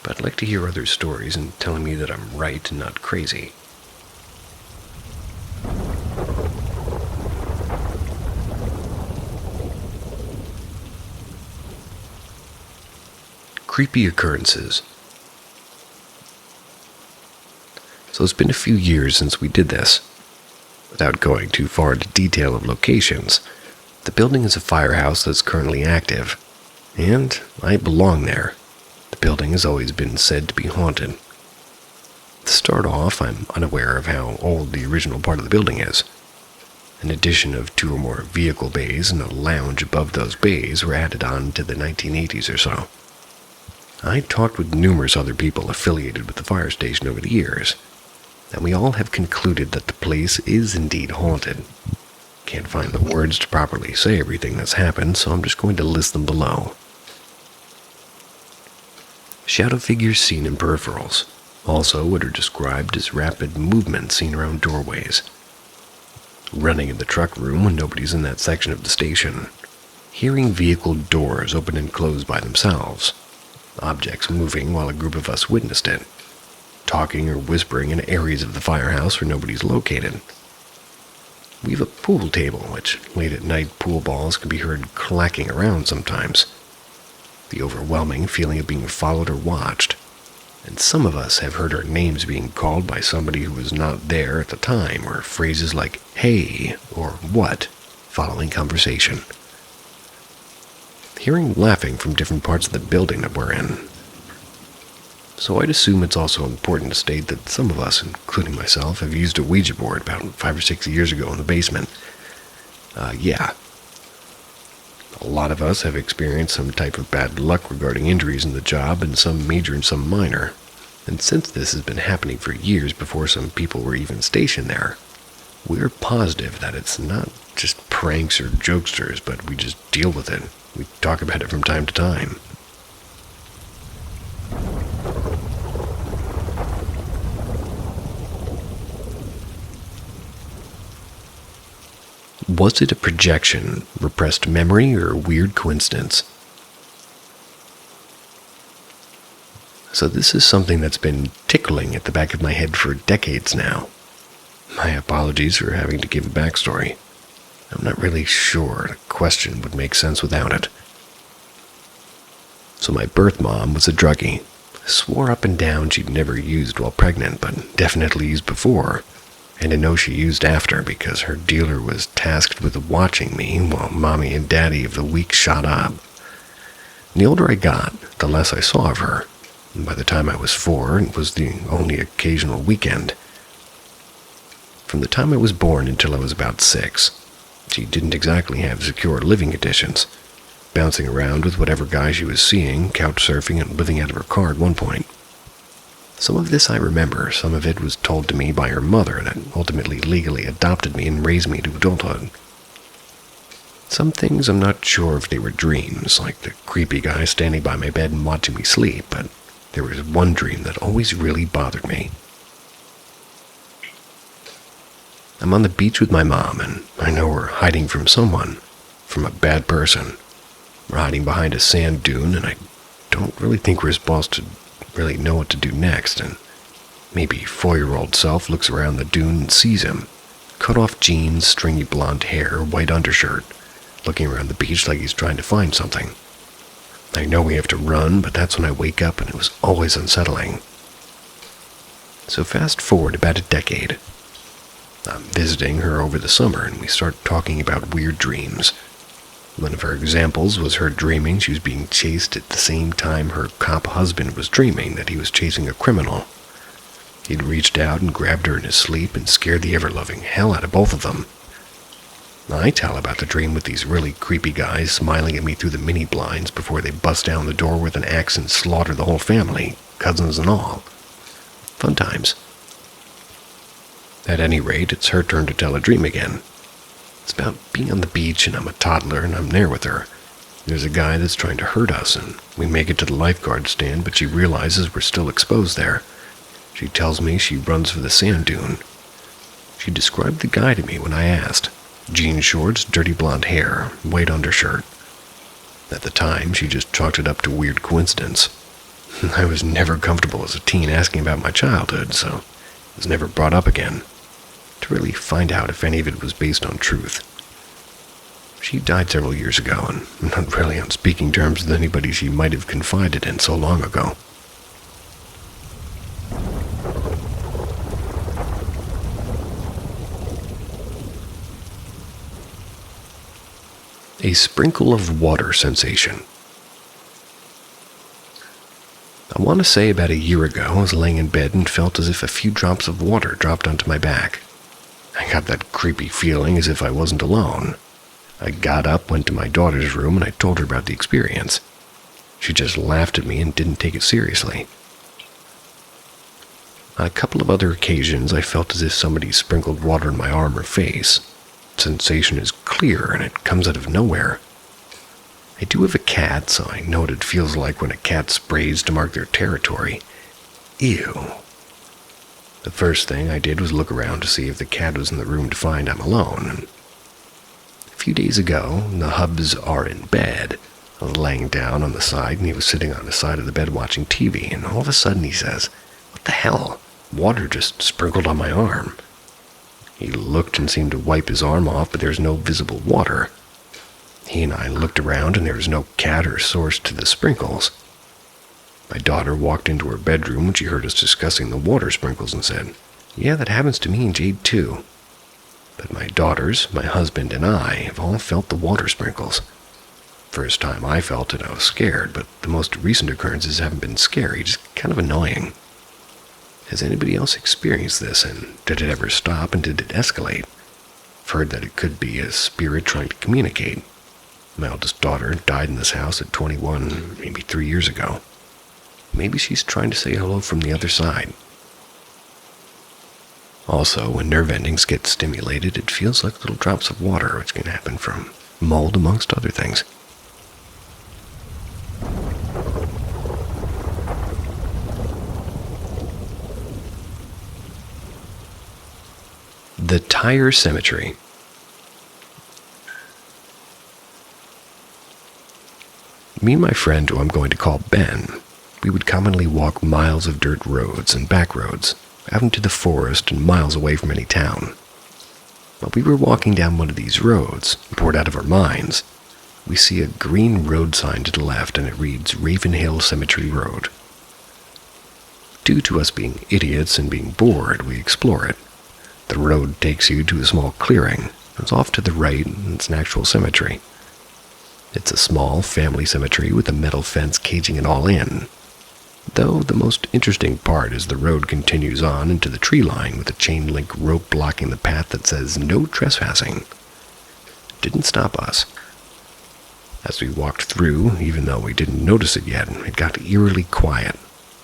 But I'd like to hear other stories and telling me that I'm right and not crazy. Creepy occurrences. So it's been a few years since we did this. Without going too far into detail of locations, the building is a firehouse that's currently active, and I belong there. The building has always been said to be haunted. To start off, I'm unaware of how old the original part of the building is. An addition of 2 or more vehicle bays and a lounge above those bays were added on to the 1980s or so. I talked with numerous other people affiliated with the fire station over the years, and we all have concluded that the place is indeed haunted. Can't find the words to properly say everything that's happened, so I'm just going to list them below. Shadow figures seen in peripherals, also what are described as rapid movement seen around doorways. Running in the truck room when nobody's in that section of the station. Hearing vehicle doors open and close by themselves. Objects moving while a group of us witnessed it. Talking or whispering in areas of the firehouse where nobody's located. We have a pool table, which late at night pool balls can be heard clacking around sometimes. The overwhelming feeling of being followed or watched. And some of us have heard our names being called by somebody who was not there at the time, or phrases like "hey" or "what" following conversation. Hearing laughing from different parts of the building that we're in. So I'd assume it's also important to state that some of us, including myself, have used a Ouija board about 5 or 6 years ago in the basement. Yeah. A lot of us have experienced some type of bad luck regarding injuries in the job, and some major and some minor. And since this has been happening for years before some people were even stationed there, we're positive that it's not just pranks or jokesters, but we just deal with it. We talk about it from time to time. Was it a projection, repressed memory, or weird coincidence? So this is something that's been tickling at the back of my head for decades now. My apologies for having to give a backstory. I'm not really sure the question would make sense without it. So my birth mom was a druggie. Swore up and down she'd never used while pregnant, but definitely used before. And I know she used after because her dealer was tasked with watching me while mommy and daddy of the week shot up. And the older I got, the less I saw of her. And by the time I was 4, it was the only occasional weekend. From the time I was born until I was about 6, she didn't exactly have secure living conditions, bouncing around with whatever guy she was seeing, couch surfing and living out of her car at one point. Some of this I remember, some of it was told to me by her mother that ultimately legally adopted me and raised me to adulthood. Some things I'm not sure if they were dreams, like the creepy guy standing by my bed and watching me sleep, but there was one dream that always really bothered me. I'm on the beach with my mom, and I know we're hiding from someone, from a bad person. We're hiding behind a sand dune, and I don't really think we're supposed to really know what to do next, and maybe 4-year-old self looks around the dune and sees him. Cut-off jeans, stringy blonde hair, white undershirt, looking around the beach like he's trying to find something. I know we have to run, but that's when I wake up, and it was always unsettling. So fast forward about a decade. I'm visiting her over the summer, and we start talking about weird dreams. One of her examples was her dreaming she was being chased at the same time her cop husband was dreaming that he was chasing a criminal. He'd reached out and grabbed her in his sleep and scared the ever-loving hell out of both of them. I tell about the dream with these really creepy guys smiling at me through the mini blinds before they bust down the door with an axe and slaughter the whole family, cousins and all. Fun times. At any rate, it's her turn to tell a dream again. It's about being on the beach and I'm a toddler and I'm there with her. There's a guy that's trying to hurt us and we make it to the lifeguard stand, but she realizes we're still exposed there. She tells me she runs for the sand dune. She described the guy to me when I asked. Jean shorts, dirty blonde hair, white undershirt. At the time, she just chalked it up to weird coincidence. I was never comfortable as a teen asking about my childhood, so it was never brought up again, to really find out if any of it was based on truth. She died several years ago, and I'm not really on speaking terms with anybody she might have confided in so long ago. A sprinkle of water sensation. I want to say about a year ago, I was laying in bed and felt as if a few drops of water dropped onto my back. I got that creepy feeling as if I wasn't alone. I got up, went to my daughter's room, and I told her about the experience. She just laughed at me and didn't take it seriously. On a couple of other occasions, I felt as if somebody sprinkled water in my arm or face. The sensation is clear, and it comes out of nowhere. I do have a cat, so I know what it feels like when a cat sprays to mark their territory. Ew. The first thing I did was look around to see if the cat was in the room to find I'm alone. And a few days ago, the Hubs are in bed. I was laying down on the side, and he was sitting on the side of the bed watching TV, and all of a sudden he says, "What the hell? Water just sprinkled on my arm." He looked and seemed to wipe his arm off, but there's no visible water. He and I looked around, and there was no cat or source to the sprinkles. My daughter walked into her bedroom when she heard us discussing the water sprinkles and said, "Yeah, that happens to me and Jade too." But my daughters, my husband, and I have all felt the water sprinkles. First time I felt it, I was scared, but the most recent occurrences haven't been scary, just kind of annoying. Has anybody else experienced this, and did it ever stop, and did it escalate? I've heard that it could be a spirit trying to communicate. My eldest daughter died in this house at 21, maybe 3 years ago. Maybe she's trying to say hello from the other side. Also, when nerve endings get stimulated, it feels like little drops of water, which can happen from mold amongst other things. The Tire Cemetery. Me and my friend, who I'm going to call Ben, We would commonly walk miles of dirt roads and back roads, out into the forest and miles away from any town. While we were walking down one of these roads, bored out of our minds, we see a green road sign to the left, and it reads Ravenhill Cemetery Road. Due to us being idiots and being bored, we explore it. The road takes you to a small clearing. It's off to the right, and it's an actual cemetery. It's a small family cemetery with a metal fence caging it all in. Though the most interesting part is the road continues on into the tree line with a chain link rope blocking the path that says no trespassing. It didn't stop us. As we walked through, even though we didn't notice it yet, it got eerily quiet.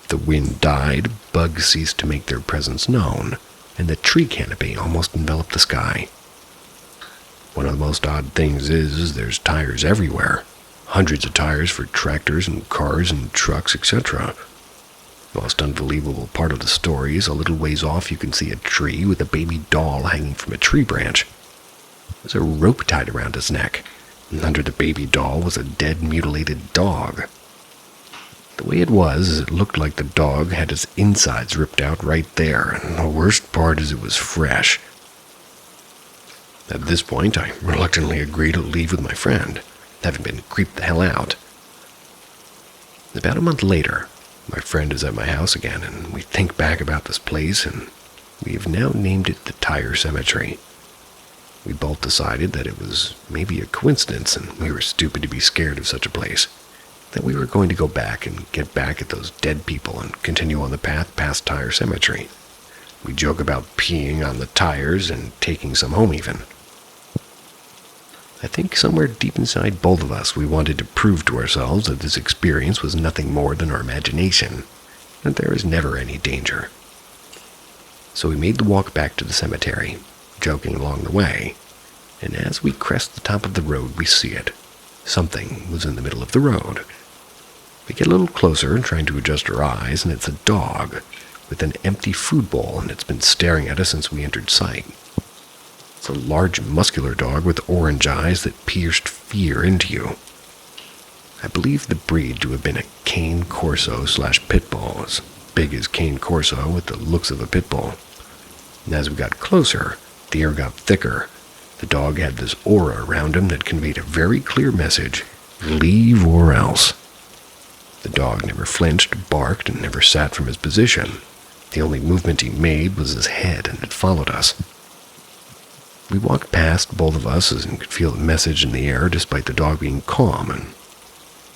The wind died, bugs ceased to make their presence known, and the tree canopy almost enveloped the sky. One of the most odd things is there's tires everywhere. Hundreds of tires for tractors and cars and trucks, etc. The most unbelievable part of the story is a little ways off you can see a tree with a baby doll hanging from a tree branch. There's a rope tied around his neck, and under the baby doll was a dead, mutilated dog. The way it was is it looked like the dog had its insides ripped out right there, and the worst part is it was fresh. At this point, I reluctantly agreed to leave with my friend, having been creeped the hell out. About a month later, my friend is at my house again, and we think back about this place, and we have now named it the Tire Cemetery. We both decided that it was maybe a coincidence, and we were stupid to be scared of such a place, that we were going to go back and get back at those dead people and continue on the path past Tire Cemetery. We joke about peeing on the tires and taking some home even. I think somewhere deep inside both of us we wanted to prove to ourselves that this experience was nothing more than our imagination, that there is never any danger. So we made the walk back to the cemetery, joking along the way, and as we crest the top of the road we see it. Something was in the middle of the road. We get a little closer, trying to adjust our eyes, and it's a dog with an empty food bowl, and it's been staring at us since we entered sight. It's a large, muscular dog with orange eyes that pierced fear into you. I believe the breed to have been a cane corso / pit bull, as big as cane corso with the looks of a pit bull. And as we got closer, the air got thicker. The dog had this aura around him that conveyed a very clear message: leave or else. The dog never flinched, barked, and never sat from his position. The only movement he made was his head, and it followed us. We walked past, both of us, and could feel the message in the air despite the dog being calm, and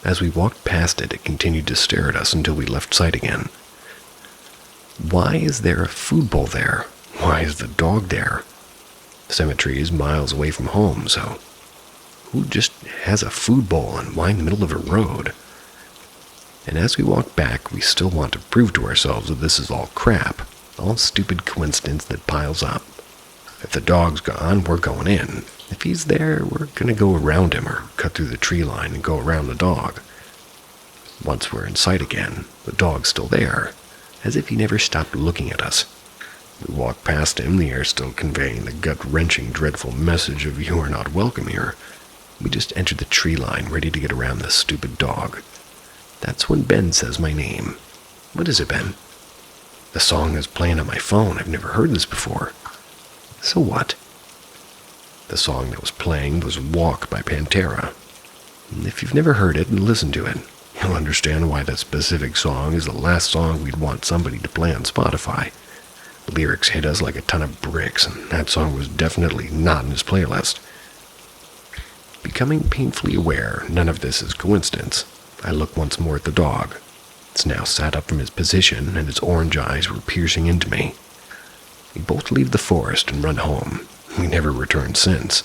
as we walked past it, it continued to stare at us until we left sight again. Why is there a food bowl there? Why is the dog there? The cemetery is miles away from home, so who just has a food bowl and why in the middle of a road? And as we walk back, we still want to prove to ourselves that this is all crap, all stupid coincidence that piles up. If the dog's gone, we're going in. If he's there, we're going to go around him or cut through the tree line and go around the dog. Once we're in sight again, the dog's still there, as if he never stopped looking at us. We walk past him, the air still conveying the gut-wrenching, dreadful message of "you are not welcome here." We just enter the tree line, ready to get around this stupid dog. That's when Ben says my name. What is it, Ben? The song is playing on my phone. I've never heard this before. So what? The song that was playing was Walk by Pantera. And if you've never heard it and listened to it, you'll understand why that specific song is the last song we'd want somebody to play on Spotify. The lyrics hit us like a ton of bricks, and that song was definitely not in his playlist. Becoming painfully aware none of this is coincidence, I look once more at the dog. It's now sat up from his position, and its orange eyes were piercing into me. We both leave the forest and run home. We never returned since.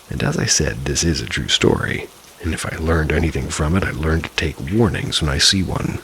And as I said, this is a true story, and if I learned anything from it, I learned to take warnings when I see one.